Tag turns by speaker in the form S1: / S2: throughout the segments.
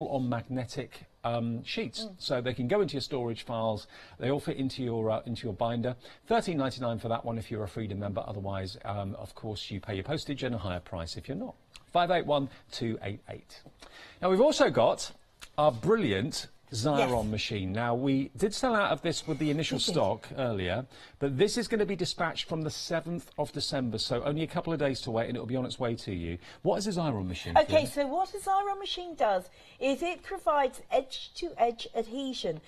S1: on magnetic sheets, so they can go into your storage files. They all fit into your binder. $13.99 for that one if you're a Freedom member. Otherwise, of course, you pay your postage and a higher price if you're not. 581288. Now we've also got our brilliant Xyron machine. Now, we did sell out of this with the initial stock earlier, but this is going to be dispatched from the 7th of December, so only a couple of days to wait and it'll be on its way to you. What is a Xyron machine?
S2: Okay, so what a Xyron machine does is it provides edge-to-edge adhesion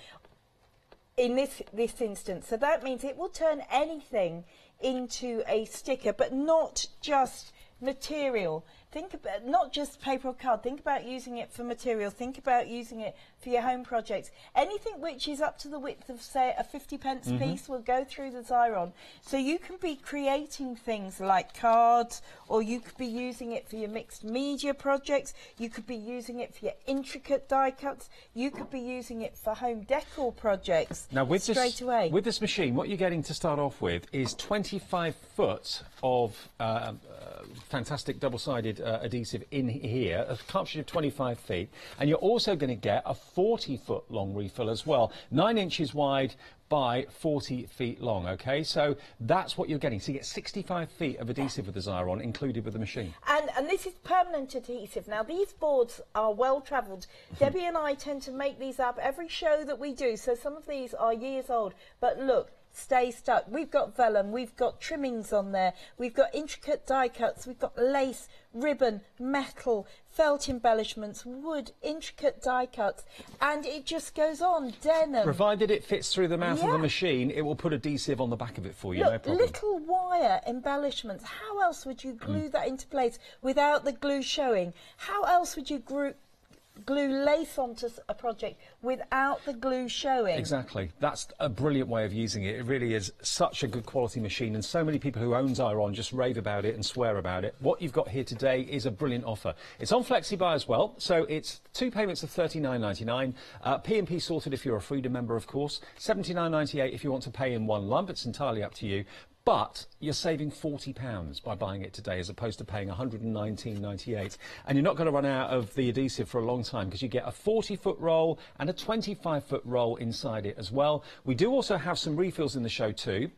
S2: in this instance. So that means it will turn anything into a sticker, but not just material. Think about not just paper or card. Think about using it for material. Think about using it for your home projects. Anything which is up to the width of, say, a 50p piece will go through the Xyron. So you can be creating things like cards, or you could be using it for your mixed media projects. You could be using it for your intricate die cuts. You could be using it for home decor projects.
S1: Now, with
S2: with
S1: this machine, what you're getting to start off with is 25 foot of fantastic double-sided adhesive in here, a cartridge of 25 feet, and you're also going to get a 40-foot long refill as well, 9 inches wide by 40 feet long. Okay, so that's what you're getting. So you get 65 feet of adhesive with the Xyron included with the machine.
S2: And this is permanent adhesive. Now, these boards are well travelled. Debbie and I tend to make these up every show that we do, so some of these are years old, but look, stay stuck. We've got vellum, we've got trimmings on there, we've got intricate die cuts, we've got lace, ribbon, metal, felt embellishments, wood, intricate die cuts, and it just goes on. Denim.
S1: Provided it fits through the mouth of the machine, it will put adhesive on the back of it for you.
S2: Look,
S1: no problem.
S2: little wire embellishments. How else would you glue that into place without the glue showing? How else would you glue lace onto a project without the glue showing?
S1: Exactly. That's a brilliant way of using it. It really is such a good quality machine, and so many people who own Xyron just rave about it and swear about it. What you've got here today is a brilliant offer. It's on FlexiBuy as well, so it's 2 payments of $39.99. P&P sorted if you're a Freedom member, of course. $79.98 if you want to pay in one lump. It's entirely up to you. But you're saving £40 by buying it today as opposed to paying $119.98. And you're not going to run out of the adhesive for a long time because you get a 40-foot roll and a 25-foot roll inside it as well. We do also have some refills in the show too,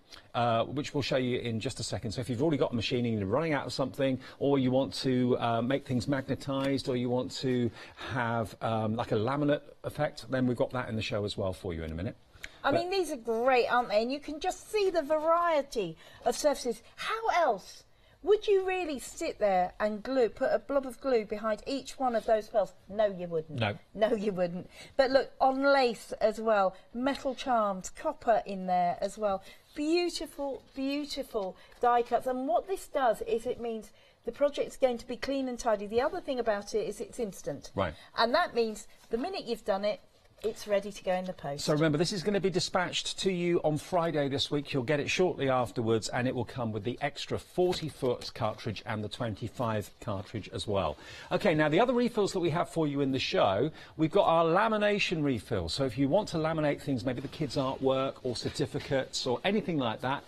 S1: which we'll show you in just a second. So if you've already got a machine and you're running out of something, or you want to make things magnetised, or you want to have like a laminate effect, then we've got that in the show as well for you in a minute.
S2: I mean, these are great, aren't they? And you can just see the variety of surfaces. How else would you really sit there and put a blob of glue behind each one of those pearls? No, you wouldn't.
S1: No.
S2: No, you wouldn't. But look, on lace as well, metal charms, copper in there as well. Beautiful, beautiful die cuts. And what this does is it means the project's going to be clean and tidy. The other thing about it is it's instant.
S1: Right.
S2: And that means the minute you've done it, it's ready to go in the post.
S1: So remember, this is going to be dispatched to you on Friday this week. You'll get it shortly afterwards, and it will come with the extra 40-foot cartridge and the 25 cartridge as well. OK, now the other refills that we have for you in the show, we've got our lamination refill. So if you want to laminate things, maybe the kids' artwork or certificates or anything like that,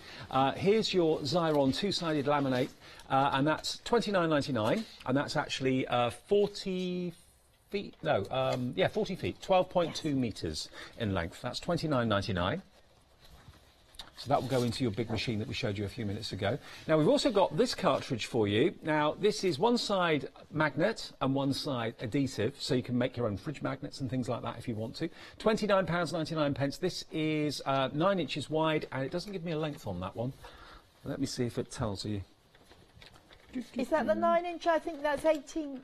S1: here's your Xyron two-sided laminate, and that's $29.99, and that's actually 40 feet, no, 40 feet, 12.2 metres in length. That's $29.99. So that will go into your big machine that we showed you a few minutes ago. Now, we've also got this cartridge for you. Now, this is one side magnet and one side adhesive, so you can make your own fridge magnets and things like that if you want to. £29.99. This is 9 inches wide, and it doesn't give me a length on that one. Let me see if it tells you.
S2: Is that the 9 inch? I think that's 18...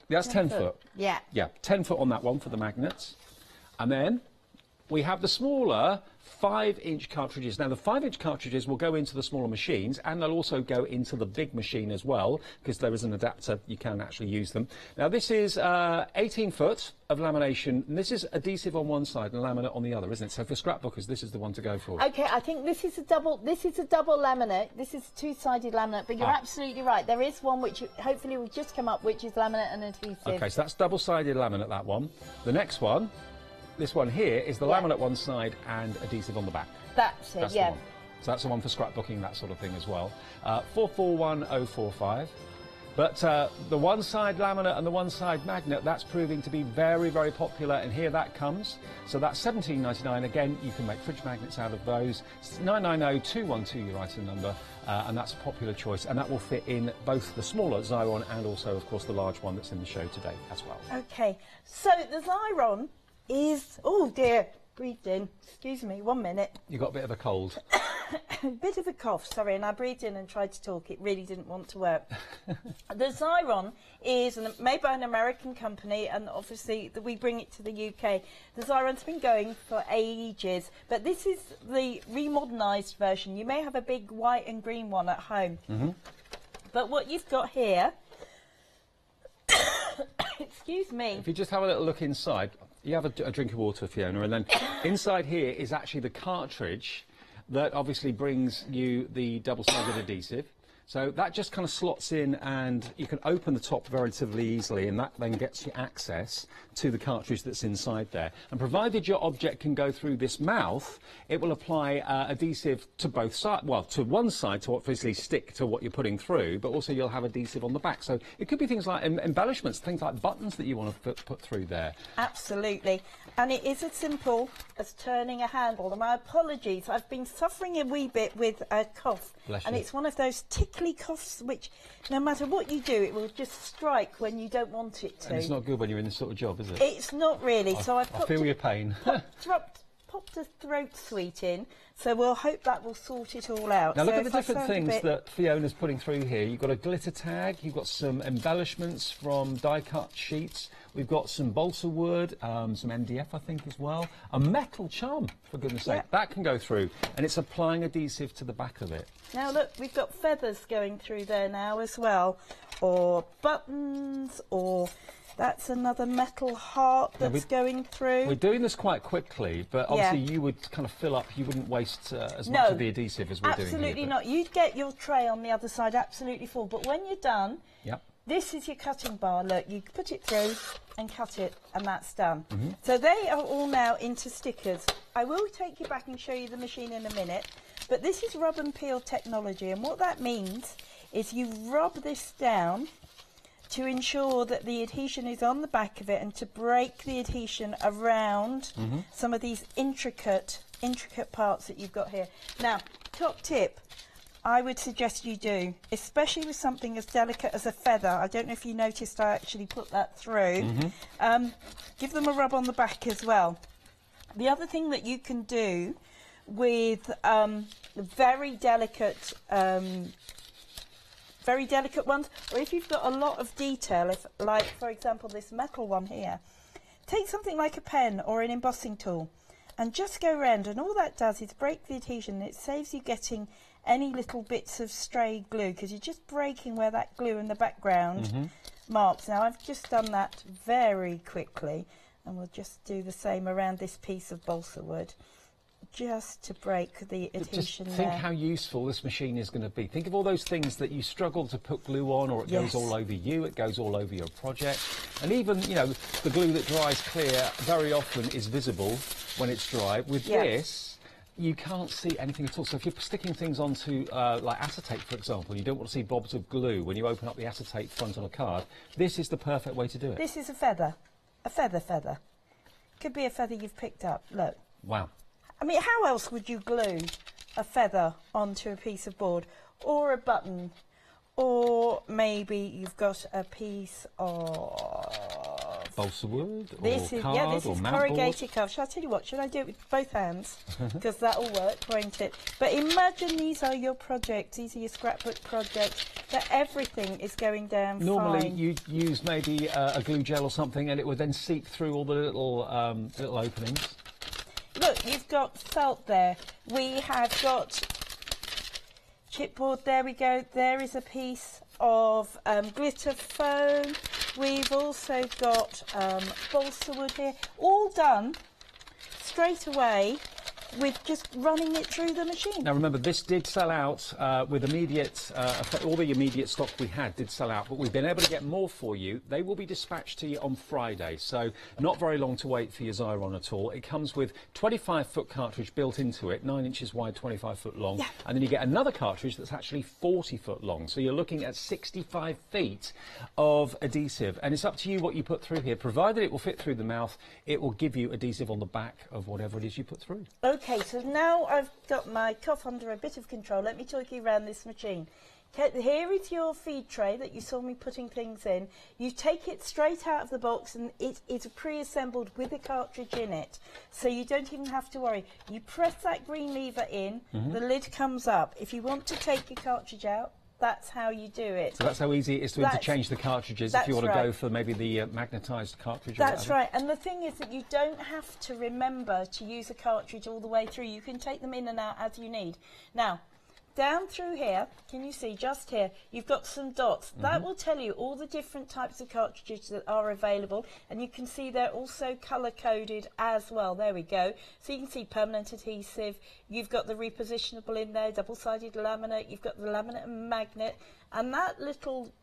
S1: That's 10 foot.
S2: Yeah.
S1: Yeah, 10 foot on that one for the magnets. And then we have the smaller 5-inch cartridges. Now, the 5-inch cartridges will go into the smaller machines, and they'll also go into the big machine as well, because there is an adapter. You can actually use them. Now, this is 18 foot of lamination, and this is adhesive on one side and laminate on the other, isn't it? So for scrapbookers, this is the one to go for.
S2: Okay, I think this is a double laminate. This is two-sided laminate, but you're absolutely right. There is one which hopefully will just come up, which is laminate and adhesive.
S1: Okay, so that's double-sided laminate, that one. The next one, this one here, is the laminate one side and adhesive on the back.
S2: That's it,
S1: So that's the one for scrapbooking, that sort of thing as well. 441045. But the one-side laminate and the one-side magnet, that's proving to be very, very popular, and here that comes. So that's £17.99. Again, you can make fridge magnets out of those. It's 990212, your item number, and that's a popular choice, and that will fit in both the smaller Xyron and also, of course, the large one that's in the show today as well.
S2: Okay, so the Xyron is, oh dear, breathed in, excuse me, 1 minute.
S1: You got a bit of a cold.
S2: A bit of a cough, sorry, and I breathed in and tried to talk. It really didn't want to work. The Xyron is made by an American company, and obviously we bring it to the UK. The Xyron's been going for ages, but this is the remodernised version. You may have a big white and green one at home. But what you've got here, excuse me.
S1: If you just have a little look inside, you have a drink of water, Fiona, and then inside here is actually the cartridge that obviously brings you the double-sided adhesive. So that just kind of slots in, and you can open the top relatively easily, and that then gets you access to the cartridge that's inside there. And provided your object can go through this mouth, it will apply adhesive to both sides, well, to one side to obviously stick to what you're putting through, but also you'll have adhesive on the back. So it could be things like embellishments, things like buttons that you want to put through there.
S2: Absolutely. And it is as simple as turning a handle. And my apologies, I've been suffering a wee bit with a cough.
S1: Bless
S2: and
S1: you.
S2: it's one of those tickly coughs which, no matter what you do, it will just strike when you don't want it to.
S1: And it's not good when you're in this sort of job, is it?
S2: It's not really. So I've
S1: I feel your pain.
S2: popped a throat sweet in, so we'll hope that will sort it all out.
S1: Now look
S2: So
S1: at the
S2: if I
S1: different
S2: sound a
S1: things
S2: bit-
S1: that Fiona's putting through here. You've got a glitter tag, you've got some embellishments from die-cut sheets, we've got some balsa wood, some MDF I think as well, a metal charm, for goodness sake.
S2: Yep.
S1: That can go through, and it's applying adhesive to the back of it.
S2: Now look, we've got feathers going through there now as well, or buttons, or that's another metal heart that's going through.
S1: We're doing this quite quickly, but obviously you would kind of fill up, you wouldn't waste as much of the adhesive as we're doing here.
S2: Absolutely not. You'd get your tray on the other side absolutely full, but when you're done,
S1: Yep.
S2: this is your cutting bar. Look, you put it through and cut it, and that's done. So they are all now into stickers. I will take you back and show you the machine in a minute, but this is rub and peel technology, and what that means is you rub this down to ensure that the adhesion is on the back of it, and to break the adhesion around some of these intricate parts that you've got here. Now, top tip, I would suggest you do, especially with something as delicate as a feather. I don't know if you noticed I actually put that through. Give them a rub on the back as well. The other thing that you can do with very delicate ones, or if you've got a lot of detail, if, like for example this metal one here, take something like a pen or an embossing tool and just go around, and all that does is break the adhesion. It saves you getting any little bits of stray glue, because you're just breaking where that glue in the background marks. Now I've just done that very quickly, and we'll just do the same around this piece of balsa wood, just to break the adhesion.
S1: Just think how useful this machine is going to be. Think of all those things that you struggle to put glue on, or it goes all over you, it goes all over your project. And even, you know, the glue that dries clear very often is visible when it's dry. With this, you can't see anything at all. So if you're sticking things onto, like acetate, for example, you don't want to see blobs of glue when you open up the acetate front on a card, this is the perfect way to do it.
S2: This is a feather. A feather. Could be a feather you've picked up, look.
S1: Wow.
S2: I mean, how else would you glue a feather onto a piece of board, or a button, or maybe you've got a piece of
S1: balsa wood, or
S2: this is
S1: card,
S2: this
S1: or
S2: is
S1: mat
S2: corrugated card. Shall I tell you what? Should I do it with both hands? Because that'll work, won't it? But imagine these are your projects. These are your scrapbook projects. That everything is going down
S1: Normally,
S2: fine.
S1: you'd use maybe a glue gel or something, and it would then seep through all the little openings.
S2: Look, you've got felt there. We have got chipboard. There we go. There is a piece of glitter foam. We've also got balsa wood here. All done straight away with just running it through the machine.
S1: Now remember, this did sell out with immediate, all the immediate stock we had did sell out, but we've been able to get more for you. They will be dispatched to you on Friday, so not very long to wait for your Xyron at all. It comes with 25-foot cartridge built into it, 9 inches wide, 25 foot long, and then you get another cartridge that's actually 40 foot long. So you're looking at 65 feet of adhesive, and it's up to you what you put through here. Provided it will fit through the mouth, it will give you adhesive on the back of whatever it is you put through.
S2: Okay, so now I've got my cough under a bit of control. Let me talk you around this machine. Here is your feed tray that you saw me putting things in. You take it straight out of the box and it is pre-assembled with a cartridge in it. So you don't even have to worry. You press that green lever in, the lid comes up. If you want to take your cartridge out, that's how you do it.
S1: So that's how easy it is to interchange the cartridges if you want to go for maybe the magnetised cartridge.
S2: That's right. And the thing is that you don't have to remember to use a cartridge all the way through. You can take them in and out as you need. Now, down through here, can you see just here, you've got some dots. That will tell you all the different types of cartridges that are available, and you can see they're also colour coded as well. There we go. So you can see permanent adhesive, you've got the repositionable in there, double-sided laminate, you've got the laminate and magnet, and that little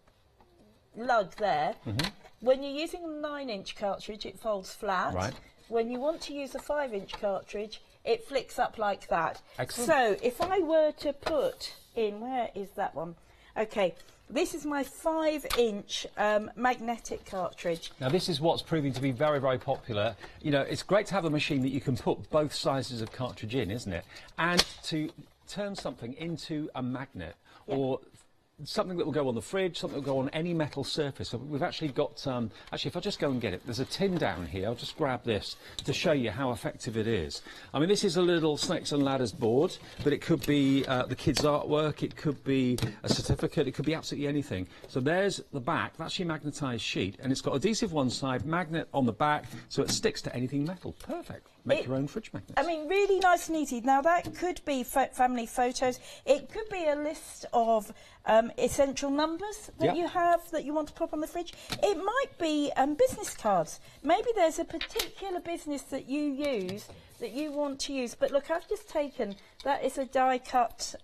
S2: lug there, when you're using a 9-inch cartridge, it folds flat.
S1: Right.
S2: When you want to use a 5-inch cartridge, it flicks up like that.
S1: Excellent.
S2: So if I were to put in, where is that one? Okay, this is my 5-inch magnetic cartridge.
S1: Now this is what's proving to be very, very popular. You know, it's great to have a machine that you can put both sizes of cartridge in, isn't it? And to turn something into a magnet or something that will go on the fridge, something that will go on any metal surface. So we've actually got, actually if I just go and get it, there's a tin down here. I'll just grab this to show you how effective it is. I mean, this is a little snakes and ladders board, but it could be the kids' artwork, it could be a certificate, it could be absolutely anything. So there's the back, that's your magnetised sheet, and it's got adhesive one side, magnet on the back, so it sticks to anything metal. Perfect. Make your own fridge magnets.
S2: I mean, really nice and easy. Now, that could be family photos. It could be a list of essential numbers that you have that you want to pop on the fridge. It might be business cards. Maybe there's a particular business that you use that you want to use. But look, I've just taken, that is a die-cut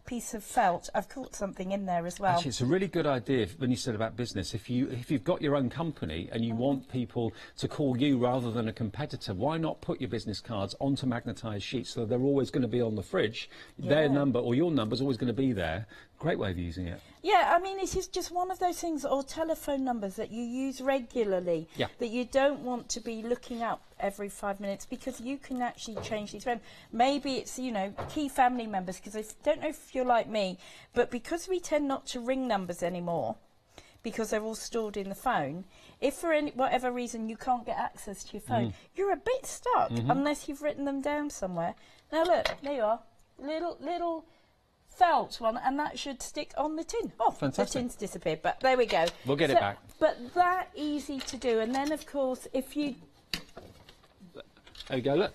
S2: piece of felt. I've caught something in there as well.
S1: Actually, it's a really good idea when you said about business. If you've got your own company and you want people to call you rather than a competitor, why not put your business cards onto magnetised sheets so they're always going to be on the fridge? Their number or your number is always going to be there. Great way of using it.
S2: Yeah, I mean, it is just one of those things, or telephone numbers that you use regularly, that you don't want to be looking up every 5 minutes, because you can actually change these. Maybe it's, you know, key family members, because I don't know if you're like me, but because we tend not to ring numbers anymore, because they're all stored in the phone, if for whatever reason you can't get access to your phone, you're a bit stuck unless you've written them down somewhere. Now look, there you are, little felt one, and that should stick on the tin. Oh, fantastic. The tin's disappeared, but there we go.
S1: We'll get it back.
S2: But that easy to do, and then of course if you...
S1: There you go, look.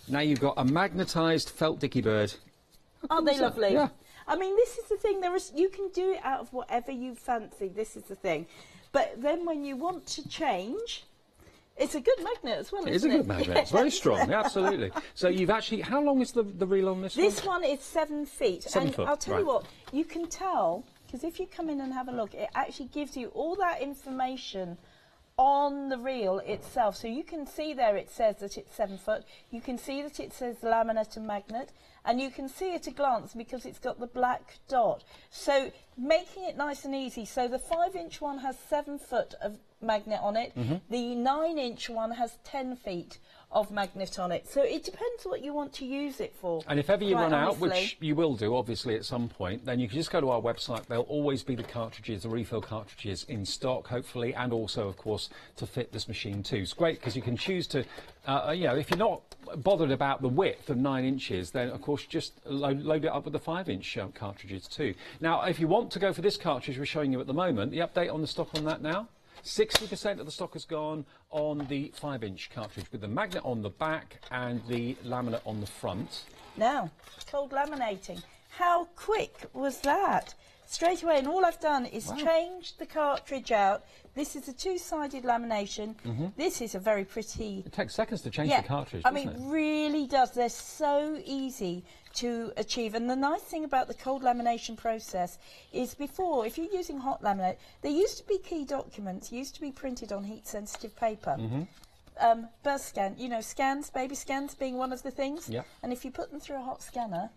S1: Now you've got a magnetised felt dicky bird.
S2: Aren't they lovely?
S1: Yeah.
S2: I mean, this is the thing, you can do it out of whatever you fancy, this is the thing. But then when you want to change, it's a good magnet as well, isn't it?
S1: It is a good magnet. It's very strong, absolutely. So you've actually, how long is the reel on this one?
S2: This one is 7 feet.
S1: 7 foot,
S2: I'll tell you what, you can tell, because if you come in and have a look, it actually gives you all that information on the reel itself. So you can see there it says that it's 7 foot. You can see that it says laminate and magnet. And you can see at a glance because it's got the black dot. So making it nice and easy. So the 5-inch one has 7 foot of magnet on it. The 9-inch one has 10 feet of magnet on it. So it depends what you want to use it for.
S1: And if ever you run out, which you will do obviously at some point, then you can just go to our website. There'll always be the cartridges, the refill cartridges in stock, hopefully, and also of course to fit this machine too. It's great because you can choose to, you know, if you're not bothered about the width of 9 inches, then of course just load it up with the 5-inch cartridges too. Now if you want to go for this cartridge we're showing you at the moment, the update on the stock on that now, 60% of the stock has gone on the 5-inch cartridge with the magnet on the back and the laminate on the front.
S2: Now, cold laminating. How quick was that? straight away. And all I've done is change the cartridge out. This is a two-sided lamination. This is a very pretty...
S1: It takes seconds to change the cartridge,
S2: I mean, it really does. They're so easy to achieve. And the nice thing about the cold lamination process is before, if you're using hot laminate, there used to be key documents, used to be printed on heat-sensitive paper. Burst scan, you know, scans, baby scans being one of the things. And if you put them through a hot scanner,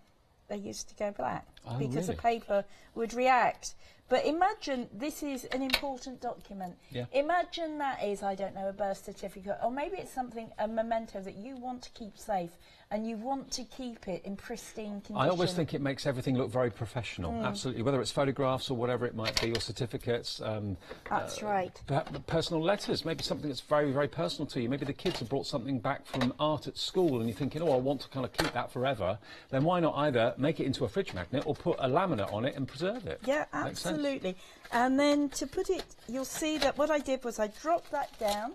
S2: they used to go black because the paper would react. But imagine this is an important document. Imagine that is, I don't know, a birth certificate, or maybe it's something, a memento that you want to keep safe and you want to keep it in pristine condition.
S1: I always think it makes everything look very professional, absolutely, whether it's photographs or whatever it might be, or certificates.
S2: That's right.
S1: Personal letters, maybe something that's very, very personal to you. Maybe the kids have brought something back from art at school and you're thinking, oh, I want to kind of keep that forever. Then why not either make it into a fridge magnet or put a laminate on it and preserve it?
S2: Yeah, absolutely. And then to put it, you'll see that what I did was I dropped that down.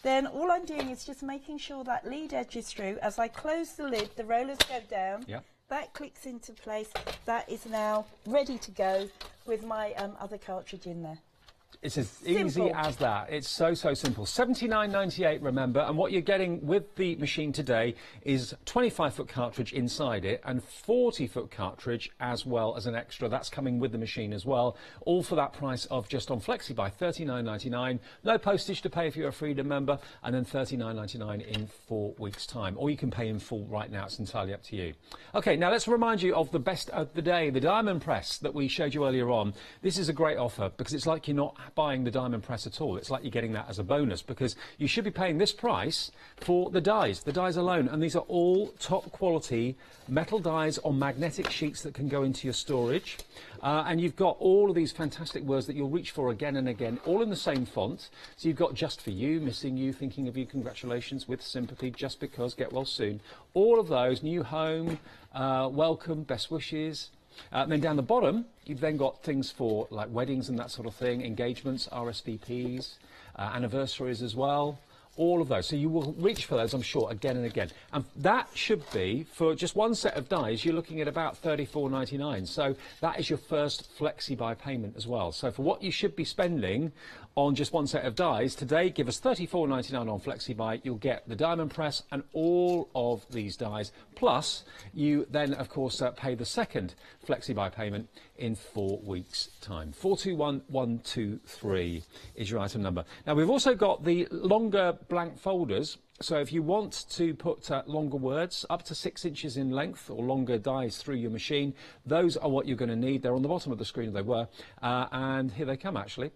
S2: Then all I'm doing is just making sure that lead edge is through. As I close the lid, the rollers go down. That clicks into place. That is now ready to go with my other cartridge in there.
S1: It's as easy as that. It's so, so simple. $79.98, remember, and what you're getting with the machine today is 25-foot cartridge inside it and 40-foot cartridge as well as an extra. That's coming with the machine as well, all for that price of just on FlexiBuy, $39.99. No postage to pay if you're a Freedom member, and then $39.99 in 4 weeks' time. Or you can pay in full right now. It's entirely up to you. OK, now let's remind you of the best of the day, the diamond press that we showed you earlier on. This is a great offer because it's like you're not buying the diamond press at all. It's like you're getting that as a bonus because you should be paying this price for the dies alone, and these are all top quality metal dies on magnetic sheets that can go into your storage, and you've got all of these fantastic words that you'll reach for again and again, all in the same font. So you've got just for you, missing you, thinking of you, congratulations, with sympathy, just because, get well soon, all of those, new home, welcome, best wishes. And then down the bottom, you've then got things for like weddings and that sort of thing, engagements, RSVPs, anniversaries as well, all of those. So you will reach for those, I'm sure, again and again. And that should be, for just one set of dies, you're looking at about $34.99. So that is your first FlexiBuy payment as well. So for what you should be spending on just one set of dies, today give us $34.99 on FlexiBuy. You'll get the diamond press and all of these dies. Plus, you then, of course, pay the second FlexiBuy payment in 4 weeks' time. 421123 is your item number. Now, we've also got the longer blank folders. So if you want to put longer words, up to 6 inches in length, or longer dies through your machine, those are what you're going to need. They're on the bottom of the screen, they were. And here they come, actually.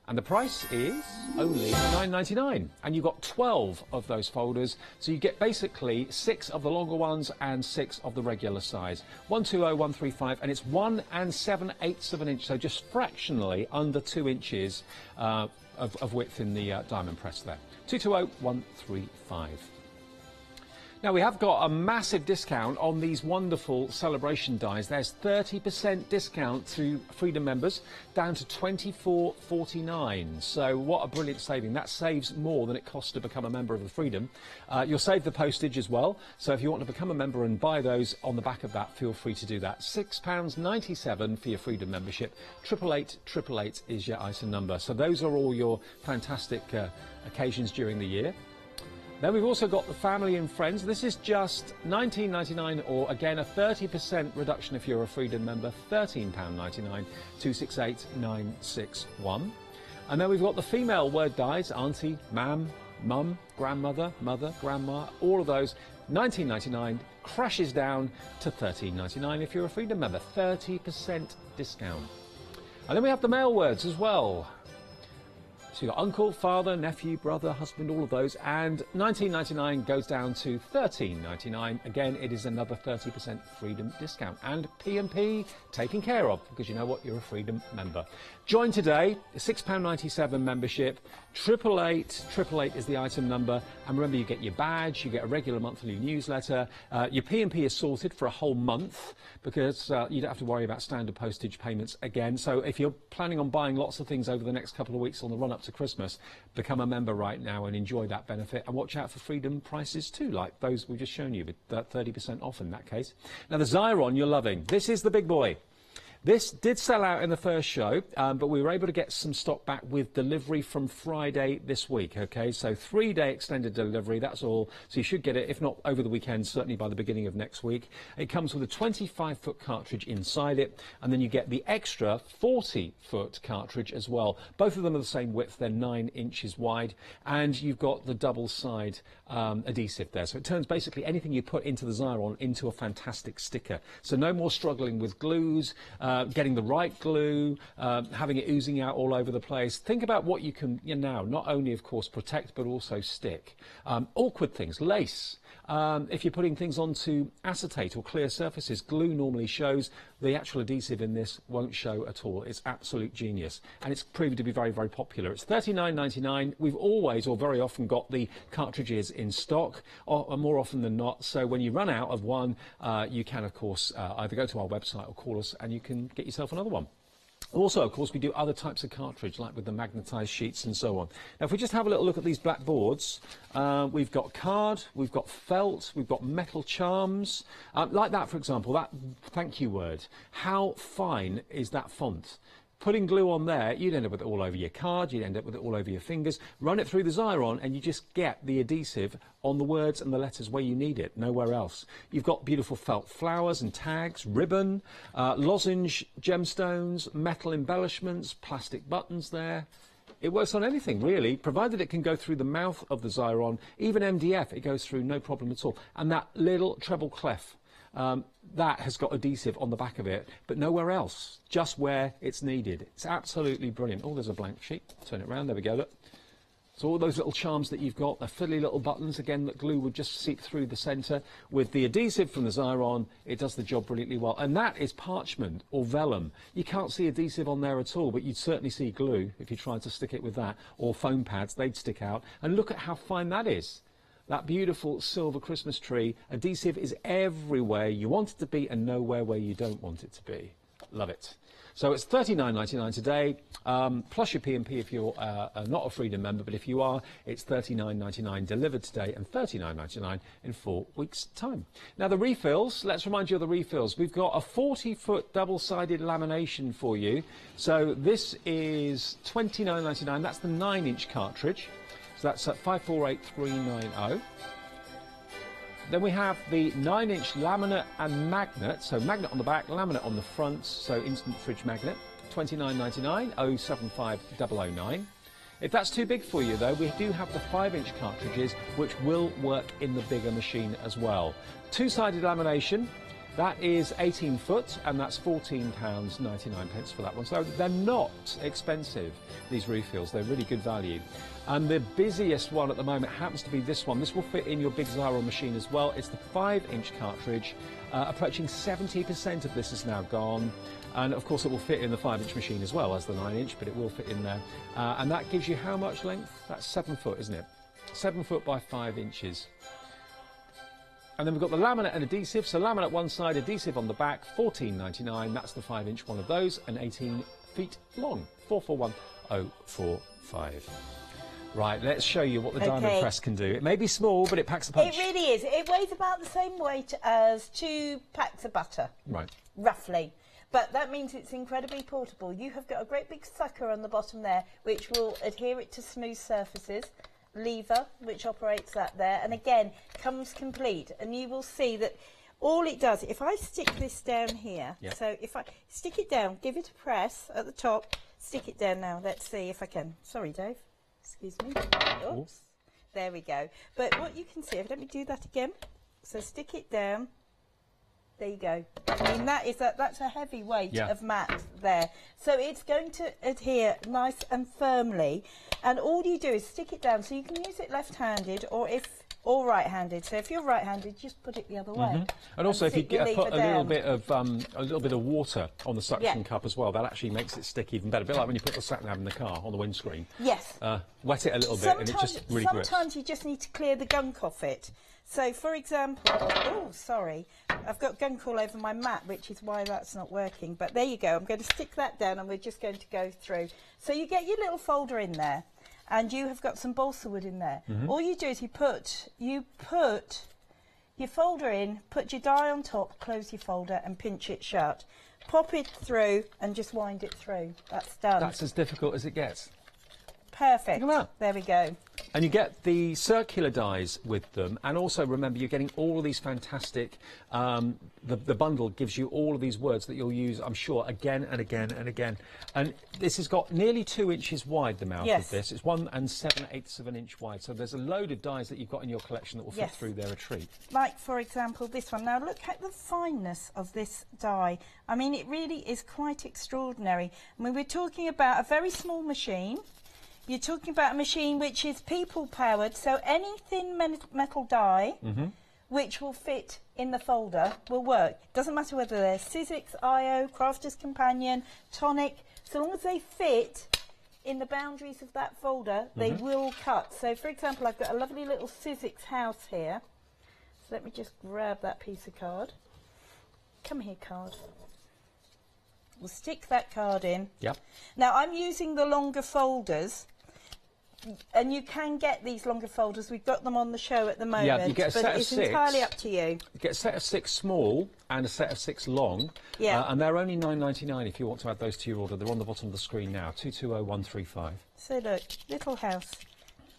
S1: And the price is only $9.99, and you've got 12 of those folders, so you get basically 6 of the longer ones and 6 of the regular size. 120, 135, and it's 1 7/8 of an inch, so just fractionally under 2 inches of width in the diamond press there. 220, 135. Now, we have got a massive discount on these wonderful celebration dies. There's 30% discount to Freedom members, down to $24.49. So what a brilliant saving. That saves more than it costs to become a member of the Freedom. You'll save the postage as well. So if you want to become a member and buy those on the back of that, feel free to do that. £6.97 for your Freedom membership. 888 is your item number. So those are all your fantastic occasions during the year. Then we've also got the family and friends. This is just $19.99, or again a 30% reduction if you're a Freedom member, £13.99, 268961. And then we've got the female word dies, auntie, ma'am, mum, grandmother, mother, grandma, all of those. $19.99 crashes down to $13.99 if you're a Freedom member, 30% discount. And then we have the male words as well. So you've got uncle, father, nephew, brother, husband, all of those, and $19.99 goes down to $13.99. Again, it is another 30% Freedom discount. And P&P taken care of, because you know what, you're a Freedom member. Join today, £6.97 membership, 888 is the item number, and remember you get your badge, you get a regular monthly newsletter, your P&P is sorted for a whole month, because you don't have to worry about standard postage payments again. So if you're planning on buying lots of things over the next couple of weeks on the run up to Christmas, become a member right now and enjoy that benefit, and watch out for Freedom prices too, like those we've just shown you, with 30% off in that case. Now the Xyron you're loving, this is the big boy. This did sell out in the first show, but we were able to get some stock back with delivery from Friday this week, okay? So 3-day extended delivery, that's all. So you should get it, if not over the weekend, certainly by the beginning of next week. It comes with a 25-foot cartridge inside it, and then you get the extra 40-foot cartridge as well. Both of them are the same width, they're 9 inches wide, and you've got the double-side adhesive there. So it turns basically anything you put into the Xyron into a fantastic sticker. So no more struggling with glues, getting the right glue, having it oozing out all over the place. Think about what you can now not only, of course, protect but also stick. Awkward things, lace. If you're putting things onto acetate or clear surfaces, glue normally shows. The actual adhesive in this won't show at all. It's absolute genius, and it's proved to be very, very popular. It's $39.99. We've always, or very often, got the cartridges in stock, or more often than not. So when you run out of one, you can, of course, either go to our website or call us, and you can get yourself another one. Also, of course, we do other types of cartridge, like with the magnetised sheets and so on. Now, if we just have a little look at these black boards, we've got card, we've got felt, we've got metal charms. Like that, for example, that thank you word. How fine is that font? Putting glue on there, you'd end up with it all over your card, you'd end up with it all over your fingers. Run it through the Xyron and you just get the adhesive on the words and the letters where you need it, nowhere else. You've got beautiful felt flowers and tags, ribbon, lozenge gemstones, metal embellishments, plastic buttons there. It works on anything, really, provided it can go through the mouth of the Xyron. Even MDF, it goes through, no problem at all. And that little treble clef, that has got adhesive on the back of it, but nowhere else, just where it's needed. It's absolutely brilliant. Oh, there's a blank sheet. Turn it around. There we go. Look. So all those little charms that you've got, the fiddly little buttons, again, that glue would just seep through the centre. With the adhesive from the Xyron, it does the job brilliantly well. And that is parchment or vellum. You can't see adhesive on there at all, but you'd certainly see glue if you tried to stick it with that, or foam pads, they'd stick out. And look at how fine that is. That beautiful silver Christmas tree. Adhesive is everywhere you want it to be and nowhere where you don't want it to be. Love it. So it's $39.99 today, plus your P&P if you're not a Freedom member, but if you are, it's $39.99 delivered today and $39.99 in 4 weeks' time. Now the refills, let's remind you of the refills. We've got a 40-foot double-sided lamination for you. So this is $29.99. That's the 9-inch cartridge. So that's at 548390. Then we have the 9-inch laminate and magnet. So magnet on the back, laminate on the front. So instant fridge magnet. $29.99, 075009. If that's too big for you, though, we do have the 5-inch cartridges, which will work in the bigger machine as well. Two-sided lamination. That is 18 foot, and that's £14.99 for that one. So they're not expensive, these refills. They're really good value. And the busiest one at the moment happens to be this one. This will fit in your big Xyron machine as well. It's the 5-inch cartridge. Approaching 70% of this is now gone. And of course it will fit in the 5-inch machine as well as the 9-inch, but it will fit in there. And that gives you how much length? That's 7 foot, isn't it? 7 foot by 5 inches. And then we've got the laminate and adhesive. So laminate one side, adhesive on the back, $14.99. That's the 5-inch one of those, and 18 feet long, 441045. Right, let's show you what the diamond press can do. It may be small, but it packs a punch.
S2: It really is. It weighs about the same weight as 2 packs of butter.
S1: Right.
S2: Roughly. But that means it's incredibly portable. You have got a great big sucker on the bottom there, which will adhere it to smooth surfaces. Lever, which operates that there, and again comes complete, and you will see that all it does, if I stick this down here, so if I stick it down, give it a press at the top, stick it down now, let's see if I can. Sorry Dave, excuse me. Oops. There we go. But what you can see, let me do that again. So stick it down. There you go. I mean, that's a heavy weight of mat there. So it's going to adhere nice and firmly. And all you do is stick it down. So you can use it left-handed or right-handed. So if you're right-handed, just put it the other way.
S1: And also, if you put a little bit of water on the suction cup as well, that actually makes it stick even better. A bit like when you put the sat nav in the car on the windscreen.
S2: Yes.
S1: Wet it a little bit, and it just really grips.
S2: Sometimes you just need to clear the gunk off it. So, for example, oh, sorry, I've got gunk all over my mat, which is why that's not working. But there you go. I'm going to stick that down, and we're just going to go through. So you get your little folder in there, and you have got some balsa wood in there. All you do is you put your folder in, put your die on top, close your folder, and pinch it shut. pop it through and just wind it through. That's done.
S1: That's as difficult as it gets.
S2: Perfect.
S1: Look at that.
S2: There we go.
S1: And you get the circular dies with them, and also remember you're getting all of these fantastic, the bundle gives you all of these words that you'll use, I'm sure, again and again and again. And this has got nearly 2 inches wide, the mouth of this. It's 1 7/8 of an inch wide, so there's a load of dies that you've got in your collection that will fit through there a treat.
S2: Like, for example, this one. Now, look at the fineness of this die. I mean, it really is quite extraordinary. I mean, we're talking about a very small machine. You're talking about a machine which is people-powered, so any thin metal die which will fit in the folder will work. Doesn't matter whether they're Sizzix, IO, Crafter's Companion, Tonic, so long as they fit in the boundaries of that folder, they will cut. So, for example, I've got a lovely little Sizzix house here. So let me just grab that piece of card. Come here, card. We'll stick that card in.
S1: Yep.
S2: Now, I'm using the longer folders, and you can get these longer folders. We've got them on the show at the moment,
S1: Yeah, you get a set
S2: but
S1: of
S2: it's
S1: 6.
S2: entirely up to you.
S1: You get a set of 6 small and a set of 6 long, and they're only £9.99 if you want to add those to your order. They're on the bottom of the screen now, 220135.
S2: So look, little house,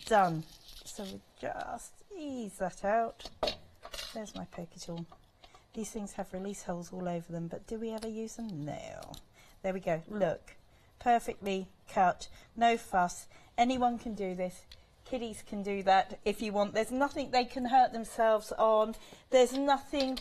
S2: done. So we just ease that out. There's my poker tool. These things have release holes all over them, but do we ever use them? No. There we go. Look, perfectly cut, no fuss. Anyone can do this. Kiddies can do that if you want. There's nothing they can hurt themselves on. There's nothing,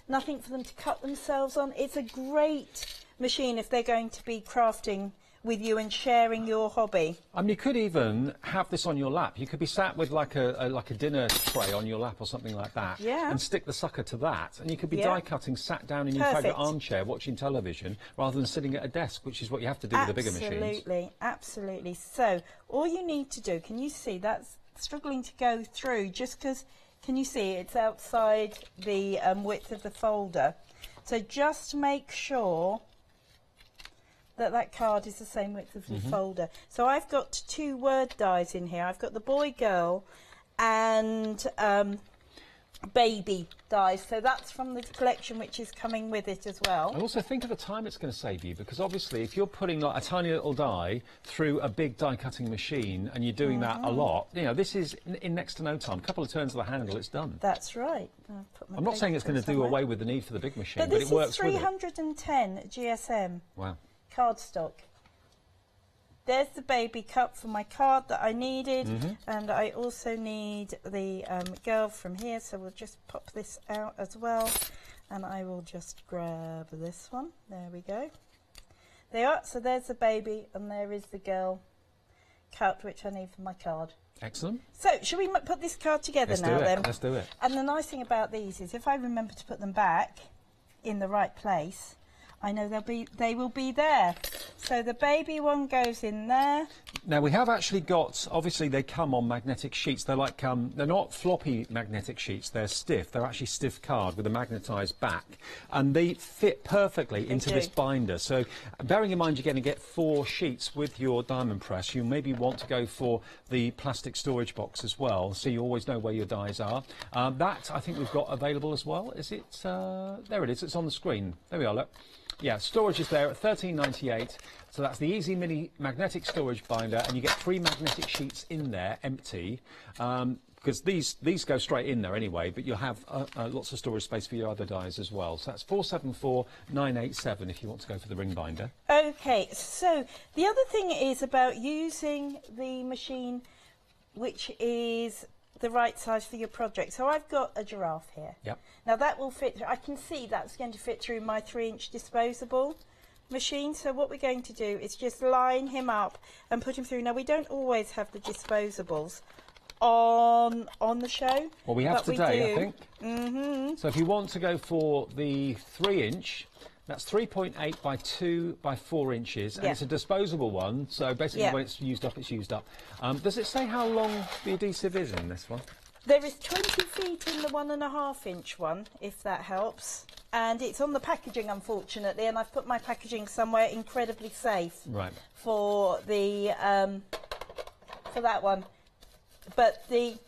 S2: nothing for them to cut themselves on. It's a great machine if they're going to be crafting with you and sharing your hobby.
S1: I mean, you could even have this on your lap. You could be sat with like a dinner tray on your lap or something like that, and stick the sucker to that, and you could be die cutting sat down in your favourite armchair watching television rather than sitting at a desk, which is what you have to do with the bigger machines.
S2: Absolutely, absolutely. So all you need to do, can you see that's struggling to go through just because, can you see it's outside the width of the folder? So just make sure that card is the same width as the folder. So I've got 2 word dies in here. I've got the boy, girl, and baby dies. So that's from the collection which is coming with it as well.
S1: I also think of the time it's going to save you, because obviously if you're putting like a tiny little die through a big die cutting machine and you're doing that a lot, you know, this is in next to no time. A couple of turns of the handle, it's done.
S2: That's right.
S1: I'm not saying it's going to do away with the need for the big machine,
S2: but
S1: it works with it.
S2: This is 310 GSM.
S1: Wow.
S2: Cardstock. There's the baby cup for my card that I needed, and I also need the girl from here, so we'll just pop this out as well, and I will just grab this one. There we go. There are. So there's the baby, and there is the girl cut, which I need for my card.
S1: Excellent.
S2: So, shall we put this card together now then?
S1: Let's do it.
S2: And the nice thing about these is if I remember to put them back in the right place, I know they will be there. So the baby one goes in there.
S1: Now we have actually got, obviously they come on magnetic sheets. They're like, they're not floppy magnetic sheets, they're stiff. They're actually stiff card with a magnetised back. And they fit perfectly into this binder. So bearing in mind you're going to get 4 sheets with your diamond press, you maybe want to go for the plastic storage box as well, so you always know where your dies are. That I think we've got available as well. Is it? There it is, it's on the screen. There we are, look. Yeah, storage is there at $13.98. So that's the Easy Mini magnetic storage binder, and you get 3 magnetic sheets in there, empty, because these go straight in there anyway, but you'll have lots of storage space for your other dies as well. So that's $474,987 if you want to go for the ring binder.
S2: Okay, so the other thing is about using the machine which is the right size for your project. So I've got a giraffe here.
S1: Yep.
S2: Now that will fit, I can see that's going to fit through my 3-inch disposable machine. So what we're going to do is just line him up and put him through. Now we don't always have the disposables on the show.
S1: Well, we have today, I think. So if you want to go for the 3-inch, that's 3.8 by 2 by 4 inches, and it's a disposable one, so basically when it's used up, it's used up. Does it say how long the adhesive is in this one?
S2: There is 20 feet in the 1.5-inch one, if that helps. And it's on the packaging, unfortunately, and I've put my packaging somewhere incredibly safe for the for that one. But there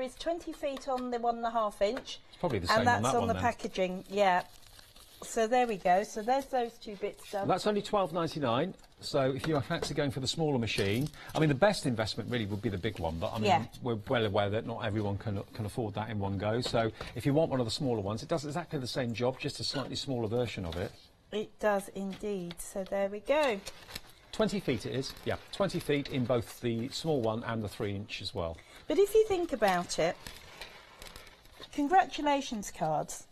S2: is 20 feet on the 1.5-inch.
S1: Probably the same
S2: and that's
S1: on that
S2: on
S1: one,
S2: the
S1: then.
S2: packaging, So there we go. So there's those 2 bits done.
S1: That's only £12.99. So if you fancy going for the smaller machine, I mean, the best investment really would be the big one. But I mean, we're well aware that not everyone can afford that in one go. So if you want one of the smaller ones, it does exactly the same job, just a slightly smaller version of it.
S2: It does indeed. So there we go.
S1: 20 feet it is. Yeah, 20 feet in both the small one and the 3-inch as well.
S2: But if you think about it, congratulations cards,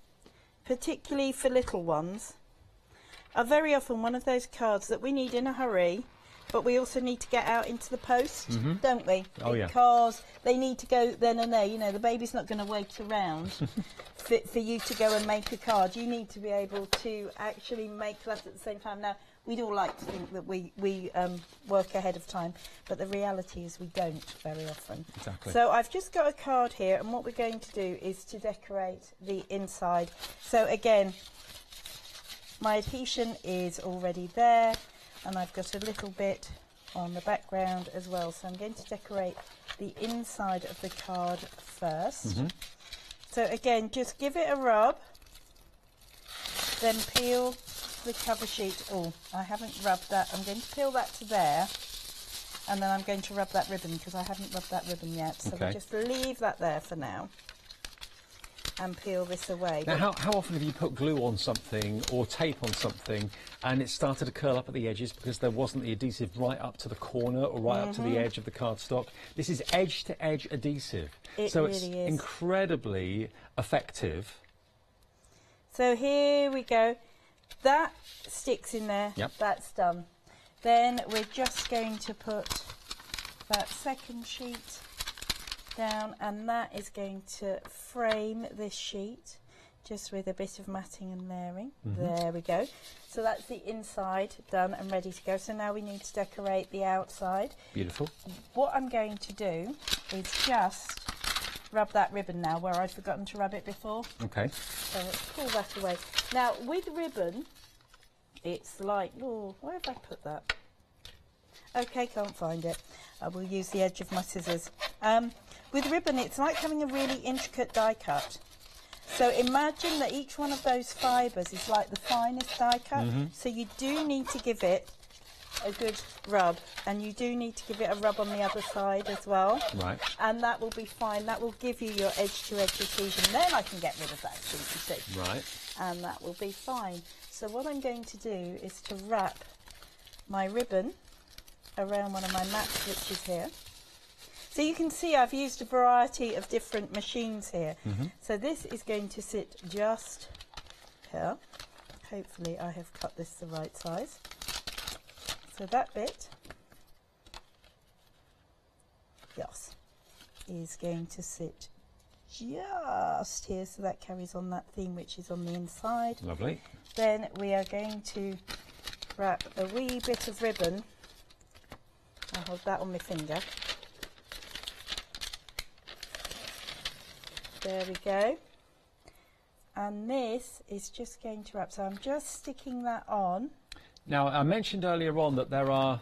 S2: particularly for little ones, are very often one of those cards that we need in a hurry, but we also need to get out into the post, don't we?
S1: Oh, yeah.
S2: Because they need to go then and there. You know, the baby's not going to wait around for you to go and make a card. You need to be able to actually make that at the same time. Now, we'd all like to think that we work ahead of time, but the reality is we don't very often.
S1: Exactly.
S2: So I've just got a card here, and what we're going to do is to decorate the inside. So again, my adhesion is already there, and I've got a little bit on the background as well. So I'm going to decorate the inside of the card first. So again, just give it a rub, then peel the cover sheet. Oh, I haven't rubbed that. I'm going to peel that to there, and then I'm going to rub that ribbon because I haven't rubbed that ribbon yet. So we'll just leave that there for now and peel this away.
S1: Now, how often have you put glue on something or tape on something and it started to curl up at the edges because there wasn't the adhesive right up to the corner or right up to the edge of the cardstock? This is edge-to-edge adhesive. So
S2: really
S1: it's
S2: is
S1: incredibly effective.
S2: So here we go. That sticks in there.
S1: Yep.
S2: That's done. Then we're just going to put that second sheet down, and that is going to frame this sheet just with a bit of matting and layering. There we go. So that's the inside done and ready to go. So now we need to decorate the outside.
S1: Beautiful.
S2: What I'm going to do is just rub that ribbon now where I'd forgotten to rub it before.
S1: Okay.
S2: So let's pull that away. Now with ribbon, it's like, oh, where have I put that? Okay, can't find it. I will use the edge of my scissors. With ribbon, it's like having a really intricate die cut. So imagine that each one of those fibres is like the finest die cut. So you do need to give it a good rub, and you do need to give it a rub on the other side as well.
S1: Right.
S2: And that will be fine. That will give you your edge-to-edge adhesion. Then I can get rid of that sheet, you see.
S1: Right.
S2: And that will be fine. So what I'm going to do is to wrap my ribbon around one of my mat switches here. So you can see I've used a variety of different machines here. So this is going to sit just here. Hopefully I have cut this the right size. So that bit, yes, is going to sit just here. So that carries on that theme which is on the inside.
S1: Lovely.
S2: Then we are going to wrap a wee bit of ribbon. I'll hold that on my finger. There we go. And this is just going to wrap. So I'm just sticking that on.
S1: Now, I mentioned earlier on that there are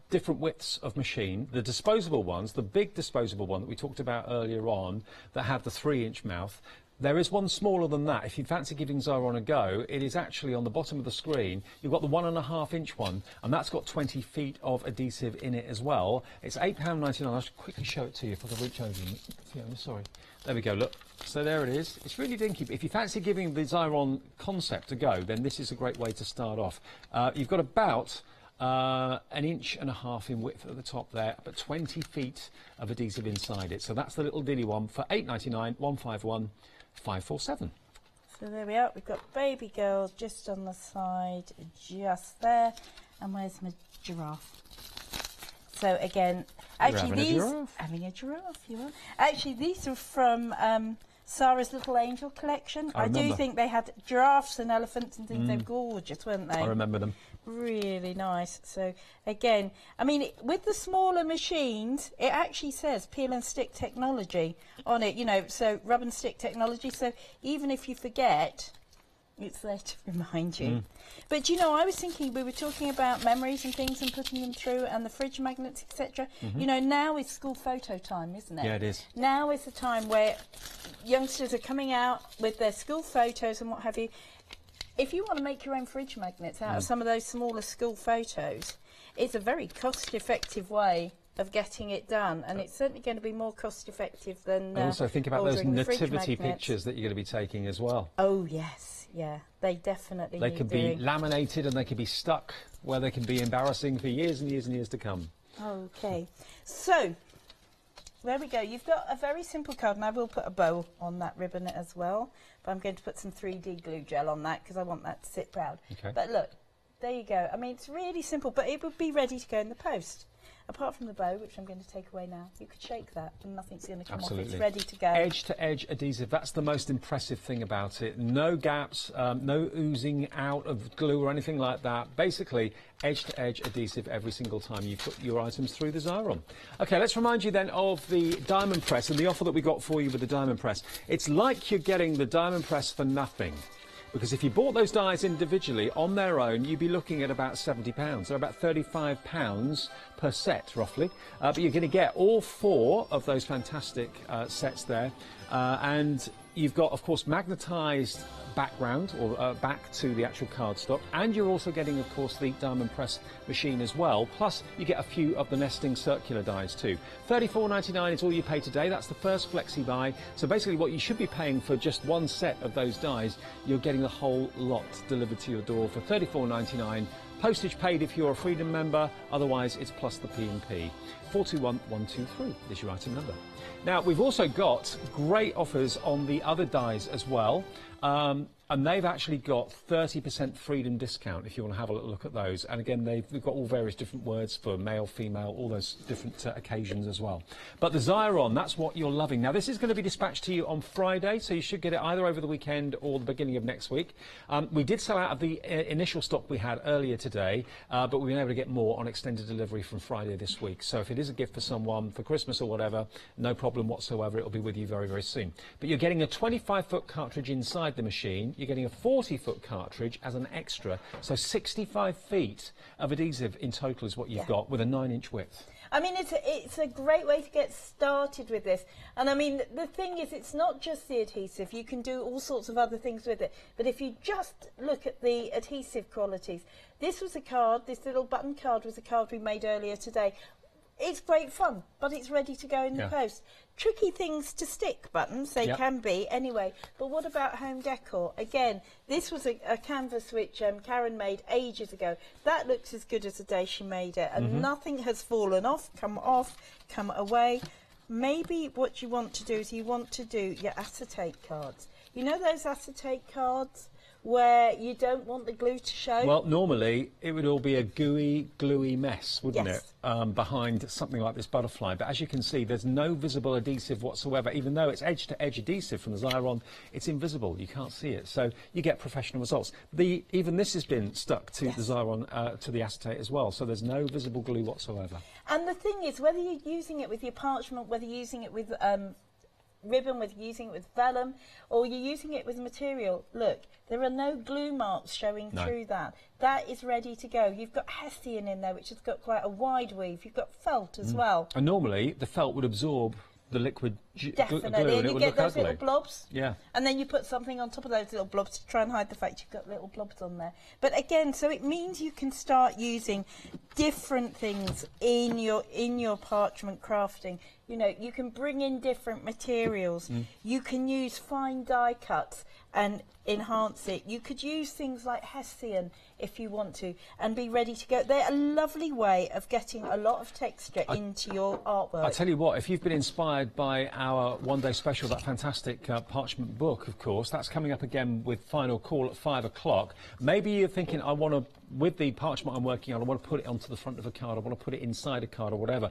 S1: different widths of machine. The disposable ones, the big disposable one that we talked about earlier on, that have the 3-inch mouth, there is one smaller than that. If you fancy giving Zara a go, it is actually on the bottom of the screen. You've got the 1.5-inch one, and that's got 20 feet of adhesive in it as well. It's £8.99. I'll just quickly show it to you if I can reach over. Yeah, I'm sorry. There we go, look. So there it is. It's really dinky. But if you fancy giving the Xyron concept a go, then this is a great way to start off. You've got about 1.5 inches in width at the top there, but 20 feet of adhesive inside it. So that's the little dilly one for £8.99, 151 547.
S2: So there we are. We've got baby girl just on the side, just there. And where's my giraffe? So again, actually having a giraffe, you are. Actually, these are from Sarah's Little Angel collection. I do think they had giraffes and elephants and things. They're gorgeous, weren't they?
S1: I remember them.
S2: Really nice. So again, I mean, with the smaller machines, it actually says peel and stick technology on it, you know, so rub and stick technology. So even if you forget, it's there to remind you. But you know, I was thinking, we were talking about memories and things and putting them through, and the fridge magnets, etc. You know, now is school photo time, isn't it?
S1: Yeah, it is.
S2: Now is the time where youngsters are coming out with their school photos and what have you. if you want to make your own fridge magnets out of some of those smaller school photos, it's a very cost-effective way of getting it done, and it's certainly going to be more cost-effective than
S1: also think about those
S2: ordering the fridge
S1: nativity
S2: magnets.
S1: pictures that you're going to be taking as well.
S2: Oh yes, yeah, they definitely
S1: They
S2: need
S1: could
S2: doing.
S1: be laminated and they could be stuck where they can be embarrassing for years and years and years to come.
S2: Okay, so there we go. You've got a very simple card, and I will put a bow on that ribbon as well, but I'm going to put some 3D glue gel on that because I want that to sit proud.
S1: Okay.
S2: But look, there you go. I mean, it's really simple, but it would be ready to go in the post. Apart from the bow, which I'm going to take away now, you could shake that and nothing's going to come off. It's ready to go.
S1: Edge-to-edge adhesive, that's the most impressive thing about it. No gaps, no oozing out of glue or anything like that. Basically, edge-to-edge adhesive every single time you put your items through the Xyron. OK, let's remind you then of the diamond press and the offer that we got for you with the diamond press. It's like you're getting the diamond press for nothing. Because if you bought those dies individually on their own, you'd be looking at about £70. So about £35 per set, roughly. But you're going to get all 4 of those fantastic sets there. And you've got, of course, magnetised background or back to the actual cardstock, and you're also getting, of course, the diamond press machine as well, plus you get a few of the nesting circular dies too. $34.99 is all you pay today. That's the first flexi buy. So basically what you should be paying for just one set of those dies, you're getting the whole lot delivered to your door for $34.99. Postage paid if you're a Freedom member, otherwise it's plus the P&P. 421123 is your item number. Now, we've also got great offers on the other dies as well. And they've actually got 30% Freedom discount if you want to have a little look at those. And again, we've got all various different words for male, female, all those different occasions as well. But the Xyron, that's what you're loving. Now, this is going to be dispatched to you on Friday, so you should get it either over the weekend or the beginning of next week. We did sell out of the initial stock we had earlier today, but we've been able to get more on extended delivery from Friday this week. So if it is a gift for someone for Christmas or whatever, no problem whatsoever. It'll be with you very, very soon. But you're getting a 25-foot cartridge inside the machine. You're getting a 40-foot cartridge as an extra, so 65 feet of adhesive in total is what you've got with a 9-inch width.
S2: I mean, it's a great way to get started with this. And I mean, the thing is, it's not just the adhesive. You can do all sorts of other things with it. But if you just look at the adhesive qualities, this was a card, this little button card was a card we made earlier today. It's great fun, but it's ready to go in the post. Tricky things to stick, buttons, they can be anyway. But what about home decor? Again, this was a canvas which Karen made ages ago. That looks as good as the day she made it, and nothing has fallen off, come away. Maybe what you want to do is you want to do your acetate cards. You know those acetate cards where you don't want the glue to show?
S1: Well, normally it would all be a gooey, gluey mess, wouldn't it, behind something like this butterfly. But as you can see, there's no visible adhesive whatsoever. Even though it's edge-to-edge adhesive from the Xyron, it's invisible. You can't see it. So you get professional results. Even this has been stuck to the Xyron, to the acetate as well. So there's no visible glue whatsoever.
S2: And the thing is, whether you're using it with your parchment, whether you're using it with ribbon, whether you're using it with vellum, or you're using it with material, look, there are no glue marks showing through that. That is ready to go. You've got hessian in there, which has got quite a wide weave. You've got felt as well.
S1: And normally the felt would absorb the liquid glue
S2: Definitely,
S1: and it
S2: you
S1: would
S2: get
S1: look
S2: those
S1: ugly.
S2: little blobs.
S1: Yeah.
S2: And then you put something on top of those little blobs to try and hide the fact you've got little blobs on there. But again, so it means you can start using different things in your parchment crafting. You know, you can bring in different materials. You can use fine die cuts and enhance it. You could use things like hessian if you want to and be ready to go. They're a lovely way of getting a lot of texture into your artwork.
S1: I tell you what, if you've been inspired by our one-day special, that fantastic parchment book, of course, that's coming up again with final call at 5 o'clock. Maybe you're thinking, I want to, with the parchment I'm working on, I want to put it onto the front of a card, I want to put it inside a card or whatever.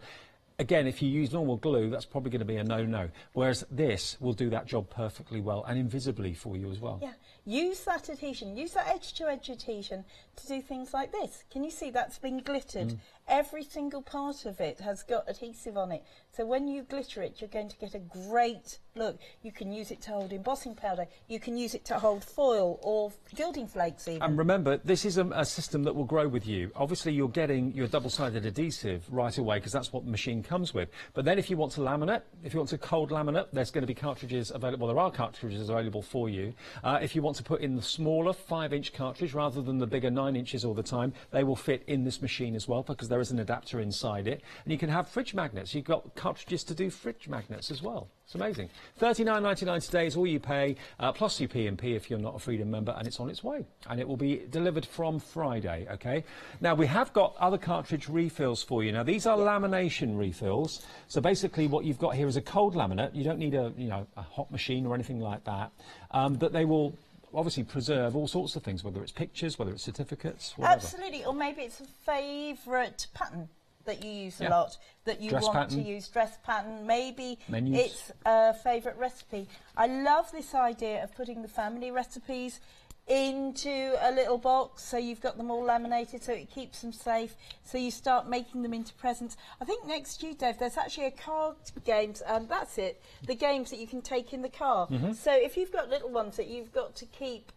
S1: Again, if you use normal glue, that's probably going to be a no-no. Whereas this will do that job perfectly well and invisibly for you as well.
S2: Yeah, use that adhesion, use that edge-to-edge adhesion to do things like this. Can you see that's been glittered every single part of it has got adhesive on it. So when you glitter it, you're going to get a great look. You can use it to hold embossing powder. You can use it to hold foil or gilding flakes even.
S1: And remember, this is a system that will grow with you. Obviously, you're getting your double-sided adhesive right away because that's what the machine comes with. But then if you want to laminate, if you want to cold laminate, there's going to be cartridges available. Well, there are cartridges available for you. If you want to put in the smaller 5-inch cartridge rather than the bigger 9 inches all the time, they will fit in this machine as well because there is an adapter inside it. And you can have fridge magnets. You've got cartridges to do fridge magnets as well. It's amazing. $39.99 today is all you pay, plus your P&P if you're not a Freedom member, and it's on its way. And it will be delivered from Friday, OK? Now, we have got other cartridge refills for you. Now, these are lamination refills. So basically what you've got here is a cold laminate. You don't need a hot machine or anything like that. But they will obviously preserve all sorts of things, whether it's pictures, whether it's certificates, whatever.
S2: Absolutely, or maybe it's a favourite pattern that you use a lot, that you want to use, dress pattern, maybe
S1: menus.
S2: It's a favourite recipe. I love this idea of putting the family recipes into a little box, so you've got them all laminated, so it keeps them safe, so you start making them into presents. I think next to you, Dave, there's actually a card games, and that's it, the games that you can take in the car. So if you've got little ones that you've got to keep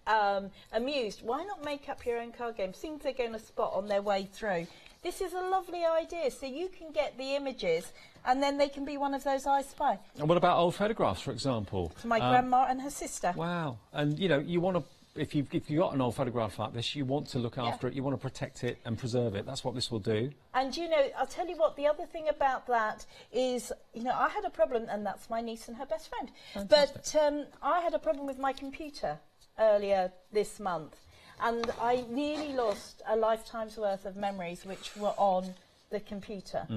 S2: amused, why not make up your own card games, things they're going to spot on their way through. This is a lovely idea, so you can get the images and then they can be one of those I Spy.
S1: And what about old photographs, for example?
S2: To my grandma and her sister.
S1: Wow. And, you know, you want to, if you've got an old photograph like this, you want to look after it, you want to protect it and preserve it. That's what this will do. And,
S2: you know, I'll tell you what, the other thing about that is, you know, I had a problem, and that's my niece and her best friend. Fantastic. But I had a problem with my computer earlier this month. And I nearly lost a lifetime's worth of memories which were on the computer.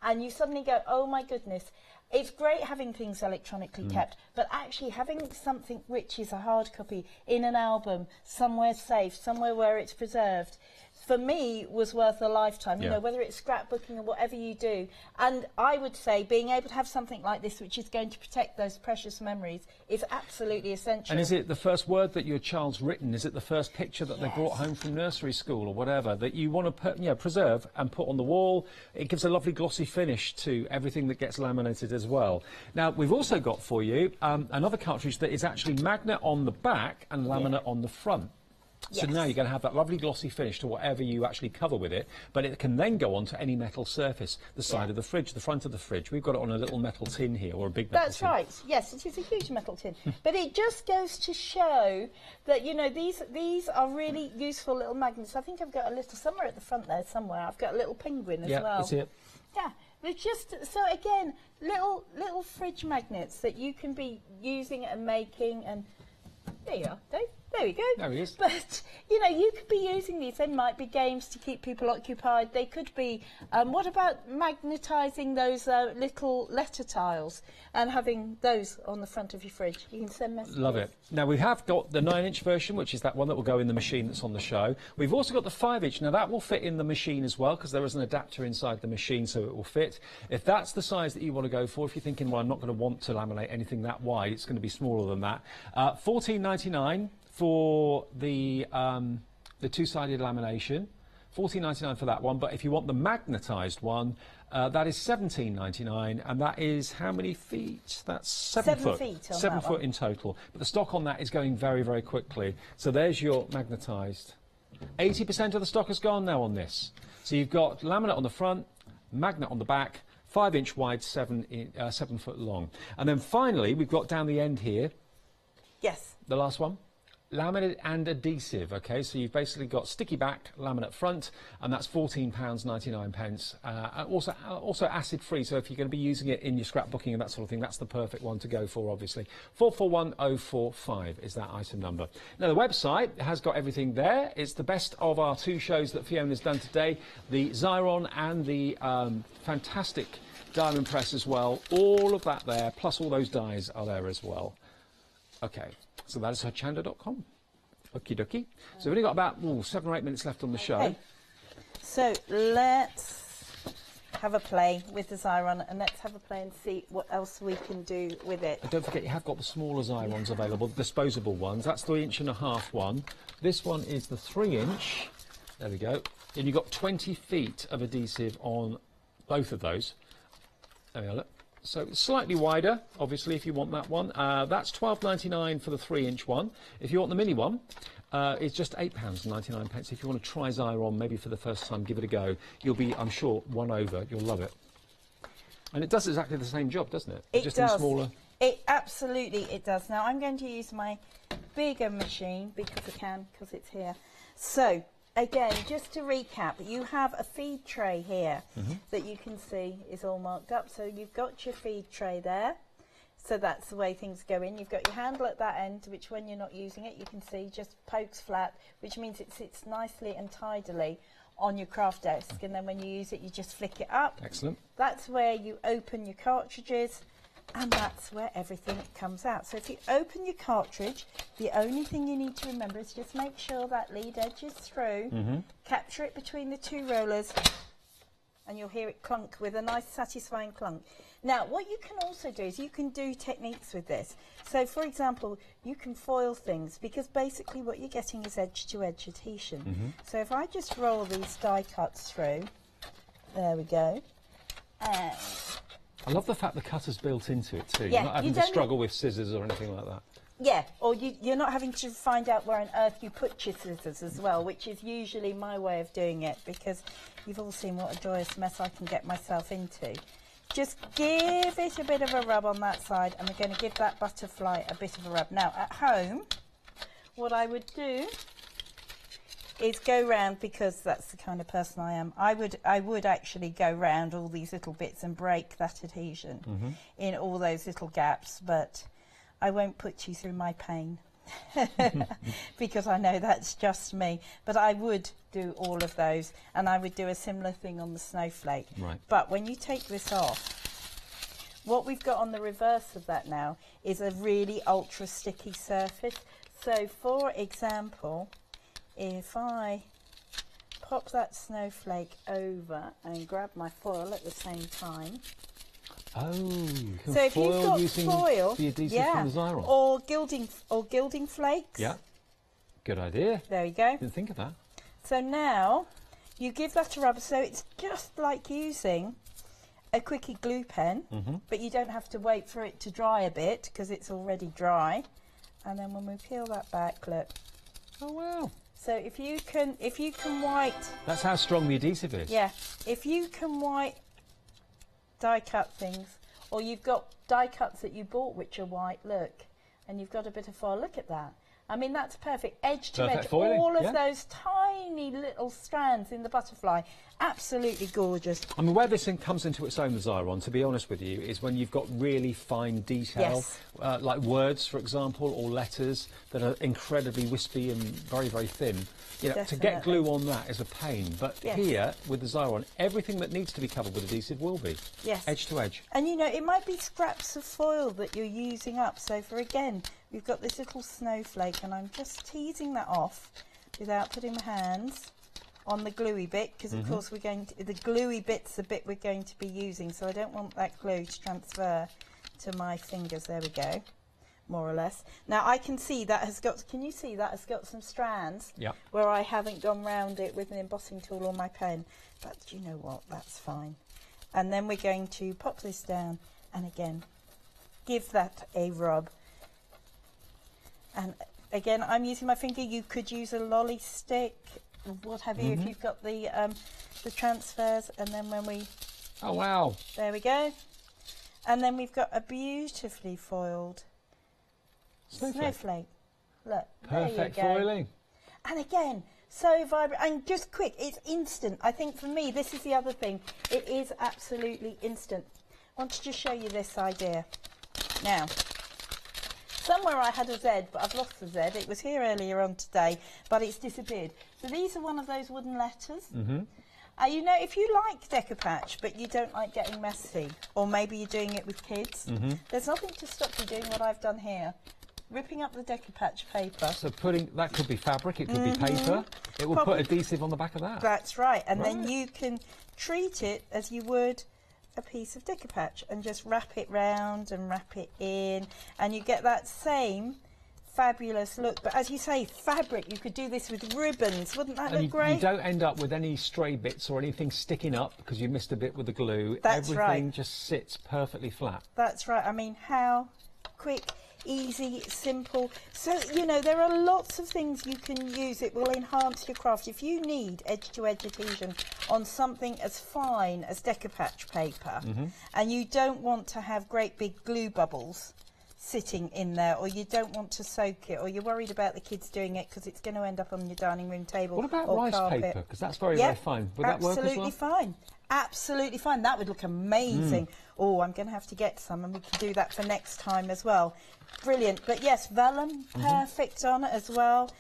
S2: And you suddenly go, oh my goodness, it's great having things electronically kept, but actually having something which is a hard copy in an album, somewhere safe, somewhere where it's preserved, for me was worth a lifetime, you know, whether it's scrapbooking or whatever you do. And I would say being able to have something like this which is going to protect those precious memories is absolutely essential.
S1: And is it the first word that your child's written? Is it the first picture that they brought home from nursery school or whatever that you want to put, preserve and put on the wall? It gives a lovely glossy finish to everything that gets laminated as well. Now, we've also got for you another cartridge that is actually magnet on the back and laminate on the front. So now you're going to have that lovely glossy finish to whatever you actually cover with it, but it can then go onto any metal surface, the side of the fridge, the front of the fridge. We've got it on a little metal tin here, or a big metal tin.
S2: That's right, yes, it is a huge metal tin. But it just goes to show that, you know, these are really useful little magnets. I think I've got a little, somewhere at the front there somewhere, I've got a little penguin as well.
S1: Yeah, that's it.
S2: Yeah, it's just, so again, little fridge magnets that you can be using and making, and there you are, Dave. There we go.
S1: There he is.
S2: But, you know, you could be using these. They might be games to keep people occupied. They could be, what about magnetising those little letter tiles and having those on the front of your fridge? You can send messages.
S1: Love it. Now, we have got the 9-inch version, which is that one that will go in the machine that's on the show. We've also got the 5-inch. Now, that will fit in the machine as well, because there is an adapter inside the machine, so it will fit. If that's the size that you want to go for, if you're thinking, well, I'm not going to want to laminate anything that wide, it's going to be smaller than that. $14.99 for the two-sided lamination, $14.99 for that one. But if you want the magnetised one, that is $17.99, and that is how many feet? That's 7 foot.
S2: 7 feet.
S1: 7 foot in total. But the stock on that is going very, very quickly. So there's your magnetised. 80% of the stock has gone now on this. So you've got laminate on the front, magnet on the back, 5-inch wide, 7 foot long. And then finally, we've got down the end here.
S2: Yes.
S1: The last one. Laminate and adhesive, okay, so you've basically got sticky back, laminate front, and that's £14.99. Also acid free, so if you're going to be using it in your scrapbooking and that sort of thing, that's the perfect one to go for, obviously. 441045 is that item number. Now, the website has got everything there. It's the best of our 2 shows that Fiona's done today, the Xyron and the fantastic diamond press as well. All of that there, plus all those dies are there as well. Okay. So that is Hochanda.com. Okie dokie. So we've only got about 7 or 8 minutes left on the show.
S2: So let's have a play with the Xyron, and let's have a play and see what else we can do with it.
S1: And don't forget, you have got the smaller Xyrons available, the disposable ones. That's the 3.5-inch one. This one is the 3-inch. There we go. And you've got 20 feet of adhesive on both of those. There we go, look. So it's slightly wider, obviously, if you want that one. That's £12.99 for the 3-inch one. If you want the mini one, it's just £8.99. If you want to try Xyron, maybe for the first time, give it a go. You'll be, I'm sure, won over. You'll love it. And it does exactly the same job, doesn't it?
S2: It
S1: just
S2: does.
S1: in smaller.
S2: It absolutely it does. Now I'm going to use my bigger machine because I can, because it's here. So again, just to recap, you have a feed tray here that you can see is all marked up. So you've got your feed tray there. So that's the way things go in. You've got your handle at that end, which when you're not using it, you can see just pokes flat, which means it sits nicely and tidily on your craft desk. And then when you use it, you just flick it up.
S1: Excellent.
S2: That's where you open your cartridges, and that's where everything comes out. So if you open your cartridge, the only thing you need to remember is just make sure that lead edge is through, capture it between the two rollers, and you'll hear it clunk with a nice satisfying clunk. Now what you can also do is you can do techniques with this. So for example, you can foil things, because basically what you're getting is edge to edge adhesion. So if I just roll these die cuts through, there we go. And
S1: I love the fact the cutter's built into it too.
S2: Yeah,
S1: You're not having to struggle with scissors or anything like that.
S2: yeah, or you're not having to find out where on earth you put your scissors as well, which is usually my way of doing it, because you've all seen what a joyous mess I can get myself into. Just give it a bit of a rub on that side, and we're going to give that butterfly a bit of a rub. Now at home, what I would do is go round, because that's the kind of person I am. I would actually go round all these little bits and break that adhesion in all those little gaps, but I won't put you through my pain because I know that's just me. But I would do all of those, and I would do a similar thing on the snowflake.
S1: Right.
S2: But when you take this off, what we've got on the reverse of that now is a really ultra sticky surface. So for example, if I pop that snowflake over and grab my foil at the same time.
S1: Oh, you can
S2: So if you've
S1: foil
S2: got
S1: using
S2: foil,
S1: the adhesive
S2: yeah,
S1: from the Xyron.
S2: or gilding flakes.
S1: Yeah, good idea.
S2: There you go.
S1: Didn't think of that.
S2: So now you give that a rub. So it's just like using a quickie glue pen, but you don't have to wait for it to dry a bit because it's already dry. And then when we peel that back, look.
S1: Oh wow.
S2: So if you can white.
S1: That's how strong the adhesive is.
S2: Yeah, if you can white die cut things, or you've got die cuts that you bought which are white, look, and you've got a bit of foil, look at that. I mean, that's perfect. Edge to
S1: Perfect
S2: edge,
S1: foiling,
S2: all of
S1: yeah.
S2: those tiny little strands in the butterfly. Absolutely gorgeous.
S1: I mean, where this thing comes into its own, the Xyron, to be honest with you, is when you've got really fine detail,
S2: Yes.
S1: like words, for example, or letters that are incredibly wispy and very, very thin. You know, to get
S2: Definitely.
S1: glue on that is a pain. But
S2: Yes.
S1: here, with the Xyron, everything that needs to be covered with adhesive will be.
S2: Yes.
S1: Edge to edge.
S2: And you know, it might be scraps of foil that you're using up. So for again, we've got this little snowflake, and I'm just teasing that off without putting my hands on the gluey bit, because of course we're going to, the gluey bit's the bit we're going to be using, so I don't want that glue to transfer to my fingers. There we go, more or less. Now I can see that has got, can you see that has got some strands where I haven't gone round it with an embossing tool or my pen, but you know what, that's fine. And then we're going to pop this down, and again give that a rub, and again I'm using my finger. You could use a lolly stick, what have you, if you've got the transfers. And then when we,
S1: oh wow,
S2: there we go, and then we've got a beautifully foiled snowflake. Look,
S1: perfect
S2: there you go.
S1: foiling.
S2: And again, so vibrant and just quick. It's instant. I think for me, this is the other thing. It is absolutely instant. I want to just show you this idea. Now, somewhere I had a Z, but I've lost the Z. It was here earlier on today, but it's disappeared. So these are one of those wooden letters. You know, if you like decoupage, but you don't like getting messy, or maybe you're doing it with kids, there's nothing to stop you doing what I've done here. Ripping up the decoupage paper.
S1: So putting, that could be fabric, it could be paper. It will put adhesive on the back of that.
S2: That's right. And then you can treat it as you would a piece of decoupage, and just wrap it round and wrap it in, and you get that same fabulous look. But as you say, fabric, you could do this with ribbons. Wouldn't that look great?
S1: You don't end up with any stray bits or anything sticking up because you missed a bit with the glue.
S2: That's
S1: Everything just sits perfectly flat.
S2: That's right. I mean, how quick, easy, simple. So, you know, there are lots of things you can use. It will enhance your craft. If you need edge-to-edge adhesion on something as fine as decoupage paper, and you don't want to have great big glue bubbles sitting in there, or you don't want to soak it, or you're worried about the kids doing it because it's going to end up on your dining room table.
S1: What about
S2: or
S1: rice
S2: carpet.
S1: paper? Because that's very, very fine. Would that work as well?
S2: Absolutely fine. Absolutely fine. That would look amazing. Oh, I'm going to have to get some, and we can do that for next time as well. Brilliant. But yes, vellum, perfect on it as well.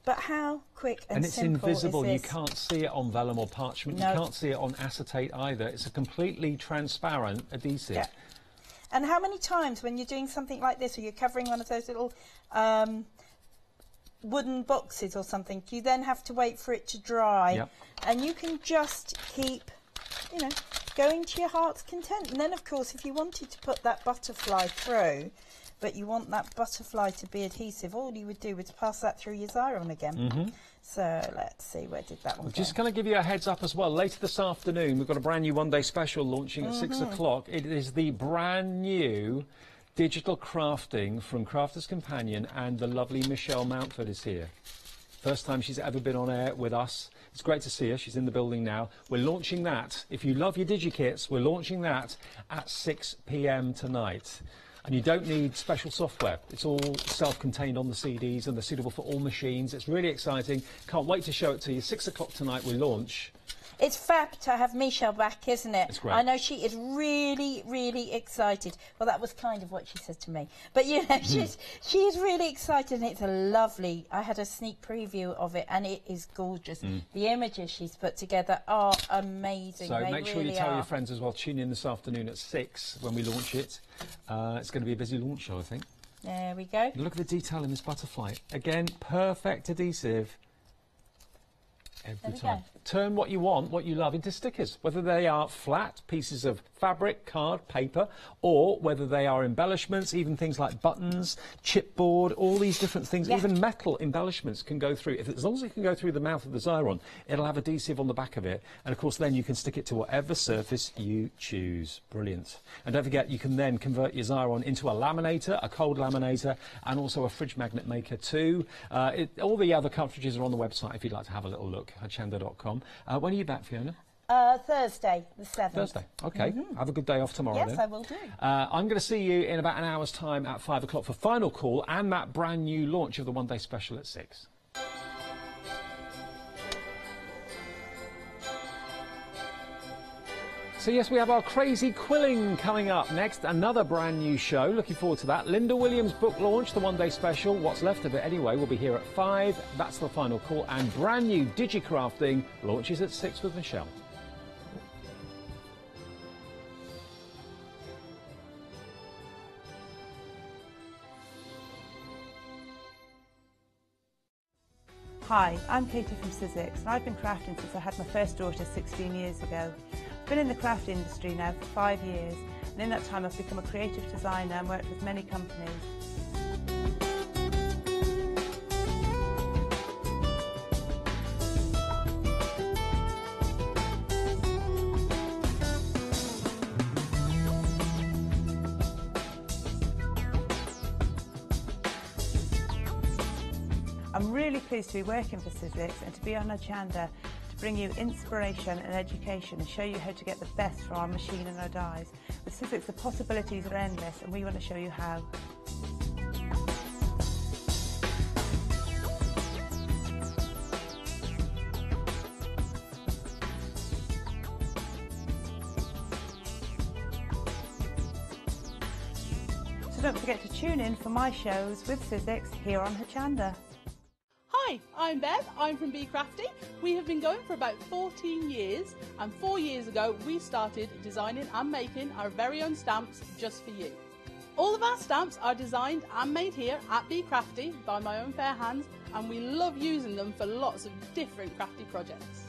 S2: But how quick and
S1: it's
S2: simple
S1: invisible.
S2: is
S1: You
S2: this?
S1: can't see it on vellum or parchment.
S2: No.
S1: You can't see it on acetate either. It's a completely transparent adhesive.
S2: Yeah. And how many times when you're doing something like this, or you're covering one of those little wooden boxes or something, you then have to wait for it to dry?
S1: Yep.
S2: And you can just keep, you know, going to your heart's content. And then, of course, if you wanted to put that butterfly through, but you want that butterfly to be adhesive, all you would do was pass that through your Xyron again. So let's see, where did that one go?
S1: Just going to give you a heads up as well. Later this afternoon, we've got a brand new one-day special launching at 6 o'clock. It is the brand new digital crafting from Crafter's Companion, and the lovely Michelle Mountford is here. First time she's ever been on air with us. It's great to see her. She's in the building now. We're launching that. If you love your DigiKits, we're launching that at 6 p.m. tonight. And you don't need special software. It's all self-contained on the CDs, and they're suitable for all machines. It's really exciting. Can't wait to show it to you. 6 o'clock tonight we launch.
S2: It's fab to have Michelle back, isn't it?
S1: It's great.
S2: I know she is really, really excited. Well, that was kind of what she said to me. But, you know, she is really excited, and it's a lovely... I had a sneak preview of it, and it is gorgeous. The images she's put together are amazing.
S1: So
S2: they
S1: make sure
S2: really
S1: you tell
S2: are.
S1: your friends as well. Tune in this afternoon at 6 when we launch it. It's going to be a busy launch show, I think.
S2: There we go.
S1: Look at the detail in this butterfly. Again, perfect adhesive. Every time. Turn what you want, what you love, into stickers, whether they are flat pieces of fabric, card, paper, or whether they are embellishments, even things like buttons, chipboard, all these different things. Even metal embellishments can go through. As long as it can go through the mouth of the Xyron, it'll have adhesive on the back of it, and of course then you can stick it to whatever surface you choose. Brilliant. And don't forget, you can then convert your Xyron into a laminator, a cold laminator, and also a fridge magnet maker too. All the other cartridges are on the website if you'd like to have a little look. Hochanda.com. When are you back, Fiona?
S2: Thursday, the 7th.
S1: Thursday. OK. Have a good day off tomorrow, then.
S2: Yes, I will do.
S1: I'm going to see you in about an hour's time at 5 o'clock for Final Call and that brand new launch of the one-day special at 6. So yes, we have our crazy quilling coming up next. Another brand new show. Looking forward to that. Linda Williams' book launch, the one-day special. What's left of it anyway. We'll be here at 5. That's the Final Call. And brand new DigiCrafting launches at 6 with Michelle.
S3: Hi, I'm Katie from Sizzix, and I've been crafting since I had my first daughter 16 years ago. I've been in the craft industry now for 5 years, and in that time I've become a creative designer and worked with many companies. I'm really pleased to be working for Sizzix and to be on Hochanda to bring you inspiration and education and show you how to get the best from our machine and our dies. With Sizzix, the possibilities are endless, and we want to show you how. So don't forget to tune in for my shows with Sizzix here on Hochanda.
S4: Hi, I'm Bev. I'm from Be Crafty. We have been going for about 14 years, and 4 years ago we started designing and making our very own stamps just for you. All of our stamps are designed and made here at Be Crafty by my own fair hands, and we love using them for lots of different crafty projects.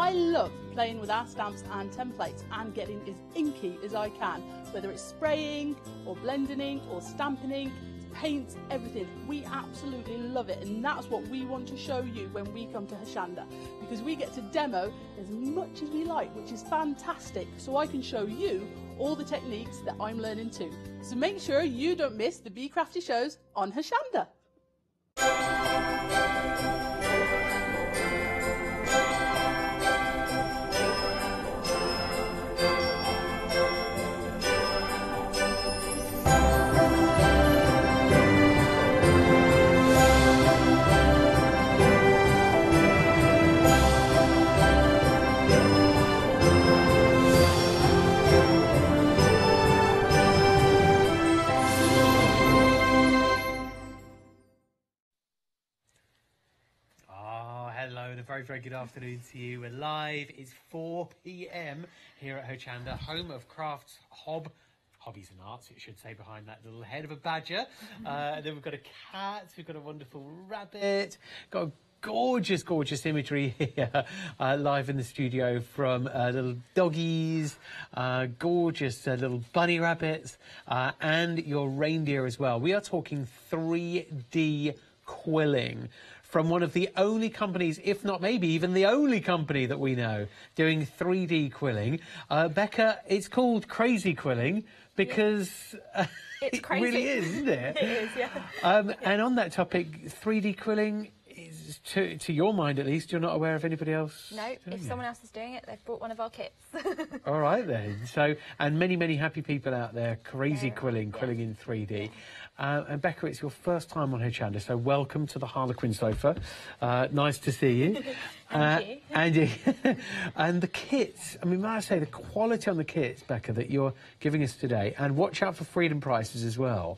S4: I love playing with our stamps and templates and getting as inky as I can, whether it's spraying or blending ink or stamping ink, paints, everything. We absolutely love it, and that's what we want to show you when we come to Hochanda, because we get to demo as much as we like, which is fantastic, so I can show you all the techniques that I'm learning too. So make sure you don't miss the Be Crafty shows on Hochanda.
S5: Hello and a very, very good afternoon to you. We're live. It's 4 p.m. here at Hochanda, home of crafts, hobbies and arts, it should say, behind that little head of a badger. Then we've got a cat, we've got a wonderful rabbit, got a gorgeous, gorgeous imagery here live in the studio from little doggies, gorgeous little bunny rabbits, and your reindeer as well. We are talking 3D quilling from one of the only companies, if not maybe even the only company that we know, doing 3D quilling. Becca, it's called crazy quilling because
S2: It's
S5: it
S2: crazy.
S5: really is, isn't it?
S2: It is, yeah.
S5: And on that topic, 3D quilling, is, to your mind at least, you're not aware of anybody else?
S6: No,
S5: doing
S6: if
S5: it?
S6: someone else is doing it, they've brought one of our kits.
S5: All right then. So, and many, many happy people out there, crazy quilling in 3D. And Becca, it's your first time on Hochanda, so welcome to the Harlequin sofa. Nice to see you.
S6: And you.
S5: And the kits, I mean, may I say, the quality on the kits, Becca, that you're giving us today, and watch out for freedom prices as well.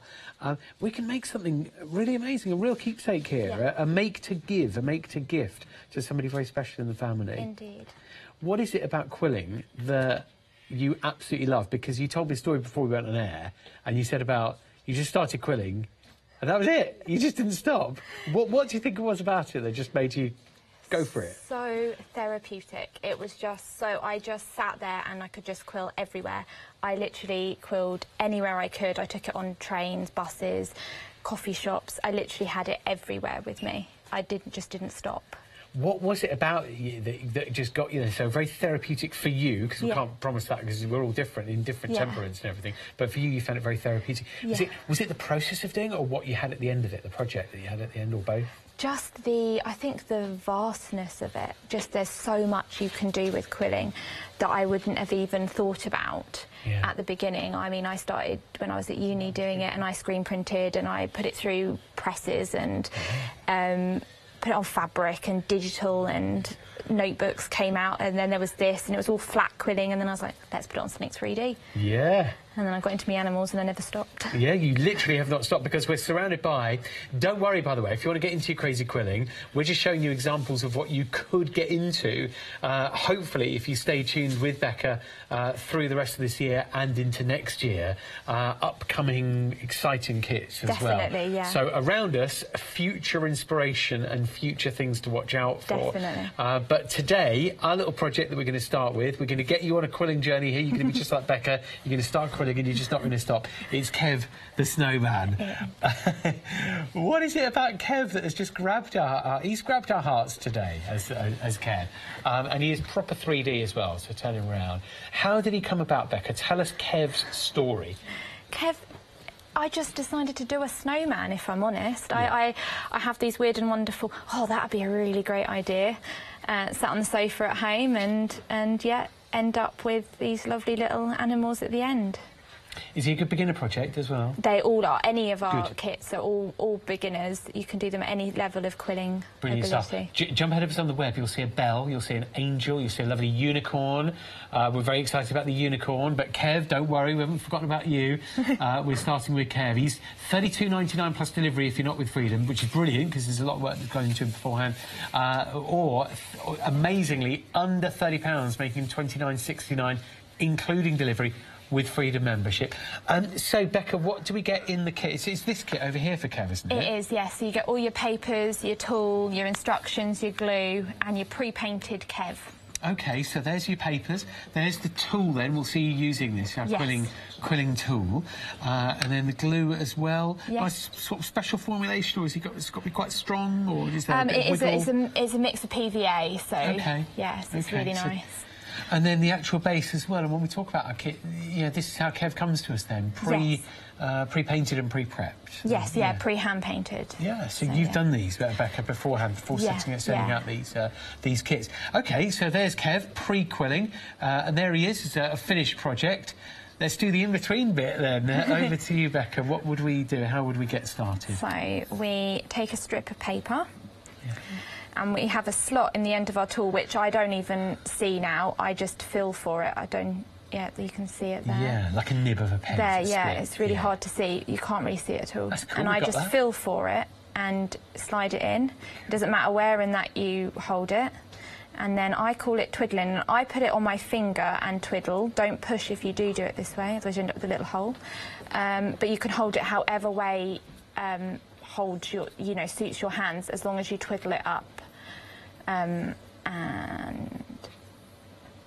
S5: We can make something really amazing, a real keepsake here, a make to give, a make to gift to somebody very special in the family.
S6: Indeed.
S5: What is it about quilling that you absolutely love? Because you told me a story before we went on air, and you said about you just started quilling, and that was it. You just didn't stop. What do you think it was about it that just made you go for it?
S6: So therapeutic. It was just so I just sat there and I could just quill everywhere. I literally quilled anywhere I could. I took it on trains, buses, coffee shops. I literally had it everywhere with me. I just didn't stop.
S5: What was it about you that just got you there? So very therapeutic for you, because we can't promise that because we're all different in different temperaments and everything. But for you, you found it very therapeutic. Was it the process of doing it, or what you had at the end of it, the project that you had at the end, or both?
S6: Just I think the vastness of it. Just there's so much you can do with quilling that I wouldn't have even thought about at the beginning. I mean, I started when I was at uni doing it, and I screen printed and I put it through presses and put it on fabric, and digital, and notebooks came out, and then there was this, and it was all flat quilling, and then I was like, let's put it on something 3D.
S5: Yeah.
S6: And then I got into my animals and I never stopped.
S5: Yeah, you literally have not stopped, because we're surrounded by... Don't worry, by the way, if you want to get into your crazy quilling, we're just showing you examples of what you could get into. Hopefully, if you stay tuned with Becca through the rest of this year and into next year, upcoming exciting kits as well.
S6: Definitely, yeah.
S5: So around us, future inspiration and future things to watch out for.
S6: Definitely.
S5: But today, our little project that we're going to start with, we're going to get you on a quilling journey here. You're going to be just like Becca. You're going to start quilling and you're just not going to stop. It's Kev the Snowman. Yeah. What is it about Kev that has just grabbed our he's grabbed our hearts today as Kev, and he is proper 3D as well, so turn him around. How did he come about, Becca? Tell us Kev's story.
S6: Kev, I just decided to do a snowman, if I'm honest. I have these weird and wonderful, that'd be a really great idea, sat on the sofa at home and yet end up with these lovely little animals at the end.
S5: Is he a good beginner project as well?
S6: They all are. Any of our kits are all beginners. You can do them at any level of quilling
S5: Brilliant
S6: ability.
S5: Stuff. Jump ahead of us on the web. You'll see a bell, you'll see an angel, you'll see a lovely unicorn. We're very excited about the unicorn, but Kev, don't worry, we haven't forgotten about you. We're starting with Kev. He's $32.99 plus delivery if you're not with Freedom, which is brilliant because there's a lot of work that's gone into him beforehand. Or, amazingly, under £30, making $29.69, including delivery, with Freedom membership. So, Becca, what do we get in the kit? It's this kit over here for Kev, isn't it?
S6: It is, yes. So you get all your papers, your tool, your instructions, your glue, and your pre-painted Kev.
S5: Okay, so there's your papers. There's the tool then. We'll see you using this, our quilling tool. And then the glue as well.
S6: Yes.
S5: Nice sort of special formulation, or it's got to be quite strong, or is there a bit of wiggle?
S6: It's a mix of PVA, so
S5: okay.
S6: yes, it's really nice.
S5: And then the actual base as well. And when we talk about our kit, this is how Kev comes to us then, pre-painted and pre-prepped.
S6: Yes, pre-hand painted.
S5: Yeah, so you've done these, Rebecca, beforehand, before sending out these kits. Okay, so there's Kev, pre-quilling, and there he is. It's a finished project. Let's do the in-between bit then. Over to you, Becca. What would we do? How would we get started?
S6: So we take a strip of paper. Yeah. And we have a slot in the end of our tool, which I don't even see now. I just feel for it. I don't... Yeah, you can see it there.
S5: Yeah, like a nib of a pen.
S6: There, yeah, it's really hard to see. You can't really see it at all.
S5: That's cool.
S6: And I just feel for it and slide it in. It doesn't matter where in that you hold it. And then I call it twiddling. I put it on my finger and twiddle. Don't push if you do it this way, otherwise you end up with a little hole. But you can hold it however way holds your, suits your hands, as long as you twiddle it up. And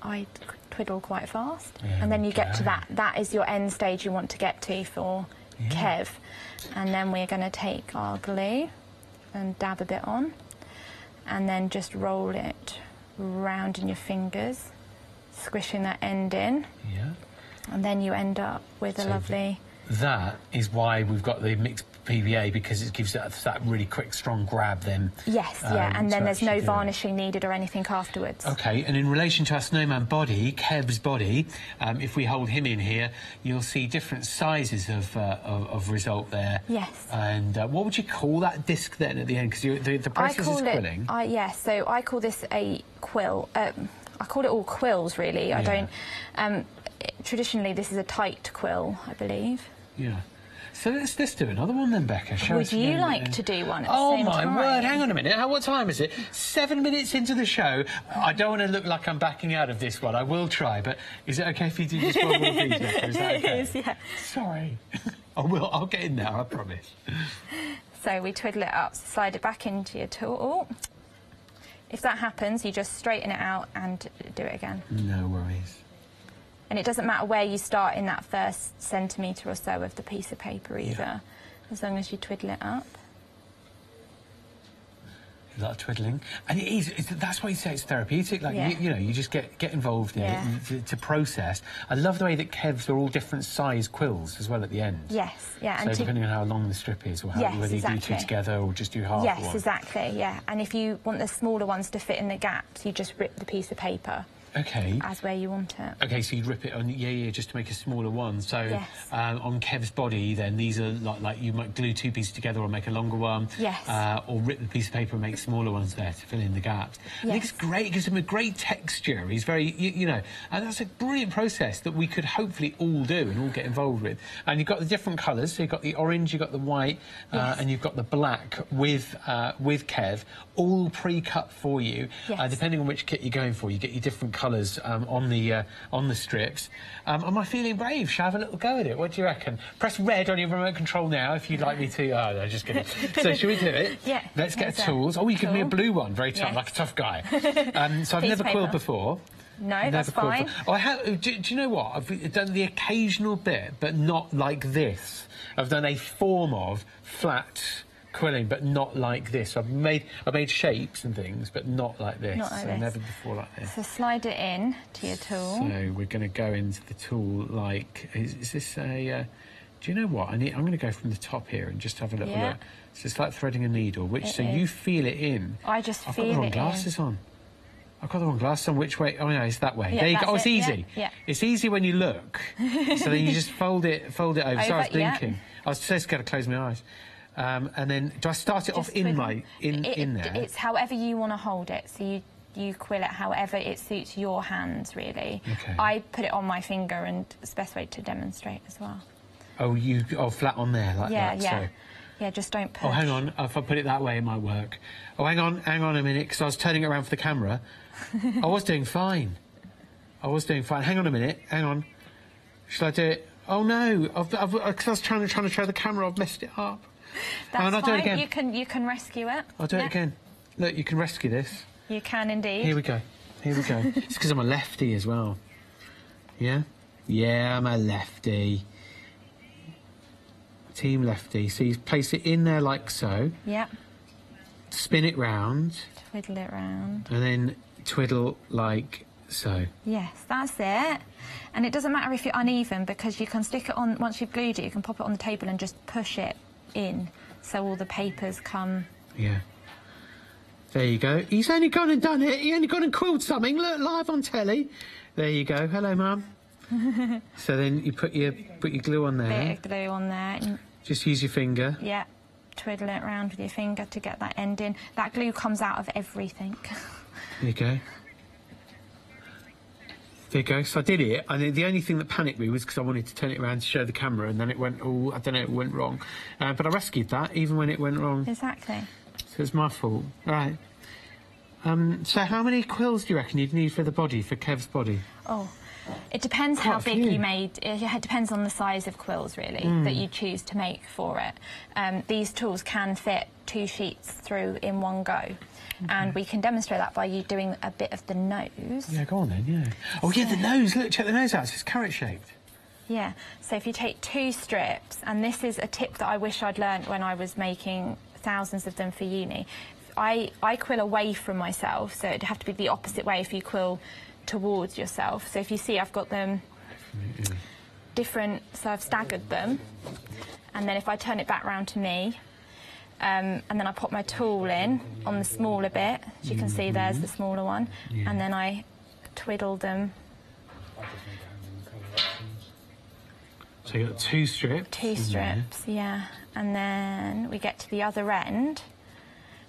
S6: I twiddle quite fast, and then you get to that. That is your end stage you want to get to for Kev. And then we're going to take our glue and dab a bit on, and then just roll it round in your fingers, squishing that end in. Yeah. And then you end up with a lovely...
S5: That is why we've got the mixed PVA, because it gives that really quick, strong grab then.
S6: Yes, and then there's no varnishing needed or anything afterwards.
S5: OK, and in relation to our snowman body, Kev's body, if we hold him in here, you'll see different sizes of result there.
S6: Yes.
S5: And what would you call that disc then at the end? Because the process is quilling.
S6: So I call this a quill. I call it all quills, really. I don't... traditionally, this is a tight quill, I believe. Yeah.
S5: So let's do another one then, Becca.
S6: Would you like to do one at the same time?
S5: Oh, my word, hang on a minute. What time is it? 7 minutes into the show. I don't want to look like I'm backing out of this one. I will try, but is it OK if you do just one more, please, Becca? Is that OK?
S6: It is, yeah.
S5: Sorry. I'll get in there, I promise.
S6: So we twiddle it up, slide it back into your tool. If that happens, you just straighten it out and do it again.
S5: No worries.
S6: And it doesn't matter where you start in that first centimetre or so of the piece of paper either, as long as you twiddle it up.
S5: A lot of twiddling. And that's why you say it's therapeutic. Like, you just get involved in it to process. I love the way that Kev's are all different size quills as well at the end.
S6: Yes, yeah.
S5: So depending on how long the strip is, or whether you do two together or just do half.
S6: Yes, exactly, yeah. And if you want the smaller ones to fit in the gaps, you just rip the piece of paper.
S5: Okay.
S6: As where you want it.
S5: Okay, so you'd rip it on, just to make a smaller one. So on Kev's body, then these are like you might glue two pieces together or make a longer one.
S6: Yes.
S5: Or rip the piece of paper and make smaller ones there to fill in the gaps. I think it's great. It gives him a great texture. He's very, and that's a brilliant process that we could hopefully all do and all get involved with. And you've got the different colours. So you've got the orange, you've got the white, and you've got the black with Kev, all pre-cut for you. Yes. Depending on which kit you're going for, you get your different colours on the strips. Am I feeling brave? Shall I have a little go at it? What do you reckon? Press red on your remote control now if you'd like me to. Oh, no, just kidding. So should we do it?
S6: Yeah.
S5: Let's get tools. Oh, you give me a blue one, very tough, like a tough guy. So I've never quilled before.
S6: No, that's fine.
S5: Oh, I have. Do you know what? I've done the occasional bit, but not like this. I've done a form of flat quilling, but not like this. I've made shapes and things, but not like this.
S6: Not like this.
S5: Never before like this.
S6: So slide it in to your tool.
S5: So we're going to go into the tool like... Is this a... do you know what? I'm going to go from the top here and just have a little look. So it's like threading a needle, you feel it in.
S6: I just feel it in.
S5: I've got the wrong glasses on. I've got the wrong glasses on. Which way? Oh, no, it's that way. There you go. Oh, it's easy.
S6: Yeah.
S5: It's easy when you look. So then you just fold it over. So I was thinking. I was so scared to close my eyes. And then, do I start it off in there?
S6: It's however you want to hold it. So you quill it however it suits your hands, really.
S5: Okay.
S6: I put it on my finger, and it's the best way to demonstrate as well.
S5: Oh, flat on there like that.
S6: Yeah.
S5: So.
S6: Yeah, just don't push.
S5: Oh, hang on. If I put it that way, it might work. Oh, hang on a minute, because I was turning it around for the camera. I was doing fine. Hang on a minute. Hang on. Shall I do it? Oh no! Because I was trying to show the camera. I've messed it up.
S6: That's
S5: fine.
S6: I'll do it again. You can rescue it.
S5: I'll do it again. Look, you can rescue this.
S6: You can indeed.
S5: Here we go. Here we go. It's because I'm a lefty as well. Yeah? Yeah, I'm a lefty. Team lefty. So you place it in there like so.
S6: Yep.
S5: Spin it round.
S6: Twiddle it round.
S5: And then twiddle like so.
S6: Yes, that's it. And it doesn't matter if you're uneven because you can stick it on, once you've glued it, you can pop it on the table and just push it in so all the papers come.
S5: Yeah. There you go. He's only gone and done it. He only gone and quilled something. Look, live on telly. There you go. Hello, Mum. So then you put your glue on there.
S6: Bit of glue on there.
S5: Just use your finger.
S6: Yeah. Twiddle it around with your finger to get that end in. That glue comes out of everything.
S5: There you go. There you go. So I did it, and the only thing that panicked me was because I wanted to turn it around to show the camera, and then it went, oh, I don't know, it went wrong. But I rescued that, even when it went wrong.
S6: Exactly.
S5: So it's my fault. All right. So how many quills do you reckon you'd need for the body, for Kev's body?
S6: Oh, it depends how big you made. It depends on the size of quills, really, that you choose to make for it. These tools can fit 2 sheets through in one go. And we can demonstrate that by you doing a bit of the nose.
S5: Yeah, go on then, yeah. Oh, yeah, the nose. Look, check the nose out. It's carrot-shaped.
S6: Yeah. So if you take 2 strips, and this is a tip that I wish I'd learned when I was making thousands of them for uni. I quill away from myself, so it'd have to be the opposite way if you quill towards yourself. So if you see, I've got them different, so I've staggered them. And then if I turn it back round to me, and then I pop my tool in on the smaller bit, as you can see there's the smaller one, and then I twiddle them.
S5: So you've got 2 strips.
S6: 2 strips, yeah. And then we get to the other end,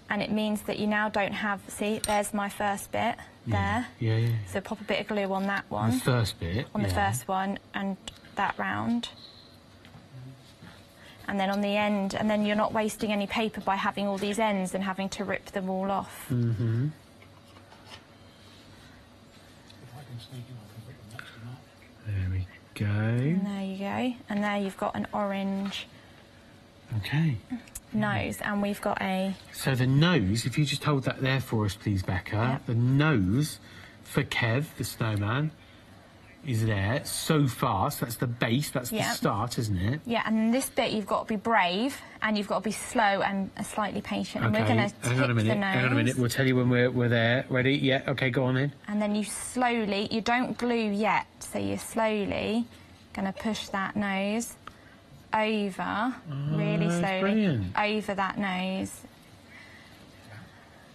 S6: and it means that you now don't have, see, there's my first bit there.
S5: Yeah, yeah.
S6: So pop a bit of glue on that one.
S5: The first bit.
S6: On the first one, and that round. And then on the end, and then you're not wasting any paper by having all these ends and having to rip them all off.
S5: Mm-hmm. There we go.
S6: And there you go. And there you've got an orange nose, and we've got a...
S5: So the nose, if you just hold that there for us, please, Becca.
S6: Yep.
S5: The nose for Kev, the snowman, is there so fast. That's the base, that's the start, isn't it?
S6: Yeah, and this bit you've got to be brave and you've got to be slow and slightly patient.
S5: Okay,
S6: And we're going to tip the nose.
S5: Hang on a minute, we'll tell you when we're there. Ready? Yeah, okay, go on then.
S6: And then you slowly, you don't glue yet, so you're slowly going to push that nose over, really slowly,
S5: brilliant.
S6: over that nose.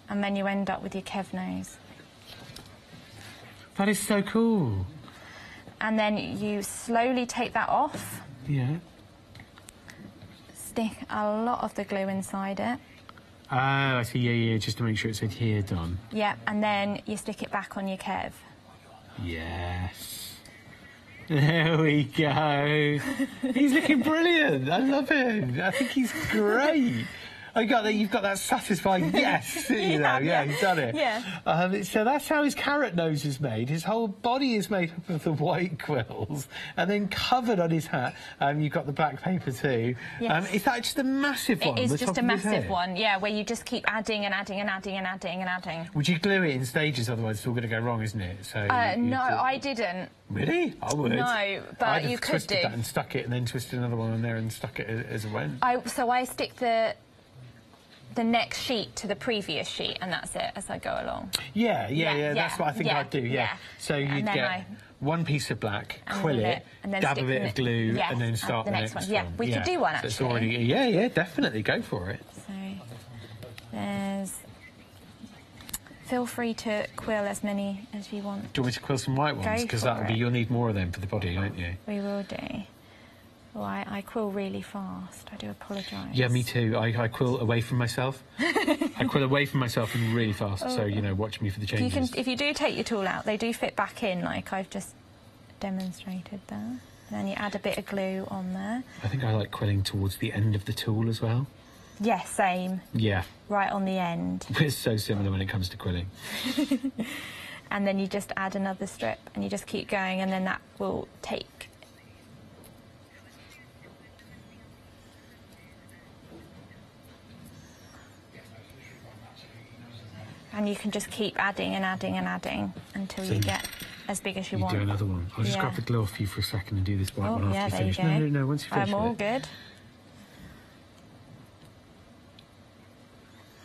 S6: And then you end up with your Kev nose.
S5: That is so cool.
S6: And then you slowly take that off.
S5: Yeah.
S6: Stick a lot of the glue inside it.
S5: Oh, I see, yeah, just to make sure it's adhered on.
S6: Yeah, and then you stick it back on your Kev.
S5: Yes. There we go. He's looking brilliant. I love him. I think he's great. You've got that satisfying yes, you know, yeah, he's done it.
S6: Yeah.
S5: So that's how his carrot nose is made. His whole body is made up of the white quills, and then covered on his hat, you've got the black paper too.
S6: Yes.
S5: Is that just a massive one?
S6: It is just a massive one, yeah, where you just keep adding and adding and adding and adding and adding.
S5: Would you glue it in stages, otherwise it's all going to go wrong, isn't it? So
S6: no, I didn't.
S5: Really? I would.
S6: No, but
S5: I'd have
S6: you could
S5: twisted
S6: do.
S5: that and stuck it, and then twisted another one on there and stuck it as it went.
S6: So I stick the next sheet to the previous sheet, and that's it as I go along.
S5: Yeah. That's what I think I'd do. Yeah. So you'd get one piece of black, quill it,
S6: and then
S5: dab a bit of glue, and then start
S6: the next one. Yeah, we could do one actually.
S5: It's already, yeah, definitely go for it.
S6: So there's. Feel free to quill as many as you want.
S5: Do you want me to quill some white ones? Because you'll need more of them for the body, won't you?
S6: We will do. Oh, I quill really fast. I do apologise.
S5: Yeah, me too. I quill away from myself. I quill away from myself and really fast. So, you know, watch me for the changes.
S6: If you do take your tool out, they do fit back in, like I've just demonstrated there. And then you add a bit of glue on there.
S5: I think I like quilling towards the end of the tool as well.
S6: Yeah, same.
S5: Yeah.
S6: Right on the end.
S5: We're so similar when it comes to quilling.
S6: And then you just add another strip and you just keep going, and then that will take. And and you can just keep adding and adding and adding until you get as big as you want.
S5: Do another one. I'll just grab the glue off you for a second and do this white one after you finish. No, once you finish
S6: I'm all good.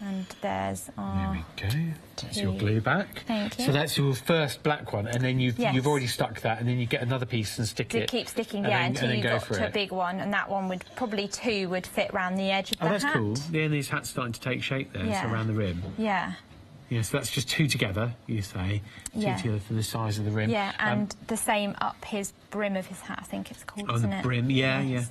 S6: And there's our...
S5: There we go. That's your glue back.
S6: Thank you.
S5: So that's your first black one, and then you've already stuck that, and then you get another piece and stick it.
S6: Keep sticking, until you got to a big one, and that one would probably 2 would fit around the edge of the hat.
S5: Oh, that's cool. Yeah, and these hats starting to take shape there, so around the rim.
S6: Yeah.
S5: Yeah, so that's just 2 together, you say. 2 together for the size of the rim.
S6: Yeah, and the same up his brim of his hat, I think it's called, isn't it?
S5: Oh, the brim, yeah.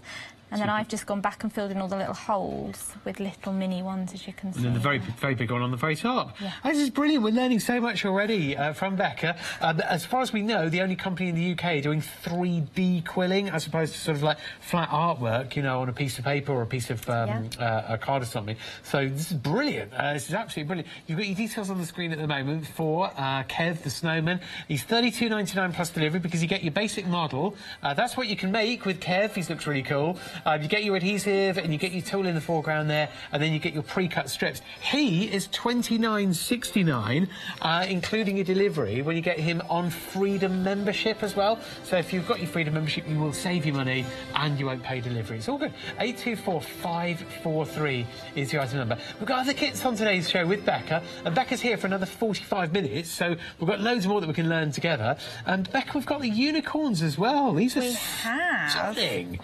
S6: And then I've just gone back and filled in all the little holes with little mini ones, as you can see.
S5: And then the very big one on the very top.
S6: Yeah.
S5: This is brilliant. We're learning so much already from Becca. As far as we know, the only company in the UK doing 3D quilling, as opposed to sort of like flat artwork, you know, on a piece of paper or a piece of a card or something. So this is brilliant. This is absolutely brilliant. You've got your details on the screen at the moment for Kev, the snowman. He's £32.99 plus delivery because you get your basic model. That's what you can make with Kev. He looks really cool. You get your adhesive and you get your tool in the foreground there, and then you get your pre-cut strips. He is £29.69, including your delivery, when you get him on Freedom membership as well. So if you've got your Freedom membership, you will save you money and you won't pay delivery. It's all good. 824543 is your item number. We've got other kits on today's show with Becca, and Becca's here for another 45 minutes, so we've got loads more that we can learn together. And Becca, we've got the unicorns as well. These are stunning.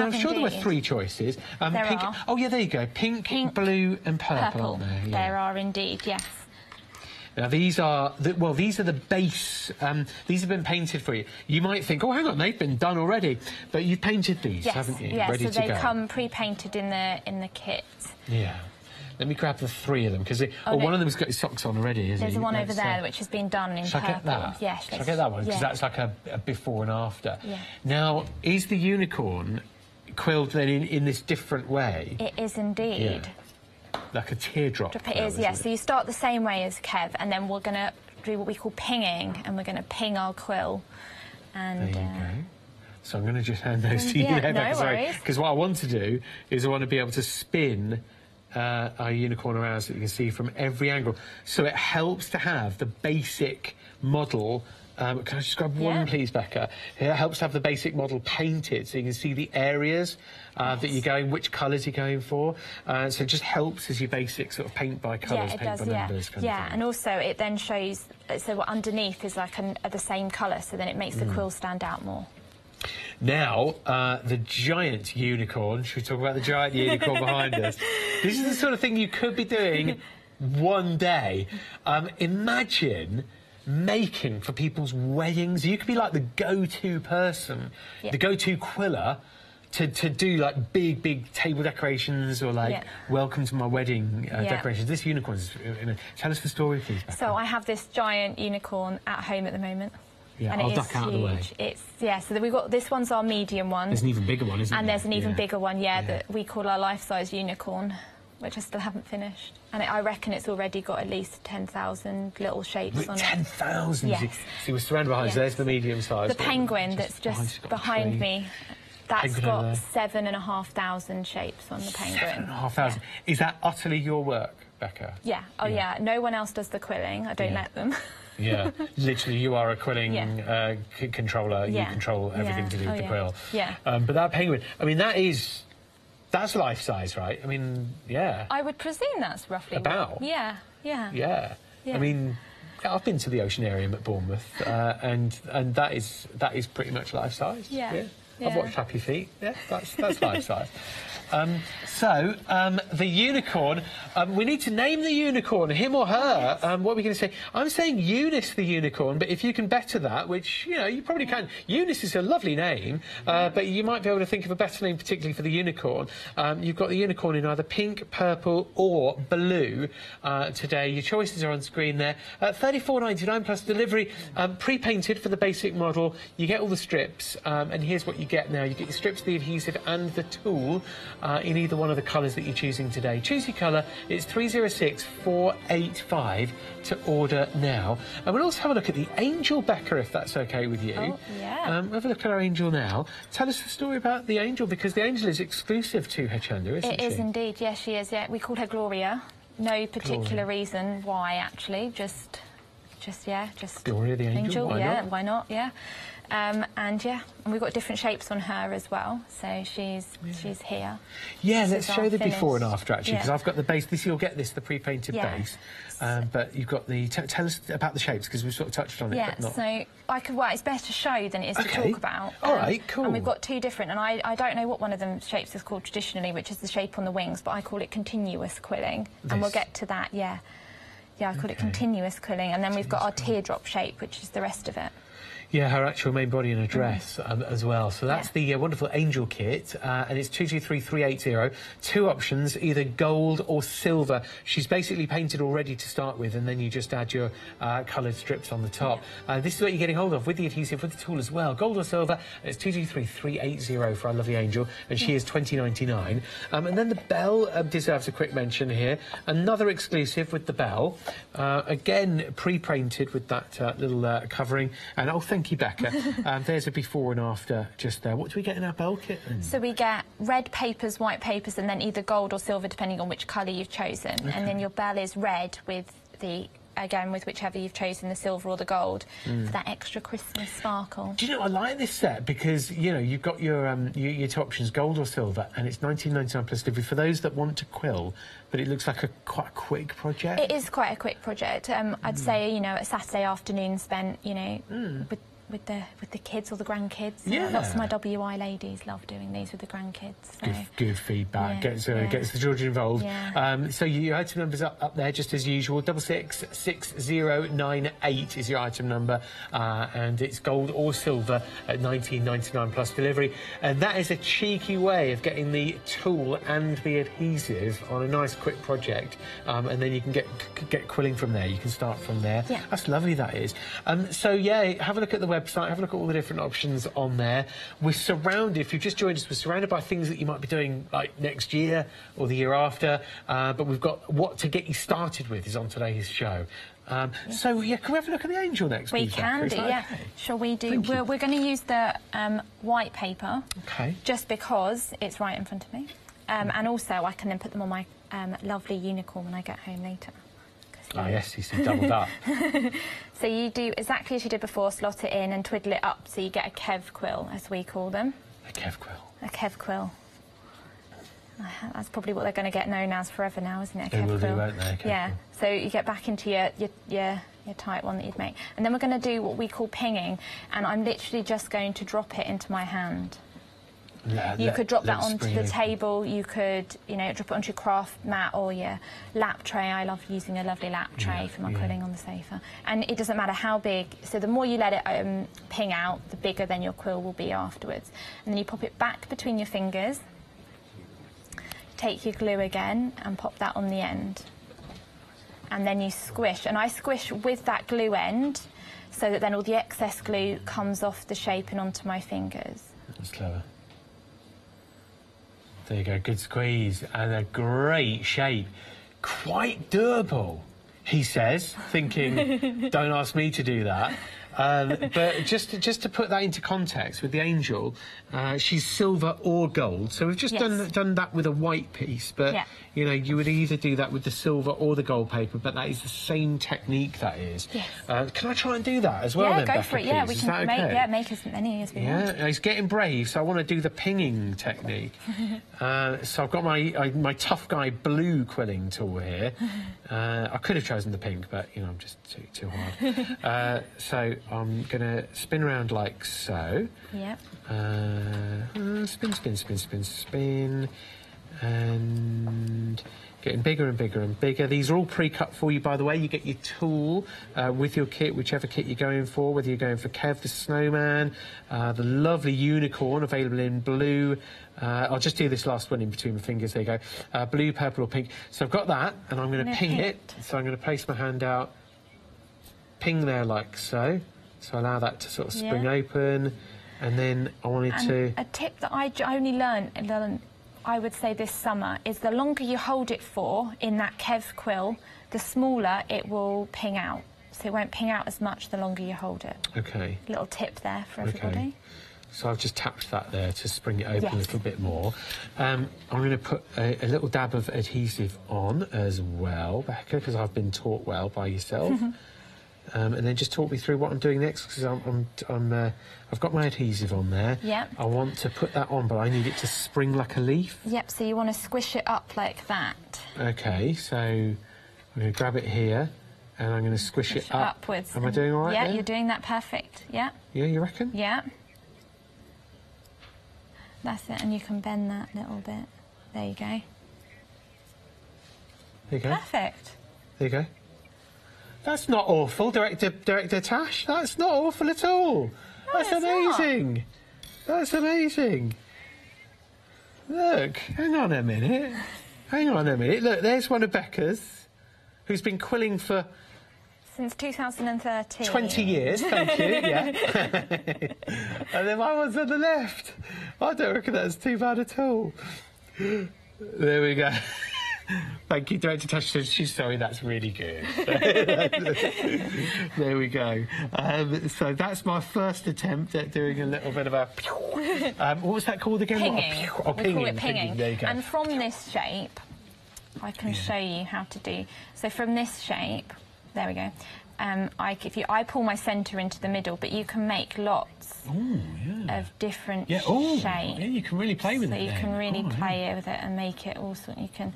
S5: I'm sure there were 3 choices. Pink.
S6: Are.
S5: Oh, yeah, there you go. Pink, blue and purple, aren't there? Yeah.
S6: There are indeed, yes.
S5: Now, these are the base. These have been painted for you. You might think, oh, hang on, they've been done already. But you've painted these, haven't you?
S6: Yeah,
S5: ready
S6: so
S5: to
S6: they
S5: go.
S6: come pre-painted in the kit.
S5: Yeah. Let me grab the 3 of them, because one of them's got his socks on already, isn't
S6: There's one over there which has been done in purple.
S5: Shall I get that?
S6: Yes.
S5: Shall I get that one? Because that's like a before and after.
S6: Yeah.
S5: Now, is the unicorn quilled then in this different way?
S6: It is indeed.
S5: Yeah. Like a teardrop.
S6: It is, yes. So you start the same way as Kev, and then we're going to do what we call pinging, and we're going to ping our quill. And,
S5: there you go. So I'm going to just hand those to you there,
S6: no worries.
S5: because what I want to do is I want to be able to spin our unicorn around so that you can see from every angle. So it helps to have the basic model. Can I just grab one, please, Becca? It helps to have the basic model painted so you can see the areas that you're going, which colours you're going for. So it just helps as your basic sort of paint by colours, paint by numbers kind of thing.
S6: And also it then shows, so what underneath is like the same colour, so then it makes the quill stand out more.
S5: Now, the giant unicorn. Should we talk about the giant unicorn behind us? This is the sort of thing you could be doing one day. Imagine making for people's weddings. You could be like the go-to person, the go-to quiller to do like big table decorations or like welcome to my wedding decorations. This unicorn is... tell us the story, please, Becca.
S6: So I have this giant unicorn at home at the moment.
S5: Yeah,
S6: and
S5: I'll duck out of the way.
S6: So we've got, this one's our medium one.
S5: There's an even bigger one, isn't there?
S6: And there's an even bigger one, that we call our life-size unicorn, which I still haven't finished. And I reckon it's already got at least 10,000 little shapes on it.
S5: 10,000?
S6: Yes.
S5: See, we're surrounded by there's the medium size.
S6: The penguin that's just behind me, that's got 7,500 shapes on the penguin.
S5: 7,500. Is that utterly your work, Becca?
S6: Yeah. Oh, yeah. No one else does the quilling. I don't let them.
S5: Yeah, literally, you are a quilling controller. You control everything to do with the quill.
S6: Yeah.
S5: But that penguin, I mean, that's life size, right? I mean, yeah.
S6: I would presume that's roughly
S5: about.
S6: Yeah.
S5: I mean, I've been to the Oceanarium at Bournemouth, and that is pretty much life size.
S6: Yeah.
S5: I've watched Happy Feet. Yeah, that's life size. The unicorn, we need to name the unicorn, him or her. What are we going to say? I'm saying Eunice the unicorn, but if you can better that, which, you know, you probably can. Eunice is a lovely name, but you might be able to think of a better name, particularly for the unicorn. You've got the unicorn in either pink, purple or blue today. Your choices are on screen there. £34.99 plus delivery, pre-painted for the basic model. You get all the strips, and here's what you get now. You get your strips, the adhesive and the tool. In either one of the colours that you're choosing today. Choose your colour. It's 306485 to order now. And we'll also have a look at the angel, Becca, if that's OK with you.
S6: Oh, yeah.
S5: Have a look at our angel now. Tell us the story about the angel, because the angel is exclusive to Hochanda, isn't she?
S6: It is indeed, yes, she is. Yeah. We called her Gloria. no particular reason why, actually. Just
S1: Gloria the Angel, why
S6: yeah,
S1: not?
S6: why not? Yeah. And we've got different shapes on her as well, so she's here.
S1: Yeah,
S6: This
S1: let's
S6: is
S1: show
S6: our
S1: the
S6: finish.
S1: before and after, actually, because
S6: Yeah.
S1: I've got the base. You'll get this, the pre-painted
S6: Yeah.
S1: base, but you've got the... tell us about the shapes, because we've sort of touched on it,
S6: Yeah,
S1: but not...
S6: so it's better to show than it is to
S1: Okay.
S6: talk about.
S1: All right, cool.
S6: And we've got two different, and I don't know what one of them shapes is called traditionally, which is the shape on the wings, but I call it continuous quilling, and we'll
S1: This.
S6: get to that, yeah. Yeah, I call it continuous quilling, and then we've got our teardrop shape, which is the rest of it.
S1: Yeah, her actual main body and a dress as well. So that's the wonderful Angel kit, and it's 223380. Two options, either gold or silver. She's basically painted already to start with, and then you just add your coloured strips on the top. This is what you're getting hold of with the adhesive, with the tool as well. Gold or silver, it's 223380 for our lovely Angel, and she is $20.99. And then the bell deserves a quick mention here. Another exclusive with the bell. Again, pre-painted with that little covering. And thank you, Becca. There's a before and after just there. What do we get in our bell kit?
S6: So we get red papers, white papers, and then either gold or silver, depending on which colour you've chosen.
S1: Okay.
S6: And then your bell is red with with whichever you've chosen, the silver or the gold, for that extra Christmas sparkle.
S1: Do you know, I like this set because, you know, you've got your two options, gold or silver, and it's $19.99 plus delivery for those that want to quill, but it looks like quite a quick project.
S6: It is quite a quick project. I'd say, you know, a Saturday afternoon spent, you know, with the kids or the grandkids.
S1: Yeah.
S6: Lots of my WI ladies love doing these with the grandkids. So.
S1: Good feedback.
S6: Yeah,
S1: Gets the children involved.
S6: Yeah.
S1: So your item numbers up there just as usual. 666098 is your item number, and it's gold or silver at $19.99 plus delivery. And that is a cheeky way of getting the tool and the adhesive on a nice quick project, and then you can get quilling from there. You can start from there.
S6: Yeah.
S1: That's lovely. That is. So yeah, have a look at the website, have a look at all the different options on there. We're surrounded, if you've just joined us, we're surrounded by things that you might be doing like next year or the year after, but we've got what to get you started with is on today's show. So, yeah, can we have a look at the Angel next,
S6: We
S1: please,
S6: can
S1: Becca?
S6: do, yeah.
S1: Okay?
S6: Shall we do? We're going to use the white paper,
S1: Okay.
S6: just because it's right in front of me. And also, I can then put them on my lovely unicorn when I get home later.
S1: Ah, yes, you see, doubled up.
S6: So you do exactly as you did before, slot it in and twiddle it up so you get a Kev quill, as we call them.
S1: A Kev quill.
S6: A Kev quill. That's probably what they're going to get known as forever now, isn't it? A
S1: They
S6: Kev
S1: will do,
S6: quill.
S1: won't they? A Kev
S6: Yeah.
S1: quill.
S6: So you get back into your tight one that you'd make. And then we're going to do what we call pinging, and I'm literally just going to drop it into my hand. You could drop that onto the table, you could, you know, drop it onto your craft mat or your lap tray. I love using a lovely lap tray for my quilling on the sofa. And it doesn't matter how big, so the more you let it ping out, the bigger then your quill will be afterwards. And then you pop it back between your fingers, take your glue again and pop that on the end. And then you squish, and I squish with that glue end so that then all the excess glue comes off the shape and onto my fingers.
S1: That's clever. There you go, good squeeze, and a great shape. Quite durable, he says, thinking, don't ask me to do that. But just to put that into context with the Angel, she's silver or gold. So we've just done that with a white piece, but you know, you would either do that with the silver or the gold paper, but that is the same technique, that is.
S6: Yes.
S1: Can I try and do that as well, then,
S6: go
S1: Becca,
S6: for it. Yeah, we
S1: please?
S6: can
S1: Is that okay?
S6: make as many as we want.
S1: Yeah, he's getting brave, so I want to do the pinging technique. So I've got my tough guy blue quilling tool here. I could have chosen the pink, but you know, I'm just too hard. So I'm going to spin around like so.
S6: Yep.
S1: Spin, spin, spin, spin, spin, and getting bigger and bigger and bigger. These are all pre-cut for you, by the way. You get your tool with your kit, whichever kit you're going for, whether you're going for Kev the Snowman, the lovely unicorn available in blue. I'll just do this last one in between my fingers. There you go. Blue, purple or pink. So I've got that, and I'm going to ping it. So I'm going to place my hand out, ping there like so. So allow that to sort of spring open, and then I wanted to...
S6: A tip that I only learned, I would say this summer, is the longer you hold it for in that Kev quill, the smaller it will ping out. So it won't ping out as much the longer you hold it.
S1: Okay.
S6: Little tip there for everybody.
S5: So I've just tapped that there to spring it open
S6: Yes.
S5: a little bit more. I'm going to put a little dab of adhesive on as well, Becca, because I've been taught well by yourself. And then just talk me through what I'm doing next, because I've got my adhesive on there.
S6: Yep.
S5: I want to put that on, but I need it to spring like a leaf.
S6: Yep, so you want to squish it up like that.
S5: Okay, so I'm going to grab it here, and I'm going to squish it up.
S6: Upwards.
S5: Am I doing all right
S6: Yeah,
S5: there?
S6: you're doing that perfect. Yeah.
S5: Yeah, you reckon?
S6: Yeah. That's it, and you can bend that a little bit. There you go.
S5: There you go.
S6: Perfect.
S5: There you go. That's not awful, Director Tash. That's not awful at all.
S6: No,
S5: That's
S6: it's not.
S5: amazing. That's amazing. Look, hang on a minute. Hang on a minute. Look, there's one of Becca's who's been quilling for
S6: Since 2013.
S5: 20 years, thank you, yeah. And then my one's on the left. I don't reckon that's too bad at all. There we go. Thank you, Director Tash. She's sorry, that's really good. There we go. So that's my first attempt at doing a little bit of a... what was that called again?
S6: Pinging.
S5: Oh,
S6: We
S5: pinging.
S6: call it pinging.
S5: There you go.
S6: And from this shape, I can show you how to do... So from this shape, there we go. I pull my centre into the middle, but you can make lots of different shapes.
S5: Yeah, you can really play with it.
S6: So you can really
S5: Oh,
S6: play with it and make it all sort. You can,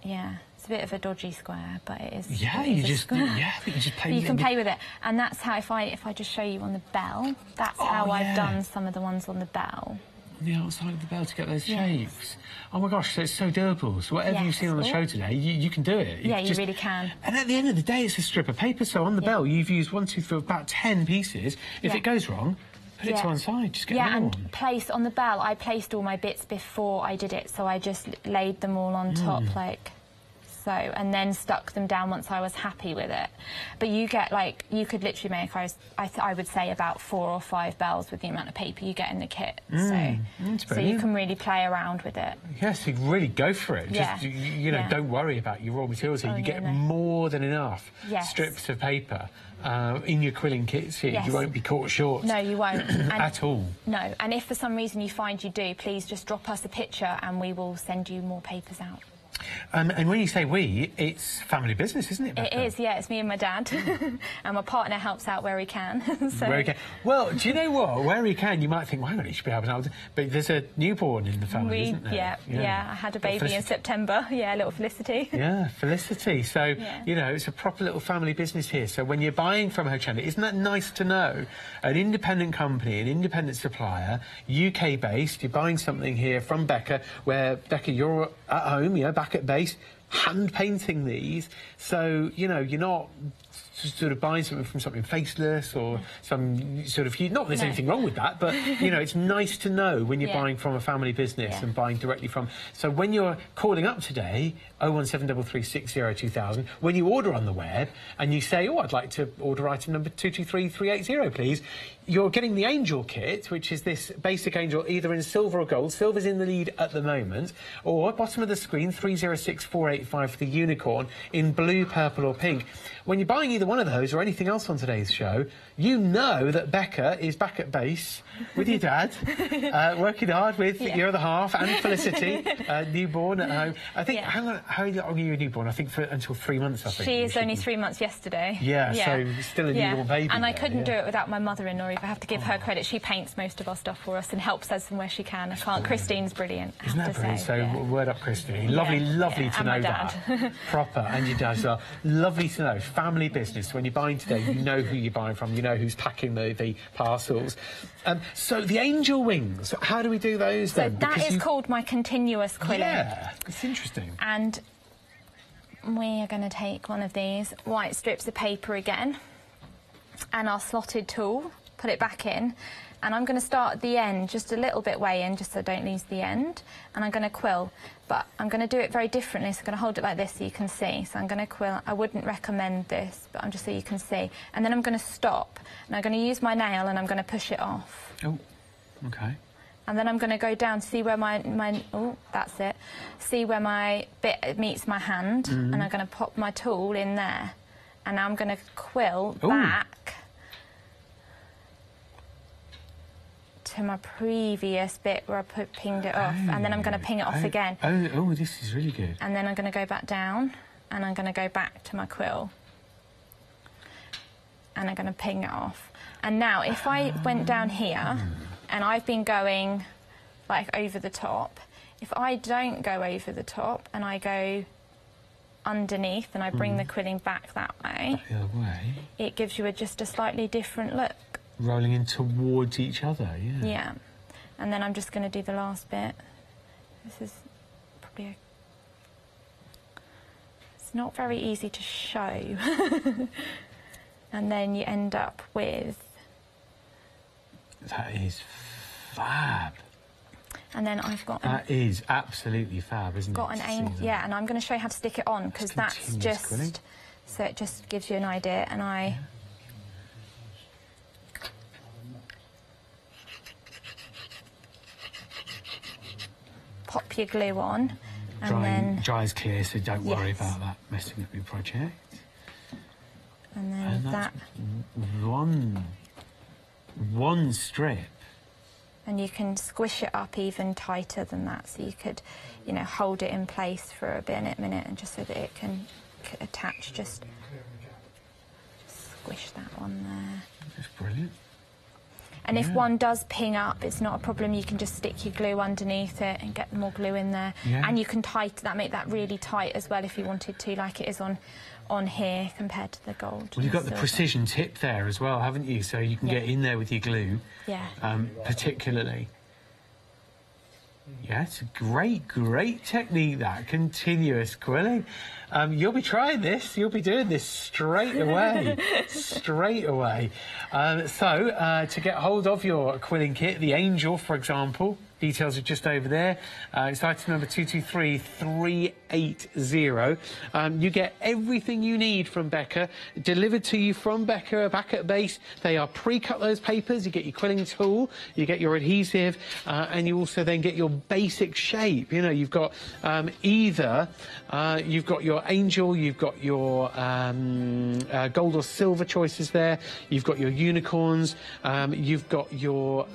S6: yeah, it's a bit of a dodgy square, but it is.
S5: Yeah,
S6: it is
S5: you
S6: a
S5: just
S6: square.
S5: you just play.
S6: You can play with it, and that's how if I just show you on the bell, that's how I've done some of the ones on the bell.
S5: On the outside of the bell to get those
S6: Yes.
S5: shapes. Oh my gosh, so it's so doable. So whatever you've seen on the show today, you can do it.
S6: You really can.
S5: And at the end of the day, it's a strip of paper. So on the bell, you've used 1, 2, 3, about 10 pieces. If it goes wrong, put it to one side. Just get another one.
S6: And place on the bell. I placed all my bits before I did it, so I just laid them all on top like so, and then stuck them down once I was happy with it. But you get like, you could literally make, I would say about 4 or 5 bells with the amount of paper you get in the kit. So you can really play around with it.
S5: Yes, you really go for it.
S6: Yeah.
S5: Just, you know, don't worry about your raw materials here. You get more than enough strips of paper in your quilling kits here.
S6: Yes.
S5: You won't be caught short.
S6: No, you won't.
S5: At all.
S6: No, and if for some reason you find you do, please just drop us a picture and we will send you more papers out.
S5: And when you say we, it's family business, isn't it, Becca?
S6: It is, yeah. It's me and my dad. And my partner helps out where he can. So.
S5: Where he can. Well, do you know what? Where he can, you might think, well, hang on, he should be helping out. But there's a newborn in the family, isn't there?
S6: Yeah. I had a baby in September. Yeah, little Felicity.
S5: Yeah, Felicity. So, you know, it's a proper little family business here. So when you're buying from Hochanda, isn't that nice to know? An independent company, an independent supplier, UK-based, you're buying something here from Becca, where, Becca, you're at home, you know, back at base, hand-painting these. So, you know, you're not sort of buying something from something faceless or some sort of... Not that there's anything wrong with that, but, you know, it's nice to know when you're buying from a family business and buying directly from... So when you're calling up today, 01733602000, when you order on the web and you say, oh, I'd like to order item number 223380, please, you're getting the Angel kit, which is this basic Angel either in silver or gold. Silver's in the lead at the moment. Or, bottom of the screen, 306485 for the unicorn in blue, purple or pink. When you're buying either one of those or anything else on today's show, you know that Becca is back at base with your dad, working hard with your other half and Felicity, newborn at home. I think, hang on, how long are you a newborn? I think until 3 months, I think.
S6: She is only 3 months yesterday.
S5: Yeah, so still a newborn baby.
S6: And I couldn't do it without my mother-in-law. I have to give her credit. She paints most of our stuff for us and helps us where she can. I can't. Christine's brilliant, I
S5: Isn't
S6: have
S5: that
S6: to
S5: brilliant?
S6: say.
S5: So, word up, Christine. Lovely to
S6: and
S5: know
S6: my
S5: that.
S6: dad.
S5: Proper, and your dad as well. Lovely to know. Family business. When you're buying today, you know who you're buying from. You know who's packing the parcels. So, the angel wings, how do we do those then?
S6: So, that is called my continuous quilling.
S5: Yeah, it's interesting.
S6: And we are going to take one of these white strips of paper again and our slotted tool, put it back in, and I'm going to start at the end, just a little bit way in, just so I don't lose the end, and I'm going to quill. But I'm going to do it very differently, so I'm going to hold it like this so you can see. So I'm going to quill. I wouldn't recommend this, but I'm just so you can see. And then I'm going to stop, and I'm going to use my nail, and I'm going to push it off.
S5: Oh, OK.
S6: And then I'm going to go down to see where oh, that's it. See where my bit meets my hand, and I'm going to pop my tool in there. And now I'm going to quill back to my previous bit where I pinged it off, and then I'm going to ping it off again.
S5: Oh, this is really good.
S6: And then I'm going to go back down, and I'm going to go back to my quill, and I'm going to ping it off. And now, if I went down here, and I've been going like over the top, if I don't go over the top and I go underneath and I bring the quilling back that way,
S5: The other way.
S6: it gives you just a slightly different look.
S5: Rolling in towards each other, yeah.
S6: Yeah. And then I'm just going to do the last bit. This is probably it's not very easy to show. And then you end up with...
S5: That is fab.
S6: And then I've got...
S5: That is absolutely fab, isn't
S6: got
S5: it?
S6: an aim, yeah, and I'm going to show you how to stick it on, because that's just...
S5: quilling.
S6: So it just gives you an idea, and I... Pop your glue on, and then...
S5: Dries clear, so don't worry
S6: Yes.
S5: about that messing up your project.
S6: And then
S5: And
S6: with
S5: that's
S6: that...
S5: one strip.
S6: And you can squish it up even tighter than that, so you could, you know, hold it in place for a minute, and just so that it can attach, just squish that one there.
S5: That's brilliant.
S6: And if one does ping up, it's not a problem. You can just stick your glue underneath it and get more glue in there.
S5: Yeah.
S6: And you can make that really tight as well if you wanted to, like it is on here compared to the gold.
S5: Well, you've got the
S6: silver.
S5: precision tip there as well, haven't you? So you can get in there with your glue,
S6: Yeah.
S5: particularly. Yeah, it's a great technique, that continuous quilling. You'll be trying this. You'll be doing this straight away. Straight away. To get hold of your quilling kit, the Angel, for example, details are just over there. It's item number 223380. You get everything you need from Becca, delivered to you from Becca back at base. They are pre-cut, those papers. You get your quilling tool, you get your adhesive, and you also then get your basic shape. You know, you've got you've got your Angel, you've got your gold or silver choices there, you've got your unicorns, you've got your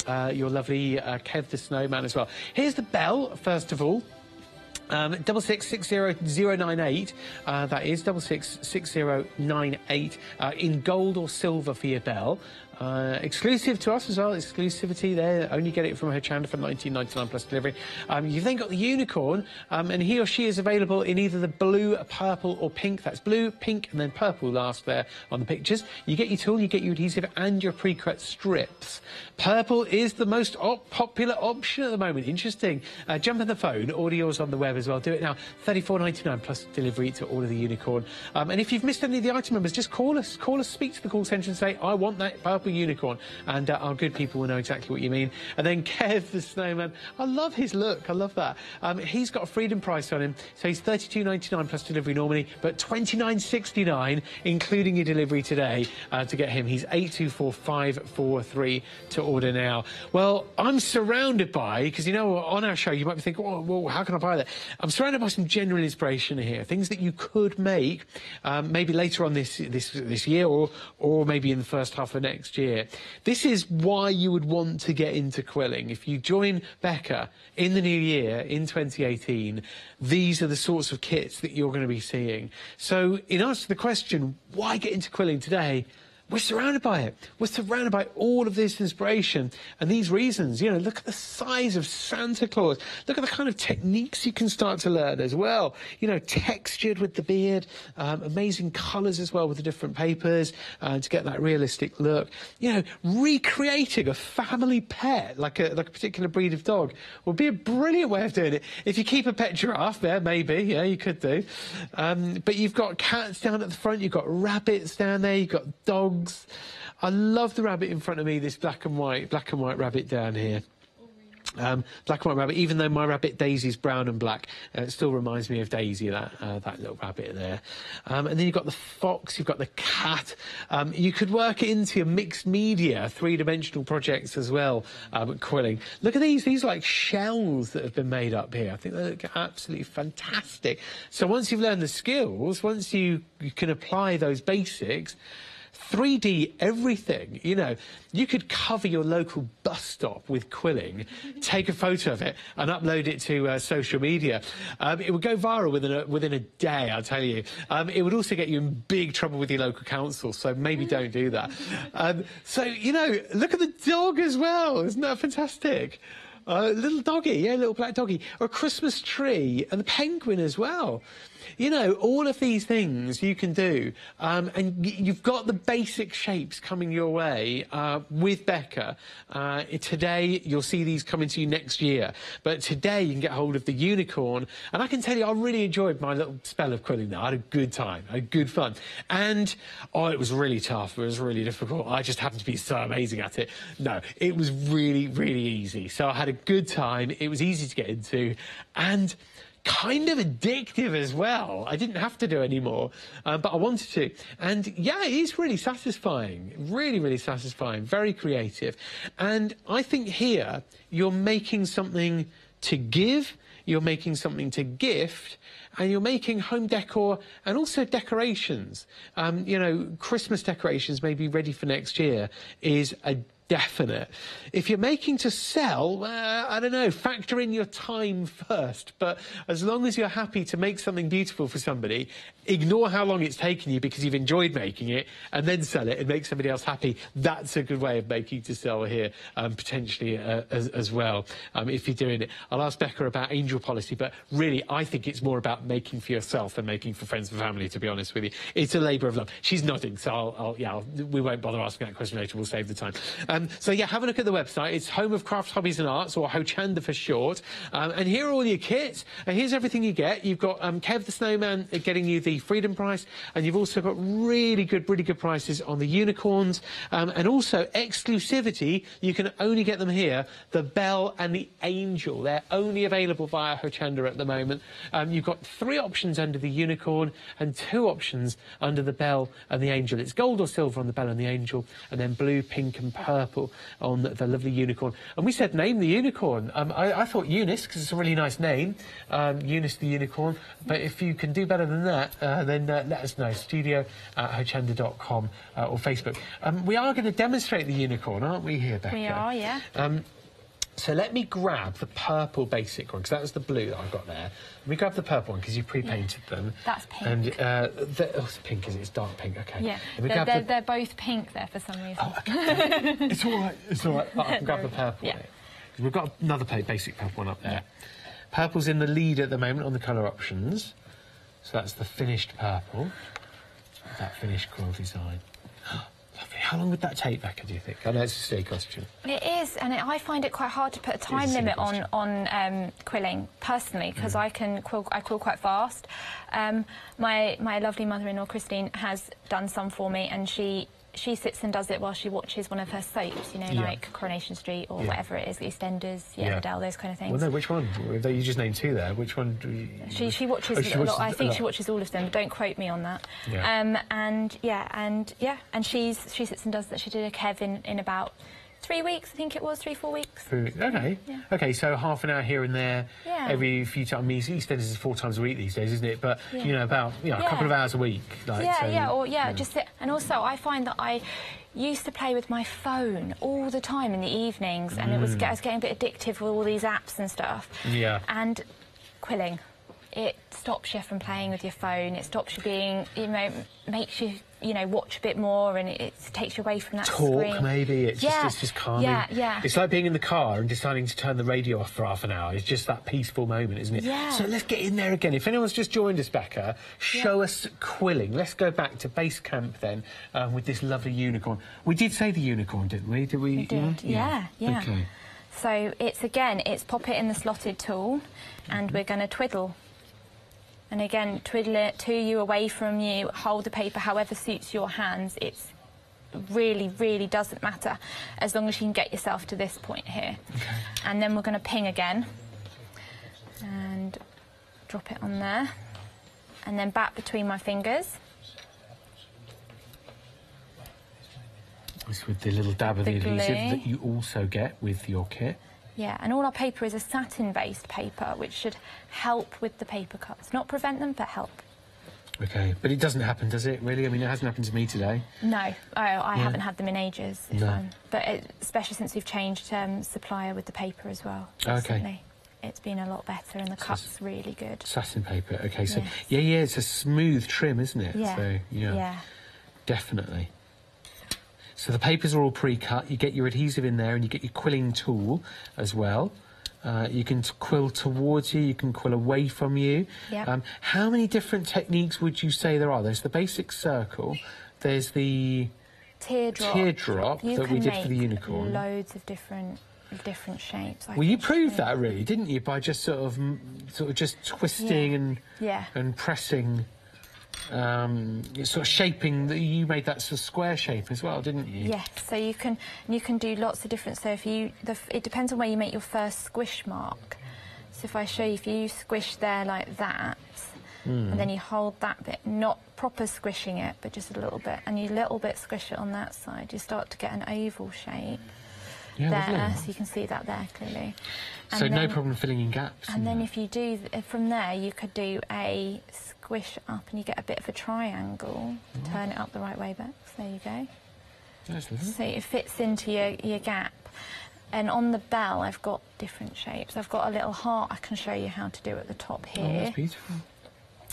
S5: lovely Kev the Snowman as well. Here's the bell, first of all. 6660098. That is 6660098 in gold or silver for your bell. Exclusive to us as well, exclusivity there. Only get it from Hochanda for £19.99 plus delivery. You've then got the unicorn, and he or she is available in either the blue, purple or pink. That's blue, pink and then purple last there on the pictures. You get your tool, you get your adhesive and your pre-cut strips. Purple is the most popular option at the moment. Interesting. Jump on the phone, order yours on the web as well. Do it now. £34.99 plus delivery to order the unicorn. And if you've missed any of the item numbers, just call us, speak to the call centre and say, I want that purple unicorn, and our good people will know exactly what you mean. And then Kev the Snowman, I love his look, I love that. He's got a freedom price on him, so he's £32.99 plus delivery normally, but £29.69 including your delivery today to get him. He's 824543 to order now. Well, I'm surrounded by, because you know on our show you might be thinking, oh, well, how can I buy that? I'm surrounded by some general inspiration here, things that you could make maybe later on this year, or maybe in the first half of next year. This is why you would want to get into quilling. If you join Becca in the new year, in 2018, these are the sorts of kits that you're going to be seeing. So in answer to the question, why get into quilling today? We're surrounded by it. We're surrounded by all of this inspiration and these reasons. You know, look at the size of Santa Claus. Look at the kind of techniques you can start to learn as well. You know, textured with the beard, amazing colours as well with the different papers to get that realistic look. You know, recreating a family pet like a particular breed of dog would be a brilliant way of doing it. If you keep a pet giraffe there, maybe, yeah, you could do. But you've got cats down at the front, you've got rabbits down there, you've got dogs. I love the rabbit in front of me, this black and white rabbit down here. Black and white rabbit, even though my rabbit Daisy's brown and black, it still reminds me of Daisy, that little rabbit there. And then you've got the fox, you've got the cat. You could work it into your mixed media, three-dimensional projects as well, quilling. Look at these like shells that have been made up here. I think they look absolutely fantastic. So once you've learned the skills, once you can apply those basics, 3D everything. You know, you could cover your local bus stop with quilling, take a photo of it and upload it to social media. It would go viral within a day, I'll tell you. It would also get you in big trouble with your local council, so maybe don't do that. So, you know, look at the dog as well. Isn't that fantastic? Little doggy, yeah, little black doggy. Or a Christmas tree and the penguin as well. You know, all of these things you can do. And you've got the basic shapes coming your way with Becca. Today, you'll see these coming to you next year. But today, you can get hold of the unicorn. And I can tell you, I really enjoyed my little spell of quilling there. I had a good time. I had good fun. And, oh, it was really tough. It was really difficult. I just happened to be so amazing at it. No, it was really, really easy. So I had a good time. It was easy to get into. And kind of addictive as well. I didn't have to do any more, but I wanted to. And yeah, it is really satisfying. Really, really satisfying. Very creative. And I think here you're making something to give, you're making something to gift, and you're making home decor and also decorations. You know, Christmas decorations may be ready for next year is a definite. If you're making to sell, I don't know, factor in your time first. But as long as you're happy to make something beautiful for somebody, ignore how long it's taken you because you've enjoyed making it, and then sell it and make somebody else happy. That's a good way of making to sell here, potentially as well, if you're doing it. I'll ask Becca about angel policy, but really, I think it's more about making for yourself than making for friends and family, to be honest with you. It's a labour of love. She's nodding, so we won't bother asking that question later. We'll save the time. So yeah, have a look at the website. It's Home of Crafts, Hobbies and Arts, or Hochanda for short. And here are all your kits. Here's everything you get. You've got Kev the Snowman getting you the Freedom Price, and you've also got really good prices on the unicorns, and also exclusivity. You can only get them here. The Bell and the Angel. They're only available via Hochanda at the moment. You've got 3 options under the unicorn and 2 options under the Bell and the Angel. It's gold or silver on the Bell and the Angel, and then blue, pink and purple on the lovely unicorn. And we said name the unicorn. I thought Eunice, because it's a really nice name, Eunice the unicorn. But if you can do better than that, then let us know. studio@hochanda.com or Facebook. We are going to demonstrate the unicorn, aren't we, here, Becca?
S6: We are, yeah.
S5: So let me grab the purple basic one, because that was the blue that I've got there. Let me grab the purple one, because you pre-painted them.
S6: That's pink.
S5: And it's pink, is it? It's dark pink, OK.
S6: Yeah, they're both pink there for some reason.
S5: Oh, OK. It's all right, it's all right. But I can grab the purple. Yeah. We've got another basic purple one up there. Purple's in the lead at the moment on the colour options. So that's the finished purple. That finished quill design. Lovely. How long would that take, Becca, do you think? I know it's a silly question.
S6: It is, and I find it quite hard to put a time limit on quilling, personally, because I quill quite fast. My lovely mother-in-law, Christine, has done some for me, and she sits and does it while she watches one of her soaps, you know, like Coronation Street or whatever it is, EastEnders, Emmerdale, those kind of things.
S5: Well, no, which one? You just named 2 there. Which one do you...
S6: She watches a lot. I think she watches all of them. Don't quote me on that. Yeah. And she sits and does that. She did a Kev in about 3 weeks, I think it was, 3-4 weeks.
S5: OK. Yeah. OK, so half an hour here and there, every few times. I mean, EastEnders is 4 times a week these days, isn't it? But, you know, about a couple of hours a week. Like,
S6: just sit. And also, I find that I used to play with my phone all the time in the evenings, and I was getting a bit addictive with all these apps and stuff. Yeah. And quilling, it stops you from playing with your phone. It stops you being, you know, makes you, you know, watch a bit more, and it takes you away from that screen.
S5: Talk, maybe. It's just calming. Yeah. It's like being in the car and deciding to turn the radio off for half an hour. It's just that peaceful moment, isn't it? Yeah. So let's get in there again. If anyone's just joined us, Becca, show us quilling. Let's go back to base camp then with this lovely unicorn. We did say the unicorn, didn't we? Did we?
S6: We did. Yeah. OK. So it's pop it in the slotted tool, and we're going to twiddle. And again, twiddle it to you, away from you, hold the paper however suits your hands. It's really, really doesn't matter, as long as you can get yourself to this point here. Okay. And then we're going to ping again. And drop it on there. And then back between my fingers.
S5: This with the little dab of the adhesive that you also get with your kit.
S6: Yeah, and all our paper is a satin-based paper, which should help with the paper cuts. Not prevent them, but help.
S5: Okay, but it doesn't happen, does it, really? I mean, it hasn't happened to me today.
S6: No, I haven't had them in ages.
S5: No.
S6: Especially since we've changed supplier with the paper as well.
S5: Okay.
S6: Recently. It's been a lot better and the cut's really good.
S5: Satin paper, okay, so
S6: Yes.
S5: yeah, it's a smooth trim, isn't it?
S6: Yeah.
S5: So,
S6: Yeah.
S5: Definitely. So the papers are all pre-cut, you get your adhesive in there and you get your quilling tool as well. You can quill towards you, you can quill away from you.
S6: Yep.
S5: How many different techniques would you say there are? There's the basic circle, there's the teardrop
S6: You
S5: that
S6: can
S5: we did
S6: make
S5: for the unicorn.
S6: loads of different shapes.
S5: Well, you proved that really, didn't you? By just sort of just twisting and pressing, sort of shaping. You made that sort of square shape as well, didn't you?
S6: Yes. So you can do lots of different. So if it depends on where you make your first squish mark. So if I show you, if you squish there like that, and then you hold that bit, not proper squishing it, but just a little bit, and you little bit squish it on that side, you start to get an oval shape.
S5: Yeah,
S6: there,
S5: lovely.
S6: so you can see that there clearly.
S5: So
S6: And
S5: no
S6: then-
S5: problem filling in gaps.
S6: And then if you do, from there, you could do a squish up and you get a bit of a triangle. Turn it up the right way, Bex. There you go.
S5: That's lovely.
S6: So it fits into your gap. And on the bell, I've got different shapes. I've got a little heart I can show you how to do at the top
S5: Oh,
S6: here.
S5: that's beautiful.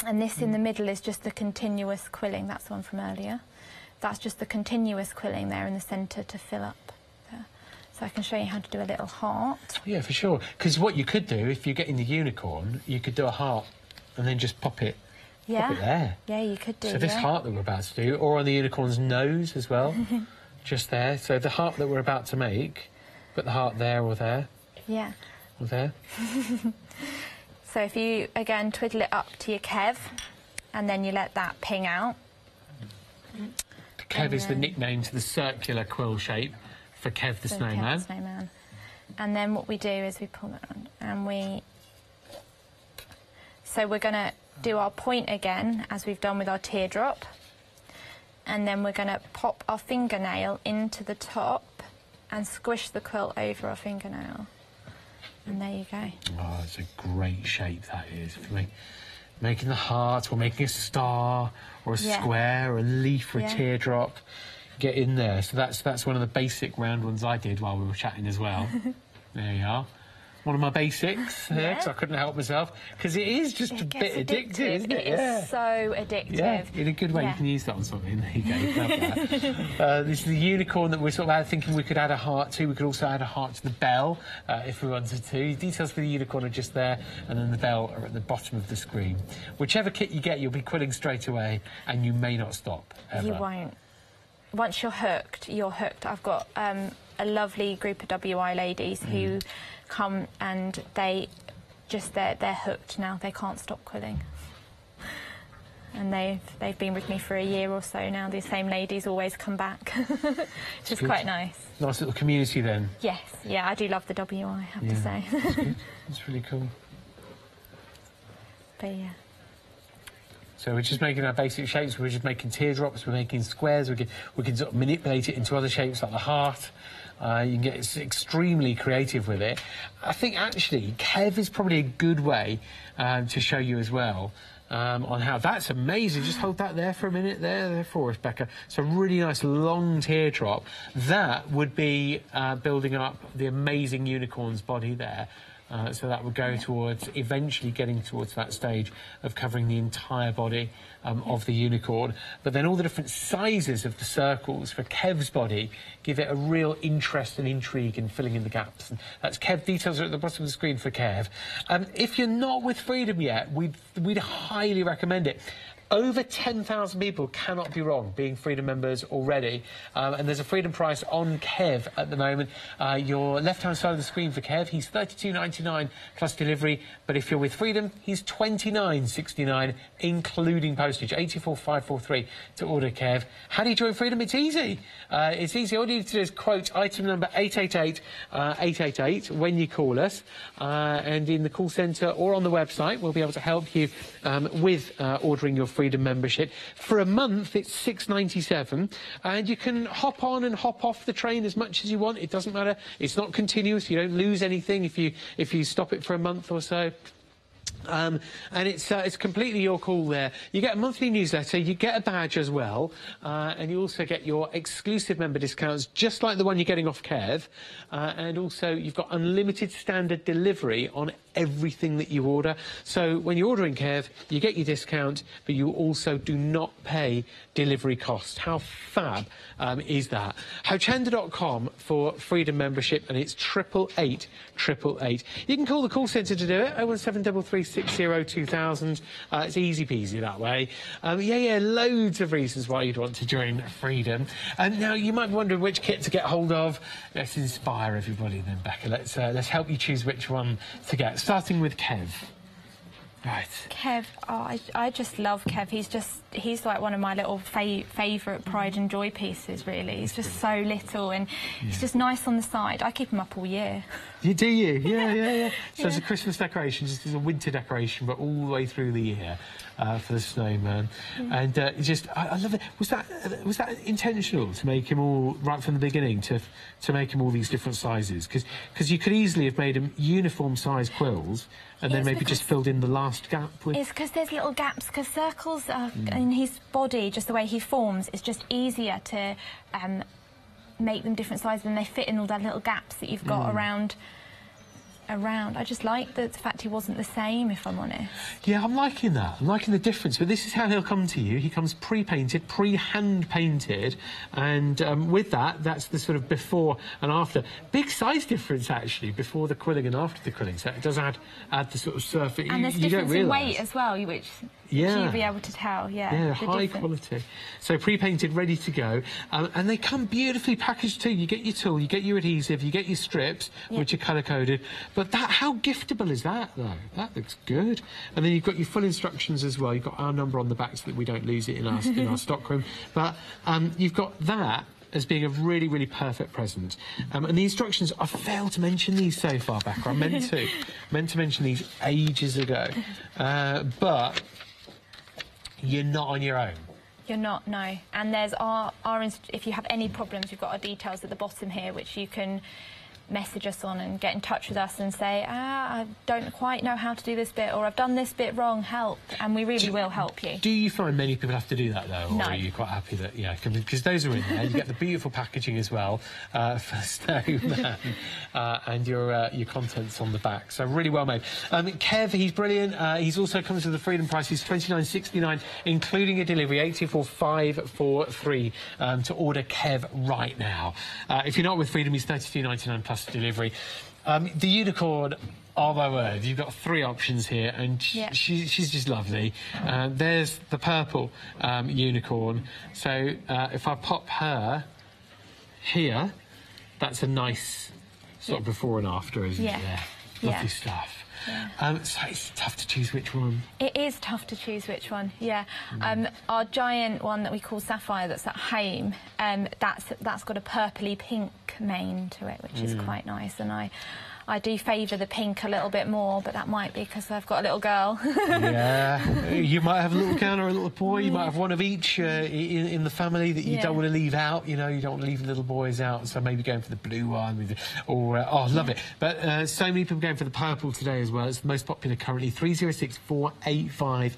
S6: And this in the middle is just the continuous quilling. That's the one from earlier. That's just the continuous quilling there in the centre to fill up. So I can show you how to do a little heart.
S5: Yeah, for sure. Because what you could do, if you're getting the unicorn, you could do a heart and then just pop it there.
S6: Yeah, you could do.
S5: So this heart that we're about to do, or on the unicorn's nose as well, just there. So the heart that we're about to make, put the heart there or there.
S6: Yeah.
S5: Or there.
S6: So if you, again, twiddle it up to your Kev, and then you let that ping out.
S5: The Kev is the nickname to the circular quill shape for Kev the
S6: So
S5: Snowman.
S6: Kev the Snowman. And then what we do is we pull it on, and we... So we're going to do our point again, as we've done with our teardrop. And then we're going to pop our fingernail into the top and squish the quilt over our fingernail. And there you go.
S5: Oh, it's a great shape that is for me. Making the heart, or making a star, or a square, or a leaf, or a teardrop. Get in there. So that's one of the basic round ones I did while we were chatting as well. There you are. One of my basics, because I couldn't help myself. Because it is just a bit addictive, isn't it?
S6: It is so addictive.
S5: Yeah, in a good way. You can use that on something. There you go. Love that. This is the unicorn that we're sort of thinking we could add a heart to. We could also add a heart to the bell if we wanted to. Details for the unicorn are just there, and then the bell are at the bottom of the screen. Whichever kit you get, you'll be quilling straight away, and you may not stop, ever.
S6: You won't. Once you're hooked, you're hooked. I've got a lovely group of WI ladies who come and they're hooked now. They can't stop quilling. And they've been with me for a year or so now. The same ladies always come back. Which is quite nice.
S5: Nice little community then.
S6: Yes, yeah, I do love the WI, I have to say.
S5: That's good. That's really cool.
S6: But yeah.
S5: So we're just making our basic shapes. We're just making teardrops. We're making squares. We can sort of manipulate it into other shapes like the heart. You can get extremely creative with it. I think actually Kev is probably a good way to show you as well on how. That's amazing. Just hold that there for a minute there for us, Becca. So a really nice long teardrop. That would be building up the amazing unicorn's body there. So that would go towards eventually getting towards that stage of covering the entire body of the unicorn. But then all the different sizes of the circles for Kev's body give it a real interest and intrigue in filling in the gaps. And that's Kev. Details are at the bottom of the screen for Kev. If you're not with Freedom yet, we'd highly recommend it. Over 10,000 people cannot be wrong being Freedom members already. And there's a Freedom price on Kev at the moment. Your left-hand side of the screen for Kev, he's $32.99 plus delivery. But if you're with Freedom, he's $29.69, including postage. 84,543 to order Kev. How do you join Freedom? It's easy. It's easy. All you need to do is quote item number 888 when you call us. And in the call centre or on the website, we'll be able to help you with ordering your Freedom membership. For a month, it's $6.97, and you can hop on and hop off the train as much as you want. It doesn't matter. It's not continuous. You don't lose anything if you stop it for a month or so. And it's completely your call there. You get a monthly newsletter, you get a badge as well, and you also get your exclusive member discounts, just like the one you're getting off Kev. And also, you've got unlimited standard delivery on everything that you order. So when you're ordering Kev, you get your discount, but you also do not pay delivery costs. How fab is that? Hochanda.com for Freedom membership, and it's 888 888. You can call the call centre to do it, 01733602000. It's easy peasy that way. Yeah, loads of reasons why you'd want to join Freedom. And now you might be wondering which kit to get hold of. Let's inspire everybody then, Becca. Let's help you choose which one to get. Starting with Kev. Right.
S6: Kev, oh, I just love Kev. He's like one of my little favourite pride and joy pieces, really. He's just so little and he's just nice on the side. I keep him up all year.
S5: Do you? Yeah. So it's a Christmas decoration, just as a winter decoration, but all the way through the year for the snowman. And I love it. Was that intentional to make him all right from the beginning, to make him all these different sizes? Because you could easily have made him uniform size quills and then maybe just filled in the last gap with...
S6: It's because there's little gaps, because circles are, in his body, just the way he forms, it's just easier to make them different sizes, and they fit in all the little gaps that you've got around. I just like the fact he wasn't the same, if I'm honest. Yeah,
S5: I'm liking that. I'm liking the difference. But this is how he'll come to you. He comes pre-painted, pre-hand painted, and with that, that's the sort of before and after. Big size difference, actually, before the quilling and after the quilling. So it does add the sort of surface.
S6: And there's difference in weight as well, which you'll be able to tell. Yeah,
S5: high quality. So pre-painted, ready to go, and they come beautifully packaged too. You get your tool, you get your adhesive, you get your strips, which are colour coded. But how giftable is that, though? That looks good. And then you've got your full instructions as well. You've got our number on the back so that we don't lose it in our stockroom. But you've got that as being a really, really perfect present. And the instructions, I failed to mention these so far, Becca. I meant to mention these ages ago. But you're not on your own.
S6: You're not, no. And there's if you have any problems, we've got our details at the bottom here, which you can message us on and get in touch with us and say, I don't quite know how to do this bit, or I've done this bit wrong, help, and we really will help you.
S5: Do you find many people have to do that, though?
S6: No.
S5: Or are you quite happy that, because those are in there, you get the beautiful packaging as well for Snowman, and your contents on the back, so really well made. Kev, he's brilliant. He's also comes with the Freedom price. He's $29.69, including a delivery, 84543 to order Kev right now. If you're not with Freedom, he's $32.99 plus delivery. The unicorn, oh my word, you've got 3 options here, and she's just lovely. There's the purple unicorn, so if I pop her here, that's a nice sort of before and after, isn't it? Lovely stuff. Yeah. So it's tough to choose which one.
S6: It is tough to choose which one, yeah. Our giant one that we call Sapphire, that's at home, that's got a purpley pink mane to it, which is quite nice, and I do favour the pink a little bit more, but that might be because I've got a little girl.
S5: Yeah, you might have a little girl or a little boy. You might have one of each in the family that you don't want to leave out. You don't want to leave the little boys out, so maybe going for the blue one, love it. But so many people going for the purple today as well. It's the most popular currently. 306485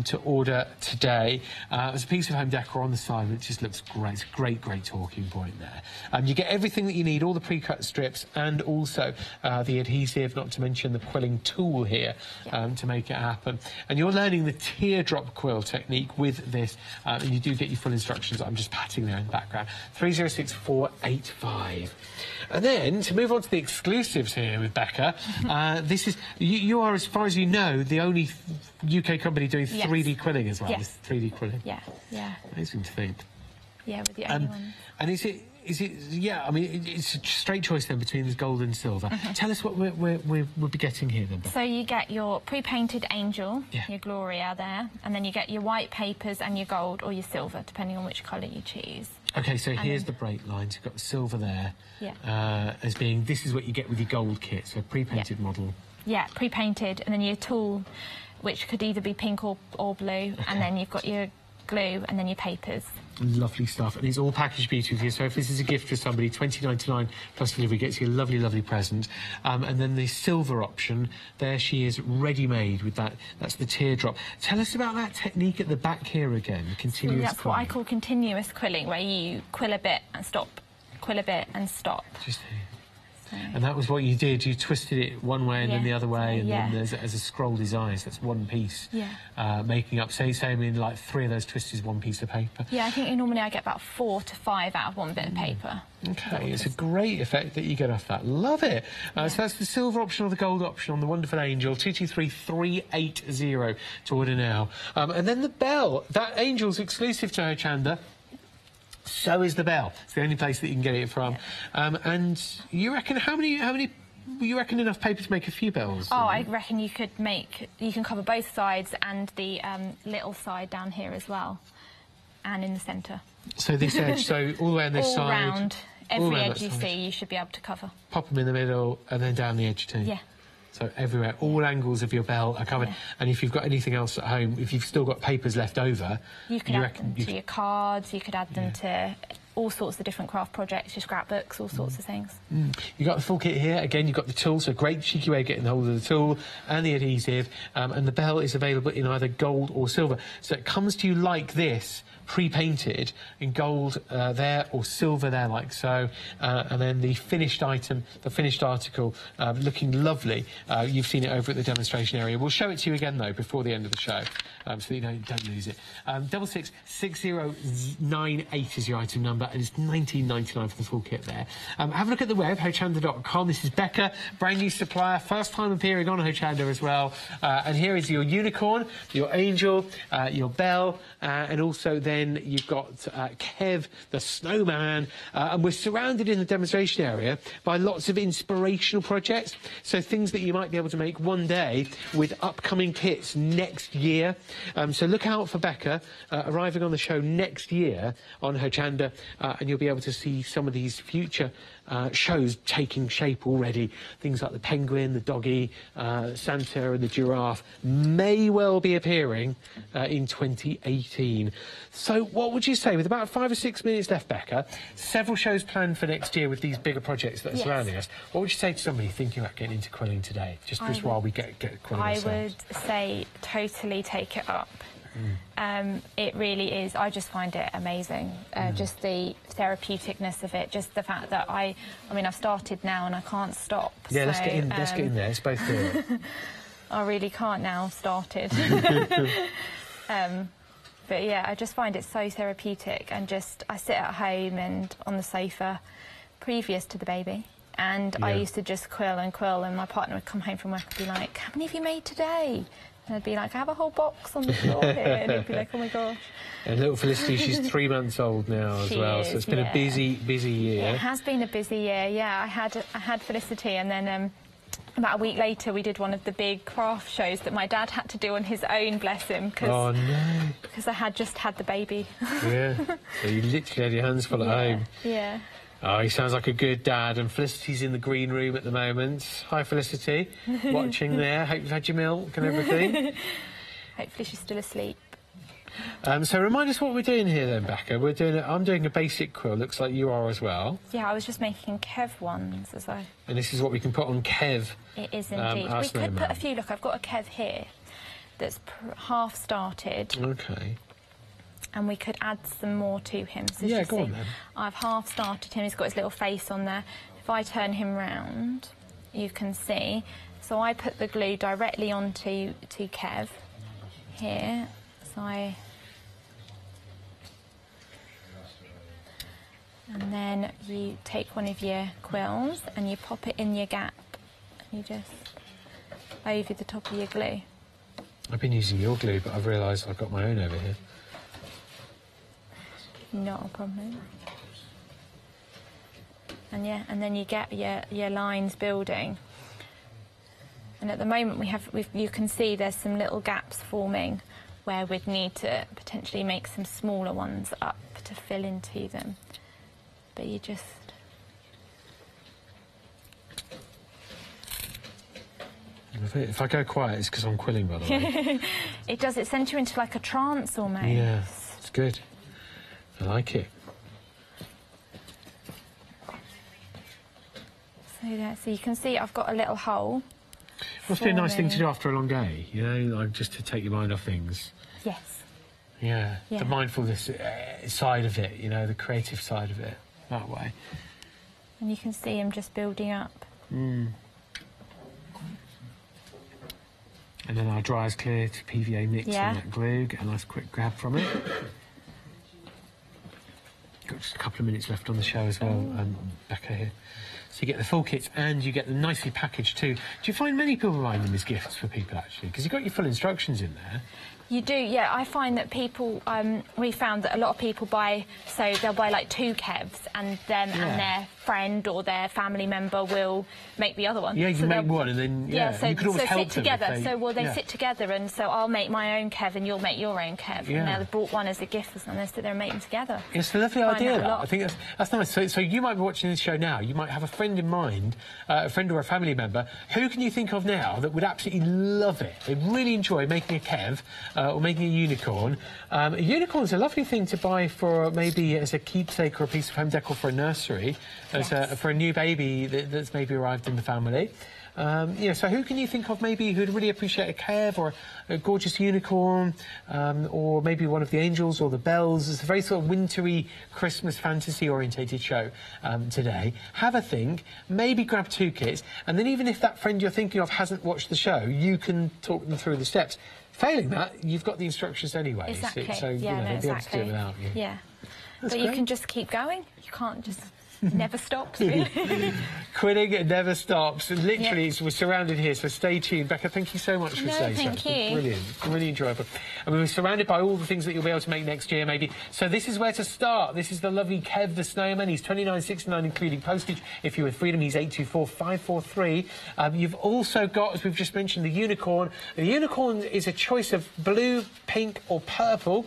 S5: to order today. There's a piece of home decor on the side, which just looks great. It's a great talking point there. You get everything that you need, all the pre-cut strips, and also the adhesive, not to mention the quilling tool here to make it happen. And you're learning the teardrop quill technique with this, and you do get your full instructions. I'm just patting there in the background. 306485. And then, to move on to the exclusives here with Becca, this is, you are, as far as you know, the only UK company doing 3D quilling as well.
S6: Yes.
S5: This 3D quilling.
S6: Yeah.
S5: Amazing to think.
S6: Yeah, with the only one.
S5: And is it, I mean, it's a straight choice then between the gold and silver. Tell us what we'll be getting here then.
S6: So you get your pre-painted angel, your Gloria there, and then you get your white papers and your gold or your silver, depending on which colour you choose.
S5: OK, so here's the break lines. You've got the silver there as being, this is what you get with your gold kit, so pre-painted model. Yeah,
S6: pre-painted, and then your tool, which could either be pink or blue, and then you've got your glue, and then your papers.
S5: Lovely stuff, and it's all packaged beautifully. So if this is a gift for somebody, $20.99 plus delivery gets you a lovely, lovely present. And then the silver option, there she is, ready-made with that. That's the teardrop. Tell us about that technique at the back here again. Continuous
S6: That's
S5: quilling.
S6: what I call continuous quilling, where you quill a bit and stop, quill a bit and stop.
S5: Just here. And that was what you did. You twisted it one way and then the other way, and then as a scroll design. So that's one piece. Making up, say, I mean, like 3 of those twists is one piece of paper.
S6: Yeah, I think normally I get about 4 to 5 out of one bit of paper.
S5: Okay, it's a great effect that you get off that. Love it. So that's the silver option or the gold option on the Wonderful Angel, 223380 to order now. And then the bell. That Angel's exclusive to Hochanda. So is the bell. It's the only place that you can get it from. And you reckon how many? You reckon enough paper to make a few bells?
S6: Oh, I reckon you can cover both sides and the little side down here as well, and in the centre. So
S5: this edge, so all the way on this
S6: all
S5: side.
S6: Round, every edge you see, you should be able to cover.
S5: Pop them in the middle and then down the edge too.
S6: Yeah.
S5: So everywhere, all angles of your bell are covered. And if you've got anything else at home, if you've still got papers left over,
S6: you could add them to your cards. You could add them to all sorts of different craft projects, your scrapbooks, all sorts of things.
S5: You've got the full kit here. Again, you've got the tool, so great cheeky way of getting hold of the tool and the adhesive. And the bell is available in either gold or silver. So it comes to you like this, pre-painted in gold there or silver there like so. And then the finished item, the finished article, looking lovely. You've seen it over at the demonstration area. We'll show it to you again, though, before the end of the show, so that you don't lose it. 666098 is your item number, and it's $19.99 for the full kit there. Have a look at the web, hochanda.com. This is Becca, brand new supplier, first time appearing on Hochanda as well. And here is your unicorn, your angel, your bell, and also then you've got Kev, the snowman, and we're surrounded in the demonstration area by lots of inspirational projects, so things that you might be able to make one day with upcoming kits next year. So look out for Becca arriving on the show next year on Hochanda, and you'll be able to see some of these future shows taking shape already. Things like the penguin, the doggy, Santa and the giraffe may well be appearing in 2018. So what would you say, with about 5 or 6 minutes left, Becca, several shows planned for next year with these bigger projects that are surrounding us, what would you say to somebody thinking about getting into quilling today, just while we get quilling ourselves?
S6: I would say totally take it up. It really is. I just find it amazing. Just the therapeuticness of it, just the fact that I mean, I've started now and I can't stop.
S5: Yeah,
S6: so,
S5: let's get in there. Let's both do it.
S6: I really can't now. Started. But yeah, I just find it so therapeutic, and I sit at home and on the sofa previous to the baby. And I used to just quill, and my partner would come home from work and be like, "How many have you made today?" And I'd be like, "I have a whole box on the floor here." And he'd be like, "Oh my gosh."
S5: And little Felicity, she's 3 months old now as well, so it's been a busy year.
S6: It has been a busy year, yeah. I had Felicity, and then about a week later we did one of the big craft shows that my dad had to do on his own, bless him.
S5: Oh no.
S6: Because I had just had the baby.
S5: Yeah, so you literally had your hands full at home.
S6: Yeah.
S5: Oh, he sounds like a good dad, and Felicity's in the green room at the moment. Hi, Felicity. Watching there. Hope you've had your milk and everything.
S6: Hopefully she's still asleep.
S5: So remind us what we're doing here then, Becca. I'm doing a basic quill. Looks like you are as well.
S6: Yeah, I was just making Kev ones as well.
S5: And this is what we can put on Kev.
S6: It is indeed. We could put a few. Look, I've got a Kev here that's half started.
S5: Okay.
S6: And we could add some more to him. So
S5: yeah, go on then.
S6: I've half started him. He's got his little face on there. If I turn him round, you can see. So I put the glue directly onto Kev here. So and then you take one of your quills and you pop it in your gap. You just over the top of your glue.
S5: I've been using your glue, but I've realised I've got my own over here.
S6: Not a problem. And yeah, and then you get your lines building. And at the moment you can see there's some little gaps forming where we'd need to potentially make some smaller ones up to fill into them. But you just...
S5: If I go quiet, it's because I'm quilling, by the way.
S6: It sends you into like a trance almost.
S5: Yeah. good. I like it.
S6: So you can see I've got a little hole.
S5: Must be a nice thing to do after a long day, you know, like just to take your mind off things.
S6: Yes.
S5: Yeah,
S6: Yeah.
S5: the mindfulness side of it, you know, the creative side of it, that way.
S6: And you can see them just building up.
S5: And then our dryer's clear to PVA mix and that glue. Get a nice quick grab from it. Got just a couple of minutes left on the show as well, Becca here. So you get the full kits and you get them nicely packaged too. Do you find many people buying them as gifts for people actually? Because you've got your full instructions in there.
S6: You do, yeah. I find that people, we found that a lot of people buy, so they'll buy like 2 kevs and then and their friend or their family member will make the other one.
S5: Yeah, you can make one and then,
S6: so,
S5: you can always
S6: so
S5: help
S6: sit together.
S5: them.
S6: They sit together and so I'll make my own kev and you'll make your own kev.
S5: Yeah.
S6: And they've bought one as a gift for someone, so they're making together.
S5: It's a lovely idea, that. I think that's nice. So you might be watching this show now, you might have a friend in mind, a friend or a family member. Who can you think of now that would absolutely love it? They'd really enjoy making a kev or making a unicorn. A unicorn's a lovely thing to buy for maybe as a keepsake or a piece of home decor for a nursery, for a new baby that's maybe arrived in the family. So who can you think of maybe who'd really appreciate a kev or a gorgeous unicorn, or maybe one of the angels or the bells? It's a very sort of wintry Christmas fantasy orientated show today. Have a think, maybe grab 2 kits, and then even if that friend you're thinking of hasn't watched the show, you can talk them through the steps. Failing that, you've got the instructions anyway.
S6: Exactly.
S5: So they'll be able to do it without you.
S6: Yeah.
S5: That's
S6: but
S5: great.
S6: you can just keep going. You can't just... never stops, really.
S5: Quitting, it never stops. And literally, we're surrounded here, so stay tuned. Becca, thank you so much for saying
S6: thank
S5: so.
S6: you.
S5: Brilliant. Really enjoyable. And we're surrounded by all the things that you'll be able to make next year, maybe. So this is where to start. This is the lovely Kev the Snowman. He's $29.69, including postage. If you're with Freedom, he's 824-543. You've also got, as we've just mentioned, the unicorn. The unicorn is a choice of blue, pink or purple.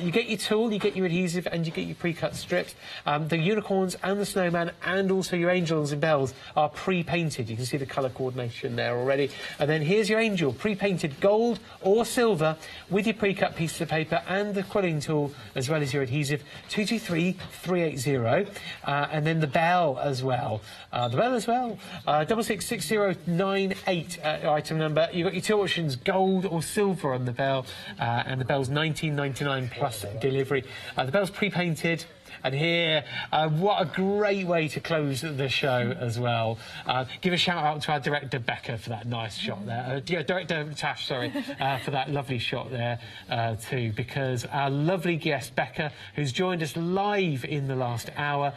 S5: You get your tool, you get your adhesive, and you get your pre-cut strips. The unicorns and the snowman and also your angels and bells are pre-painted. You can see the colour coordination there already. And then here's your angel, pre-painted gold or silver with your pre-cut pieces of paper and the quilling tool as well as your adhesive. 223380. And then the bell as well. 666098 item number. You've got your two options, gold or silver on the bell, and the bell's $19.99 plus delivery. The bell's pre-painted. And here, what a great way to close the show as well. Give a shout out to our director, Becca, for that nice shot there. Director Tash, sorry, for that lovely shot there too, because our lovely guest, Becca, who's joined us live in the last hour,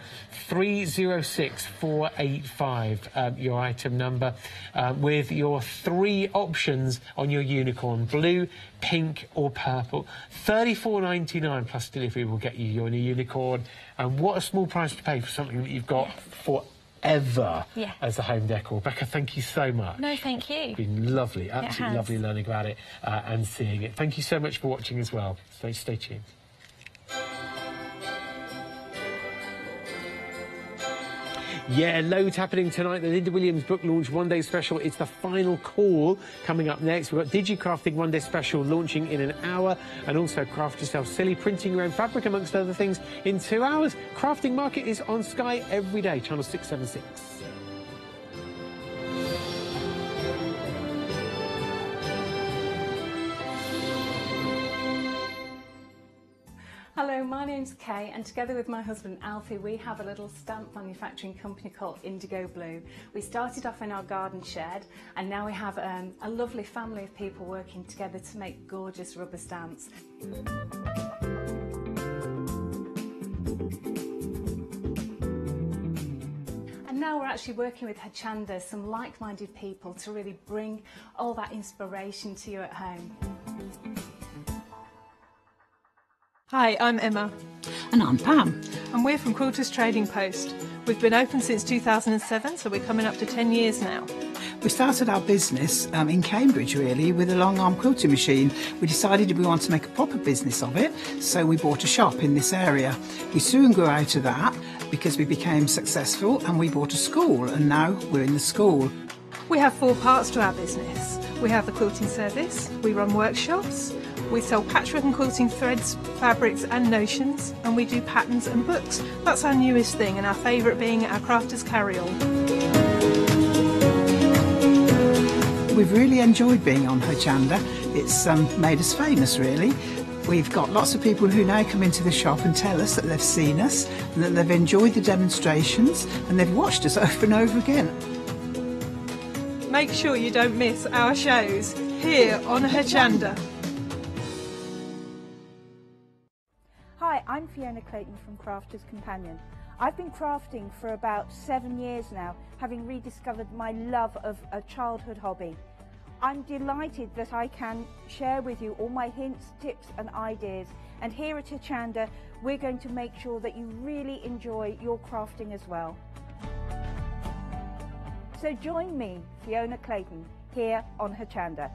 S5: 306485, your item number, with your 3 options on your unicorn, blue, pink or purple. $34.99 plus delivery will get you your new unicorn. And what a small price to pay for something that you've got forever as a home decor. Becca, thank you so much.
S6: No, thank you.
S5: It's been lovely, absolutely lovely learning about it and seeing it. Thank you so much for watching as well. So stay tuned. Yeah, loads happening tonight. The Linda Williams book launch one-day special. It's the final call coming up next. We've got DigiCrafting one-day special launching in an hour, and also Craft Yourself Silly, printing your own fabric, amongst other things, in 2 hours. Crafting Market is on Sky every day, channel 676.
S7: Hello, my name's Kay, and together with my husband Alfie, we have a little stamp manufacturing company called Indigo Blue. We started off in our garden shed, and now we have a lovely family of people working together to make gorgeous rubber stamps. And now we're actually working with Hochanda, some like-minded people, to really bring all that inspiration to you at home.
S8: Hi, I'm Emma.
S9: And I'm Pam.
S8: And we're from Quilters Trading Post. We've been open since 2007, so we're coming up to 10 years now.
S9: We started our business in Cambridge, really, with a long-arm quilting machine. We decided we wanted to make a proper business of it, so we bought a shop in this area. We soon grew out of that because we became successful, and we bought a school, and now we're in the school.
S8: We have 4 parts to our business. We have the quilting service, we run workshops, We sell patchwork and quilting threads, fabrics and notions, and we do patterns and books. That's our newest thing, and our favourite being our Crafters Carry-All.
S9: We've really enjoyed being on Hochanda. It's made us famous, really. We've got lots of people who now come into the shop and tell us that they've seen us and that they've enjoyed the demonstrations and they've watched us over and over again.
S8: Make sure you don't miss our shows here on Hochanda.
S2: Hi, I'm Fiona Clayton from Crafter's Companion. I've been crafting for about 7 years now, having rediscovered my love of a childhood hobby. I'm delighted that I can share with you all my hints, tips and ideas, and here at Hochanda we're going to make sure that you really enjoy your crafting as well. So join me, Fiona Clayton, here on Hochanda.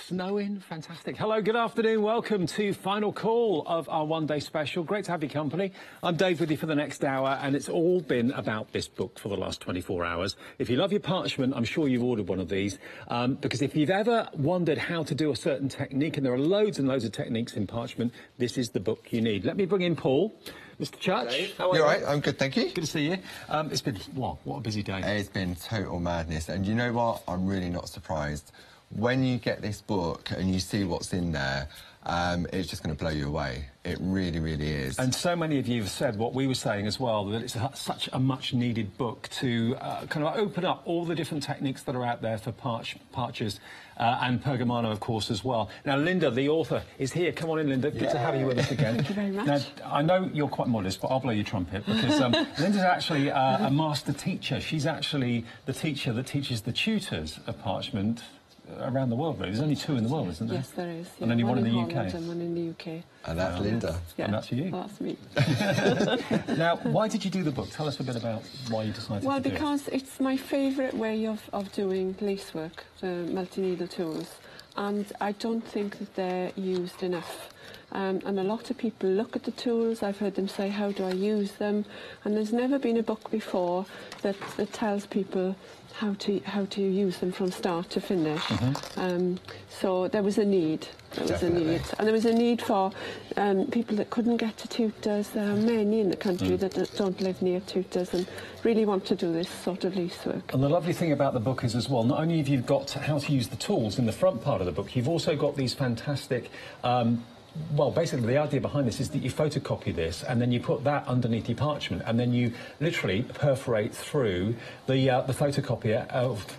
S1: Snowing, fantastic. Hello, good afternoon. Welcome to final call of our one-day special. Great to have your company. I'm Dave with you for the next hour, and it's all been about this book for the last 24 hours. If you love your parchment, I'm sure you've ordered one of these, because if you've ever wondered how to do a certain technique, and there are loads and loads of techniques in parchment, this is the book you need. Let me bring in Paul. Mr. Church, how are you?
S10: You're right, I'm good, thank you.
S1: Good to see you. It's been, what a busy day.
S10: It's been total madness, and you know what? I'm really not surprised. When you get this book and you see what's in there, it's just going to blow you away. It really, really is.
S1: And so many of you have said what we were saying as well, that it's such a much-needed book to kind of open up all the different techniques that are out there for parchers and pergamano, of course, as well. Now, Linda, the author, is here. Come on in, Linda. Good to have you with us again.
S11: Thank you very much.
S1: Now, I know you're quite modest, but I'll blow your trumpet, because Linda's actually a master teacher. She's actually the teacher that teaches the tutors of parchment around the world, really. There's only 2 in the world, isn't there?
S11: Yes, there is. Yeah.
S1: And only one in the
S11: Holland
S1: UK.
S11: And one in the UK.
S10: And that's Linda.
S11: Yeah.
S1: And that's you.
S11: Well, that's me.
S1: Now, why did you do the book? Tell us a bit about why you decided to do it.
S11: Well, because it's my favourite way of doing lacework, the multi-needle tools. And I don't think that they're used enough. And a lot of people look at the tools. I've heard them say, how do I use them? And there's never been a book before that tells people how to use them from start to finish. So there was a need. And there was a need for people that couldn't get to tutors. There are many in the country that don't live near tutors and really want to do this sort of lacework.
S1: And the lovely thing about the book is as well, not only have you got how to use the tools in the front part of the book, you've also got these fantastic well, basically the idea behind this is that you photocopy this and then you put that underneath your parchment and then you literally perforate through the photocopier,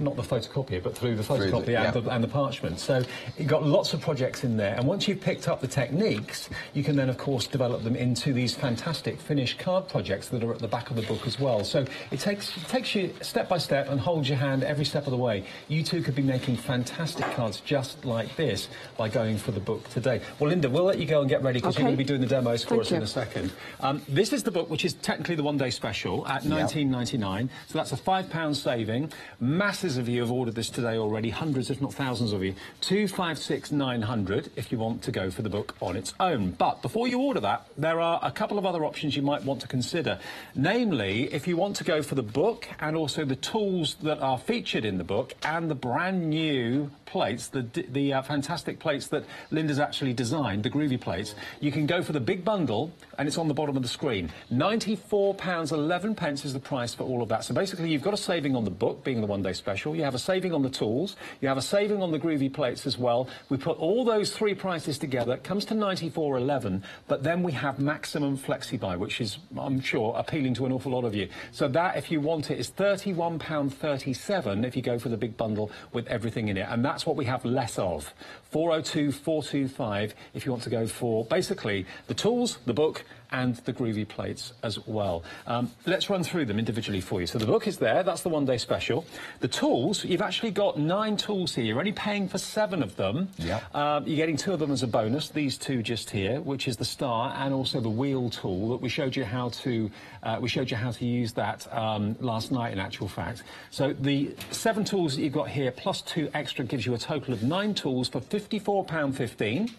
S1: not the photocopier, but through the photocopier and the parchment. So you've got lots of projects in there, and once you've picked up the techniques, you can then, of course, develop them into these fantastic finished card projects that are at the back of the book as well. So it takes you step by step and holds your hand every step of the way. You too could be making fantastic cards just like this by going for the book today. Well, Linda, we'll let you go and get ready because you're going to be doing the demos for us in a second. This is the book, which is technically the one-day special at $19.99. So that's a £5 saving. Masses of you have ordered this today already, hundreds, if not thousands of you. 256,900 if you want to go for the book on its own. But before you order that, there are a couple of other options you might want to consider. Namely, if you want to go for the book and also the tools that are featured in the book and the brand new plates, the fantastic plates that Linda's actually designed, the groovy plates, you can go for the big bundle, and it's on the bottom of the screen. £94.11 is the price for all of that. So basically you've got a saving on the book, being the one-day special, you have a saving on the tools, you have a saving on the groovy plates as well. We put all those three prices together, it comes to £94.11, but then we have maximum flexi-buy, which is, I'm sure, appealing to an awful lot of you. So that, if you want it, is £31.37 if you go for the big bundle with everything in it. And that that's what we have less of. 402 425 if you want to go for basically the tools, the book, and the groovy plates as well. Let's run through them individually for you. So the book is there, that's the one-day special. The tools, you've actually got 9 tools here. You're only paying for 7 of them.
S10: Yeah.
S1: You're getting 2 of them as a bonus, these 2 just here, which is the star and also the wheel tool that we showed you how to use that last night, in actual fact. So the 7 tools that you've got here plus 2 extra gives you a total of 9 tools for £54.15,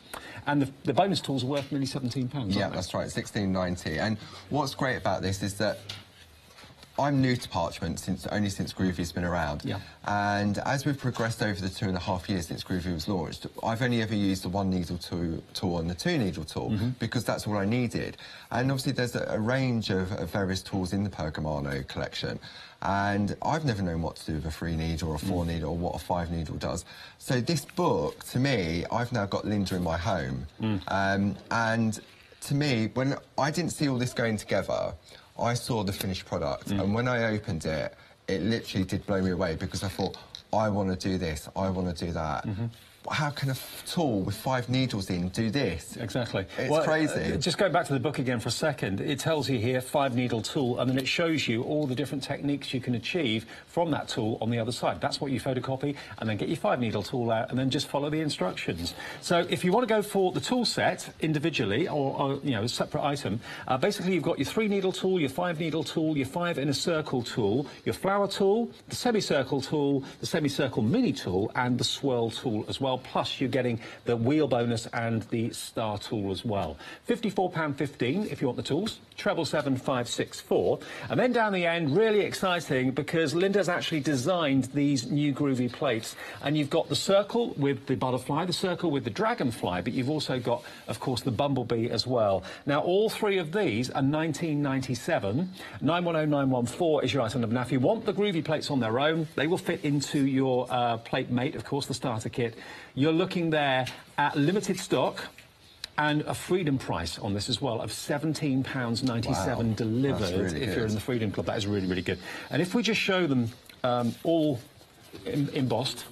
S1: and the bonus tools are worth nearly £17.
S10: Yeah, that's right, £16.90. And what's great about this is that I'm new to parchment only since Groovy's been around.
S1: Yeah.
S10: And as we've progressed over the 2.5 years since Groovy was launched, I've only ever used the 1 needle tool and the 2 needle tool because that's all I needed. And obviously there's a range of various tools in the Pergamano collection. And I've never known what to do with a 3 needle or a 4 needle or what a 5 needle does. So this book, to me, I've now got Linda in my home. And to me, when I didn't see all this going together, I saw the finished product, and when I opened it, it literally did blow me away because I thought, I want to do this, I want to do that. How can a tool with 5 needles in do this?
S1: Exactly.
S10: It's crazy.
S1: Just going back to the book again for a second, it tells you here 5 needle tool, and then it shows you all the different techniques you can achieve from that tool on the other side. That's what you photocopy, and then get your 5 needle tool out, and then just follow the instructions. So if you want to go for the tool set individually, or you know, a separate item, basically you've got your 3 needle tool, your 5 needle tool, your 5 in a circle tool, your flower tool, the semicircle tool, the semicircle mini tool, and the swirl tool as well. Plus you're getting the wheel bonus and the star tool as well. £54.15 if you want the tools, 77564. And then down the end, really exciting, because Linda's actually designed these new groovy plates, and you've got the circle with the butterfly, the circle with the dragonfly, but you've also got, of course, the bumblebee as well. Now, all 3 of these are £19.97. 910914 is your item number. Now, if you want the groovy plates on their own, they will fit into your plate mate, of course, the starter kit. You're looking there at limited stock and a freedom price on this as well of £17.97 delivered if you're in the Freedom Club. That is really, really good. And if we just show them all embossed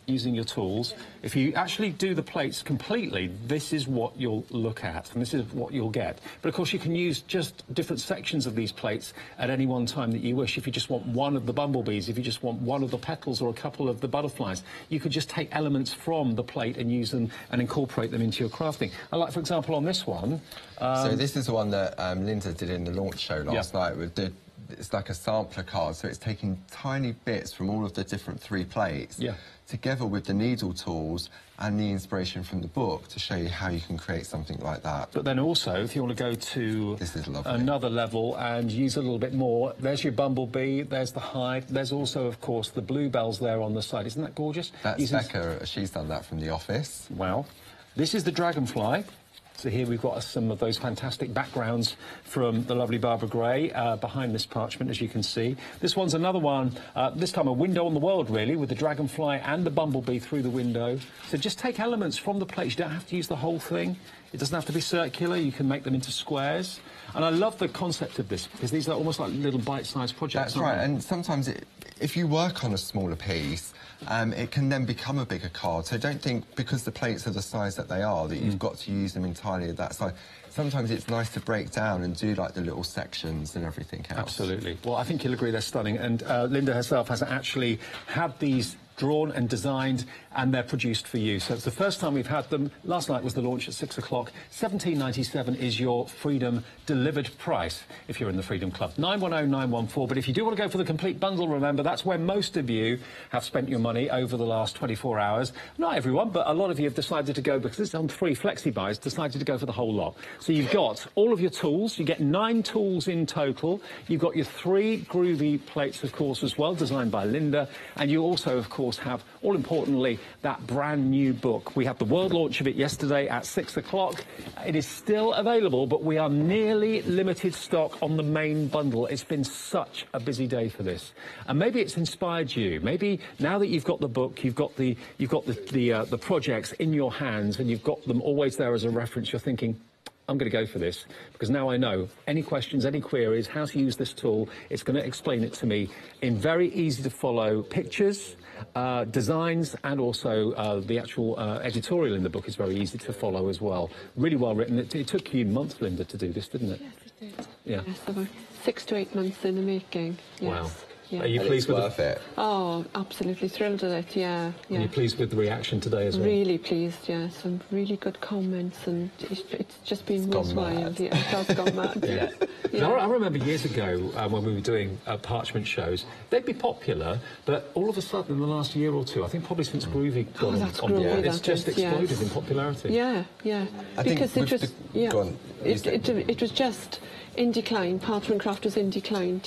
S1: using your tools, if you actually do the plates completely, this is what you'll look at and this is what you'll get. But of course you can use just different sections of these plates at any one time that you wish. If you just want one of the bumblebees, if you just want one of the petals or a couple of the butterflies, you could just take elements from the plate and use them and incorporate them into your crafting. I like, for example, on this one...
S10: so this is the one that Linda did in the launch show last night with the... It's like a sampler card, so it's taking tiny bits from all of the different 3 plates together with the needle tools and the inspiration from the book to show you how you can create something like that.
S1: But then also, if you want to go to another level and use a little bit more, there's your bumblebee, there's the hive, there's also, of course, the bluebells there on the side. Isn't that gorgeous?
S10: That's Becca, she's done that from The Office.
S1: Wow. This is the dragonfly. So here we've got some of those fantastic backgrounds from the lovely Barbara Gray behind this parchment, as you can see. This one's another one, this time a window on the world, really, with the dragonfly and the bumblebee through the window. So just take elements from the plates. You don't have to use the whole thing. It doesn't have to be circular. You can make them into squares. And I love the concept of this, because these are almost like little bite-sized projects.
S10: That's right, and sometimes if you work on a smaller piece, it can then become a bigger card. So don't think because the plates are the size that they are that you've got to use them entirely of that size. Sometimes it's nice to break down and do like the little sections and everything else.
S1: Absolutely. Well, I think you'll agree they're stunning. And Linda herself has actually had these drawn and designed, and they're produced for you. So it's the first time we've had them. Last night was the launch at 6 o'clock. £17.97 is your Freedom delivered price if you're in the Freedom Club. 910914. But if you do want to go for the complete bundle, remember, that's where most of you have spent your money over the last 24 hours. Not everyone, but a lot of you have decided to go, because this is on 3 flexi buys, decided to go for the whole lot. So you've got all of your tools. You get 9 tools in total. You've got your 3 groovy plates, of course, as well, designed by Linda. And you also, of course, have, all importantly, that brand new book. We had the world launch of it yesterday at 6 o'clock. It is still available, but we are nearly limited stock on the main bundle. It's been such a busy day for this, and maybe it's inspired you. Maybe now that you've got the book, you've got the projects in your hands, and you've got them always there as a reference. You're thinking, I'm going to go for this, because now I know any questions, any queries, how to use this tool. It's going to explain it to me in very easy to follow pictures, designs, and also the actual editorial in the book is very easy to follow as well. Really well written. It took you months, Linda, to do this, didn't it?
S11: Yes, it did.
S1: Yeah.
S11: Yes, about 6 to 8 months in the making. Yes.
S1: Wow.
S11: Yeah.
S1: Are you
S10: And
S1: pleased
S10: it's
S1: with
S10: worth it?
S11: Oh, absolutely thrilled with it, yeah.
S1: Are you pleased with the reaction today as well?
S11: Really pleased, yeah. Some really good comments, and it's just been worthwhile. Yeah, it has gone mad.
S1: Yeah.
S11: Yeah.
S1: I remember years ago when we were doing parchment shows, they'd be popular, but all of a sudden in the last year or two, I think probably since Groovy got on
S11: that's
S1: board,
S11: Groovy,
S1: it's
S11: that
S1: just
S11: is,
S1: exploded
S11: yes.
S1: in popularity.
S11: Yeah, yeah.
S10: I think
S11: Because it
S10: with
S11: was,
S10: the-
S11: yeah,
S10: go on, you said.
S11: it was just in decline. Parchment craft was in decline.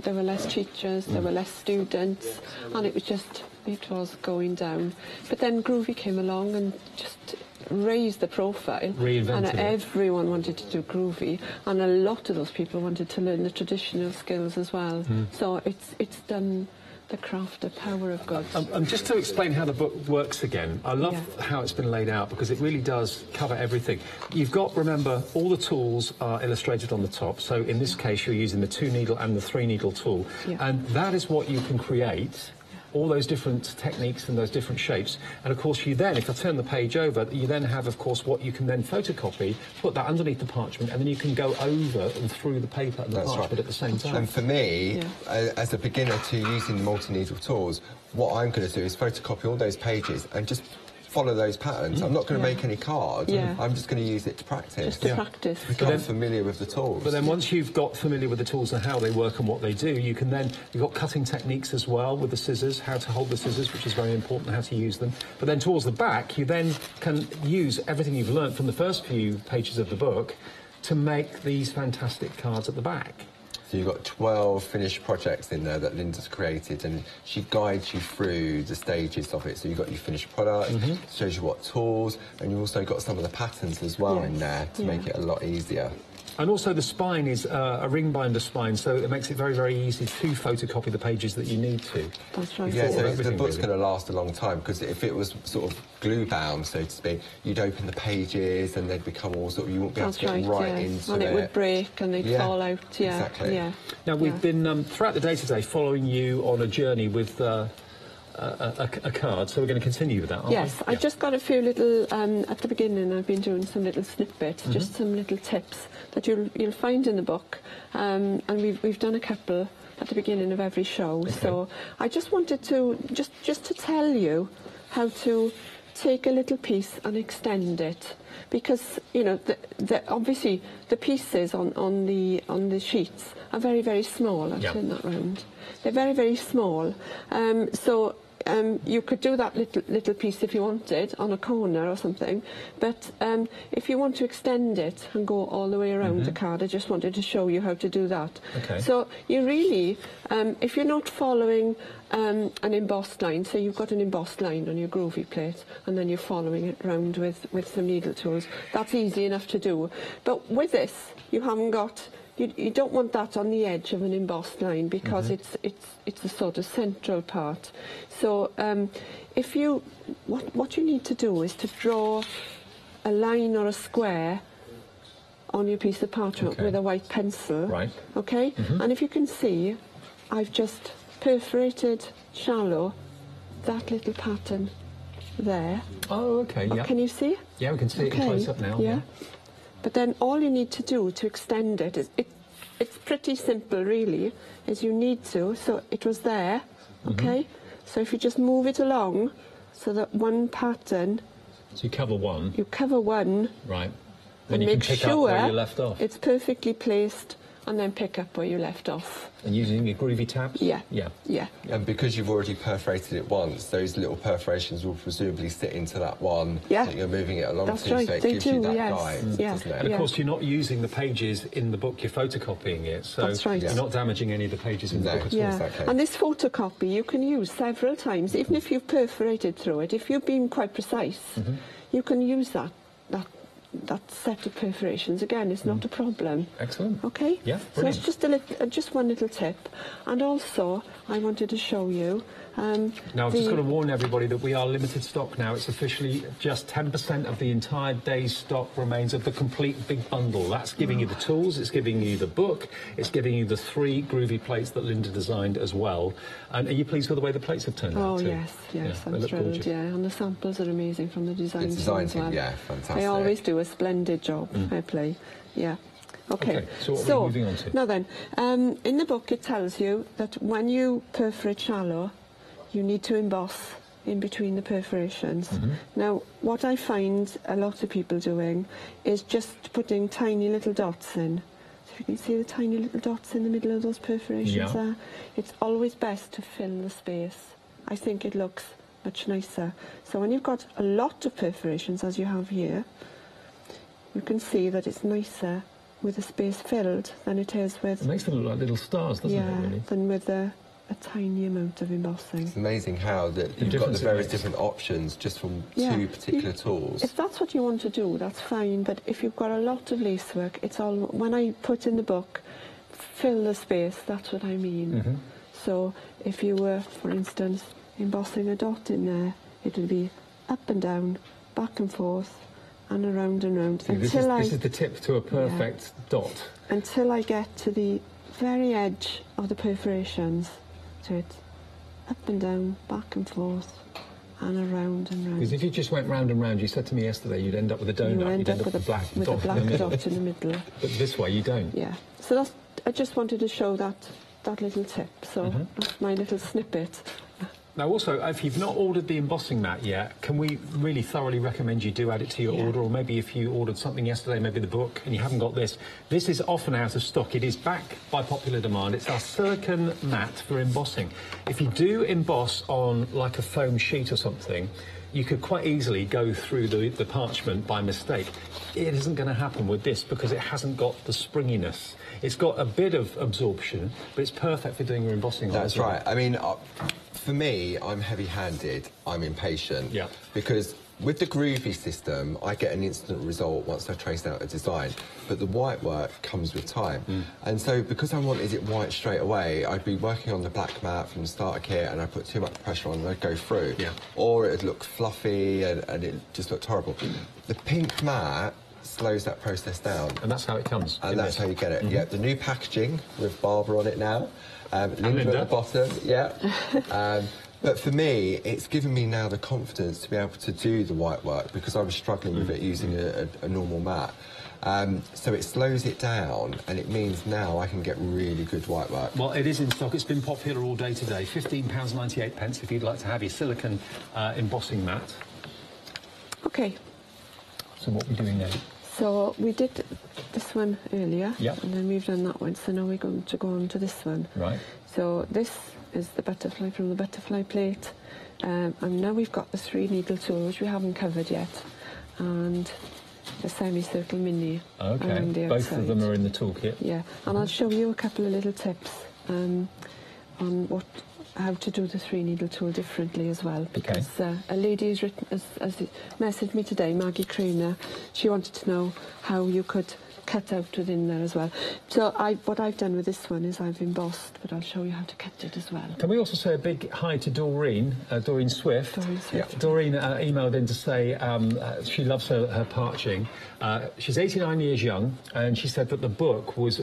S11: There were less teachers, there were less students, and it was going down. But then Groovy came along and just raised the profile,
S1: Reinvented
S11: and
S1: it.
S11: everyone wanted to do Groovy, and a lot of those people wanted to learn the traditional skills as well. So it's done the craft, the power of good.
S1: And just to explain how the book works again, I love
S11: Yeah.
S1: how it's been laid out, because it really does cover everything. You've got, remember, all the tools are illustrated on the top. So in this case, you're using the 2-needle and the 3-needle tool.
S11: Yeah.
S1: And that is what you can create, all those different techniques and those different shapes. And of course, you then, if I turn the page over, you then have, of course, what you can then photocopy, put that underneath the parchment, and then you can go over and through the paper and the
S10: That's
S1: parchment
S10: right.
S1: at the same time.
S10: And for me, as a beginner to using the multi-needle tools, what I'm going to do is photocopy all those pages and just follow those patterns. I'm not going to make any cards.
S11: Yeah.
S10: I'm just going to use it to practice.
S11: Just to practice.
S10: Become familiar with the tools.
S1: But then once you've got familiar with the tools and how they work and what they do, you can then, you've got cutting techniques as well with the scissors, how to hold the scissors, which is very important, how to use them. But then towards the back, you then can use everything you've learnt from the first few pages of the book to make these fantastic cards at the back.
S10: So you've got 12 finished projects in there that Linda's created, and she guides you through the stages of it. So you've got your finished product, shows you what tools, and you've also got some of the patterns as well in there to make it a lot easier.
S1: And also the spine is a ring binder spine, so it makes it very, very easy to photocopy the pages that you need to.
S11: That's right.
S10: Yeah, so the
S1: everything,
S10: book's
S1: really.
S10: going to last a long time, because if it was sort of glue bound, so to speak, you'd open the pages and they'd become all sort of, you wouldn't be able to get right into
S11: and
S10: it.
S11: it would break and they'd fall out. Yeah,
S10: exactly.
S11: Yeah.
S1: Now, we've been, throughout the day today, following you on a journey with a card, so we're going to continue with that, aren't
S11: Yes,
S1: we?
S11: I just got a few little, at the beginning I've been doing some little snippets, just some little tips that you'll find in the book, and we've done a couple at the beginning of every show. So I just wanted to, just to tell you how to take a little piece and extend it, because you know obviously the pieces on the sheets are very, very small. I'll turn that round. They're very, very small. So you could do that little piece if you wanted on a corner or something, but if you want to extend it and go all the way around the card, I just wanted to show you how to do that.
S1: Okay.
S11: So you really, if you're not following an embossed line, so you've got an embossed line on your Groovy plate and then you're following it round with some needle tools, that's easy enough to do. But with this, you haven't got, you don't want that on the edge of an embossed line, because it's a sort of central part. So if you, what you need to do is to draw a line or a square on your piece of parchment with a white pencil.
S1: Right.
S11: Okay? And if you can see, I've just perforated shallow that little pattern there.
S1: Oh, okay, yeah.
S11: Can you see?
S1: Yeah, we can see it in close up now.
S11: Yeah. But then all you need to do to extend it is, it's pretty simple really, is you need to, so it was there, okay? So if you just move it along so that one pattern,
S1: So you cover one.
S11: you cover one,
S1: Right. Then
S11: and
S1: you can
S11: make
S1: pick up
S11: sure
S1: where you left off.
S11: it's perfectly placed, and then pick up where you left off.
S1: And using your Groovy tabs?
S11: Yeah.
S1: Yeah.
S11: Yeah.
S10: And because you've already perforated it once, those little perforations will presumably sit into that one that you're moving it along
S11: That's
S10: to,
S11: right,
S10: so it
S11: they
S10: gives
S11: do,
S10: you that
S11: yes.
S10: guide,
S11: Yeah.
S10: doesn't it?
S1: And of course, you're not using the pages in the book, you're photocopying it, so
S11: That's right.
S1: you're not damaging any of the pages in the book at all.
S11: Yeah, and this photocopy you can use several times, even if you've perforated through it. If you've been quite precise, you can use that that set of perforations again is not a problem.
S1: Excellent.
S11: Okay?
S1: Yeah,
S11: So
S1: brilliant.
S11: that's just one little tip. And also, I wanted to show you...
S1: Now, I've just got to warn everybody that we are limited stock now. It's officially just 10% of the entire day's stock remains of the complete big bundle. That's giving you the tools, it's giving you the book, it's giving you the 3 groovy plates that Linda designed as well. And are you pleased with the way the plates have turned out
S11: Oh,
S1: too?
S11: yes,
S1: Yeah,
S11: I'm
S1: they look
S11: thrilled,
S1: gorgeous.
S11: yeah. And the samples are amazing from the design
S10: The design
S11: as well.
S10: team, yeah, fantastic.
S11: They always do a splendid job, I play. Yeah. Okay,
S1: so what are we moving on to?
S11: Now then, in the book it tells you that when you perforate shallow, you need to emboss in between the perforations. Now, what I find a lot of people doing is just putting tiny little dots in. So if you can see the tiny little dots in the middle of those perforations there, it's always best to fill the space. I think it looks much nicer. So when you've got a lot of perforations, as you have here, you can see that it's nicer with the space filled than it is with...
S1: It makes them look like little stars, doesn't it, really?
S11: than with a tiny amount of embossing.
S10: It's amazing how that you've got the various different options just from 2 particular tools.
S11: If that's what you want to do, that's fine, but if you've got a lot of lace work, it's all... When I put in the book, fill the space, that's what I mean. So if you were, for instance, embossing a dot in there, it would be up and down, back and forth, and around and round.
S1: See, this is the tip to a perfect dot.
S11: Until I get to the very edge of the perforations. So it's up and down, back and forth, and around and round.
S1: Because if you just went round and round, you said to me yesterday, you'd end up with a donut. You'd end up with a black dot
S11: in the middle.
S1: But this way, you don't.
S11: Yeah. So that's... I just wanted to show that little tip. So that's my little snippet.
S1: Now, also, if you've not ordered the embossing mat yet, can we really thoroughly recommend you do add it to your order? Or maybe if you ordered something yesterday, maybe the book, and you haven't got this. This is often out of stock. It is back by popular demand. It's our silicone mat for embossing. If you do emboss on like a foam sheet or something, you could quite easily go through the parchment by mistake. It isn't going to happen with this because it hasn't got the springiness. It's got a bit of absorption, but it's perfect for doing your embossing.
S10: That's right. I mean, for me, I'm heavy-handed, I'm impatient.
S1: Yeah.
S10: Because with the groovy system, I get an instant result once I've traced out a design. But the white work comes with time. And so because I wanted it white straight away, I'd be working on the black mat from the starter kit and I'd put too much pressure on and I'd go through.
S1: Yeah.
S10: Or it'd look fluffy and it just looked horrible. The pink mat slows that process down.
S1: And that's how it comes.
S10: And that's how you get it. Yeah, the new packaging with Barbara on it now. Linda at the bottom, but for me, it's given me now the confidence to be able to do the white work because I was struggling with it using a normal mat. So it slows it down, and it means now I can get really good white work.
S1: Well, it is in stock. It's been popular all day today. £15.98 if you'd like to have your silicone embossing mat.
S11: Okay.
S1: So what are we doing now?
S11: So we did this one earlier,
S1: Yep.
S11: and then we've done that one, so now we're going to go on to this one.
S1: Right.
S11: So this is the butterfly from the butterfly plate, and now we've got the 3 needle tool, which we haven't covered yet, and the semicircle mini around the
S1: Both
S11: outside.
S1: of them are in the toolkit.
S11: Yeah, and I'll show you a couple of little tips on how to do the 3 needle tool differently as well, because a lady has messaged me today, Maggie Craner. She wanted to know how you could cut out within there as well. So what I've done with this one is I've embossed, but I'll show you how to cut it as well.
S1: Can we also say a big hi to Doreen, Doreen Swift?
S11: Doreen Swift.
S1: Yeah. Doreen emailed in to say she loves her parching. She's 89 years young, and she said that the book was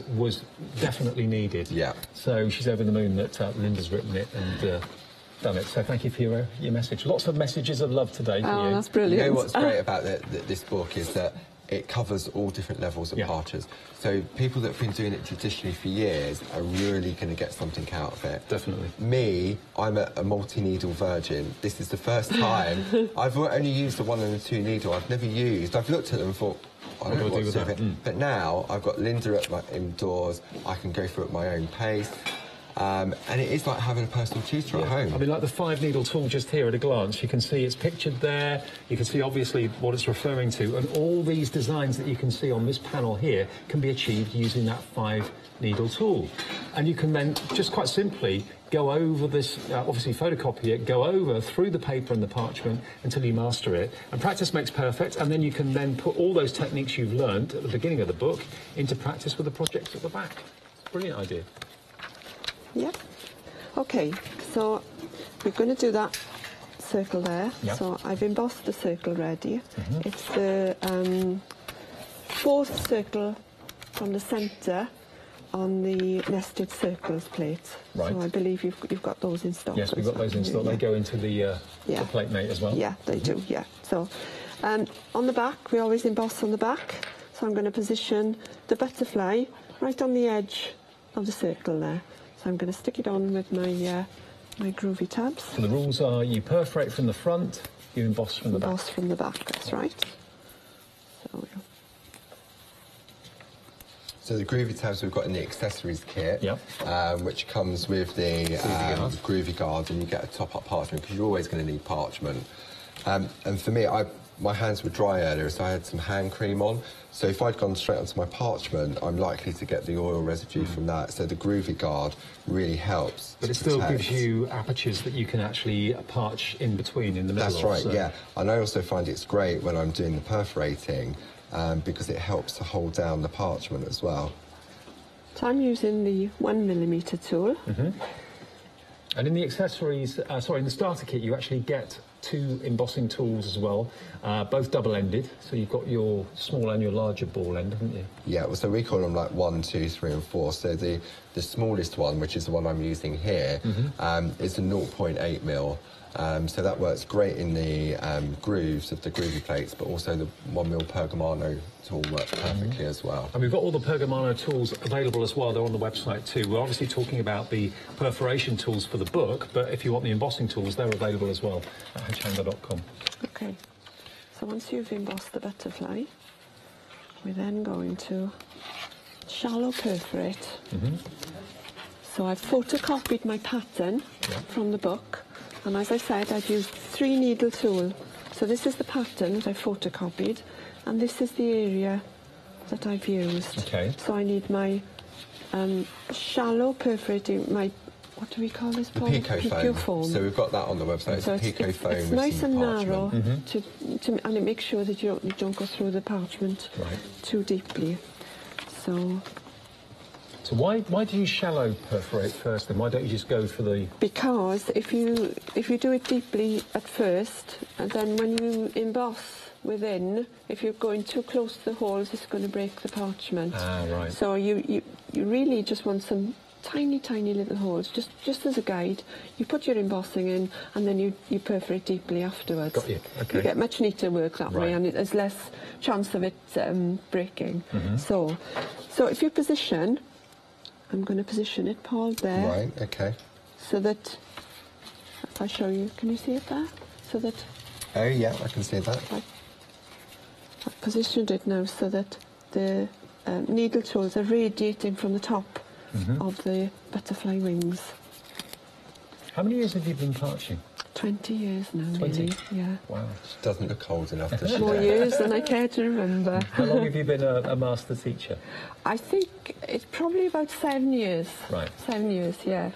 S1: definitely needed.
S10: Yeah.
S1: So she's over the moon that Linda's written it and done it. So thank you for your message. Lots of messages of love today for you.
S11: Oh, that's brilliant.
S10: You know what's great about this book is that it covers all different levels of parchers. So people that have been doing it traditionally for years are really going to get something out of it.
S1: Definitely.
S10: Me, I'm a multi-needle virgin. This is the first time. I've only used the 1 and the 2 needle. I've never used. I've looked at them and thought, I don't know what to do with it. But now I've got Linda indoors. I can go through at my own pace. And it is like having a personal tutor at home.
S1: I mean, like the 5 needle tool just here at a glance, you can see it's pictured there, you can see obviously what it's referring to, and all these designs that you can see on this panel here can be achieved using that 5 needle tool. And you can then just quite simply go over this, obviously photocopy it, go over through the paper and the parchment until you master it. And practice makes perfect, and then you can then put all those techniques you've learned at the beginning of the book into practice with the projects at the back. Brilliant idea.
S11: Yep. Okay, so we're going to do that circle there.
S1: Yep.
S11: So I've embossed the circle ready. It's the fourth circle from the centre on the nested circles plate.
S1: Right.
S11: So I believe you've got those in stock.
S1: Yes, we've got those in stock. They go into the plate mate as well.
S11: Yeah, they do, yeah. So on the back, we always emboss on the back. So I'm going to position the butterfly right on the edge of the circle there. So I'm going to stick it on with my my groovy tabs.
S1: So the rules are you perforate from the front, you emboss from the back.
S11: Emboss from the back, that's right. So
S10: So the groovy tabs we've got in the accessories kit, which comes with the groovy guard, and you get a top-up parchment because you're always going to need parchment. And for me, my hands were dry earlier, so I had some hand cream on. So if I'd gone straight onto my parchment, I'm likely to get the oil residue from that. So the groovy guard really helps.
S1: But it still gives you apertures that you can actually parch in between, in the middle.
S10: That's right, yeah. And I also find it's great when I'm doing the perforating because it helps to hold down the parchment as well.
S11: So I'm using the 1mm tool.
S1: And in the accessories, in the starter kit, you actually get 2 embossing tools as well, both double-ended. So you've got your small and your larger ball end, haven't you?
S10: Yeah, well, so we call them like 1, 2, 3 and 4. So the smallest one, which is the one I'm using here, is a 0.8mm. So that works great in the grooves of the groovy plates, but also the 1mm Pergamano tool works perfectly as well.
S1: And we've got all the Pergamano tools available as well. They're on the website too. We're obviously talking about the perforation tools for the book, but if you want the embossing tools, they're available as well at hochanda.com.
S11: Okay, so once you've embossed the butterfly, we're then going to shallow perforate. So I've photocopied my pattern from the book. And as I said, I've used 3 needle tool. So this is the pattern that I photocopied, and this is the area that I've used.
S1: Okay.
S11: So I need my shallow perforating, my, what do we call this, Paul?
S10: Pico foam. So we've got that on the website.
S11: So
S10: it's Pico foam.
S11: It's nice and narrow,
S10: and
S11: it makes sure that you don't go through the parchment too deeply.
S1: So why do you shallow perforate first, then? Why don't you just go for the...
S11: Because if you do it deeply at first, and then when you emboss within, if you're going too close to the holes, it's going to break the parchment.
S1: Ah, right.
S11: So you really just want some tiny little holes, just as a guide. You put your embossing in, and then you perforate deeply afterwards.
S1: Got you, okay.
S11: You get much neater work that way, and there's less chance of it breaking. So if you position... I'm going to position it, Paul, there.
S10: Right, okay.
S11: So that, if I show you, can you see it there? So that...
S10: Oh, yeah, I can see that.
S11: I've positioned it now so that the needle tools are radiating from the top of the butterfly wings.
S1: How many years have you been parching?
S11: 20 years now,
S1: 20?
S11: Nearly, yeah.
S10: Wow. She doesn't look old enough, does she?
S11: More years than I care to remember.
S1: How long have you been a master teacher?
S11: I think it's probably about 7 years.
S1: Right.
S11: 7 years, yeah.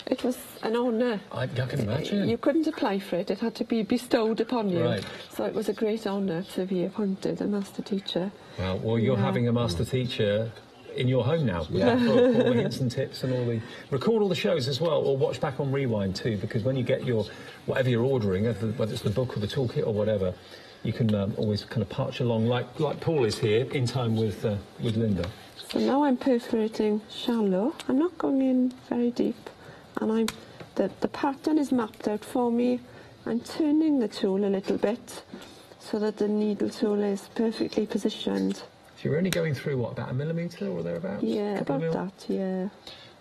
S11: It was an honour.
S1: I can imagine.
S11: You couldn't apply for it. It had to be bestowed upon you.
S1: Right.
S11: So it was a great honour to be appointed a master teacher.
S1: Well, you're having a master teacher in your home now.
S10: Yeah.
S1: For all the hints and tips and all the... Record all the shows as well, or watch back on Rewind too, because when you get your... whatever you're ordering, whether it's the book or the toolkit or whatever, you can always kind of parch along like Paul is here, in time with Linda.
S11: So now I'm perforating shallow. I'm not going in very deep. And the pattern is mapped out for me. I'm turning the tool a little bit so that the needle tool is perfectly positioned.
S1: So you're only going through, what, about 1 millimetre or thereabouts?
S11: Yeah, about that, yeah.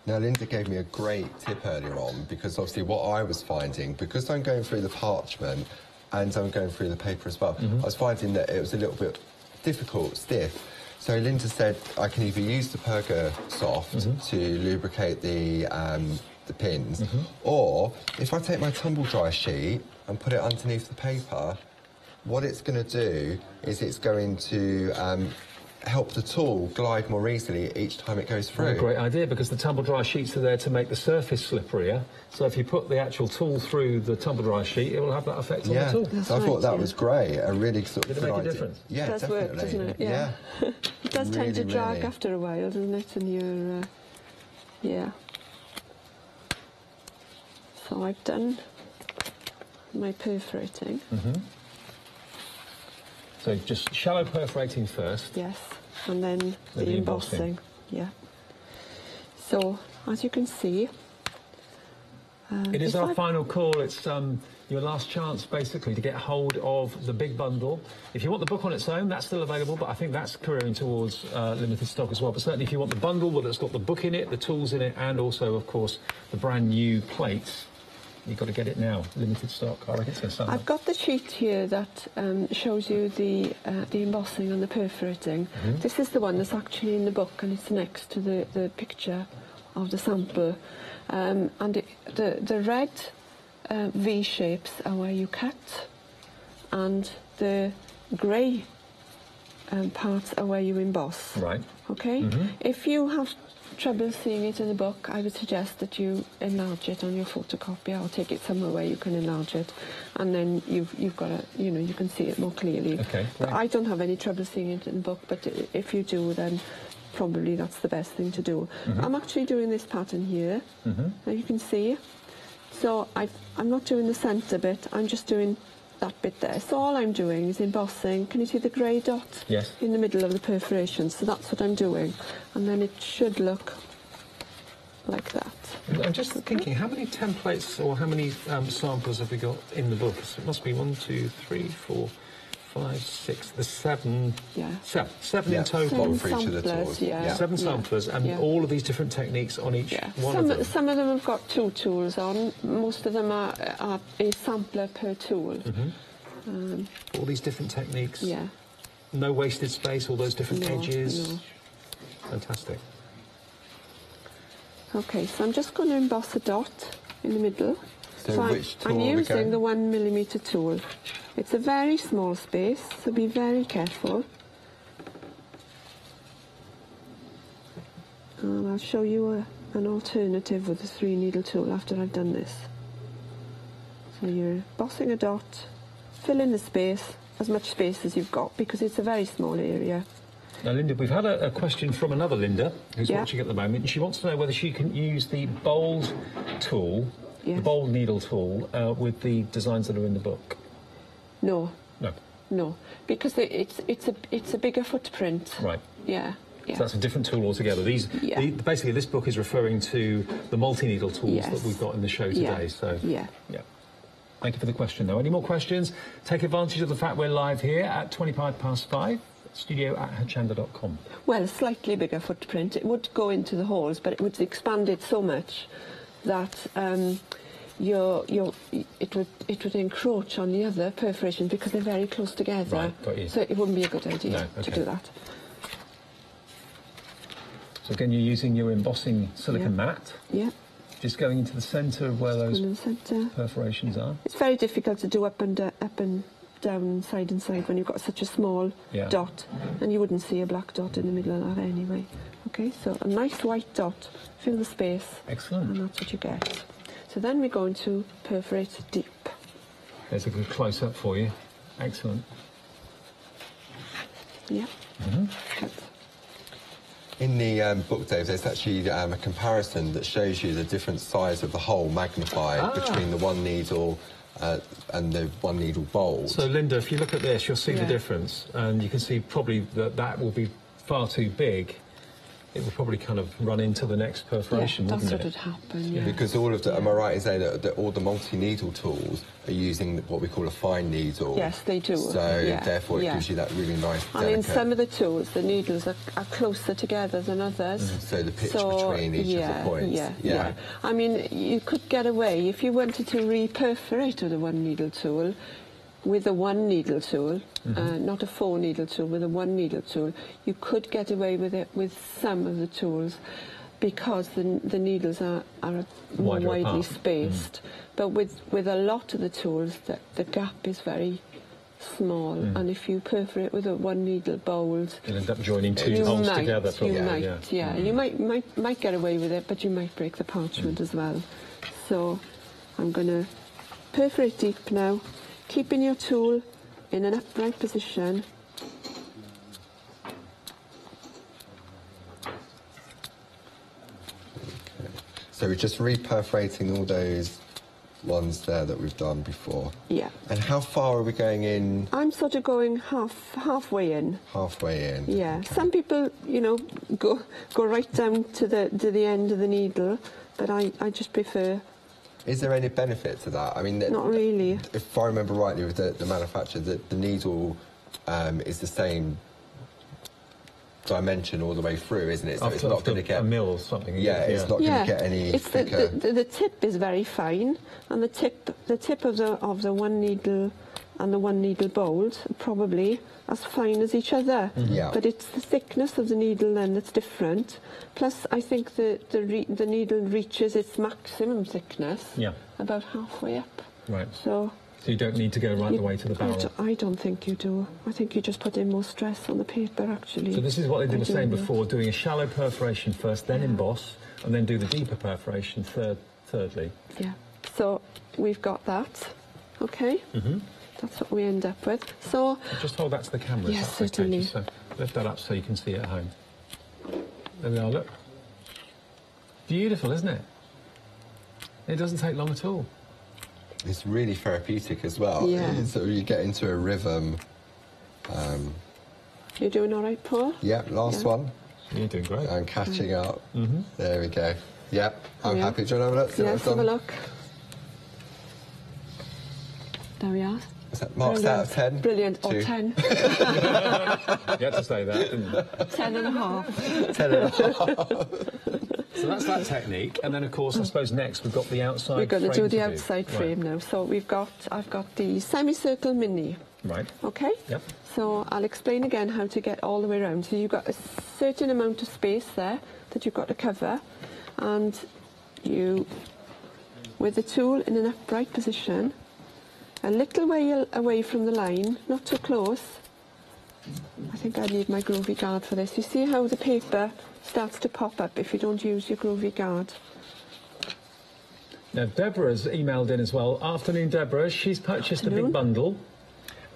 S10: Now, Linda gave me a great tip earlier on, because obviously what I was finding, because I'm going through the parchment and I'm going through the paper as well, I was finding that it was a little bit difficult, stiff. So Linda said I can either use the Perga Soft to lubricate the pins, or if I take my tumble dry sheet and put it underneath the paper, what it's going to do is it's going to help the tool glide more easily each time it goes through.
S1: What a great idea, because the tumble dry sheets are there to make the surface slipperier. So if you put the actual tool through the tumble dry sheet, it will have that effect on the tool.
S10: So I thought that was great. A really sort of
S1: Did it make a difference?
S10: Yeah,
S11: It does
S10: definitely.
S11: work, doesn't it?
S10: Yeah.
S11: It does tend to
S10: Really,
S11: drag
S10: really.
S11: after a while, doesn't it? And you're, yeah. So I've done my perforating.
S1: So just shallow perforating first.
S11: Yes, and then
S1: With
S11: the
S1: the embossing.
S11: embossing. Yeah. So as you can see,
S1: It is
S11: if
S1: our
S11: I-
S1: final call. It's your last chance, basically, to get hold of the big bundle. If you want the book on its own, that's still available, but I think that's careering towards limited stock as well. But certainly if you want the bundle that's got the book in it, the tools in it, and also, of course, the brand new plates, you've got to get it now. Limited stock. I reckon it's going to sell.
S11: I've got the sheet here that shows you the embossing and the perforating. This is the one that's actually in the book, and it's next to the picture of the sample. And the red V shapes are where you cut, and the grey parts are where you emboss.
S1: Right.
S11: Okay? If you have trouble seeing it in the book, I would suggest that you enlarge it on your photocopier or take it somewhere where you can enlarge it, and then you've got a, you can see it more clearly.
S1: Okay,
S11: But
S1: great.
S11: I don't have any trouble seeing it in the book, but if you do, then probably that's the best thing to do. I'm actually doing this pattern here, as you can see. So I'm not doing the centre bit, I'm just doing that bit there. So all I'm doing is embossing. Can you see the grey dot?
S1: Yes.
S11: In the middle of the perforation. So that's what I'm doing. And then it should look like that.
S1: I'm just thinking, how many templates or how many samples have we got in the book? So it must be 1, 2, 3, 4, 5, 6, the 7.
S11: Yeah.
S1: Seven in total.
S11: Seven
S10: for each of the
S11: samplers,
S10: tools.
S11: yeah.
S1: Seven
S11: Yeah.
S1: samplers, and
S11: Yeah.
S1: all of these different techniques on each
S11: Yeah.
S1: one of them.
S11: Some of them have got 2 tools on. Most of them are a sampler per tool.
S1: All these different techniques.
S11: Yeah.
S1: No wasted space, all those different
S11: No,
S1: edges.
S11: no.
S1: Fantastic.
S11: Okay, so I'm just going to emboss a dot in the middle.
S10: So
S11: I'm-
S10: which tool
S11: I'm
S10: are we
S11: using
S10: going?
S11: the 1mm tool. It's a very small space, so be very careful. And I'll show you an alternative with the 3-needle tool after I've done this. So you're embossing a dot, fill in the space, as much space as you've got, because it's a very small area.
S1: Now, Linda, we've had a question from another Linda who's
S11: Yeah.
S1: watching at the moment, and she wants to know whether she can use the bold tool, the
S11: Yes.
S1: bold needle tool, with the designs that are in the book.
S11: No,
S1: No.
S11: no, because it's a bigger footprint.
S1: Right.
S11: Yeah, yeah.
S1: So that's a different tool altogether.
S11: Yeah.
S1: Basically, this book is referring to the multi-needle tools
S11: Yes.
S1: that we've got in the show today.
S11: Yeah.
S1: So,
S11: Yeah.
S1: yeah. Thank you for the question, though. Any more questions? Take advantage of the fact we're live here at 5:25, studio@hochanda.com.
S11: Well, a slightly bigger footprint. It would go into the holes, but it would expand it so much that it would encroach on the other perforation because they're very close together.
S1: Right, got you.
S11: So it wouldn't be a good idea
S1: No,
S11: to
S1: okay.
S11: do that.
S1: So again, you're using your embossing silicon
S11: Yeah.
S1: mat,
S11: Yeah,
S1: just going into the centre of where those
S11: in the centre.
S1: perforations are.
S11: It's very difficult to do up and down, side and side when you've got such a small
S1: Yeah.
S11: dot, and you wouldn't see a black dot in the middle of that anyway. Okay, so a nice white dot, fill the space,
S1: Excellent.
S11: and that's what you get. So then we're going to perforate deep.
S1: There's a good close-up for you. Excellent.
S11: Yeah. Good.
S10: In the book, Dave, there's actually a comparison that shows you the different size of the hole magnified between the 1 needle and the 1 needle bold.
S1: So, Linda, if you look at this, you'll see the
S11: Yeah.
S1: difference, and you can see probably that will be far too big. It will probably kind of run into the next perforation,
S11: Yeah, that's
S1: wouldn't
S11: what
S1: it?
S11: would happen. Yeah.
S10: Because all of the, am I right in saying that all the multi-needle tools are using what we call a fine needle?
S11: Yes, they do.
S10: So
S11: Yeah,
S10: therefore it
S11: yeah.
S10: gives you that really nice
S11: And in
S10: delicate...
S11: some of the tools, the needles are closer together than others.
S10: So the pitch between each of the points.
S11: Yeah. I mean, you could get away if you wanted to re-perforate with a 1-needle tool. With a 1-needle tool, not a 4-needle tool, with a 1-needle tool, you could get away with it with some of the tools because the needles are more
S1: Wider
S11: widely
S1: apart.
S11: spaced. But with a lot of the tools, the gap is very small, and if you perforate with a one needle bold,
S1: you'll end up joining two holes together. Probably,
S11: you might get away with it, but you might break the parchment as well. So I'm going to perforate deep now, keeping your tool in an upright position.
S10: So we're just re-perforating all those ones there that we've done before.
S11: Yeah.
S10: And how far are we going in?
S11: I'm sort of going halfway in.
S10: Halfway in.
S11: Yeah. Okay. Some people, you know, go right down to the end of the needle, but I just prefer.
S10: Is there any benefit to that? I mean,
S11: not really.
S10: If I remember rightly with the manufacturer, the needle is the same dimension all the way through, isn't it? So it's not going to get
S1: a mill or something.
S10: Yeah, it's not going to get any thicker.
S11: The tip is very fine, and the tip of the one needle and the one needle bolt probably as fine as each other.
S10: Yeah.
S11: But it's the thickness of the needle then that's different. Plus, I think the needle reaches its maximum thickness about halfway up.
S1: Right.
S11: So
S1: you don't need to go right the way to the barrel?
S11: I don't think you do. I think you just put in more stress on the paper, actually.
S1: So this is what they were saying before, doing a shallow perforation first, then emboss, and then do the deeper perforation thirdly.
S11: Yeah. So we've got that, okay? That's what we end up with. So
S1: just hold that to the camera.
S11: Yes, certainly.
S1: So lift that up so you can see it at home. There we are, look. Beautiful, isn't it? It doesn't take long at all.
S10: It's really therapeutic as well.
S11: Yeah.
S10: So you get into a rhythm.
S11: You're doing all right, Paul?
S10: Yep, last one.
S1: You're doing great.
S10: And catching up. There we go. Yep, I'm happy. Do you want to have a look?
S11: Yes, have a look. There we are.
S10: Is that marks out of 10?
S11: Brilliant. Or 10.
S1: You had to say that, didn't you?
S11: 10 and a half.
S10: 10 and a half.
S1: So that's that technique, and then of course I suppose next we've got the outside.
S11: We're going to do the
S1: outside
S11: frame now. So I've got the semicircle mini.
S1: Right.
S11: Okay.
S1: Yep.
S11: So I'll explain again how to get all the way around. So you've got a certain amount of space there that you've got to cover, and you, with the tool in an upright position, a little way away from the line, not too close. I think I need my groovy guard for this. You see how the paper starts to pop up if you don't use your groovy guard.
S1: Now Deborah's emailed in as well. Afternoon, Deborah. She's purchased a big bundle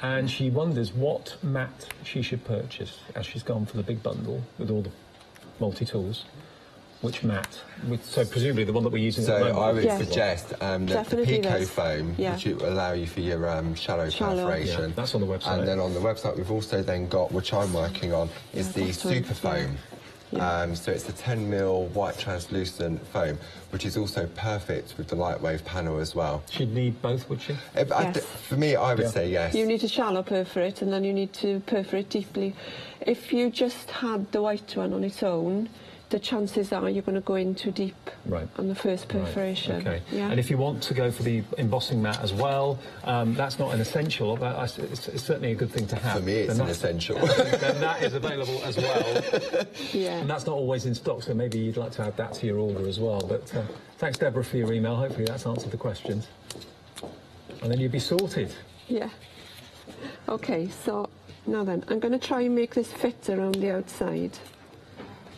S1: and she wonders what mat she should purchase as she's gone for the big bundle with all the multi-tools. Which mat? So presumably the one that we're using at the moment.
S10: So I would suggest the Pico foam, which will allow you for your shallow perforation.
S1: Yeah, that's on the website.
S10: And then on the website we've also then got, which I'm working on, is the super foam. So it's the 10mm white translucent foam, which is also perfect with the light wave panel as well.
S1: She'd need both, would she?
S10: For me, I would say yes.
S11: You need to shallow perforate and then you need to perforate deeply. If you just had the white one on its own, the chances are you're going to go in too deep on the first perforation.
S1: Right. Okay.
S11: Yeah?
S1: And if you want to go for the embossing mat as well, that's not an essential, but it's certainly a good thing to have.
S10: For me, it's an essential.
S1: Then that is available as well.
S11: Yeah.
S1: And that's not always in stock, so maybe you'd like to add that to your order as well. But thanks, Deborah, for your email. Hopefully that's answered the questions. And then you'll be sorted.
S11: Yeah. Okay, so now then, I'm going to try and make this fit around the outside.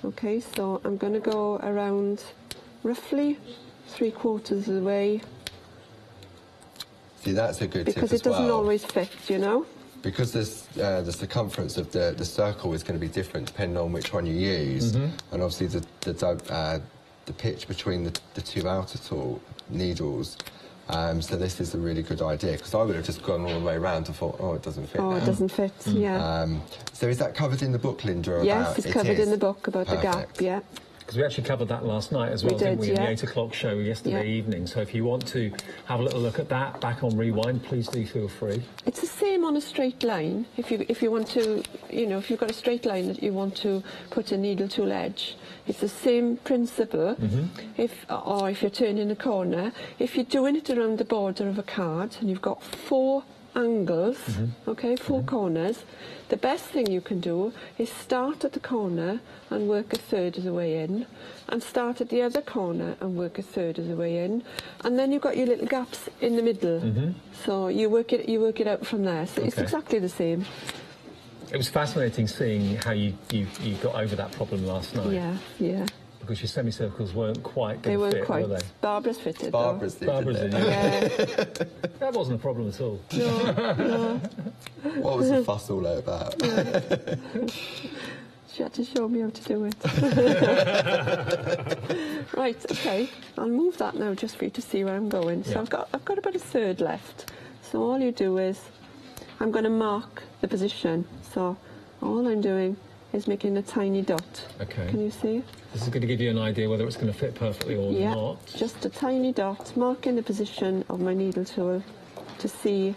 S11: Okay, so I'm going to go around roughly 3/4 of the way.
S10: See, that's a good tip
S11: because
S10: as
S11: it doesn't
S10: well.
S11: always fit, you know.
S10: Because the circumference of the circle is going to be different depending on which one you use, and obviously the pitch between the two outer needles. So this is a really good idea, because I would have just gone all the way around and thought, oh, it doesn't fit.
S11: It doesn't fit, yeah.
S10: So is that covered in the book, Linda?
S11: Yes, it's covered in the book about the gap, yeah.
S1: Because we actually covered that last night as well, didn't we, in the 8 o'clock show yesterday evening. So if you want to have a little look at that back on Rewind, please do feel free.
S11: It's the same on a straight line. If you want to, you know, if you've got a straight line that you want to put a needle tool edge, it's the same principle. Or if you're turning a corner, if you're doing it around the border of a card and you've got 4 angles, okay, 4 corners. The best thing you can do is start at the corner and work a third of the way in, and start at the other corner and work a third of the way in, and then you've got your little gaps in the middle. So you work it out from there. So it's exactly the same.
S1: It was fascinating seeing how you got over that problem last night.
S11: Yeah, yeah.
S1: Because your semicircles weren't quite
S11: They
S1: going to
S11: weren't
S1: fit,
S11: quite.
S1: were they?
S11: Barbara's fitted.
S10: Barbara's did.
S1: Barbara's did,
S11: Yeah.
S1: That wasn't a problem at all.
S11: No.
S10: What was the fuss all about?
S11: She had to show me how to do it. Right, okay. I'll move that now just for you to see where I'm going. So I've got about a third left. So all you do is, I'm going to mark the position. So all I'm doing is making a tiny dot.
S1: Okay.
S11: Can you see?
S1: This is going to give you an idea whether it's going to fit perfectly or not.
S11: Just a tiny dot, marking the position of my needle tool to see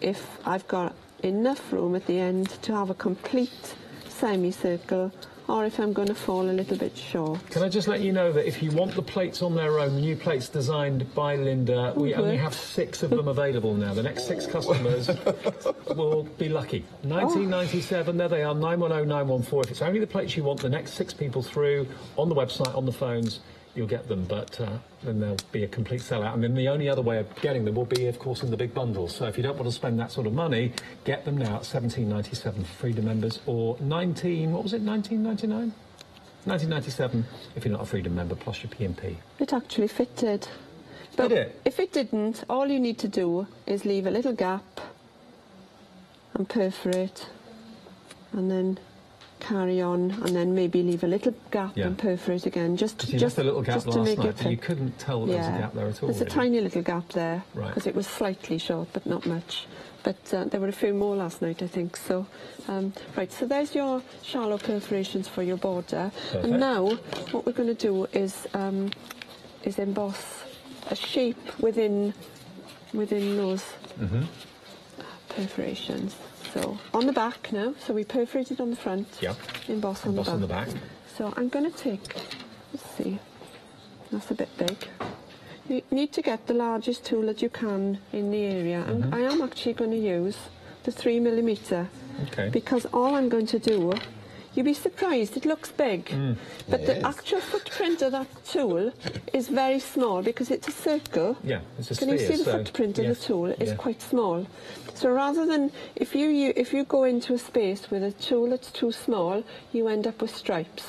S11: if I've got enough room at the end to have a complete semicircle, or if I'm going to fall a little bit short.
S1: Can I just let you know that if you want the plates on their own, the new plates designed by Linda, we only have 6 of them available now. The next 6 customers will be lucky. 1997, there they are, 910914. If it's only the plates you want, the next 6 people through, on the website, on the phones, you'll get them, but then there'll be a complete sellout. And then the only other way of getting them will be, of course, in the big bundles. So if you don't want to spend that sort of money, get them now at $17.97 for Freedom members, or $19.99? $19.97 if you're not a Freedom member, plus your P&P.
S11: It actually fitted. But
S1: Did it?
S11: if it didn't, all you need to do is leave a little gap and perforate, and then carry on, and then maybe leave a little gap and perforate again. Just
S1: you left a little gap
S11: just to
S1: last
S11: make
S1: night,
S11: it
S1: but you couldn't tell there was a gap there at all.
S11: There's a tiny little gap there, because
S1: Right.
S11: it was slightly short, but not much. But there were a few more last night, I think. So, right, so there's your shallow perforations for your border.
S1: Perfect.
S11: And now, what we're going to do is emboss a shape within those perforations. So on the back now, so we perforated on the front, emboss on the back. So I'm going to take, let's see, that's a bit big. You need to get the largest tool that you can in the area, and I am actually going to use the 3mm, because all I'm going to do, you'll be surprised, it looks big, but the actual footprint of that tool is very small because it's a circle.
S1: Yeah, it's a
S11: Can you see the footprint of the tool? It's quite small. So rather than, if you go into a space with a tool that's too small, you end up with stripes.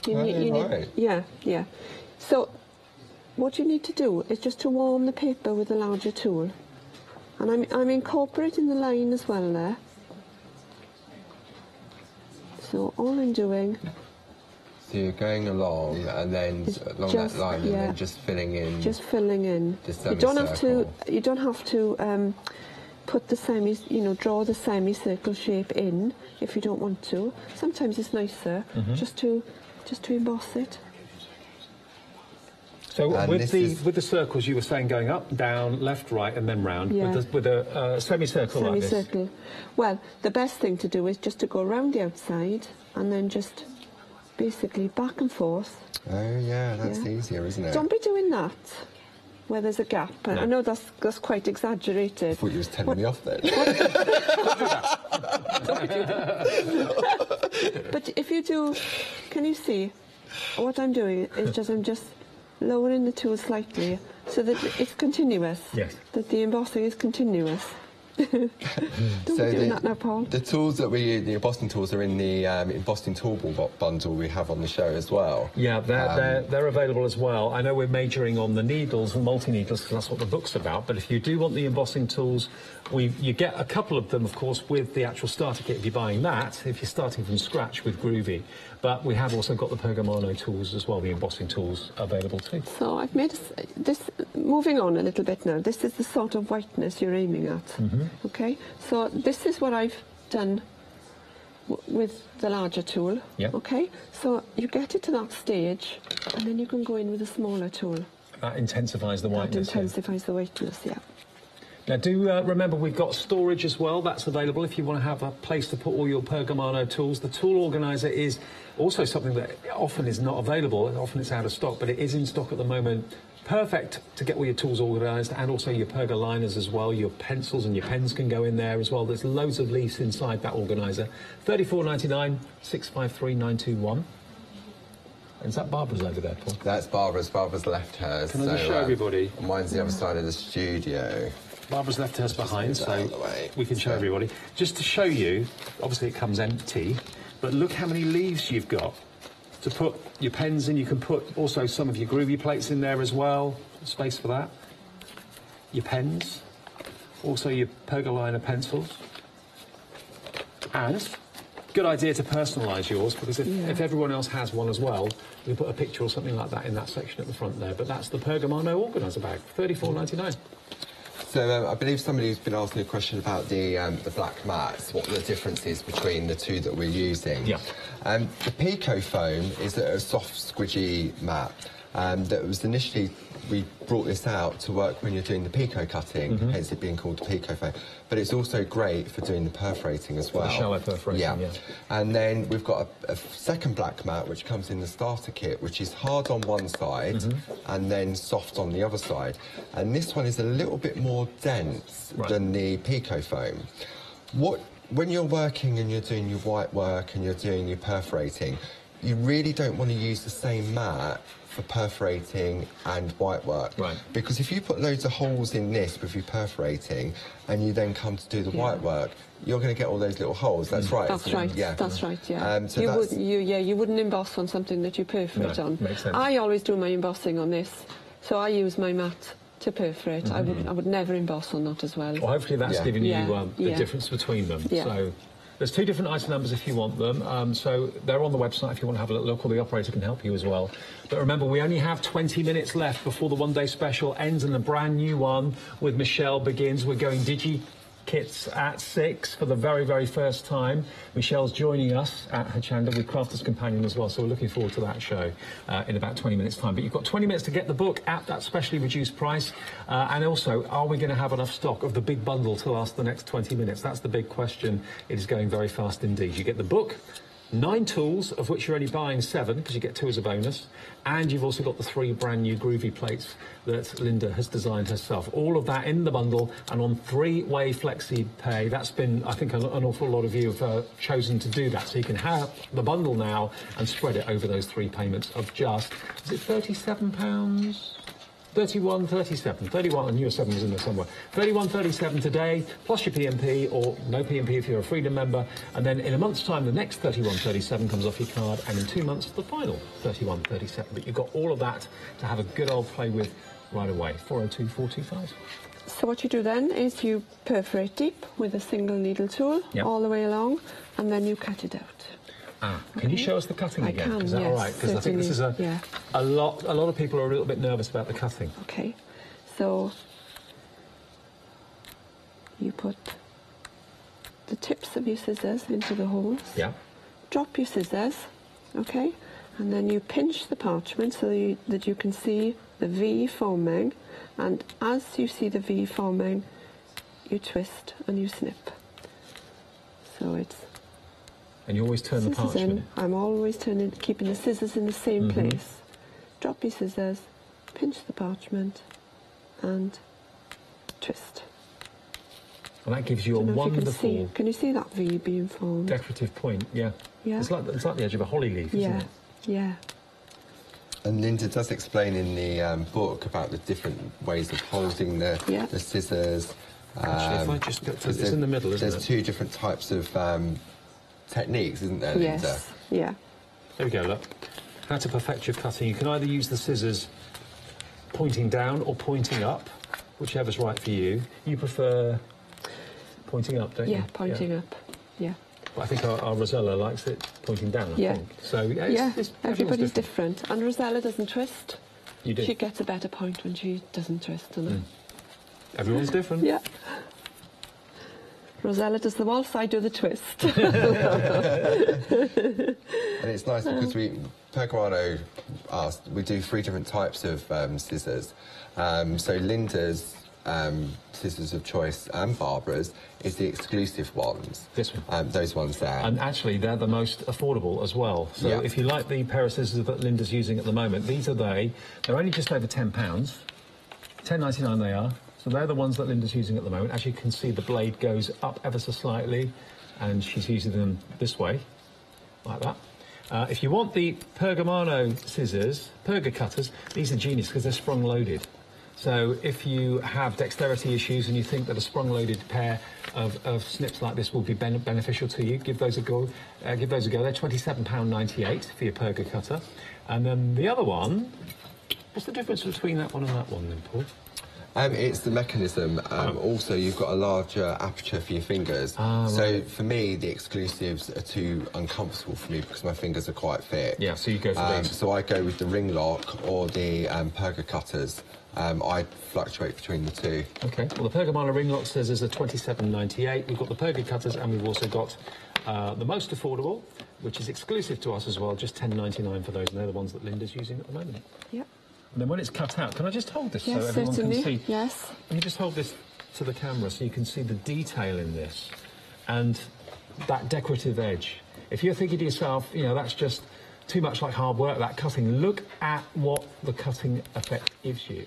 S11: Yeah. So what you need to do is just to warm the paper with a larger tool. And I'm incorporating the line as well there. So all I'm doing...
S10: So you're going along and then along that line and then just filling in...
S11: Just filling in.
S10: You don't
S11: have to put the draw the semicircle shape in if you don't want to. Sometimes it's nicer just to emboss it.
S1: So with the circles, you were saying going up, down, left, right, and then round. With a semicircle like this.
S11: Well, the best thing to do is just to go around the outside and then just basically back and forth.
S10: Oh yeah, that's easier, isn't it?
S11: Don't be doing that where there's a gap. No. I know that's quite exaggerated.
S10: I thought you was telling me off then.
S11: But if you do, can you see? What I'm doing is I'm just lowering the tool slightly so that it's continuous.
S1: Yes.
S11: That the embossing is continuous. Don't be doing that now, Paul.
S10: The tools that the embossing tools are in the embossing toolball bundle we have on the show as well.
S1: Yeah, they're available as well. I know we're majoring on the needles and multi-needles because that's what the book's about, but if you do want the embossing tools, you get a couple of them, of course, with the actual starter kit if you're buying that, if you're starting from scratch with Groovy. But we have also got the Pergamano tools as well, the embossing tools available too.
S11: So I've made this, moving on a little bit now, this is the sort of whiteness you're aiming at. Okay, so this is what I've done with the larger tool. Okay, so you get it to that stage and then you can go in with a smaller tool.
S1: That intensifies the whiteness.
S11: That intensifies the whiteness,
S1: Now, do remember we've got storage as well. That's available if you want to have a place to put all your Pergamano tools. The tool organiser is also something that often is not available. Often it's out of stock, but it is in stock at the moment. Perfect to get all your tools organised, and also your Perga liners as well. Your pencils and your pens can go in there as well. There's loads of leaves inside that organiser. $34.99, 653-921. Is that Barbara's over there, Paul?
S10: That's Barbara's. Barbara's left hers.
S1: Can I just show everybody?
S10: Mine's the other side of the studio.
S1: Barbara's left hers behind, so we can show everybody. Just to show you, obviously it comes empty, but look how many leaves you've got to put your pens in. You can put also some of your groovy plates in there as well. Space for that. Your pens, also your Pergaliner pencils, and good idea to personalise yours, because if everyone else has one as well, you can put a picture or something like that in that section at the front there. But that's the Pergamano organiser bag, $34.99.
S10: So I believe somebody's been asking a question about the black mats, what the difference is between the two that we're using.
S1: Yeah.
S10: The Pico foam is a soft, squidgy mat that was initially, we brought this out to work when you're doing the Pico cutting, hence it being called the Pico foam. But it's also great for doing the perforating as well.
S1: The shallow perforating, yeah.
S10: And then we've got a second black mat which comes in the starter kit, which is hard on one side and then soft on the other side. And this one is a little bit more dense than the Pico foam. When you're working and you're doing your white work and you're doing your perforating, you really don't want to use the same mat for perforating and white work. Right. Because if you put loads of holes in this with your perforating and you then come to do the white work, you're going to get all those little holes. That's right.
S11: That's right.
S10: Yeah.
S11: That's right. Yeah.
S10: So
S11: you wouldn't emboss on something that you perforate on.
S1: Makes sense.
S11: I always do my embossing on this, so I use my mat to perforate. I would never emboss on that as well.
S1: Well, hopefully that's giving you the difference between them.
S11: Yeah.
S1: So there's two different item numbers if you want them. So they're on the website if you want to have a little look, or the operator can help you as well. But remember, we only have 20 minutes left before the one-day special ends and the brand new one with Michelle begins. We're going Digi-Kits at 6 for the very, very first time. Michelle's joining us at Hochanda with Crafter's Companion as well, so we're looking forward to that show in about 20 minutes' time. But you've got 20 minutes to get the book at that specially reduced price. And also, are we going to have enough stock of the big bundle to last the next 20 minutes? That's the big question. It is going very fast indeed. You get the book, 9 tools, of which you're only buying 7, because you get 2 as a bonus. And you've also got the 3 brand new groovy plates that Linda has designed herself. All of that in the bundle and on 3-way flexi pay. That's been, I think, an awful lot of you have chosen to do that. So you can have the bundle now and spread it over those 3 payments of just, is it £37? 31.37. 31, and your 7 was in there somewhere. 31.37 today, plus your PMP, or no PMP if you're a Freedom member. And then in a month's time, the next 31.37 comes off your card, and in 2 months, the final 31.37. But you've got all of that to have a good old play with right away. 402-425.
S11: So what you do then is you perforate deep with a single needle tool all the way along, and then you cut it out.
S1: Can you show us the cutting again?
S11: I can,
S1: is that all right? Because I think this is a lot of people are a little bit nervous about the cutting.
S11: Okay, so you put the tips of your scissors into the holes.
S1: Yeah.
S11: Drop your scissors, okay, and then you pinch the parchment so that you can see the V forming, and as you see the V forming, you twist and you snip. So it's.
S1: And you always turn the parchment.
S11: I'm always keeping the scissors in the same place. Drop your scissors, pinch the parchment, and twist.
S1: And that gives you a wonderful.
S11: Can you see that V being formed?
S1: Decorative point, yeah. Yeah. It's like the edge of a holly leaf, isn't it?
S11: Yeah.
S10: And Linda does explain in the book about the different ways of holding the scissors.
S1: Actually, if I just go through, it's in the middle, isn't it?
S10: There's 2 different types of techniques, isn't there, Linda?
S11: Yes, yeah.
S1: There we go, look. How to perfect your cutting. You can either use the scissors pointing down or pointing up, whichever's right for you. You prefer pointing up, don't you?
S11: Yeah, pointing up, yeah.
S1: But I think our Rosella likes it pointing down, I think. So, it's
S11: everybody's different. And Rosella doesn't twist.
S1: You do.
S11: She gets a better point when she doesn't twist, doesn't it?
S1: Everyone's different.
S11: Yeah. Rosella does the waltz, I do the twist.
S10: And it's nice because Pergamano asked, we do 3 different types of scissors. So Linda's scissors of choice and Barbara's is the exclusive ones.
S1: This one?
S10: Those ones there.
S1: And actually, they're the most affordable as well. So if you like the pair of scissors that Linda's using at the moment, these are they're only just over £10. £10.99 they are. So they're the ones that Linda's using at the moment. As you can see, the blade goes up ever so slightly, and she's using them this way, like that. If you want the Pergamano scissors, Perga cutters, these are genius because they're sprung-loaded. So if you have dexterity issues and you think that a sprung-loaded pair of snips like this will be beneficial to you, give those a go. They're £27.98 for your Perga cutter. And then the other one, what's the difference between that one and that one then, Paul?
S10: It's the mechanism. Also, you've got a larger aperture for your fingers. So for me, the exclusives are too uncomfortable for me because my fingers are quite fit.
S1: Yeah, so you go for these.
S10: So I go with the ring lock or the Perga cutters. I fluctuate between the two.
S1: OK, well, the Pergamano ring lock scissors are £27.98. We've got the Perga cutters, and we've also got the most affordable, which is exclusive to us as well, just £10.99 for those, and they're the ones that Linda's using at the moment.
S11: Yep.
S1: And then when it's cut out, can I just hold this
S11: yes,
S1: so everyone
S11: certainly.
S1: can see?
S11: Yes.
S1: Let me just hold this to the camera so you can see the detail in this and that decorative edge. If you're thinking to yourself, you know, that's just too much like hard work, that cutting, look at what the cutting effect gives you.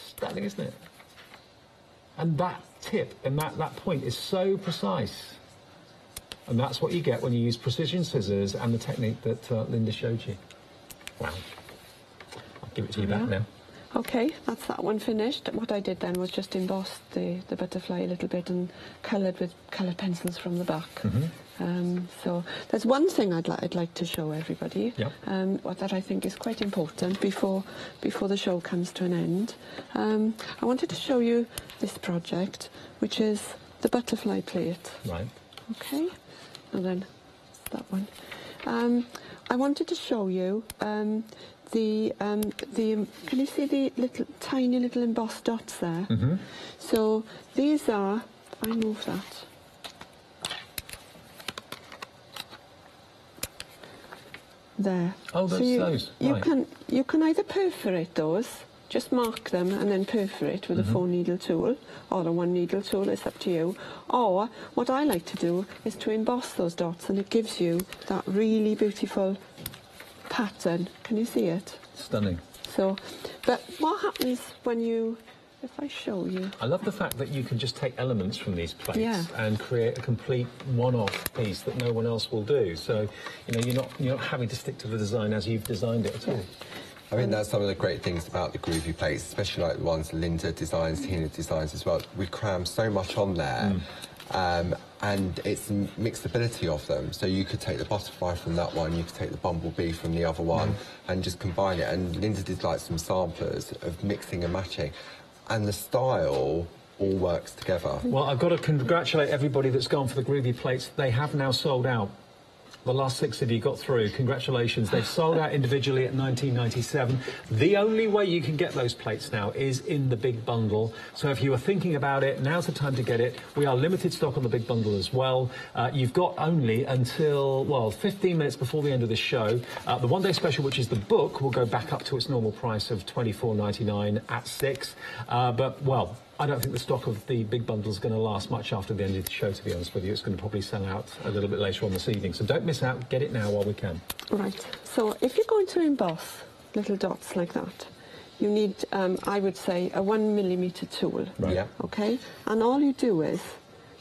S1: Stunning, isn't it? And that tip and that point is so precise. And that's what you get when you use precision scissors and the technique that Linda showed you. Wow. Give it to you back now.
S11: OK, that's that one finished. What I did then was just emboss the butterfly a little bit and coloured with coloured pencils from the back. So there's one thing I'd like to show everybody, that I think is quite important before the show comes to an end. I wanted to show you this project, which is the butterfly plate.
S1: Right.
S11: OK, and then that one. I wanted to show you can you see the tiny little embossed dots there? So these are, if I move that, there.
S1: Oh, that's those.
S11: You can either perforate those, just mark them and then perforate with a 4-needle tool or a 1-needle tool, it's up to you. Or what I like to do is to emboss those dots, and it gives you that really beautiful pattern. Can you see it?
S1: Stunning.
S11: So, but what happens when you, if I show you?
S1: I love the fact that you can just take elements from these plates and create a complete one-off piece that no one else will do. So, you know, you're not having to stick to the design as you've designed it at all.
S10: I mean, that's some of the great things about the groovy plates, especially like the ones Linda designs, Tina designs as well. We cram so much on there. And it's mixability of them. So you could take the butterfly from that one, you could take the bumblebee from the other one, and just combine it. And Linda did like some samplers of mixing and matching. And the style all works together.
S1: Well, I've got to congratulate everybody that's gone for the groovy plates. They have now sold out. The last 6 of you got through. Congratulations. They've sold out individually at £19.97. The only way you can get those plates now is in the big bundle. So if you were thinking about it, now's the time to get it. We are limited stock on the big bundle as well. You've got only until, well, 15 minutes before the end of this show. The one-day special, which is the book, will go back up to its normal price of £24.99 at 6. But, well, I don't think the stock of the big bundle is going to last much after the end of the show, to be honest with you. It's going to probably sell out a little bit later on this evening. So don't miss out. Get it now while we can.
S11: Right. So if you're going to emboss little dots like that, you need, I would say, a 1mm tool.
S1: Right. Yeah.
S11: OK? And all you do is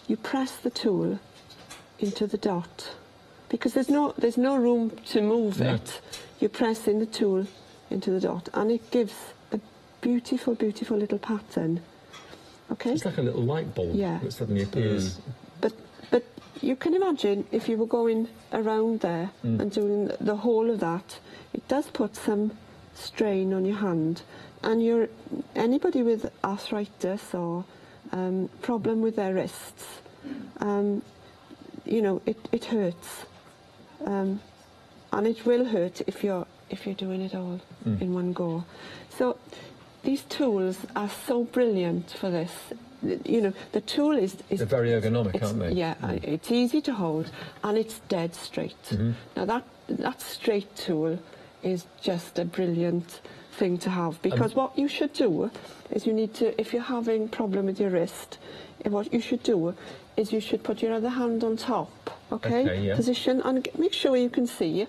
S11: you press the tool into the dot. Because there's no room to move it. You're pressing the tool into the dot. And it gives a beautiful, beautiful little pattern. Okay.
S1: It's like a little light bulb that suddenly appears.
S11: But you can imagine if you were going around there and doing the whole of that, it does put some strain on your hand. And anybody with arthritis or problem with their wrists, you know, it hurts. And it will hurt if you're doing it all in one go. So these tools are so brilliant for this. You know, the tool is
S1: they're very ergonomic, aren't they?
S11: Yeah, it's easy to hold and it's dead straight. Now that straight tool is just a brilliant thing to have, because what you should do is you need to, if you're having a problem with your wrist, what you should do is you should put your other hand on top, okay, position, and make sure you can see,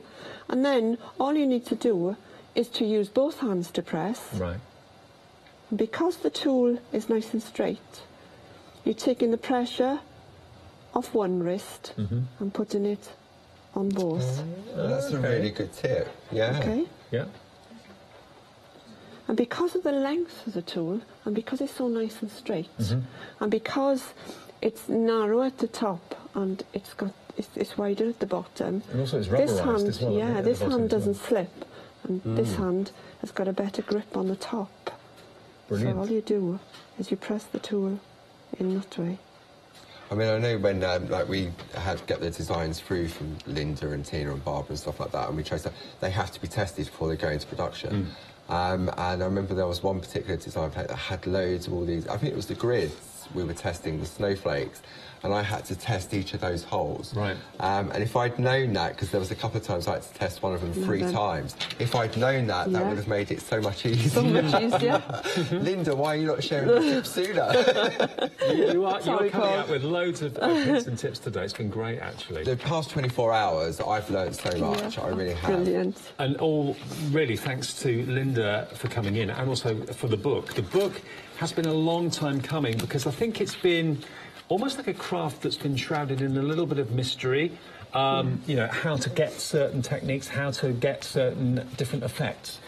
S11: and then all you need to do is to use both hands to press.
S1: Right.
S11: Because the tool is nice and straight, you're taking the pressure off one wrist and putting it on both.
S10: That's a really good tip. Yeah.
S11: Okay.
S1: Yeah.
S11: And because of the length of the tool, and because it's so nice and straight, and because it's narrow at the top and it's wider at the bottom,
S1: and also it's
S11: this
S1: rubberised
S11: hand,
S1: as well.
S11: yeah, this hand doesn't slip, and
S1: Mm.
S11: this hand has got a better grip on the top.
S1: Brilliant.
S11: So all you do is you press the tool in that way.
S10: I mean, I know when like we had to get the designs through from Linda and Tina and Barbara and stuff like that, and we chose that they have to be tested before they go into production. And I remember there was one particular design plate that had loads of all these. I think it was the grids we were testing, the snowflakes, and I had to test each of those holes.
S1: Right.
S10: And if I'd known that, because there was a couple of times I had to test one of them 3 times, if I'd known that, that would have made it so much easier.
S11: So much easier.
S10: Linda, why are you not sharing the tips sooner?
S1: You are coming out with loads of hints and tips today. It's been great, actually.
S10: The past 24 hours, I've learned so much. I really have.
S11: Brilliant.
S1: And all really thanks to Linda for coming in, and also for the book. The book has been a long time coming, because I think it's been almost like a craft that's been shrouded in a little bit of mystery. You know, how to get certain techniques, how to get certain different effects.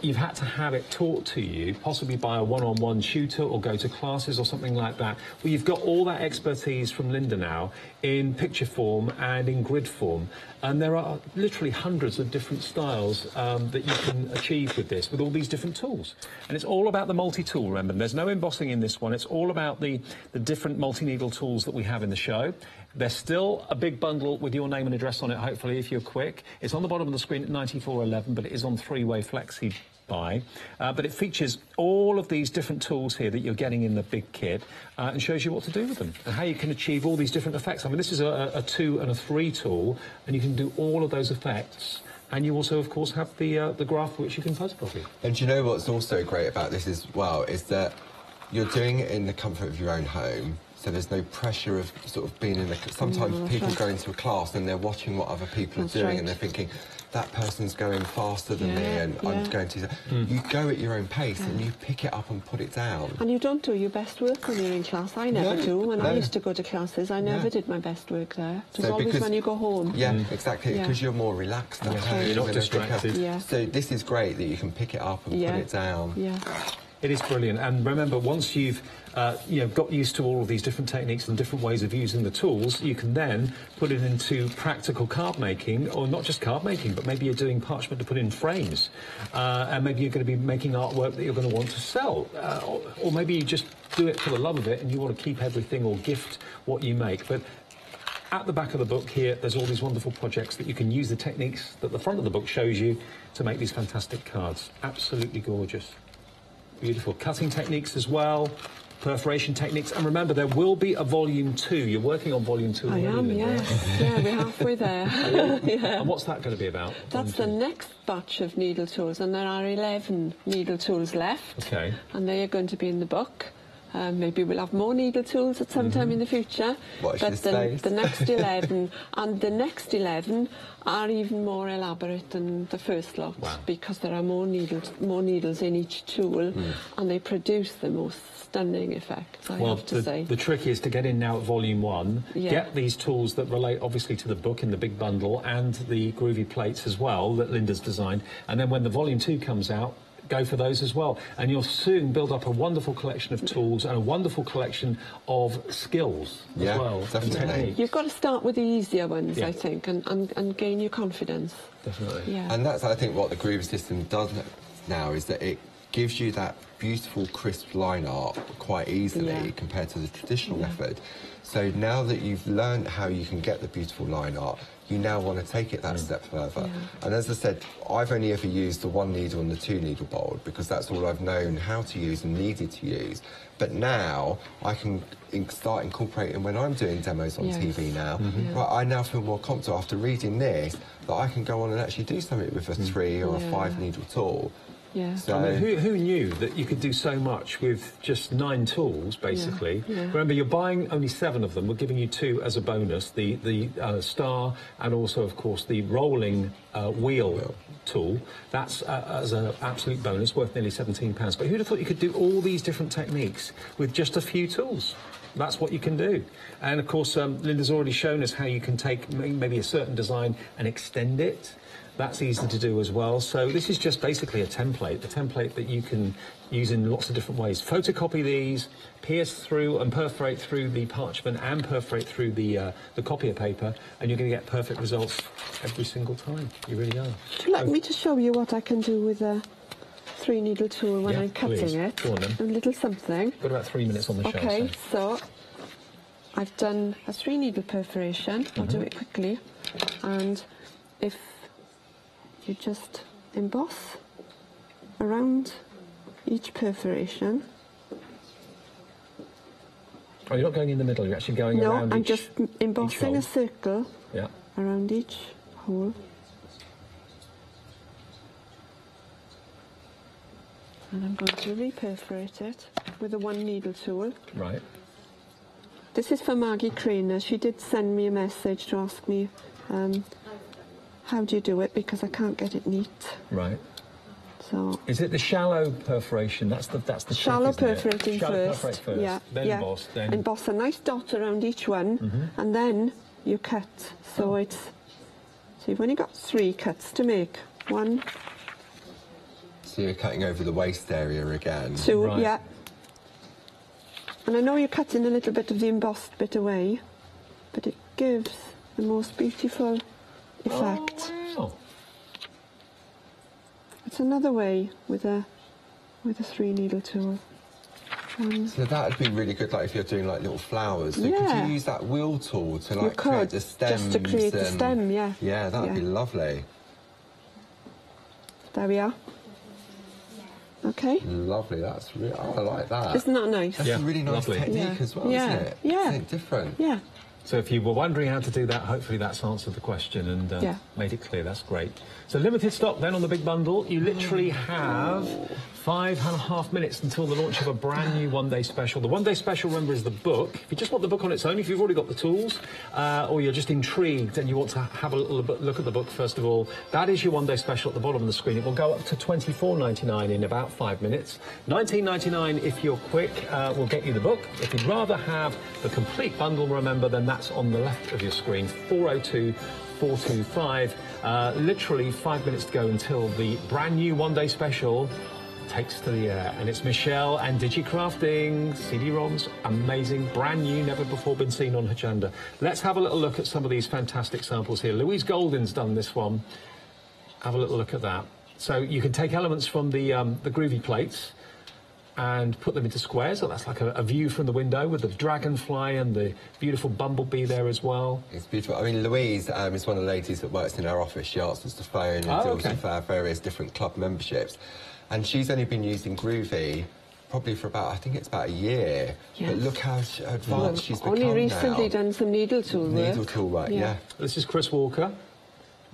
S1: You've had to have it taught to you, possibly by a one-on-one tutor or go to classes or something like that. Well, you've got all that expertise from Linda now in picture form and in grid form. And there are literally hundreds of different styles that you can achieve with this, with all these different tools. And it's all about the multi-tool, remember. There's no embossing in this one. It's all about the different multi-needle tools that we have in the show. There's still a big bundle with your name and address on it, hopefully, if you're quick. It's on the bottom of the screen at $94.11, but it is on 3-way flexi buy. But it features all of these different tools here that you're getting in the big kit and shows you what to do with them and how you can achieve all these different effects. I mean, this is a 2 and a 3 tool, and you can do all of those effects. And you also, of course, have the graph which you can photocopy.
S10: And do you know what's also great about this as well is that you're doing it in the comfort of your own home. So there's no pressure of sort of being in the... Sometimes people go into a class and they're watching what other people are doing and they're thinking, that person's going faster than me and I'm going to... You go at your own pace and you pick it up and put it down.
S11: And you don't do your best work when you're in class. I never do. When I used to go to classes, I never did my best work there. It was always when you go home.
S10: Yeah, exactly, because you're more relaxed at home.
S1: You're not distracted.
S10: So this is great that you can pick it up and put it down.
S11: Yeah.
S1: It is brilliant, and remember, once you've got used to all of these different techniques and different ways of using the tools, you can then put it into practical card making, or not just card making, but maybe you're doing parchment to put in frames, and maybe you're going to be making artwork that you're going to want to sell, or maybe you just do it for the love of it and you want to keep everything or gift what you make. But at the back of the book here, there's all these wonderful projects that you can use the techniques that the front of the book shows you to make these fantastic cards. Absolutely gorgeous. Beautiful cutting techniques as well, perforation techniques, and remember there will be a volume 2. You're working on volume 2 already,
S11: I am,
S1: Linda,
S11: yes. Yeah, we're halfway there.
S1: And what's that going to be about?
S11: That's the next batch of needle tools, and there are 11 needle tools left.
S1: Okay.
S11: And they are going to be in the book. Maybe we'll have more needle tools at some time in the future.
S10: Watch
S11: but
S10: this space.
S11: the next 11 and the next 11 are even more elaborate than the first lot because there are more needles in each tool and they produce the most stunning effects, I have to say.
S1: The trick is to get in now at volume 1, get these tools that relate obviously to the book in the big bundle and the groovy plates as well that Linda's designed, and then when the volume 2 comes out, go for those as well, and you'll soon build up a wonderful collection of tools and a wonderful collection of skills as well.
S10: Definitely.
S11: You've got to start with the easier ones, I think, and gain your confidence.
S1: Definitely.
S11: Yeah.
S10: And that's, I think, what the groove system does now, is that it gives you that beautiful, crisp line art quite easily compared to the traditional method. So now that you've learned how you can get the beautiful line art, you now want to take it that step further. And as I said, I've only ever used the 1 needle and the 2 needle bowl because that's all I've known how to use and needed to use. But now I can start incorporating when I'm doing demos on TV now. But I now feel more confident after reading this that I can go on and actually do something with a 3 or a 5 needle tool.
S11: Yeah.
S10: So,
S1: I mean, who knew that you could do so much with just 9 tools, basically?
S11: Yeah, yeah.
S1: Remember, you're buying only 7 of them. We're giving you 2 as a bonus, the star and also, of course, the rolling wheel tool. That's as an absolute bonus, worth nearly £17. But who'd have thought you could do all these different techniques with just a few tools? That's what you can do. And, of course, Linda's already shown us how you can take maybe a certain design and extend it. That's easy to do as well. So this is just basically a template that you can use in lots of different ways. Photocopy these, pierce through and perforate through the parchment and perforate through the copier paper, and you're going to get perfect results every single time. You really are.
S11: Would you like me to show you what I can do with a 3-needle tool when I'm cutting
S1: please.
S11: it?
S1: Go on, then.
S11: A little something.
S1: Got about 3 minutes on the show.
S11: Okay, so I've done a 3-needle perforation. I'll do it quickly. And if you just emboss around each perforation.
S1: Oh, you're not going in the middle, you're actually going around
S11: I'm
S1: each
S11: just embossing a circle around each hole. And I'm going to re-perforate it with a 1-needle tool.
S1: Right.
S11: This is for Maggie Craner. She did send me a message to ask me how do you do it, because I can't get it neat.
S1: Right.
S11: So
S1: is it the shallow perforation? That's the
S11: shallow
S1: trick,
S11: perforating
S1: shallow
S11: first.
S1: Perforate first.
S11: Yeah,
S1: then emboss. Then
S11: emboss a nice dot around each one, and then you cut. So it's you've only got 3 cuts to make. 1.
S10: So you're cutting over the waist area again.
S11: 2.
S1: Right.
S11: Yeah. And I know you're cutting a little bit of the embossed bit away, but it gives the most beautiful effect.
S1: Oh, wow.
S11: It's another way with a 3-needle tool.
S10: So that would be really good, like if you're doing like little flowers. So could you use that wheel tool to like create the stems?
S11: Just to create the stem, yeah.
S10: Yeah, that would be lovely.
S11: There we are. Okay.
S10: Lovely. That's really, I like that.
S11: Isn't that nice?
S10: That's a really nice technique as well, isn't it?
S11: Yeah.
S10: Something different.
S11: Yeah.
S1: So if you were wondering how to do that, hopefully that's answered the question and made it clear. That's great. So limited stock then on the big bundle. You literally have 5.5 minutes until the launch of a brand new one-day special. The one-day special, remember, is the book. If you just want the book on its own, if you've already got the tools, or you're just intrigued and you want to have a little look at the book first of all, that is your one-day special at the bottom of the screen. It will go up to £24.99 in about 5 minutes. £19.99 if you're quick. Will get you the book. If you'd rather have the complete bundle, remember, then that's on the left of your screen, 402-425. Literally 5 minutes to go until the brand new one-day special takes to the air. And it's Michelle and DigiCrafting, CD-ROMs, amazing, brand new, never before been seen on Hochanda. Let's have a little look at some of these fantastic samples here. Louise Golden's done this one. Have a little look at that. So you can take elements from the groovy plates and put them into squares. So that's like a view from the window with the dragonfly and the beautiful bumblebee there as well.
S10: It's beautiful. I mean, Louise is one of the ladies that works in our office. She answers the phone and deals with our various different club memberships. And she's only been using Groovy probably for about, I think it's about a year. Yes. But look how advanced she's become now.
S11: Only recently done some needle tool work.
S10: Needle tool work, yeah.
S1: This is Chris Walker.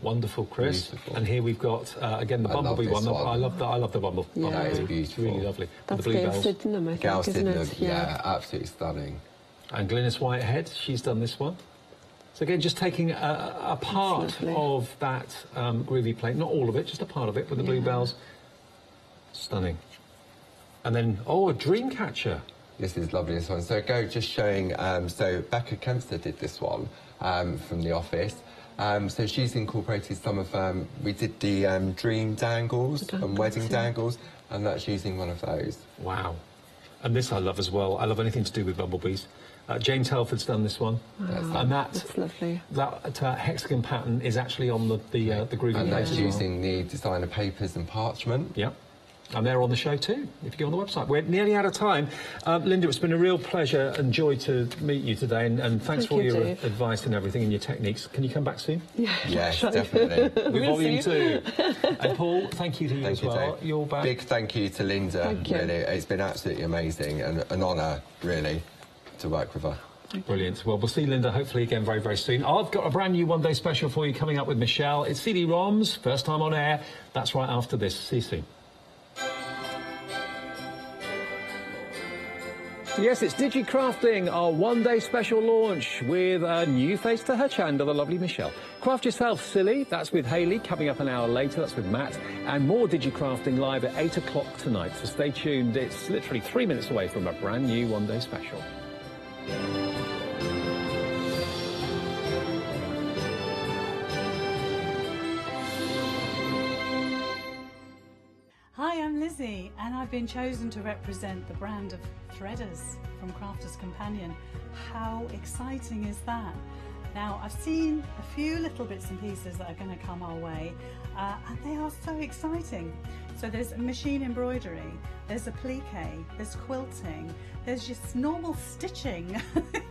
S1: Wonderful, Chris. Beautiful. And here we've got, again, the bumblebee one. I love the bumblebee.
S10: Yeah. That is beautiful.
S1: It's really lovely.
S11: That's
S1: the
S11: Gail Sydenham, I think, isn't it?
S10: Yeah, absolutely stunning.
S1: And Glynis Whitehead, she's done this one. So again, just taking a part of that groovy plate, not all of it, just a part of it with the bluebells. Stunning. And then, a dream catcher.
S10: This is lovely, this one. So just showing, so Becca Kempster did this one from the office. So she's incorporated some of, we did the dream dangles and wedding dangles, and that's using one of those.
S1: Wow. And this I love as well. I love anything to do with bumblebees. James Telford's done this one.
S11: Wow.
S1: And that's
S11: lovely.
S1: That hexagon pattern is actually on the groovy.
S10: And that's using the designer papers and parchment.
S1: Yeah. And they're on the show too, if you go on the website. We're nearly out of time. Linda, it's been a real pleasure and joy to meet you today, and thanks for all your advice and everything and your techniques. Can you come back soon?
S11: Yeah,
S10: yes, definitely.
S1: With volume 2. And Paul, thank you to you as well.
S10: Dave.
S1: You're back.
S10: Big thank you to Linda.
S11: Thank you.
S10: Really, it's been absolutely amazing and an honour, really, to work with her.
S1: Brilliant. Well, we'll see Linda hopefully again very, very soon. I've got a brand new one-day special for you coming up with Michelle. It's CD-ROMs, first time on air. That's right after this. See you soon. Yes, it's DigiCrafting, our one-day special launch with a new face to Hochanda, the lovely Michelle. Craft Yourself Silly, that's with Hayley, coming up an hour later, that's with Matt, and more DigiCrafting live at 8 o'clock tonight, so stay tuned. It's literally 3 minutes away from a brand new one-day special.
S12: Hi, I'm Lizzie, and I've been chosen to represent the brand of threaders from Crafter's Companion. How exciting is that? Now, I've seen a few little bits and pieces that are going to come our way, and they are so exciting. So there's machine embroidery, there's applique, there's quilting, there's just normal stitching.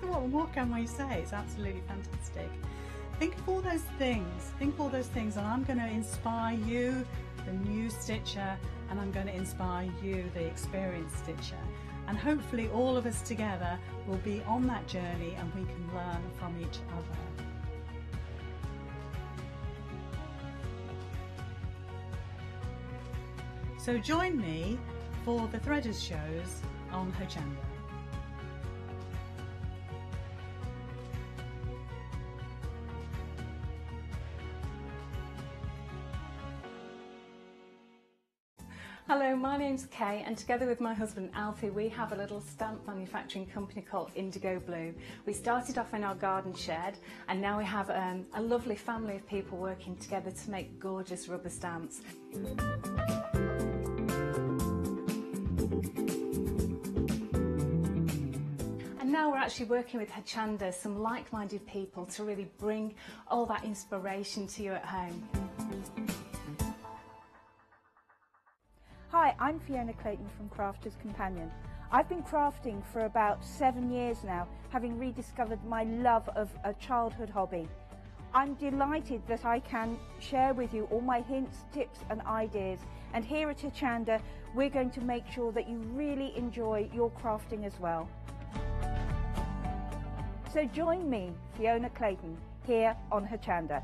S12: What more can we say? It's absolutely fantastic. Think of all those things, and I'm going to inspire you, the new stitcher, and I'm going to inspire you, the experienced stitcher. And hopefully all of us together will be on that journey and we can learn from each other. So join me for the Threaders shows on Hochanda.
S7: Hello, my name's Kay, and together with my husband Alfie we have a little stamp manufacturing company called Indigo Blue. We started off in our garden shed and now we have a lovely family of people working together to make gorgeous rubber stamps. And now we're actually working with Hochanda, some like-minded people, to really bring all that inspiration to you at home.
S2: Hi, I'm Fiona Clayton from Crafter's Companion. I've been crafting for about 7 years now, having rediscovered my love of a childhood hobby. I'm delighted that I can share with you all my hints, tips and ideas, and here at Hochanda we're going to make sure that you really enjoy your crafting as well. So join me, Fiona Clayton, here on Hochanda.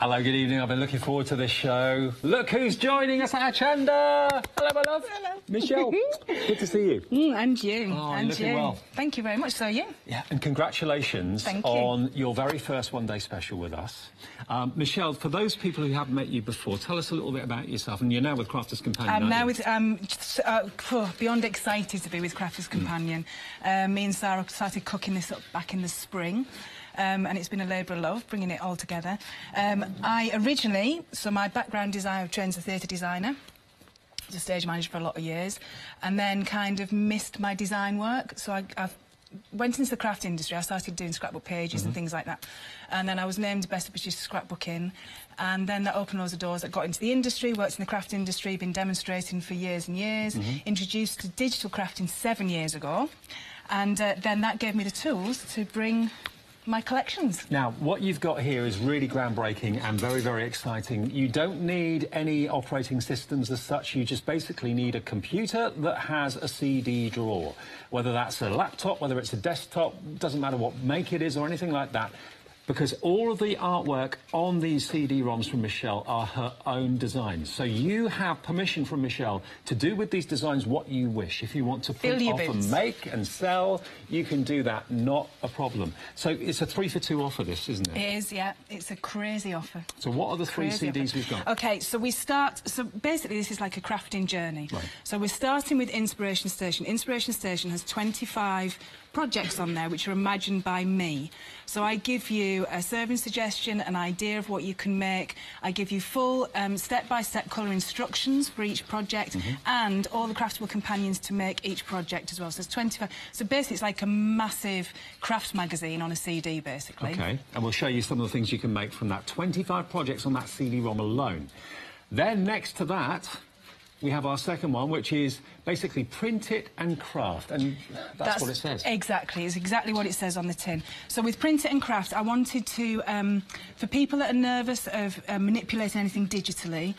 S1: Hello, good evening. I've been looking forward to this show. Look who's joining us at Hochanda. Hello, my love.
S13: Hello.
S1: Michelle, good to see you.
S13: And you.
S1: Oh,
S13: and
S1: you're looking
S13: you.
S1: well.
S13: Thank you very much. So are you?
S1: Yeah, and congratulations
S13: Thank you.
S1: on your very first one-day special with us. Michelle, for those people who haven't met you before, tell us a little bit about yourself. And you're now with Crafter's Companion,
S13: I'm now
S1: aren't
S13: with, beyond excited to be with Crafter's Companion. Me and Sarah started cooking this up back in the spring. And it's been a labour of love, bringing it all together. My background is I trained as a theatre designer, as a stage manager for a lot of years, and then kind of missed my design work. So I went into the craft industry. I started doing scrapbook pages and things like that. And then I was named Best of British Scrapbooking. And then that opened loads of doors. I got into the industry, worked in the craft industry, been demonstrating for years and years, introduced to digital crafting 7 years ago. And then that gave me the tools to bring my collections.
S1: Now, what you've got here is really groundbreaking and very, very exciting. You don't need any operating systems as such. You just basically need a computer that has a CD drawer. Whether that's a laptop, whether it's a desktop, doesn't matter what make it is or anything like that. because all of the artwork on these CD-ROMs from Michelle are her own designs. So you have permission from Michelle to do with these designs what you wish. If you want to print off and make and sell, you can do that, not a problem. So it's a 3 for 2 offer, this, isn't it?
S13: It is, yeah. It's a crazy offer.
S1: So what are the 3 CDs we've got?
S13: OK, so we start... So basically, this is like a crafting journey.
S1: Right.
S13: So we're starting with Inspiration Station. Inspiration Station has 25 projects on there which are imagined by me. So I give you a serving suggestion, an idea of what you can make. I give you full step-by-step colour instructions for each project and all the craftable companions to make each project as well. So there's 25. So basically it's like a massive craft magazine on a CD, basically.
S1: OK, and we'll show you some of the things you can make from that. 25 projects on that CD-ROM alone. Then next to that, we have our second one, which is basically print it and craft, and that's what it says.
S13: Exactly, it's exactly what it says on the tin. So with print it and craft, I wanted to, for people that are nervous of manipulating anything digitally,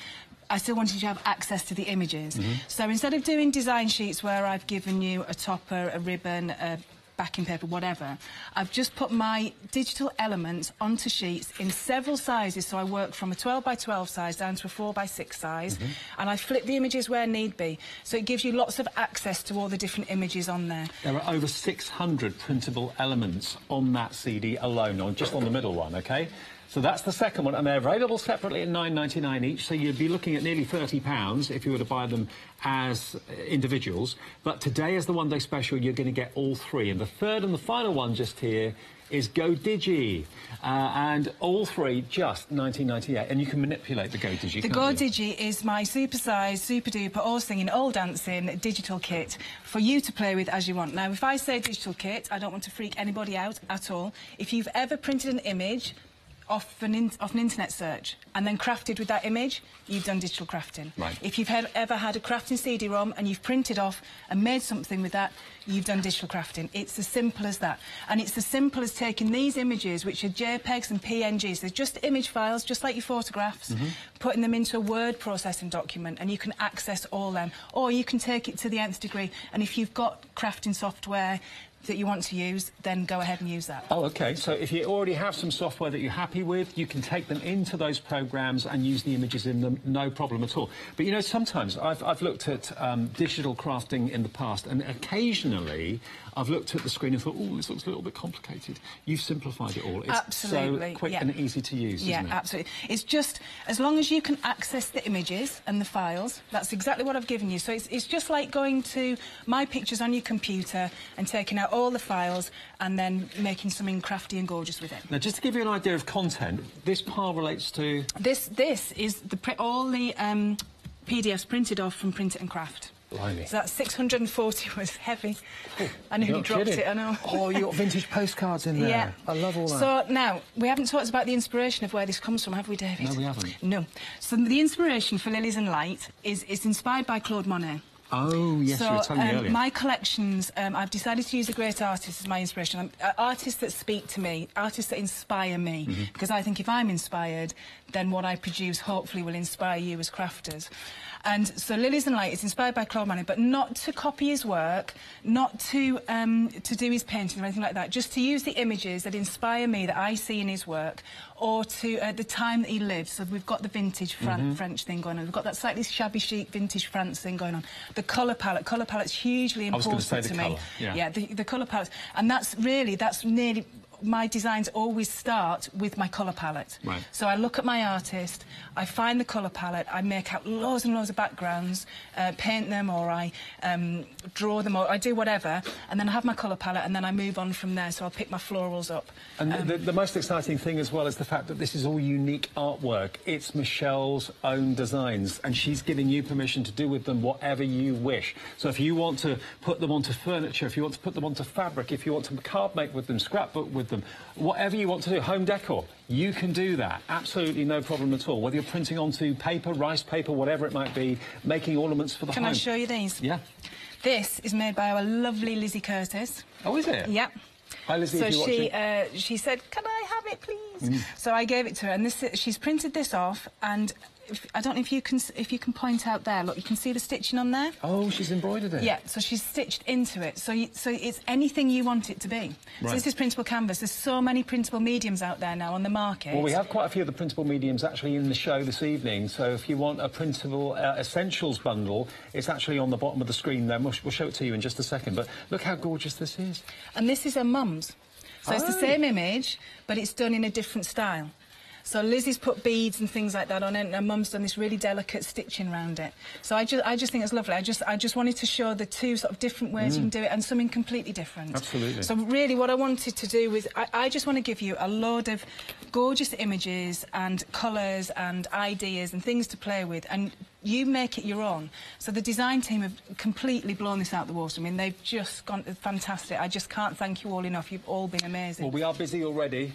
S13: I still wanted you to have access to the images. So instead of doing design sheets where I've given you a topper, a ribbon, a backing paper, whatever, I've just put my digital elements onto sheets in several sizes. So I work from a 12 by 12 size down to a 4 by 6 size, and I flip the images where need be. So it gives you lots of access to all the different images on there.
S1: There are over 600 printable elements on that CD alone, or just on the middle one, OK? So that's the second one, and they're available separately at £9.99 each, so you'd be looking at nearly £30 if you were to buy them as individuals. But today, as the one-day special, you're going to get all 3. And the third and the final one just here is Go Digi, and all 3 just £19.98, and you can manipulate the Go Digi.
S13: The Go Digi is my super-sized, super-duper, all singing, all dancing digital kit for you to play with as you want. Now, if I say digital kit, I don't want to freak anybody out at all. If you've ever printed an image off an internet search and then crafted with that image, you've done digital crafting.
S1: Right.
S13: If you've ever had a crafting CD-ROM and you've printed off and made something with that, you've done digital crafting. It's as simple as that. And it's as simple as taking these images, which are JPEGs and PNGs. They're just image files, just like your photographs, putting them into a word processing document, and you can access all them. Or you can take it to the nth degree, and if you've got crafting software that you want to use, then go ahead and use that.
S1: Oh, OK. So if you already have some software that you're happy with, you can take them into those programmes and use the images in them, no problem at all. But, you know, sometimes I've looked at digital crafting in the past, and occasionally I've looked at the screen and thought, oh, this looks a little bit complicated. You've simplified it all. It's
S13: absolutely
S1: so quick and easy to use, isn't it?
S13: Yeah, absolutely. It's just, as long as you can access the images and the files, that's exactly what I've given you. So it's just like going to My Pictures on your computer and taking out all the files and then making something crafty and gorgeous with it.
S1: Now, just to give you an idea of content, this pile relates to...
S13: This is all the PDFs printed off from Print It and Craft.
S1: Blimey.
S13: So that's 640 was heavy. I nearly dropped it, I know.
S1: Oh, you got vintage postcards in there.
S13: Yeah.
S1: I love all that.
S13: So, now, we haven't talked about the inspiration of where this comes from, have we, David?
S1: No, we haven't.
S13: No. So the inspiration for Lilies and Light is inspired by Claude Monet.
S1: Oh, yes, you were telling me earlier.
S13: My collections, I've decided to use a great artist as my inspiration. Artists that speak to me, artists that inspire me, because I think if I'm inspired, then what I produce hopefully will inspire you as crafters. And so Lilies and Light is inspired by Claude Monet, but not to copy his work, not to do his painting or anything like that, just to use the images that inspire me, that I see in his work, or to the time that he lived. So we've got the vintage French thing going on. We've got that slightly shabby chic vintage France thing going on. The colour palette's hugely important to me. Yeah, the colour palette. And that's nearly... My designs always start with my colour palette.
S1: Right.
S13: So I look at my artist, I find the colour palette, I make out loads and loads of backgrounds, paint them, or I draw them, or I do whatever, and then I have my colour palette, and then I move on from there, so I'll pick my florals up.
S1: And the most exciting thing as well is the fact that this is all unique artwork. It's Michelle's own designs, and she's giving you permission to do with them whatever you wish. So if you want to put them onto furniture, if you want to put them onto fabric, if you want to card make with them, scrapbook with them, whatever you want to do, home decor, you can do that. Absolutely no problem at all. Whether you're printing onto paper, rice paper, whatever it might be, making ornaments for the home.
S13: Can I show you these?
S1: Yeah.
S13: This is made by our lovely Lizzie Curtis.
S1: Oh, is it?
S13: Yeah.
S1: Hi, Lizzie,
S13: so
S1: if you're watching.
S13: she said, can I have it, please? So I gave it to her, and she's printed this off, and I don't know if you can point out there. Look, you can see the stitching on there.
S1: Oh, she's embroidered it.
S13: Yeah, so she's stitched into it. So it's anything you want it to be.
S1: Right.
S13: So this is printable canvas. There's so many printable mediums out there now on the market.
S1: Well, we have quite a few of the printable mediums actually in the show this evening. So if you want a printable essentials bundle, it's actually on the bottom of the screen there. We'll show it to you in just a second. But look how gorgeous this is.
S13: And this is her mum's. So it's the same image, but it's done in a different style. So Lizzie's put beads and things like that on it, and her mum's done this really delicate stitching around it. So I just think it's lovely. I just wanted to show the two sort of different ways you can do it and something completely different.
S1: Absolutely.
S13: So really what I wanted to do was, I just want to give you a load of gorgeous images and colours and ideas and things to play with, and you make it your own. So the design team have completely blown this out the water. I mean, they've just gone fantastic. I just can't thank you all enough. You've all been amazing.
S1: Well, we are busy already.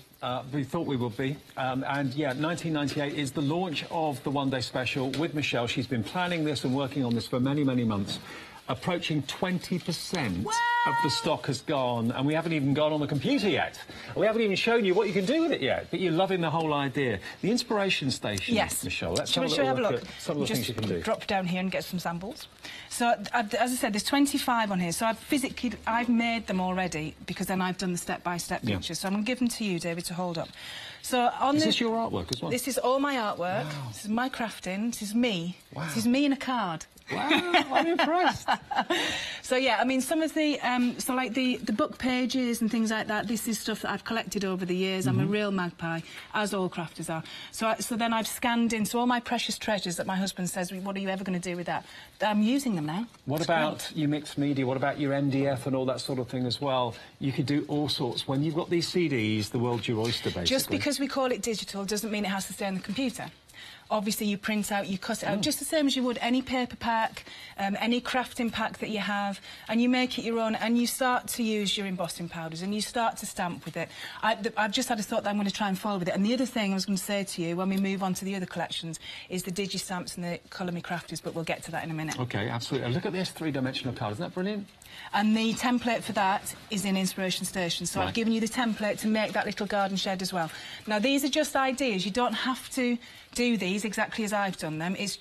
S1: We thought we would be. And, yeah, 1998 is the launch of the one-day special with Michelle. She's been planning this and working on this for many, many months. Approaching 20% of the stock has gone, and we haven't even gone on the computer yet. We haven't even shown you what you can do with it yet, but you're loving the whole idea. The inspiration station,
S13: yes.
S1: Michelle, let's
S13: have a look
S1: at some of the things you can do.
S13: Drop down here and get some samples. So, as I said, there's 25 on here, so I've made them already, because then I've done the step-by-step pictures. So I'm going to give them to you, David, to hold up. So is
S1: this your artwork as well?
S13: This is all my artwork. Wow. This is my crafting. This is me. Wow. This is me in a card.
S1: Wow, I'm impressed.
S13: So yeah, I mean, some of the so like the book pages and things like that, this is stuff that I've collected over the years. I'm a real magpie, as all crafters are. So then I've scanned in, so all my precious treasures that my husband says, what are you ever going to do with that? I'm using them now.
S1: What about your mixed media? What about your MDF and all that sort of thing as well? You could do all sorts. When you've got these CDs, the world's your oyster, basically.
S13: Just because we call it digital doesn't mean it has to stay on the computer. Obviously, you print out, you cut it out, just the same as you would any paper pack, any crafting pack that you have, and you make it your own, and you start to use your embossing powders, and you start to stamp with it. I've just had a thought that I'm going to try and follow with it. And the other thing I was going to say to you, when we move on to the other collections, is the digi-stamps and the Colour Me Crafters, but we'll get to that in a minute.
S1: OK, absolutely. Look at this three-dimensional card. Isn't that brilliant?
S13: And the template for that is in Inspiration Station. So I've given you the template to make that little garden shed as well. Now, these are just ideas. You don't have to do these exactly as I've done them. It's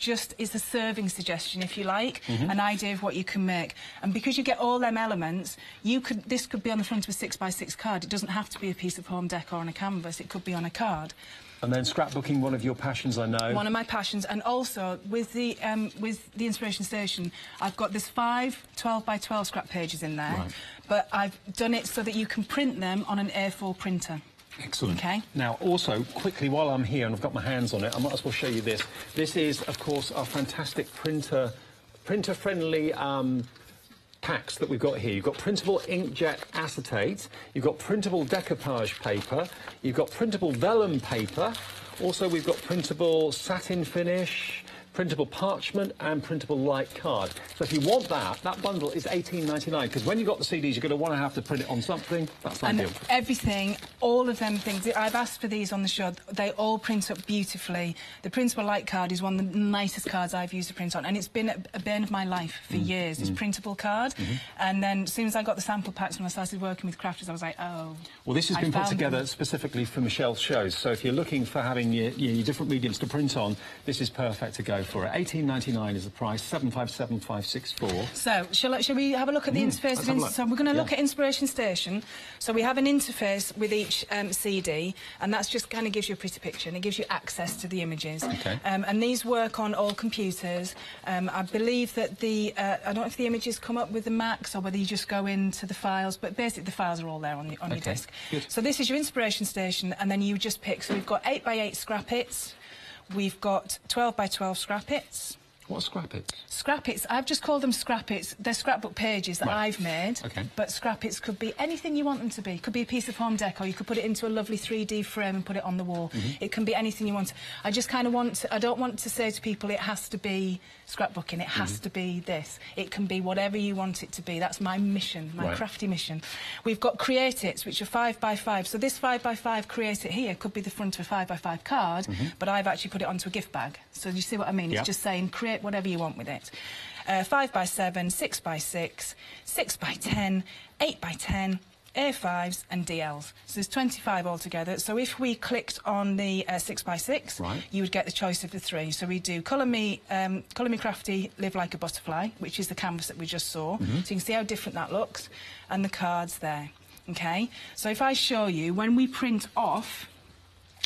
S13: a serving suggestion, if you like, an idea of what you can make. And because you get all them elements, this could be on the front of a 6x6 card. It doesn't have to be a piece of home decor on a canvas. It could be on a card.
S1: And then scrapbooking, one of your passions, I know.
S13: One of my passions. And also, with the Inspiration Station, I've got this 5 12x12 scrap pages in there. Right. But I've done it so that you can print them on an A4 printer.
S1: Excellent.
S13: Okay.
S1: Now, also, quickly, while I'm here and I've got my hands on it, I might as well show you this. This is, of course, our fantastic printer-friendly packs that we've got here. You've got printable inkjet acetate, you've got printable decoupage paper, you've got printable vellum paper, also we've got printable satin finish, printable parchment and printable light card. So if you want that bundle is $18.99, because when you've got the CDs, you're going to want to have to print it on something. That's ideal.
S13: And everything, all of them things, I've asked for these on the show, they all print up beautifully. The printable light card is one of the nicest cards I've used to print on, and it's been a bane of my life for years, this printable card. And then as soon as I got the sample packs when I started working with crafters, I was like, oh.
S1: Well, this has been put together specifically for Michelle's shows, so if you're looking for having your different mediums to print on, this is perfect to go for it. $18.99 is the price, 757564.
S13: So, shall we have a look at the interface? So we're going to look at Inspiration Station. So we have an interface with each CD, and that's just kind of gives you a pretty picture, and it gives you access to the images.
S1: Okay.
S13: And these work on all computers. I believe that I don't know if the images come up with the Macs or whether you just go into the files, but basically the files are all there on your disc.
S1: Good.
S13: So this is your Inspiration Station, and then you just pick. So we've got 8x8 scrap-its. We've got 12x12 scrap-its.
S1: What are scrap-its?
S13: Scrap-its, I've just called them scrap-its. They're scrapbook pages that I've made.
S1: Okay.
S13: But scrap-its could be anything you want them to be. Could be a piece of home decor. You could put it into a lovely 3D frame and put it on the wall. It can be anything you want. I just kind of I don't want to say to people it has to be scrapbooking. It has to be this. It can be whatever you want it to be. That's my mission, my crafty mission. We've got Create-Its, which are 5x5. So this 5x5 Create-It here could be the front of a 5x5 card, but I've actually put it onto a gift bag. So you see what I mean? It's just saying create whatever you want with it. 5x7, 6x6, 6x10, 8x10, A5s and DLs. So there's 25 altogether. So if we clicked on the 6x6, you would get the choice of the 3. So we do Colour Me Crafty, Live Like a Butterfly, which is the canvas that we just saw. So you can see how different that looks, and the cards there. Okay, so if I show you, when we print off,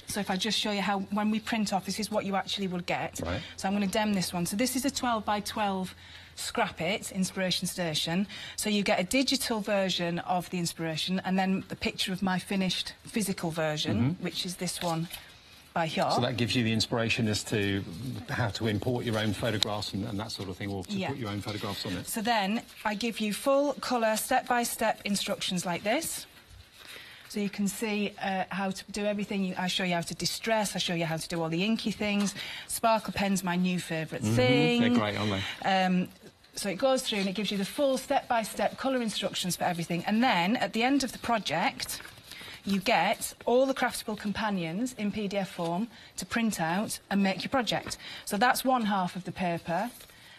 S13: so if I just show you how, when we print off, this is what you actually will get. Right. So I'm going to dem this one. So this is a 12 by 12 Scrap It Inspiration Station. So you get a digital version of the inspiration, and then the picture of my finished physical version, which is this one by Hyob.
S1: So that gives you the inspiration as to how to import your own photographs and that sort of thing, or to put your own photographs on it.
S13: So then I give you full colour, step-by-step instructions like this. So you can see how to do everything. I show you how to distress, I show you how to do all the inky things. Sparkle pen's my new favourite thing.
S1: They're great, aren't they?
S13: So it goes through and it gives you the full step-by-step colour instructions for everything. And then, at the end of the project, you get all the craftable companions in PDF form to print out and make your project. So that's one half of the paper,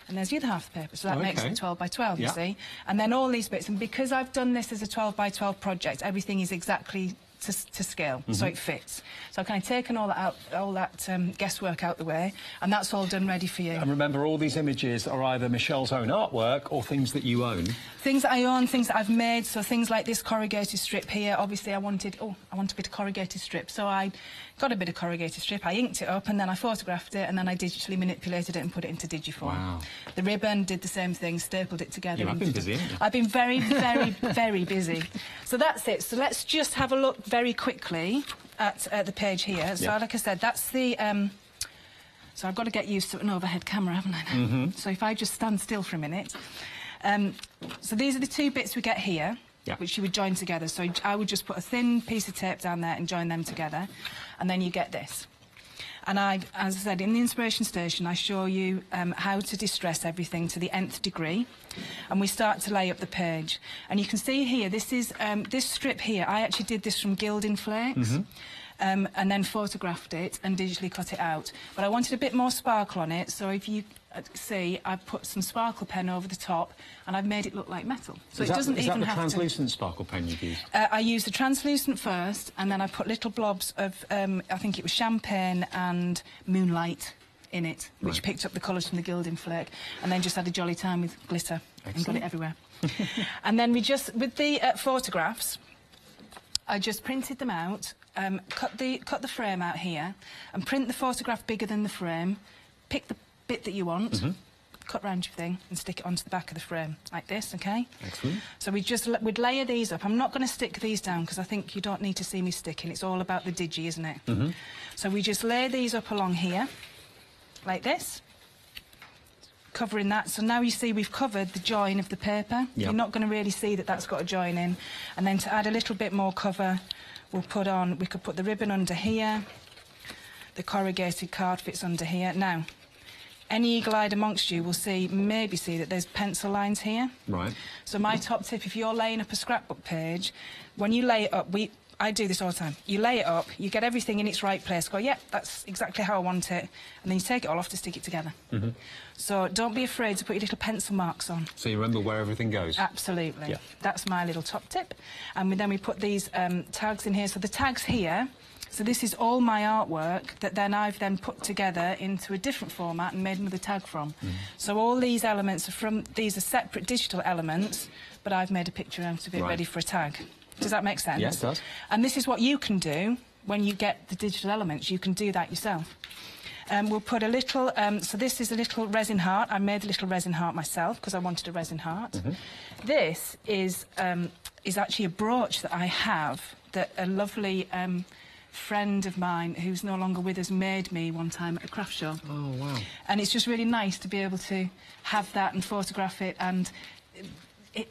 S13: and there's the other half of the paper. So that makes it 12 by 12, you see. And then all these bits. And because I've done this as a 12 by 12 project, everything is exactly to scale, so it fits. So I've kind of taken all that out, all that guesswork out the way, and that's all done ready for you.
S1: And remember, all these images are either Michelle's own artwork or things that you own.
S13: Things that I own, things that I've made, so things like this corrugated strip here. Obviously, I want a bit of corrugated strip, so I got a bit of corrugated strip, I inked it up, and then I photographed it, and then I digitally manipulated it and put it into digiform.
S1: Wow.
S13: The ribbon did the same thing, stapled it together.
S1: I've been busy, haven't you?
S13: I've been very, very, very busy. So that's it. So let's just have a look very quickly at the page here. So like I said, that's the... so I've got to get used to an overhead camera, haven't I now? So if I just stand still for a minute. So these are the 2 bits we get here, which you would join together. So I would just put a thin piece of tape down there and join them together, and then you get this. And as I said, in the inspiration station, I show you how to distress everything to the nth degree, and we start to lay up the page. And you can see here, this is this strip here. I actually did this from gilding flakes. And then photographed it and digitally cut it out. But I wanted a bit more sparkle on it, so if you see, I've put some sparkle pen over the top, and I've made it look like metal. So it doesn't even have to...
S1: Is that the translucent sparkle pen you've used?
S13: I used the translucent first, and then I put little blobs of, I think it was champagne and moonlight in it, which picked up the colours from the gilding flake, and then just had a jolly time with glitter. And got it everywhere. And then we just, with the photographs, I just printed them out, cut the frame out here, and print the photograph bigger than the frame, pick the bit that you want, cut round your thing, and stick it onto the back of the frame, like this, OK?
S1: Excellent.
S13: So we'd layer these up. I'm not going to stick these down, because I think you don't need to see me sticking. It's all about the digi, isn't it? So we just lay these up along here, like this, covering that. So now you see we've covered the join of the paper. You're not going to really see that that's got a join in. And then to add a little bit more cover, we could put the ribbon under here, the corrugated card fits under here. Now, any eagle-eyed amongst you will maybe see that there's pencil lines here.
S1: Right.
S13: So my top tip, if you're laying up a scrapbook page, when you lay it up, I do this all the time. You lay it up, you get everything in its right place, go, yep, that's exactly how I want it, and then you take it all off to stick it together. So don't be afraid to put your little pencil marks on.
S1: So you remember where everything goes?
S13: Absolutely. That's my little top tip. And then we put these tags in here. So the tags here, so this is all my artwork that I've put together into a different format and made another tag from. So all these elements these are separate digital elements, but I've made a picture out of it ready for a tag. Does that make sense?
S1: Yes, it does.
S13: And this is what you can do when you get the digital elements. You can do that yourself. We'll put a little... so this is a little resin heart. I made a little resin heart myself because I wanted a resin heart. This is actually a brooch that I have that a lovely friend of mine who's no longer with us made me one time at a craft show.
S1: Oh, wow.
S13: And it's just really nice to be able to have that and photograph it and...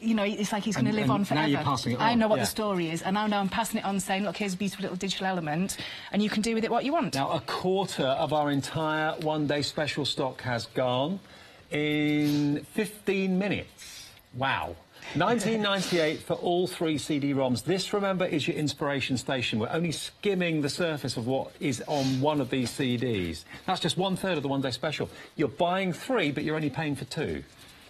S13: you know, it's like he's going to live on forever.
S1: Now you're passing it on.
S13: I know what the story is, and now I'm passing it on, saying, look, here's a beautiful little digital element, and you can do with it what you want.
S1: Now, a quarter of our entire one-day special stock has gone in 15 minutes. Wow. 1998 for all 3 CD-ROMs. This, remember, is your inspiration station. We're only skimming the surface of what is on one of these CDs. That's just 1/3 of the one-day special. You're buying 3, but you're only paying for 2.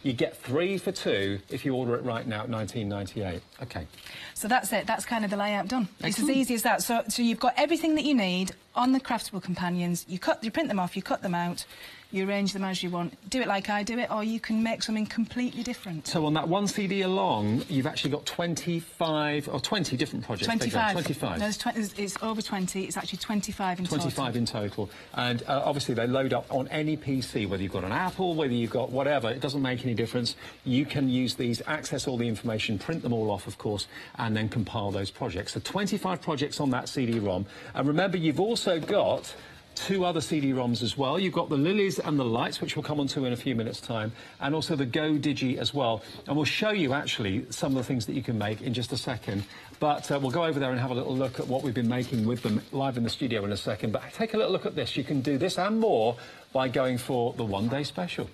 S1: You get 3 for 2 if you order it right now at $19.98. Okay.
S13: So that's it. That's kind of the layout done. It's as
S1: Excellent.
S13: easy as that. So you've got everything that you need on the craftable companions. You print them off, you cut them out, you arrange them as you want. Do it like I do it, or you can make something completely different.
S1: So on that one CD along, you've actually got 25 or 20 different projects.
S13: 25.
S1: 25.
S13: No, it's over 20. It's actually 25 in total.
S1: 25 in total. And obviously they load up on any PC, whether you've got an Apple, whether you've got whatever, it doesn't make any difference. You can use these, access all the information, print them all off, of course, and then compile those projects. So 25 projects on that CD-ROM. And remember, you've also got 2 other CD-ROMs as well. You've got the Lilies and the Lights, which we'll come on to in a few minutes' time, and also the Go Digi as well. And we'll show you, actually, some of the things that you can make in just a second. But we'll go over there and have a little look at what we've been making with them live in the studio in a second. But take a little look at this. You can do this and more by going for the one-day special.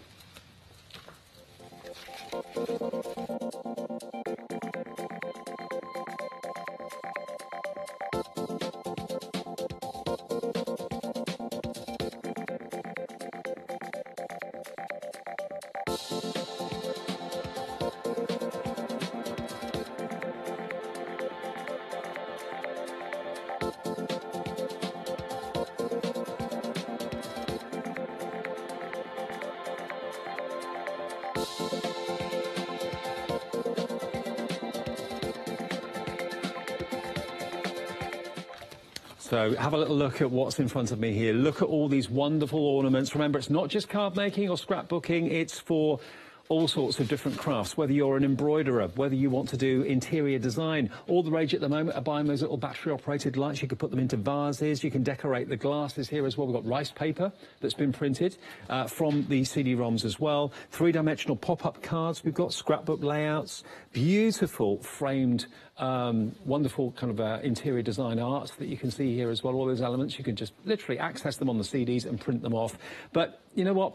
S1: So have a little look at what's in front of me here. Look at all these wonderful ornaments. Remember, it's not just card making or scrapbooking, it's for all sorts of different crafts, whether you're an embroiderer, whether you want to do interior design. All the rage at the moment are buying those little battery-operated lights. You could put them into vases. You can decorate the glasses here as well. We've got rice paper that's been printed from the CD-ROMs as well. 3-dimensional pop-up cards. We've got scrapbook layouts, beautiful framed, wonderful kind of interior design art that you can see here as well. All those elements, you can just literally access them on the CDs and print them off. But you know what?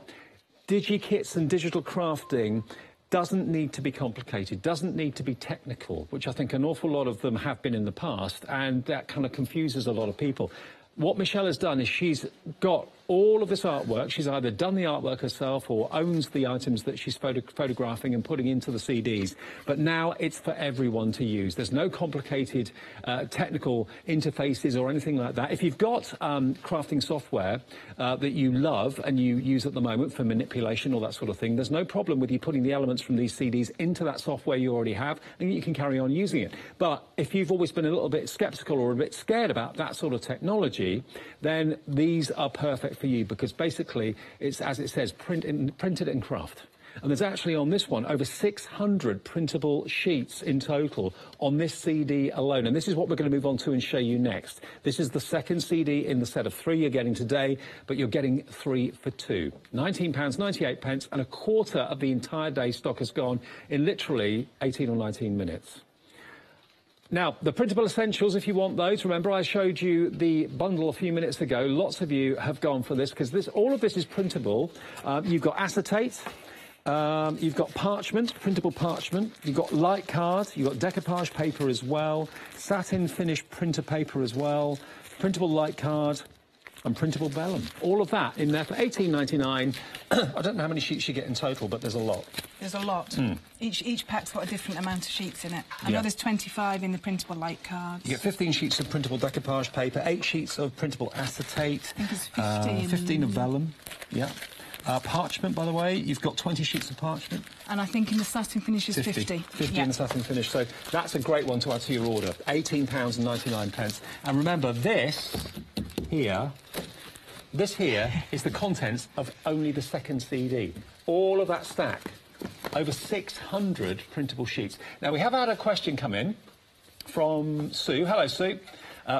S1: Digi-kits and digital crafting doesn't need to be complicated, doesn't need to be technical, which I think an awful lot of them have been in the past, and that kind of confuses a lot of people. What Michelle has done is she's got all of this artwork. She's either done the artwork herself or owns the items that she's photographing and putting into the CDs. But now it's for everyone to use. There's no complicated technical interfaces or anything like that. If you've got crafting software that you love and you use at the moment for manipulation or that sort of thing, there's no problem with you putting the elements from these CDs into that software you already have, and you can carry on using it. But if you've always been a little bit skeptical or a bit scared about that sort of technology, then these are perfect for you, because basically it's, as it says, printed in craft. And there's actually on this one over 600 printable sheets in total on this CD alone. And this is what we're going to move on to and show you next. This is the second CD in the set of 3 you're getting today, but you're getting 3 for 2. £19.98, and a quarter of the entire day stock has gone in literally 18 or 19 minutes. Now, the printable essentials, if you want those, remember I showed you the bundle a few minutes ago. Lots of you have gone for this, because all of this is printable. You've got acetate, you've got parchment, printable parchment, you've got light card, you've got decoupage paper as well, satin finish printer paper as well, printable light card, and printable vellum. All of that in there for £18.99. I don't know how many sheets you get in total, but there's a lot.
S13: There's a lot. Each pack's got a different amount of sheets in it. I know there's 25 in the printable light cards.
S1: You get 15 sheets of printable decoupage paper, 8 sheets of printable acetate.
S13: I think it's 15.
S1: 15 of vellum, yeah. Parchment, by the way, you've got 20 sheets of parchment.
S13: And I think in the satin finish is 50.
S1: 50 in the satin finish, so that's a great one to add to your order. £18.99. And remember, this here is the contents of only the second CD. All of that stack, over 600 printable sheets. Now, we have had a question come in from Sue. Hello, Sue.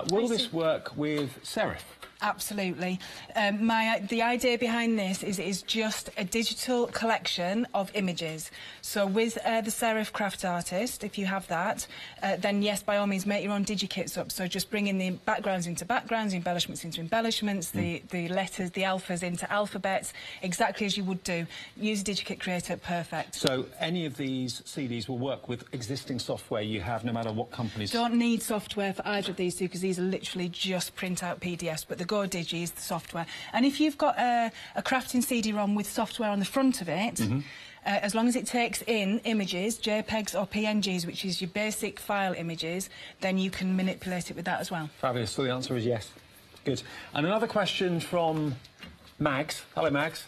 S1: Will this work with serif?
S13: Absolutely. The idea behind this is it is just a digital collection of images. So with the Serif Craft Artist, if you have that, then yes, by all means, make your own digikits up. So just bring in the backgrounds into backgrounds, embellishments into embellishments, the letters, the alphas into alphabets, exactly as you would do. Use a digikit creator, perfect.
S1: So any of these CDs will work with existing software you have, no matter what companies...
S13: Don't need software for either of these two, because these are literally just print out PDFs, but the Go Digi is the software. And if you've got a crafting CD-ROM with software on the front of it, as long as it takes in images, JPEGs or PNGs, which is your basic file images, then you can manipulate it with that as well.
S1: Fabulous. So the answer is yes. Good. And another question from Mags. Hello, Mags.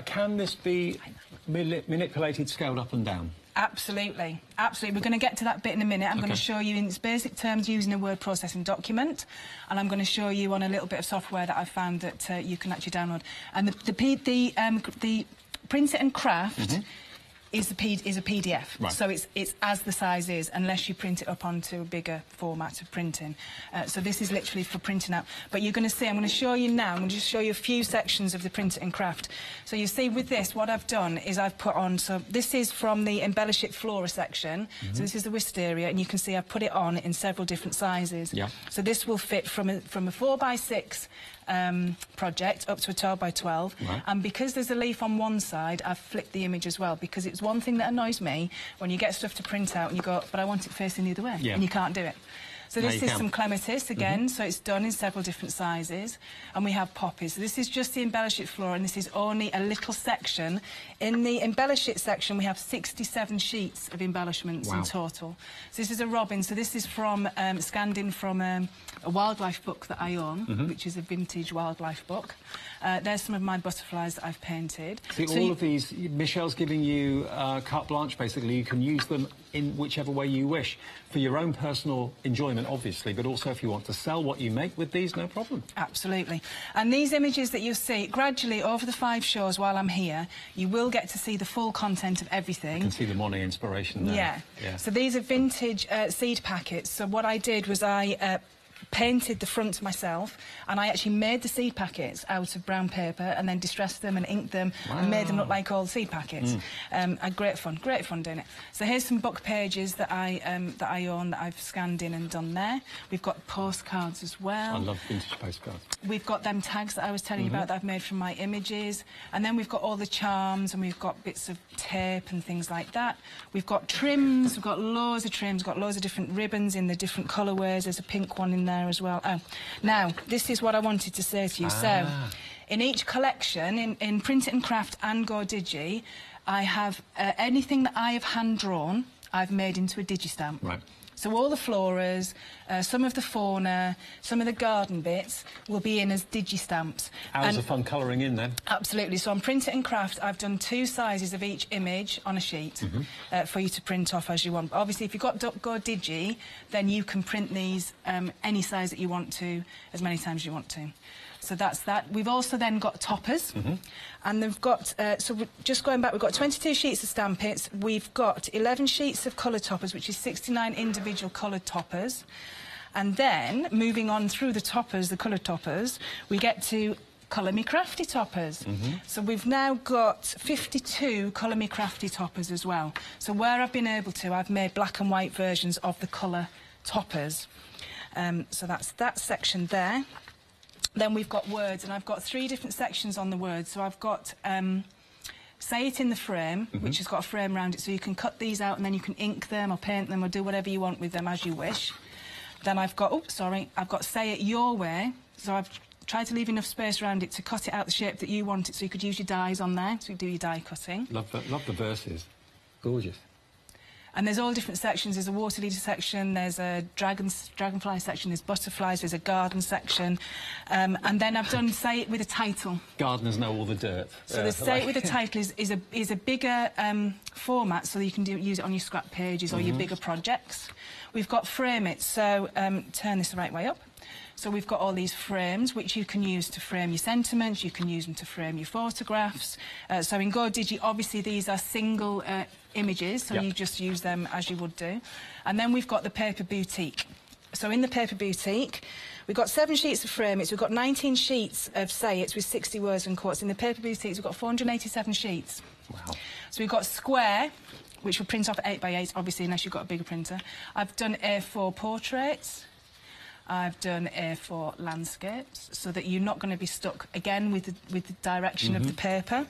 S1: Can this be manipulated, scaled up and down?
S13: Absolutely, absolutely. We're going to get to that bit in a minute. I'm going to show you in its basic terms using a word processing document, and I'm going to show you on a little bit of software that I've found that you can actually download. And the print it and craft is a PDF,
S1: right.
S13: so it's as the size is, unless you print it up onto a bigger format of printing. So this is literally for printing out. But you're going to see, I'm going to show you now, I'm going to just show you a few sections of the print it and craft. So you see with this, what I've done is I've put on, so this is from the embellish it flora section, so this is the wisteria, and you can see I've put it on in several different sizes.
S1: Yeah.
S13: So this will fit from a 4x6 project up to a 12x12,
S1: right.
S13: and because there's a leaf on one side, I've flipped the image as well, because it's one thing that annoys me when you get stuff to print out and you go, but I want it facing the other way, and you can't do it. So this is some clematis again, so it's done in several different sizes, and we have poppies. So this is just the embellish it flora, and this is only a little section. In the embellish it section, we have 67 sheets of embellishments in total. So this is a robin. So this is from scanned in from a wildlife book that I own, which is a vintage wildlife book. There's some of my butterflies that I've painted.
S1: See, all of these, Michelle's giving you carte blanche, basically. You can use them in whichever way you wish, for your own personal enjoyment, obviously, but also if you want to sell what you make with these, no problem.
S13: Absolutely. And these images that you'll see, gradually over the 5 shows while I'm here, you will get to see the full content of everything.
S1: You can see the Monet inspiration there.
S13: Yeah. So these are vintage seed packets. So what I did was I painted the front myself, and I actually made the seed packets out of brown paper and then distressed them and inked them and made them look like old seed packets. Great fun doing it. So here's some book pages that I own that I've scanned in and done there. We've got postcards as well.
S1: I love vintage postcards.
S13: We've got them tags that I was telling you about that I've made from my images, and then we've got all the charms, and we've got bits of tape and things like that. We've got trims, we've got loads of trims, got loads of different ribbons in the different colourways. There's a pink one in there as well. Oh, now this is what I wanted to say to you. So in each collection, in Print It and Craft and Go Digi, I have anything that I have hand drawn, I've made into a digistamp.
S1: Right.
S13: So all the floras, some of the fauna, some of the garden bits will be in as digistamps.
S1: Hours of fun colouring in then.
S13: Absolutely. So on Print It and Craft, I've done 2 sizes of each image on a sheet for you to print off as you want. But obviously, if you've got Go Digi, then you can print these any size that you want to, as many times as you want to. So that's that. We've also then got toppers, and they've got, so we're just going back, we've got 22 sheets of Stampits, we've got 11 sheets of colour toppers, which is 69 individual coloured toppers, and then, moving on through the toppers, the coloured toppers, we get to Colour Me Crafty toppers. So we've now got 52 Colour Me Crafty toppers as well. So where I've been able to, I've made black and white versions of the colour toppers. So that's that section there. Then we've got words, and I've got 3 different sections on the words. So I've got Say It in the Frame, which has got a frame around it, so you can cut these out and then you can ink them or paint them or do whatever you want with them as you wish. Then I've got, I've got Say It Your Way. So I've tried to leave enough space around it to cut it out the shape that you want it, so you could use your dies on there, so you do your die cutting.
S1: Love the verses. Gorgeous.
S13: And there's all different sections. There's a water leader section, there's a dragonfly section, there's butterflies, there's a garden section. And then I've done Say It with a title.
S1: Gardeners know all the dirt.
S13: So the Say It with a title is a bigger format, so that you can use it on your scrap pages or your bigger projects. We've got Frame It, so turn this the right way up. So we've got all these frames, which you can use to frame your sentiments, you can use them to frame your photographs. So in Go Digi, obviously these are single images, so you just use them as you would do. And then we've got the Paper Boutique. So in the Paper Boutique, we've got 7 sheets of Frame It's, we've got 19 sheets of Say It's with 60 words and quotes. In the Paper Boutiques, we've got 487 sheets.
S1: Wow.
S13: So we've got Square, which will print off at 8x8, obviously, unless you've got a bigger printer. I've done A4 portraits. I've done A4 landscapes, so that you're not going to be stuck, again, with the direction of the paper.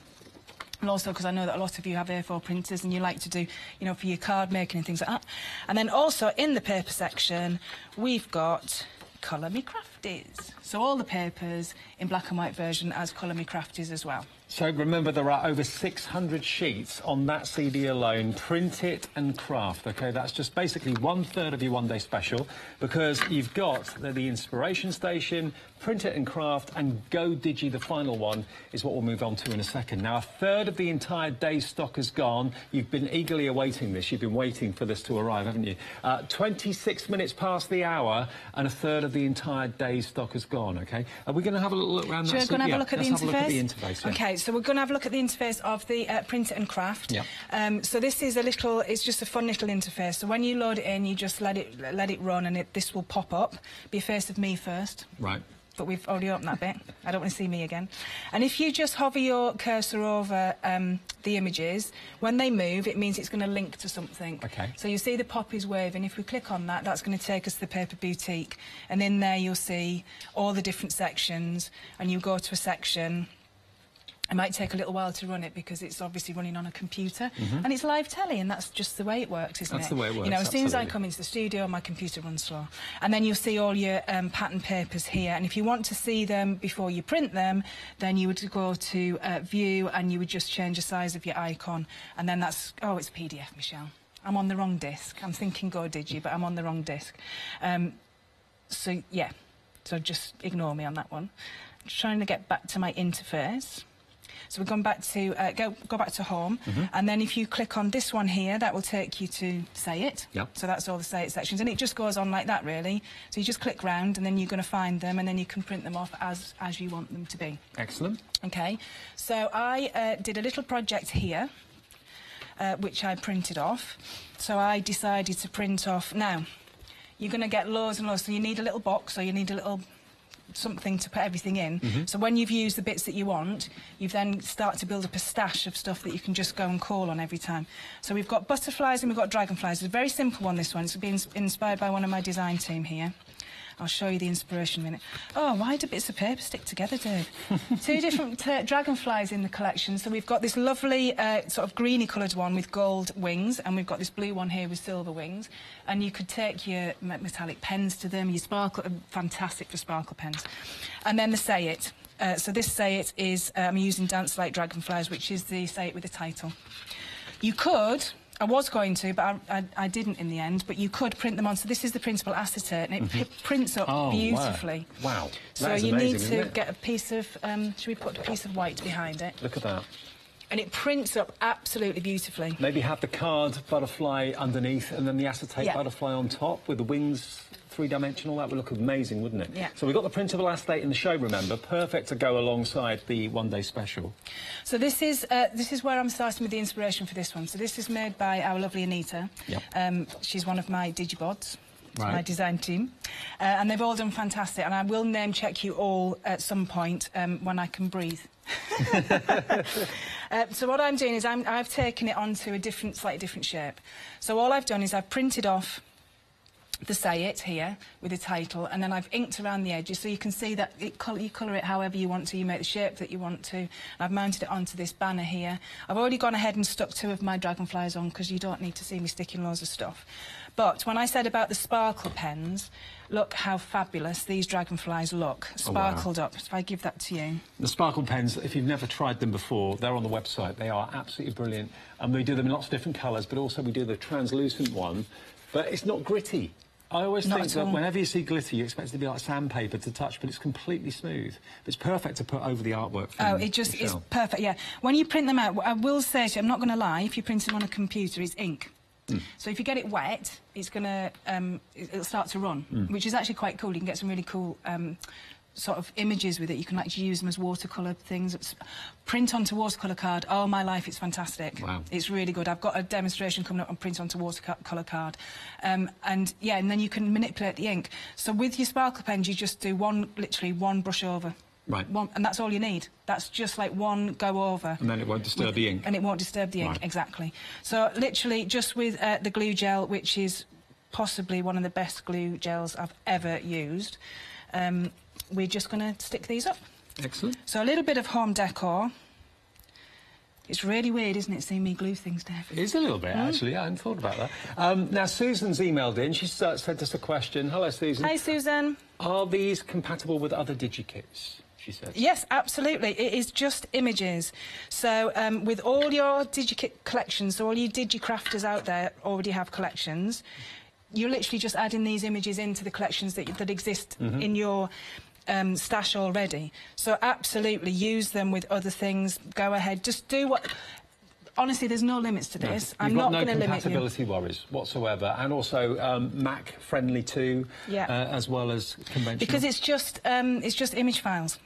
S13: And also because I know that a lot of you have A4 printers and you like to do, you know, for your card making and things like that. And then also in the paper section, we've got Colour Me Crafties. So all the papers in black and white version as Colour Me Crafties as well.
S1: So remember, there are over 600 sheets on that CD alone. Print it and craft, OK? That's just basically 1/3 of your one-day special, because you've got the inspiration station, print it and craft, and Go Digi, the final one, is what we'll move on to in a second. Now, 1/3 of the entire day's stock is gone. You've been eagerly awaiting this. You've been waiting for this to arrive, haven't you? 26 minutes past the hour, and 1/3 of the entire day's stock is gone, OK? Are we going to have a little look around that?
S13: We're going to have a look at the interface?
S1: Let's have a look at the interface, yeah.
S13: OK, so we're going to have a look at the interface of the print it and craft.
S1: Yeah.
S13: So this is it's just a fun little interface. So when you load it in, you just let it run, and this will pop up. Be a face of me first.
S1: Right.
S13: But we've already opened that bit. I don't want to see me again. And if you just hover your cursor over the images, when they move, it means it's going to link to something.
S1: OK.
S13: So you see the poppies waving. If we click on that, that's going to take us to the Paper Boutique. And in there, you'll see all the different sections. And you go to a section. It might take a little while to run it because it's obviously running on a computer. And it's live telly, and that's just the way it works, isn't it?
S1: That's the way it works,
S13: You know, as soon as I
S1: absolutely.
S13: come into the studio, my computer runs slow. And then you'll see all your pattern papers here. And if you want to see them before you print them, then you would go to View, and you would just change the size of your icon. And then that's... Oh, it's PDF, Michelle. I'm on the wrong disc. I'm thinking Go Digi, but I'm on the wrong disc. So, yeah. So just ignore me on that one. I'm trying to get back to my interface. So we've gone back to go back to home, and then if you click on this one here, that will take you to Say It.
S1: Yep.
S13: So that's all the Say It sections, and it just goes on like that, really. So you just click round, and then you're going to find them, and then you can print them off as you want them to be.
S1: Excellent.
S13: Okay. So I did a little project here, which I printed off. So I decided to print off. Now, you're going to get loads and loads. So you need a little box, or you need a little something to put everything in. So when you've used the bits that you want, you then start to build up a stash of stuff that you can just go and call on every time. So we've got butterflies and we've got dragonflies. It's a very simple one, this one. It's been inspired by one of my design team here. I'll show you the inspiration in a minute. Oh, why do bits of paper stick together, Dave? Two different dragonflies in the collection. So we've got this lovely sort of greeny coloured one with gold wings, and we've got this blue one here with silver wings. And you could take your metallic pens to them, your sparkle, fantastic for sparkle pens. And then the Say It. So this Say It is, I'm using Dance Like Dragonflies, which is the Say It with the title. You could... I was going to, but I didn't in the end. But you could print them on. So this is the printable acetate, and it prints up beautifully.
S1: Wow.
S13: So
S1: That is
S13: you
S1: amazing,
S13: need to get a piece of... should we put a piece of white behind it?
S1: Look at that.
S13: And it prints up absolutely beautifully.
S1: Maybe have the card butterfly underneath and then the acetate butterfly on top with the wings three-dimensional. That would look amazing, wouldn't it?
S13: Yeah.
S1: So we've got the printable acetate in the show, remember. Perfect to go alongside the one-day special.
S13: So this is where I'm starting with the inspiration for this one. So this is made by our lovely Anita.
S1: Yep.
S13: She's one of my digibots.
S1: Right.
S13: My design team, and they've all done fantastic, and I will name check you all at some point when I can breathe. So what I'm doing is I've taken it onto a slightly different shape. So all I've done is I've printed off the Say It here with the title, and then I've inked around the edges so you can see that you colour it however you want to, you make the shape that you want to. And I've mounted it onto this banner here. I've already gone ahead and stuck 2 of my dragonflies on because you don't need to see me sticking loads of stuff. But when I said about the sparkle pens, look how fabulous these dragonflies look, sparkled up. If I give that to you.
S1: The sparkle pens, if you've never tried them before, they're on the website. They are absolutely brilliant. And we do them in lots of different colours, but also we do the translucent one. But it's not gritty. I always think that whenever you see glitter, you expect it to be like sandpaper to touch, but it's completely smooth. It's perfect to put over the artwork.
S13: It's perfect, yeah. When you print them out, I will say to you, I'm not going to lie, if you print them on a computer, it's ink. So if you get it wet, it's going to, it'll start to run, which is actually quite cool. You can get some really cool sort of images with it. You can actually use them as watercolour things. Print onto watercolour card. Oh, my life, it's fantastic.
S1: Wow.
S13: It's really good. I've got a demonstration coming up on print onto watercolour card. And yeah, and then you can manipulate the ink. So with your sparkle pens, you just do literally one brush over.
S1: Right.
S13: And that's all you need. That's just like one go over.
S1: And then it won't disturb the ink.
S13: And it won't disturb the ink,
S1: Right.
S13: Exactly. So literally just with the glue gel, which is possibly one of the best glue gels I've ever used, we're just going to stick these up.
S1: Excellent.
S13: So a little bit of home decor. It's really weird, isn't it, seeing me glue things down?
S1: It is a little bit, actually. I hadn't thought about that. Now, Susan's emailed in. She's sent us a question. Hello, Susan.
S13: Hi, Susan.
S1: Are these compatible with other DigiKits? she said.
S13: Yes, absolutely. It is just images. So with all your DigiKit collections, so all you DigiCrafters out there already have collections, you're literally just adding these images into the collections that exist in your stash already. So absolutely use them with other things. Go ahead. Just do what... Honestly, there's no limits to this. I'm not going to limit you.
S1: You've got no compatibility worries whatsoever, and also Mac friendly too, as well as conventional.
S13: Because it's just image files.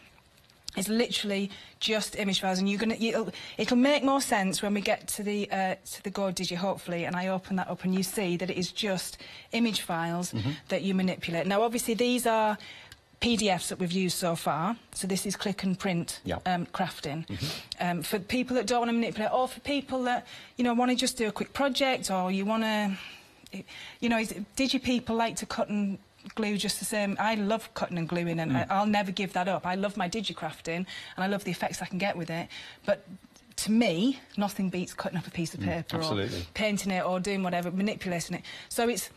S13: It's literally just image files, and it'll make more sense when we get to the Go Digi, hopefully, and I open that up and you see that it is just image files that you manipulate. Now, obviously, these are PDFs that we've used so far, so this is click and print crafting. For people that don't want to manipulate, or for people that want to just do a quick project, or you want to, Digi people like to cut and glue just the same. I love cutting and gluing, and I'll never give that up. I love my DigiCrafting, and I love the effects I can get with it, but to me, nothing beats cutting up a piece of paper or painting it or doing whatever, manipulating it. So it's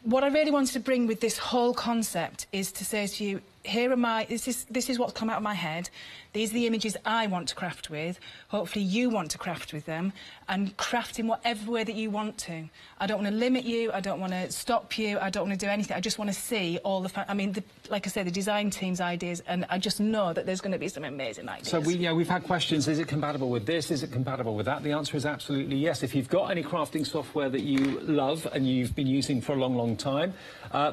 S13: what I really wanted to bring with this whole concept is to say to you, here are my... This is what's come out of my head. These are the images I want to craft with. Hopefully you want to craft with them, and craft in whatever way that you want to. I don't want to limit you. I don't want to stop you. I don't want to do anything. I just want to see all the... like I say, the design team's ideas, and I just know that there's going to be some amazing ideas.
S1: So we've had questions. Is it compatible with this? Is it compatible with that? The answer is absolutely yes. If you've got any crafting software that you love and you've been using for a long, long time,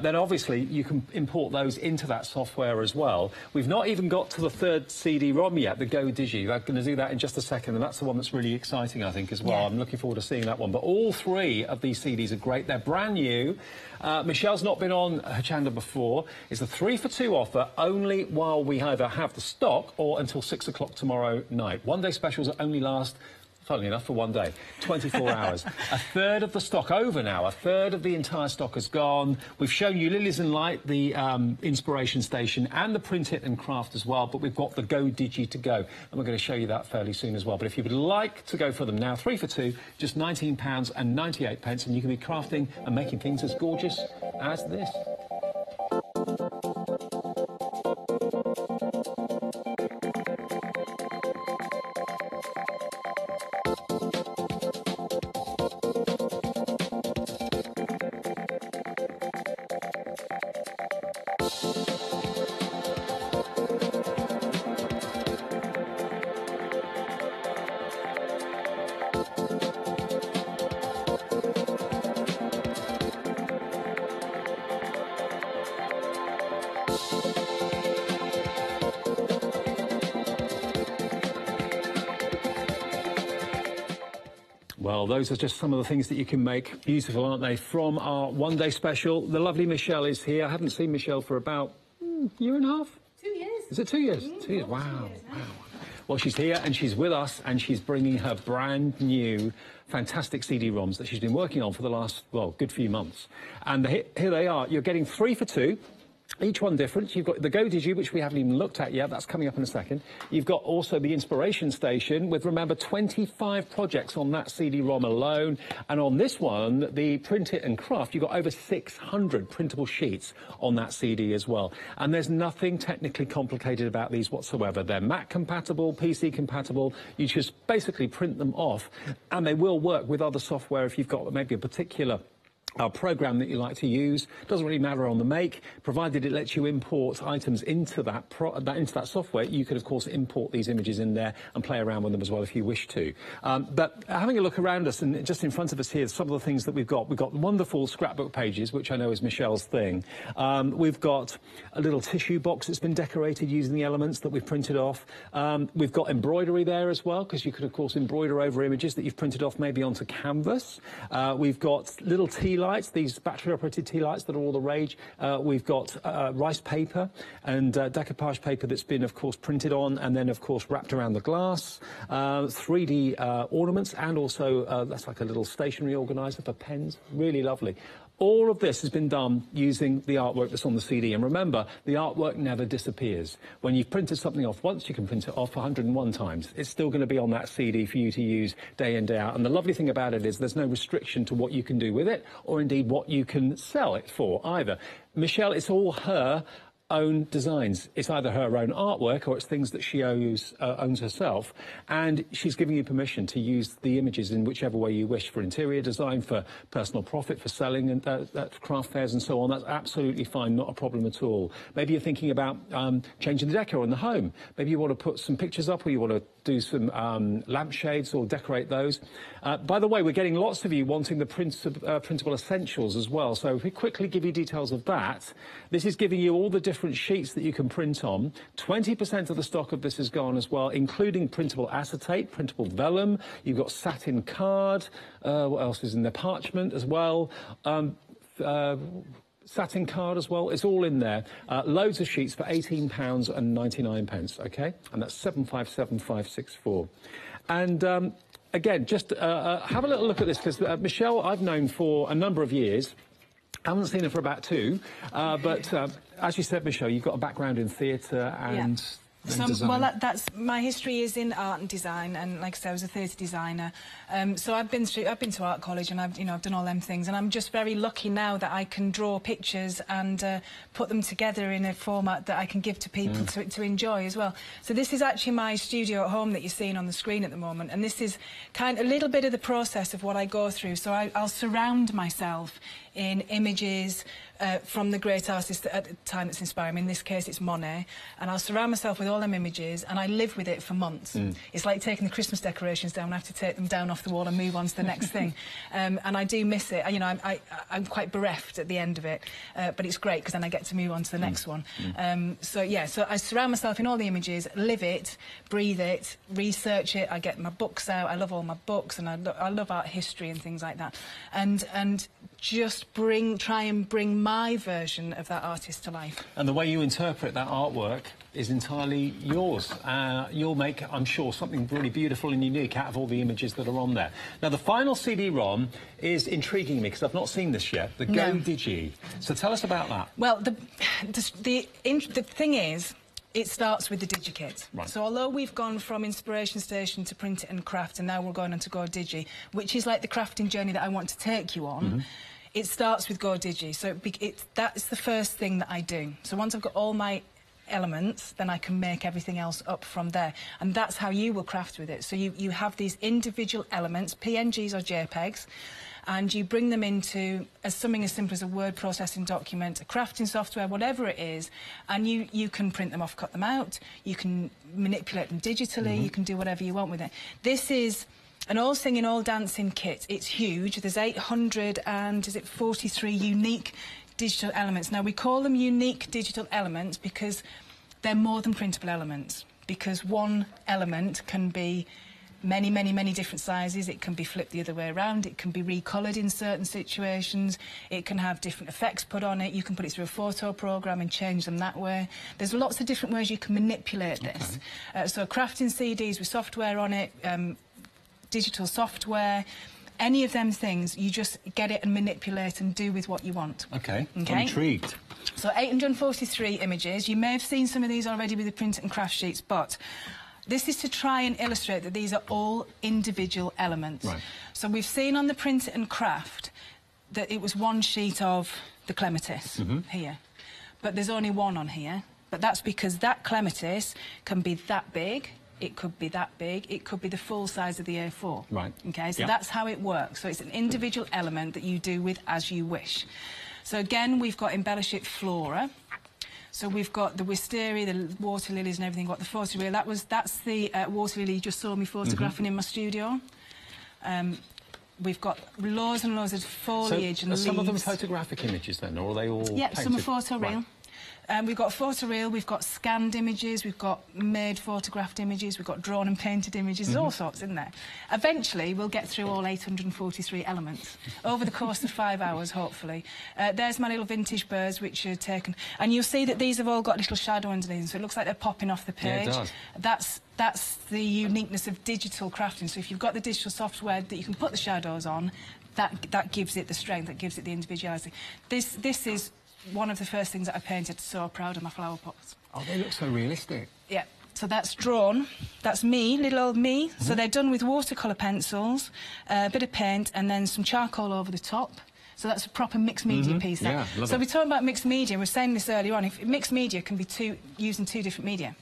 S1: then obviously you can import those into that software as well. We've not even got to the third CD-ROM yet, the Go Digi. I'm going to do that in just a second, and that's the one that's really exciting, I think, as well. I'm looking forward to seeing that one. But all three of these CDs are great. They're brand new. Michelle's not been on Hochanda before. It's a 3-for-2 offer, only while we either have the stock or until 6 o'clock tomorrow night. One-day specials only last... funnily enough, for one day, 24 hours. A third of the stock over now. A third of the entire stock has gone. We've shown you Lilies and Light, the inspiration station, and the Print It and Craft as well, but we've got the Go Digi to go, and we're going to show you that fairly soon as well. But if you would like to go for them now, 3-for-2, just £19.98, and you can be crafting and making things as gorgeous as this. Well, those are just some of the things that you can make. Beautiful, aren't they? From our one-day special. The lovely Michelle is here. I haven't seen Michelle for about a year and a half.
S12: 2 years.
S1: Is it 2 years? 2 years. Wow. Wow. Well, she's here and she's with us, and she's bringing her brand new fantastic CD-ROMs that she's been working on for the last, well, good few months. And here they are. You're getting 3-for-2. Each one different. You've got the Go Digi, which we haven't even looked at yet. That's coming up in a second. You've got also the Inspiration Station with, remember, 25 projects on that CD-ROM alone. And on this one, the Print It and Craft, you've got over 600 printable sheets on that CD as well. And there's nothing technically complicated about these whatsoever. They're Mac compatible, PC compatible. You just basically print them off, and they will work with other software if you've got maybe a particular program that you like to use. Doesn't really matter on the make, provided it lets you import items into that software. You could, of course, import these images in there and play around with them as well if you wish to. But having a look around us, and just in front of us here, some of the things that we've got. We've got wonderful scrapbook pages, which I know is Michelle's thing. We've got a little tissue box that's been decorated using the elements that we've printed off. We've got embroidery there as well, because you could, of course, embroider over images that you've printed off maybe onto canvas. We've got little tea lights, these battery-operated tea lights that are all the rage. We've got rice paper and decoupage paper that's been, of course, printed on and then, of course, wrapped around the glass. 3D ornaments, and also that's like a little stationery organiser for pens. Really lovely. All of this has been done using the artwork that's on the CD. And remember, the artwork never disappears. When you've printed something off once, you can print it off 101 times. It's still going to be on that CD for you to use day in, day out. And the lovely thing about it is there's no restriction to what you can do with it, or indeed what you can sell it for either. Michelle, it's all her own designs. It's either her own artwork or it's things that she owns herself, and she's giving you permission to use the images in whichever way you wish, for interior design, for personal profit, for selling and craft fairs and so on. That's absolutely fine, not a problem at all. Maybe you're thinking about changing the decor in the home. Maybe you want to put some pictures up, or you want to do some lampshades or decorate those. By the way, we're getting lots of you wanting the printable essentials as well, so if we quickly give you details of that. This is giving you all the different sheets that you can print on. 20% of the stock of this is gone as well, including printable acetate, printable vellum. You've got satin card. What else is in there? Parchment as well. Satin card as well. It's all in there. Loads of sheets for £18.99, OK? And that's 757564. And again, just have a little look at this, because Michelle I've known for a number of years. I haven't seen her for about 2, but as you said, Michelle, you've got a background in theatre and...
S13: Yeah. Well, that's my history is in art and design, and like I said, I was a theatre designer. So I've been to art college, and I've done all them things, and I'm just very lucky now that I can draw pictures and put them together in a format that I can give to people to enjoy as well. So this is actually my studio at home that you're seeing on the screen at the moment, and this is kind of a little bit of the process of what I go through. So I'll surround myself in images from the great artists at the time that's inspiring me. In this case, it's Monet. And I'll surround myself with all them images, and I live with it for months. It's like taking the Christmas decorations down. I have to take them down off the wall and move on to the next thing. And I do miss it. I'm quite bereft at the end of it, but it's great because then I get to move on to the next one. So I surround myself in all the images, live it, breathe it, research it. I get my books out. I love all my books, and I love art history and things like that. And just try and bring my version of that artist to life. And the way you interpret that artwork is entirely yours. You'll make, I'm sure, something really beautiful and unique out of all the images that are on there. Now, the final CD-ROM is intriguing me, because I've not seen this yet, the Go Digi. So tell us about that. Well, the thing is, it starts with the DigiKit. Right. So although we've gone from Inspiration Station to Print It and Craft, and now we're going on to Go Digi, which is like the crafting journey that I want to take you on, it starts with Go Digi. So that's the first thing that I do. So once I've got all my elements, then I can make everything else up from there. And that's how you will craft with it. So you have these individual elements, PNGs or JPEGs, and you bring them into something as simple as a word processing document, a crafting software, whatever it is, and you can print them off, cut them out, you can manipulate them digitally, you can do whatever you want with it. This is an all singing, all dancing kit. It's huge. There's 843 unique digital elements. Now, we call them unique digital elements because they're more than printable elements, because one element can be many, many, many different sizes. It can be flipped the other way around. It can be recoloured in certain situations. It can have different effects put on it. You can put it through a photo program and change them that way. There's lots of different ways you can manipulate this. So crafting CDs with software on it, digital software, any of them things, you just get it and manipulate and do with what you want. OK, I'm intrigued. So 843 images. You may have seen some of these already with the print and craft sheets, but this is to try and illustrate that these are all individual elements. Right. So we've seen on the print and craft that it was one sheet of the clematis here, but there's only one on here. But that's because that clematis can be that big, it could be that big, it could be the full size of the A4. Right. OK, so that's how it works. So it's an individual element that you do with as you wish. So again, we've got embellish it flora. So we've got the wisteria, the water lilies and everything. Got the photoreal. That's the water lily you just saw me photographing in my studio. We've got loads and loads of foliage and leaves.
S1: Some of them photographic images then, or are they all painted?
S13: Some are photoreal.
S1: Right.
S13: We've got photoreal, we've got scanned images, we've got made photographed images, we've got drawn and painted images, there's all sorts in there. Eventually, we'll get through all 843 elements over the course of 5 hours, hopefully. There's my little vintage birds, which are taken. And you'll see that these have all got little shadow underneath them, so it looks like they're popping off the page. Yeah, it does. That's the uniqueness of digital crafting. So if you've got the digital software that you can put the shadows on, that gives it the strength, that gives it the individuality. This is one of the first things that I painted, so proud of my flower pots.
S1: Oh, they look so realistic.
S13: Yeah, so that's drawn. That's me, little old me. So they're done with watercolour pencils, a bit of paint, and then some charcoal over the top. So that's a proper mixed media piece. That.
S1: Yeah, love
S13: so
S1: it.
S13: we're talking about mixed media. We were saying this earlier on. If mixed media can be used in 2 different media.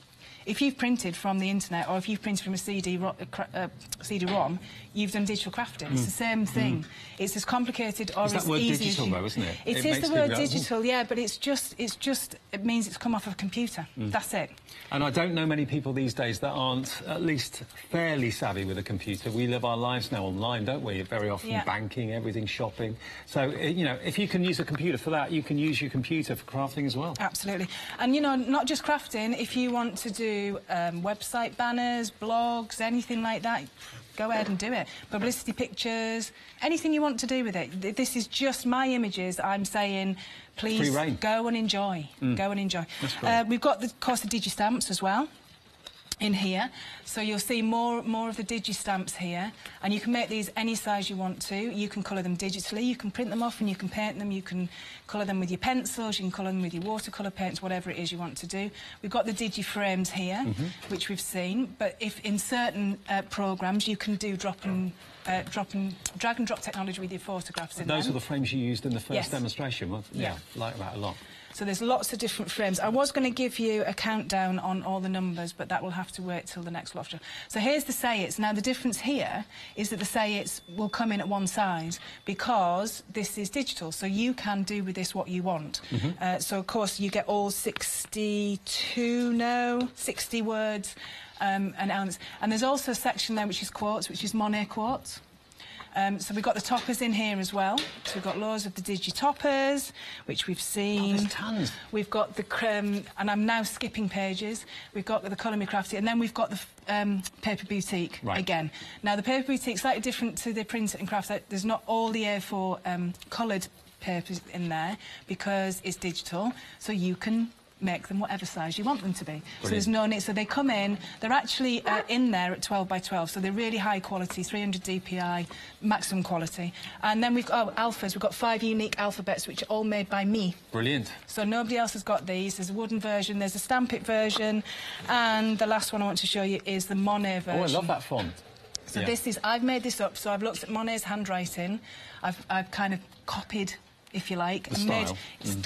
S13: If you've printed from the internet or if you've printed from a CD-ROM, you've done digital crafting. It's the same thing. It's as complicated or
S1: It's
S13: as
S1: that word
S13: easy
S1: digital,
S13: as you...
S1: though, isn't it?
S13: It is
S1: makes
S13: the word
S1: people go,
S13: digital, yeah, but it means it's come off of a computer. That's it.
S1: And I don't know many people these days that aren't at least fairly savvy with a computer. We live our lives now online, don't we? Very often banking, everything, shopping. So, you know, if you can use a computer for that, you can use your computer for crafting as well.
S13: Absolutely. And, you know, not just crafting, if you want to do website banners, blogs, anything like that, go ahead and do it. Publicity pictures, anything you want to do with it. This is just my images. I'm saying, please go and enjoy. Go and enjoy. We've got, of course, the digi-stamps as well in here. So you'll see more of the digi-stamps here. And you can make these any size you want to. You can colour them digitally. You can print them off and you can paint them. You can colour them with your pencils. You can colour them with your watercolour paints, whatever it is you want to do. We've got the digi-frames here, which we've seen. But if in certain programmes you can do drag and drop technology with your photographs in
S1: Those
S13: them.
S1: are the frames you used in the first demonstration. Well, yeah, like that a lot.
S13: So there's lots of different frames. I was going to give you a countdown on all the numbers, but that will have to wait till the next lot. So here's the say-its. Now, the difference here is that the say-its will come in at one size because this is digital, so you can do with this what you want. So, of course, you get all 60 words and elements. And there's also a section there which is quotes, which is Monet quotes. So we've got the toppers in here as well. So we've got loads of the digi-toppers, which we've seen.
S1: Oh, there's tons.
S13: We've got the and I'm now skipping pages. We've got the Colour Me Crafty, and then we've got the Paper Boutique again. Now, the Paper Boutique is slightly different to the Print and Craft. There's not all the A4 coloured papers in there because it's digital, so you can make them whatever size you want them to be. Brilliant. So there's no need. So they come in, they're actually in there at 12 by 12, so they're really high quality, 300 DPI, maximum quality. And then we've got alphas. We've got 5 unique alphabets, which are all made by me.
S1: Brilliant.
S13: So nobody else has got these. There's a wooden version, there's a Stamp It version, and the last one I want to show you is the Monet version.
S1: Oh, I love that font.
S13: So this is, I've made this up, so I've looked at Monet's handwriting. I've kind of copied, if you like,
S1: the
S13: and
S1: style.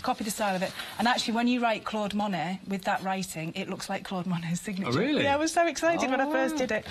S13: copy the style of it. And actually, when you write Claude Monet with that writing, it looks like Claude Monet's signature.
S1: Oh, really?
S13: Yeah, I was so excited when I first did it.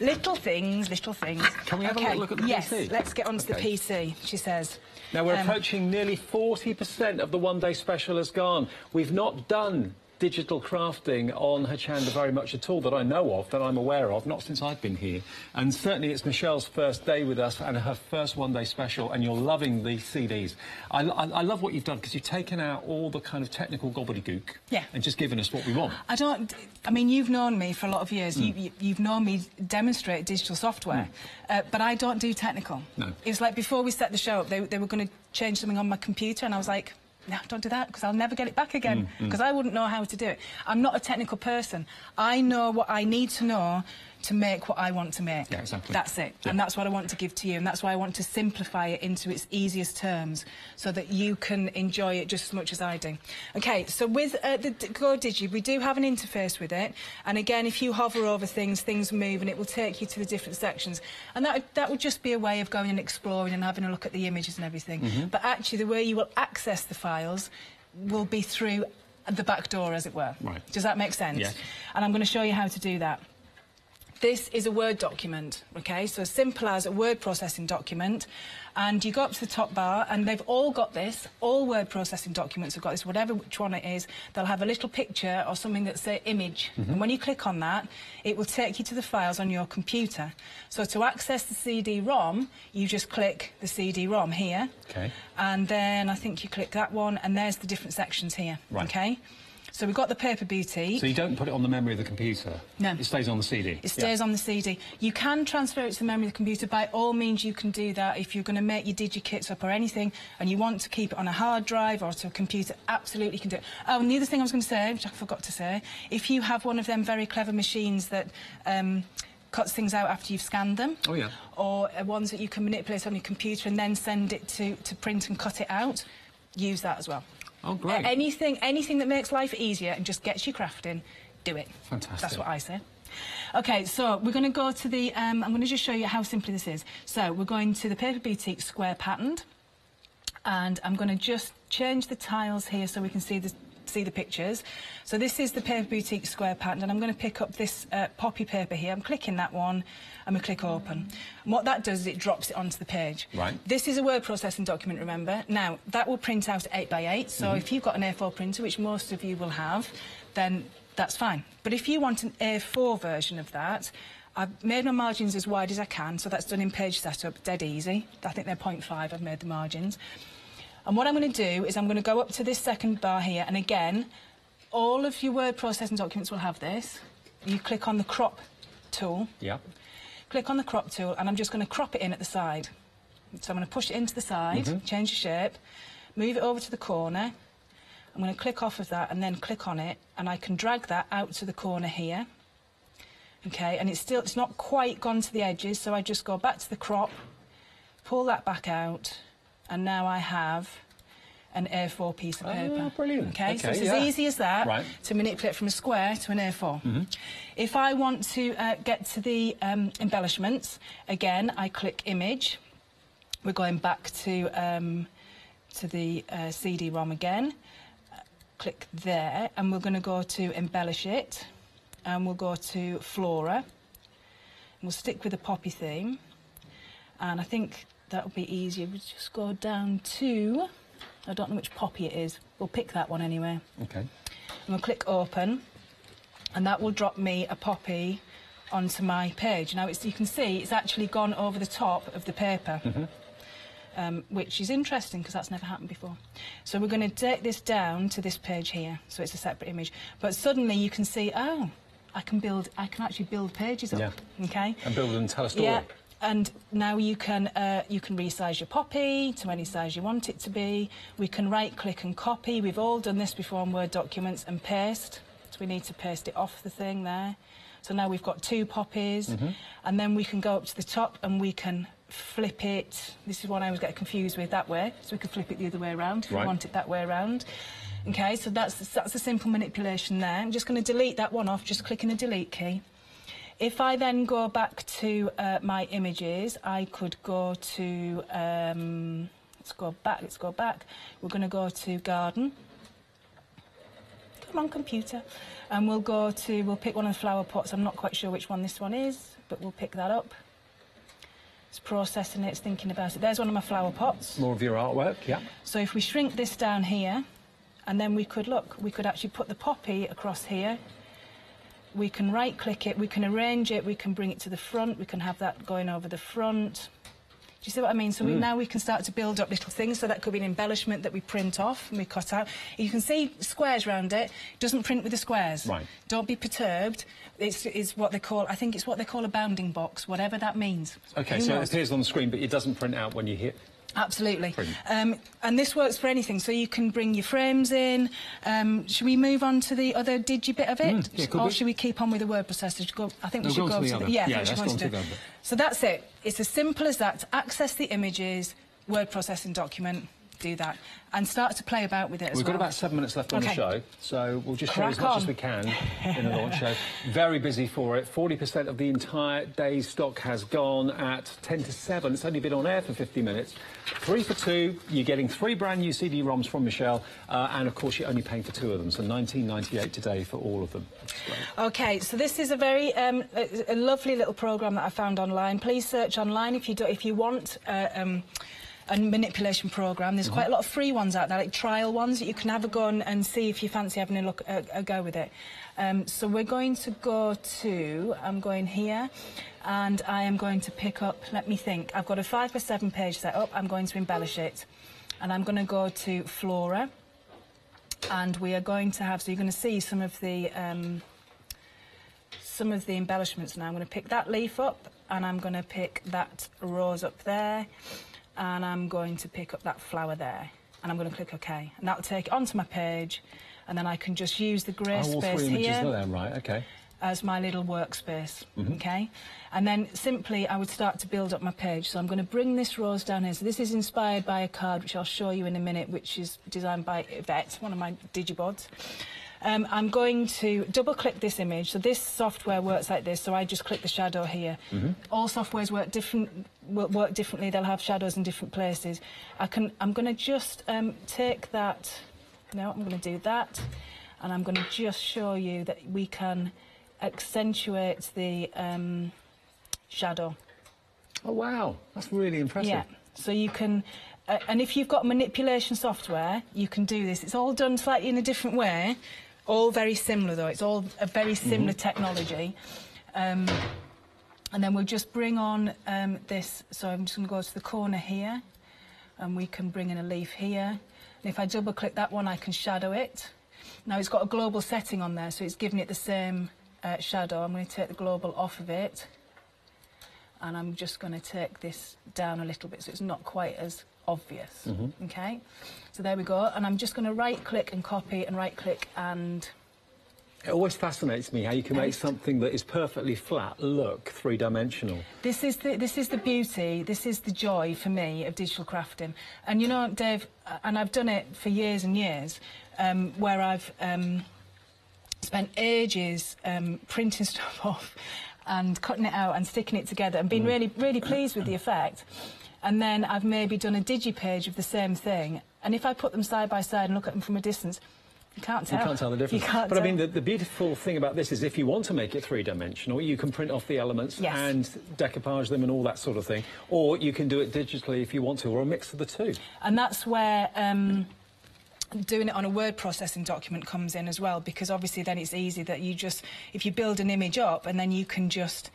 S13: Little things, little things.
S1: Can we have a look at the PC?
S13: Yes, let's get on to the PC, she says.
S1: Now, we're approaching nearly 40% of the one-day special has gone. We've not done digital crafting on Hochanda very much at all that I know of, that I'm aware of, not since I've been here. And certainly it's Michelle's first day with us and her first one-day special, and you're loving the CDs. I love what you've done, because you've taken out all the kind of technical gobbledygook and just given us what we want.
S13: I mean, you've known me for a lot of years. You've known me demonstrate digital software, but I don't do technical.
S1: No.
S13: It was like before we set the show up, they were going to change something on my computer, and I was like, no, don't do that, because I'll never get it back again, because I wouldn't know how to do it. I'm not a technical person. I know what I need to know to make what I want to make.
S1: Yeah, exactly.
S13: That's it. Yeah. And that's what I want to give to you, and that's why I want to simplify it into its easiest terms so that you can enjoy it just as much as I do. OK, so with the Go Digi, we do have an interface with it, and again, if you hover over things, things move, and it will take you to the different sections. And that would just be a way of going and exploring and having a look at the images and everything. But actually, the way you will access the files will be through the back door, as it were.
S1: Right.
S13: Does that make sense?
S1: Yes.
S13: And I'm going to show you how to do that. This is a Word document, OK? So as simple as a word processing document. And you go up to the top bar, and they've all got this. All word processing documents have got this, whatever which one it is. They'll have a little picture or something that says image. And when you click on that, it will take you to the files on your computer. So to access the CD-ROM, you just click the CD-ROM here. OK. And then I think you click that one, and there's the different sections here. Right. OK? So we've got the Paper Boutique. So
S1: you don't put it on the memory of the computer?
S13: No.
S1: It stays on the CD?
S13: It stays on the CD. You can transfer it to the memory of the computer. By all means, you can do that. If you're going to make your DigiKits up or anything, and you want to keep it on a hard drive or to a computer, absolutely you can do it. Oh, and the other thing I was going to say, which I forgot to say, if you have one of them very clever machines that cuts things out after you've scanned them, or ones that you can manipulate on your computer and then send it to print and cut it out, use that as well.
S1: Oh, great.
S13: Anything that makes life easier and just gets you crafting, do it.
S1: Fantastic.
S13: That's what I say. Okay, so we're going to go to the, I'm going to just show you how simple this is. So we're going to the Paper Boutique square patterned, and I'm going to just change the tiles here so we can see the pictures. So this is the Paper Boutique square pattern, and I'm going to pick up this poppy paper here. I'm clicking that one, and we click open. And what that does is it drops it onto the page.
S1: Right.
S13: This is a word processing document, remember. Now, that will print out 8x8, so if you've got an A4 printer, which most of you will have, then that's fine. But if you want an A4 version of that, I've made my margins as wide as I can, so that's done in page setup, dead easy. I think they're 0.5, I've made the margins. And what I'm going to do is I'm going to go up to this second bar here, and again, all of your word processing documents will have this. You click on the crop tool.
S1: Yeah.
S13: Click on the crop tool, and I'm just going to crop it in at the side. So I'm going to push it into the side, change the shape, move it over to the corner. I'm going to click off of that and then click on it, and I can drag that out to the corner here. Okay, and it's not quite gone to the edges, so I just go back to the crop, pull that back out, and now I have an A4 piece of paper.
S1: Oh, brilliant.
S13: Okay, so it's as easy as that to manipulate from a square to an A4. If I want to get to the embellishments, again, I click Image. We're going back to the CD-ROM again. Click there, and we're going to go to Embellish It, and we'll go to Flora. And we'll stick with the poppy theme, and I think that'll be easier. We'll just go down to, I don't know which poppy it is. We'll pick that one anyway. Okay. And we'll click Open, and that will drop me a poppy onto my page. Now, you can see it's actually gone over the top of the paper, which is interesting because that's never happened before. So we're going to take this down to this page here, so it's a separate image. But suddenly you can see, oh, I can actually build pages up. Okay.
S1: And build and tell a story.
S13: Yeah. And now you can resize your poppy to any size you want it to be. We can right-click and copy. We've all done this before on Word documents, and paste. So we need to paste it off the thing there. So now we've got 2 poppies, and then we can go up to the top and we can flip it. This is what I always get confused with, that way. So we can flip it the other way around if we want it that way around. Okay, so that's a simple manipulation there. I'm just going to delete that one off, just clicking the delete key. If I then go back to my images, I could go to, let's go back. We're going to go to Garden. Come on, computer. And we'll pick one of the flower pots. I'm not quite sure which one this one is, but we'll pick that up. It's processing it, it's thinking about it. There's one of my flower pots.
S1: More of your artwork, yeah.
S13: So if we shrink this down here, and then we could actually put the poppy across here. We can right-click it, we can arrange it, we can bring it to the front, we can have that going over the front. Do you see what I mean? So now we can start to build up little things, so that could be an embellishment that we print off and we cut out. You can see squares around it. It doesn't print with the squares. Right. Don't be perturbed. It's what they call, I think it's what they call a bounding box, whatever that means.
S1: OK, so it appears on the screen, but it doesn't print out when you hit.
S13: Absolutely. And this works for anything, so you can bring your frames in. Should we move on to the other digi bit of it? Or should we keep on with the word processor? I think we should go to the... Yeah, let's go to the... So that's it. It's as simple as that. To access the images, word processing document, do that. And start to play about with it as well.
S1: We've got about 7 minutes left on the show, so we'll just show as much as we can in the launch show. Very busy for it. 40% of the entire day's stock has gone at 10 to 7. It's only been on air for 50 minutes. 3 for 2. You're getting 3 brand new CD-ROMs from Michelle, and of course you're only paying for 2 of them, so $19.98 today for all of them.
S13: OK, so this is a very a lovely little programme that I found online. Please search online if you want a manipulation programme. There's quite a lot of free ones out there, like trial ones that you can have a go and see if you fancy having a go with it. So we're going to go to, I'm going here, and I am going to pick up, let me think, I've got a 5x7 page set up. I'm going to embellish it, and I'm going to go to Flora, and we are going to have, so you're going to see some of the embellishments now. I'm going to pick that leaf up, and I'm going to pick that rose up there, and I'm going to pick up that flower there, and I'm going to click OK, and that'll take it onto my page, and then I can just use the grey space
S1: all 3 images
S13: here
S1: there, right? OK.
S13: As my little workspace. OK, and then simply I would start to build up my page. So I'm going to bring this rose down here. So this is inspired by a card which I'll show you in a minute, which is designed by Yvette, one of my digibods. I'm going to double-click this image. So this software works like this, so I just click the shadow here. All softwares work differently. They'll have shadows in different places. I'm going to just take that... No, I'm going to do that, and I'm going to just show you that we can accentuate the shadow.
S1: Oh, wow. That's really impressive.
S13: Yeah, so you can... and if you've got manipulation software, you can do this. It's all done slightly in a different way, all very similar, though. It's all a very similar technology. And then we'll just bring on this. So I'm just going to go to the corner here, and we can bring in a leaf here. And if I double-click that one, I can shadow it. Now, it's got a global setting on there, so it's giving it the same shadow. I'm going to take the global off of it, and I'm just going to take this down a little bit so it's not quite as obvious. Okay, so there we go. And I'm just going to right-click and copy, and right-click and...
S1: It always fascinates me how you can make something that is perfectly flat look three-dimensional.
S13: This is the beauty, this is the joy for me of digital crafting. And you know, Dave, and I've done it for years and years, where I've spent ages printing stuff off and cutting it out and sticking it together and being really pleased with the effect. And then I've maybe done a digi-page of the same thing, and if I put them side by side and look at them from a distance, you can't tell.
S1: You can't tell the difference. But I mean, the beautiful thing about this is if you want to make it three-dimensional, you can print off the elements and decoupage them and all that sort of thing. Or you can do it digitally if you want to, or a mix of the two.
S13: And that's where doing it on a word processing document comes in as well, because obviously then it's easy that you just, if you build an image up, and then you can just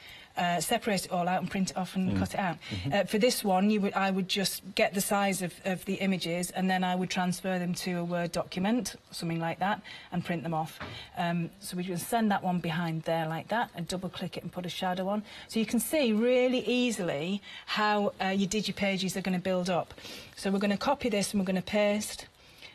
S13: separate it all out and print it off and cut it out. For this one, I would just get the size of the images, and then I would transfer them to a Word document, something like that, and print them off. So we just send that one behind there like that, and double-click it and put a shadow on. So you can see really easily how your digi-pages are going to build up. So we're going to copy this and we're going to paste.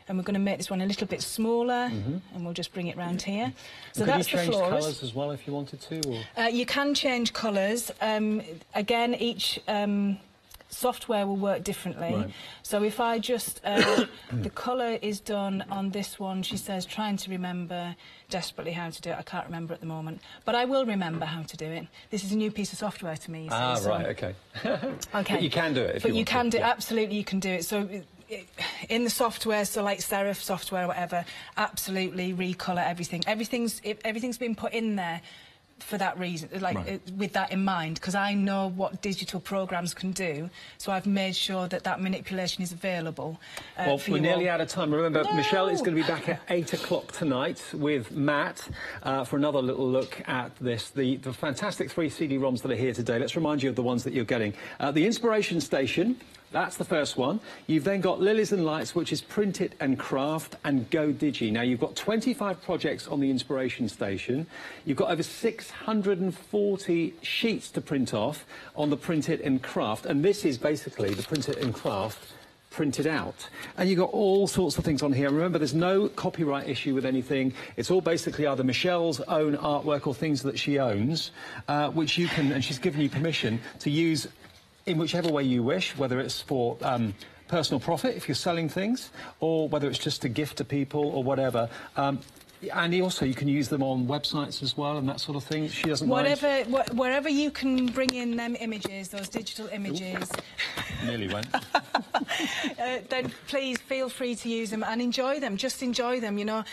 S13: And we're going to make this one a little bit smaller, and we'll just bring it round here. So that's the floors. Could you change colours
S1: as well if you wanted to? Or?
S13: You can change colours. Again, each software will work differently.
S1: Right.
S13: So if I just... the colour is done on this one. She says, trying to remember desperately how to do it. I can't remember at the moment. But I will remember how to do it. This is a new piece of software to me, you see, so.
S1: Right, OK.
S13: OK.
S1: But you can do it if you want to.
S13: But you can do it, absolutely you can do it. So... in the software, so like Serif software or whatever, absolutely recolour everything. Everything's been put in there for that reason, like with that in mind, because I know what digital programs can do, so I've made sure that that manipulation is available.
S1: Well,
S13: for
S1: we're
S13: you
S1: nearly
S13: all.
S1: out of time. Remember, Michelle is going to be back at 8 o'clock tonight with Matt for another little look at this. The fantastic 3 CD-ROMs that are here today. Let's remind you of the ones that you're getting. The Inspiration Station. That's the first one. You've then got Lilies and Lights, which is Print It and Craft, and Go Digi. Now, you've got 25 projects on the Inspiration Station. You've got over 640 sheets to print off on the Print It and Craft, and this is basically the Print It and Craft printed out. And you've got all sorts of things on here. Remember, there's no copyright issue with anything. It's all basically either Michelle's own artwork or things that she owns, which you can, and she's given you permission to use in whichever way you wish, whether it's for personal profit, if you're selling things, or whether it's just a gift to people or whatever. And also, you can use them on websites as well and that sort of thing. She doesn't mind.
S13: Wherever you can bring in them images, those digital images...
S1: Nearly went.
S13: Then please feel free to use them and enjoy them. Just enjoy them, you know.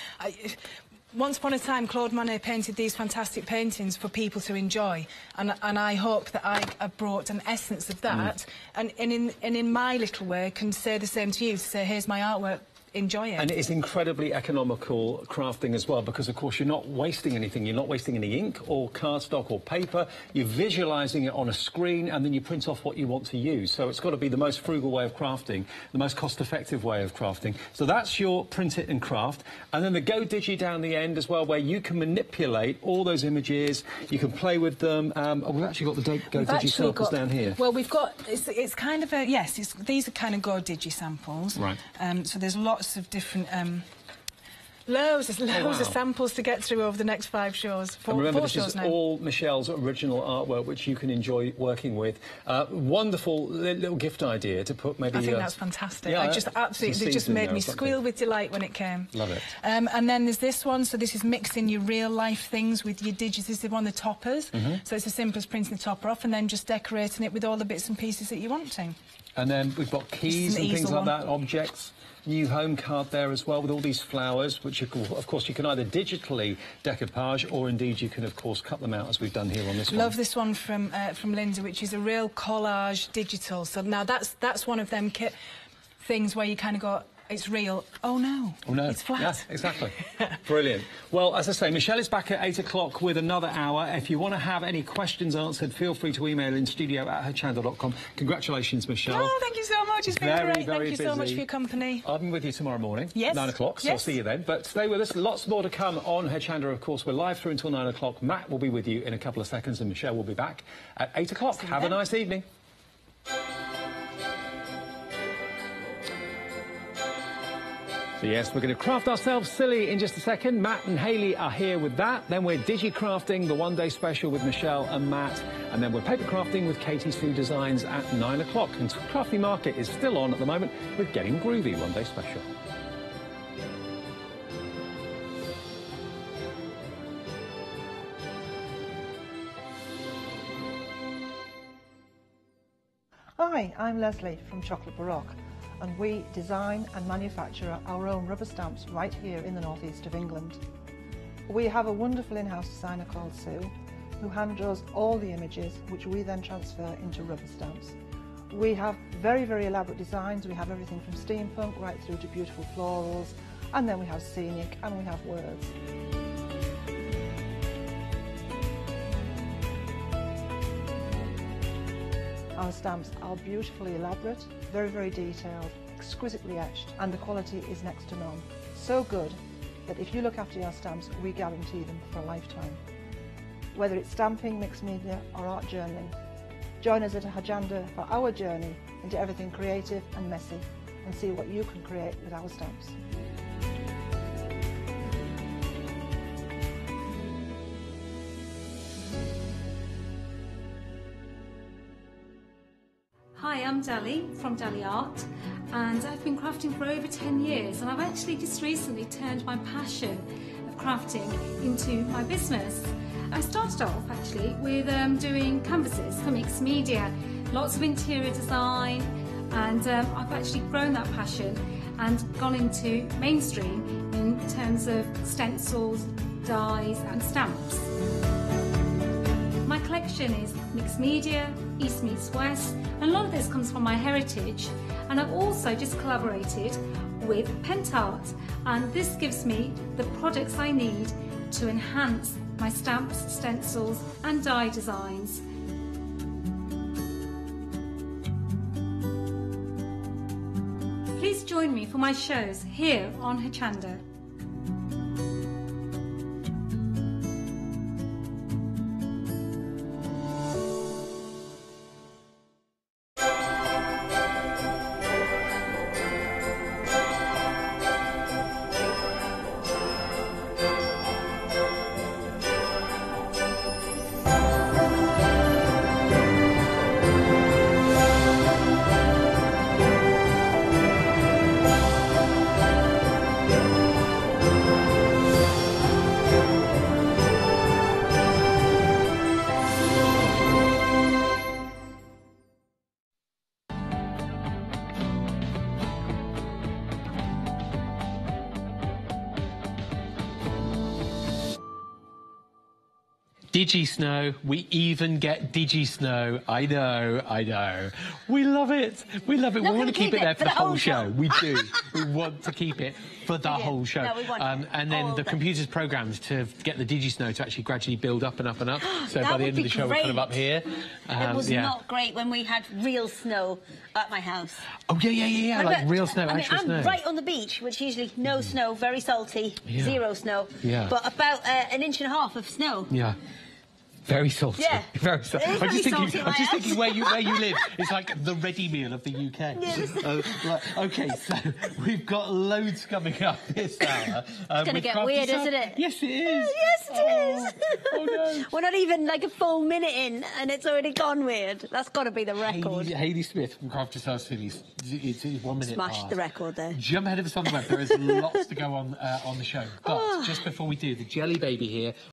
S13: Once upon a time, Claude Monet painted these fantastic paintings for people to enjoy, and I hope that I have brought an essence of that, and in my little way can say the same to you, to say, here's my artwork, enjoy it.
S1: And it is incredibly economical crafting as well, because of course you're not wasting anything. You're not wasting any ink or cardstock or paper. You're visualising it on a screen, and then you print off what you want to use. So it's got to be the most frugal way of crafting, the most cost-effective way of crafting. So that's your Print It and Craft. And then the Go Digi down the end as well, where you can manipulate all those images. You can play with them. We've actually got the Go Digi samples down here.
S13: Well, we've got... It's kind of a... Yes, these are kind of Go Digi samples.
S1: Right.
S13: So there's lots of different There's loads of
S1: wow.
S13: samples to get through over the next 5 shows.
S1: And remember,
S13: Four
S1: this
S13: shows
S1: is
S13: now.
S1: all Michelle's original artwork, which you can enjoy working with. Wonderful little gift idea to put maybe...
S13: I think that's fantastic.
S1: Yeah,
S13: I just absolutely, it just made me
S1: something.
S13: squeal with delight when it came.
S1: Love it.
S13: And then there's this one, so this is mixing your real-life things with your digits. This is one of the toppers, so it's as simple as printing the topper off and then just decorating it with all the bits and pieces that you're wanting.
S1: And then we've got keys and things like that, objects. New home card there as well with all these flowers, which of course you can either digitally decoupage or indeed you can of course cut them out as we've done here on this one.
S13: Love this one from Linda, which is a real collage digital. So now that's one of them things where you kind of go, it's real. Oh no, it's flat.
S1: Yeah, exactly. Brilliant. Well, as I say, Michelle is back at 8 o'clock with another hour. If you want to have any questions answered, feel free to email in studio@hochanda.com. Congratulations, Michelle.
S13: Oh, thank you so much. It's been great. Thank you so much for your company.
S1: I'll be with you tomorrow morning,
S13: yes.
S1: 9 o'clock, so I'll see you then. But stay with us. Lots more to come on Hochanda, of course. We're live through until 9 o'clock. Matt will be with you in a couple of seconds and Michelle will be back at 8 o'clock. Have a nice evening. So yes, we're going to craft ourselves silly in just a second. Matt and Hayley are here with that. Then we're digi-crafting, the one-day special with Michelle and Matt. And then we're paper crafting with Katie's Food Designs at 9 o'clock. And Crafty Market is still on at the moment with Getting Groovy, one-day special.
S14: Hi, I'm Leslie from Chocolate Baroque, and we design and manufacture our own rubber stamps right here in the northeast of England. We have a wonderful in-house designer called Sue, who hand draws all the images, which we then transfer into rubber stamps. We have very, very elaborate designs. We have everything from steampunk right through to beautiful florals, and then we have scenic and we have words. Our stamps are beautifully elaborate, very, very detailed, exquisitely etched, and the quality is next to none. So good that if you look after your stamps, we guarantee them for a lifetime. Whether it's stamping, mixed media, or art journaling, join us at Hochanda for our journey into everything creative and messy, and see what you can create with our stamps.
S15: Hi, I'm Dali from Dali Art, and I've been crafting for over 10 years, and I've actually just recently turned my passion of crafting into my business. I started off actually with doing canvases for mixed media, lots of interior design, and I've actually grown that passion and gone into mainstream in terms of stencils, dies and stamps. My collection is mixed media, East meets West, and a lot of this comes from my heritage, and I've also just collaborated with Pentart, and this gives me the products I need to enhance my stamps, stencils and die designs. Please join me for my shows here on Hochanda.
S5: Digi-snow, we even get Digi-snow. I know. We love it. We love it. We want to keep it there for the whole show. We do. We want to keep it for the whole show.
S16: No, we want
S5: and then the computer's programmed to get the Digi-snow to actually gradually build up and up and up. So by the end of the show, we're kind of up here.
S16: It was not great when we had real snow at my house.
S5: Oh, yeah, like real snow, actual snow.
S16: I'm right on the beach, which usually no snow, very salty, zero snow.
S5: Yeah.
S16: But about an inch and a half of snow.
S5: Yeah. Very salty.
S16: Yeah.
S5: Very salty.
S16: It is
S5: I'm just
S16: very
S5: thinking.
S16: salty,
S5: I'm just
S16: my
S5: thinking where you live. It's like the ready meal of the UK.
S16: Yes.
S5: Right, okay, so we've got loads coming up this hour.
S16: It's going to get weird, isn't it?
S5: Yes, it is.
S16: Yes, it is.
S5: Oh no.
S16: We're not even like a full minute in, and it's already gone weird. That's got to be the record.
S5: Hayley Smith from Craft Yourself Phillies. It's 1 minute
S16: Smashed
S5: past.
S16: the record there.
S5: Jump ahead of us on the web. There is lots to go on the show. But just before we do, the Jelly Baby here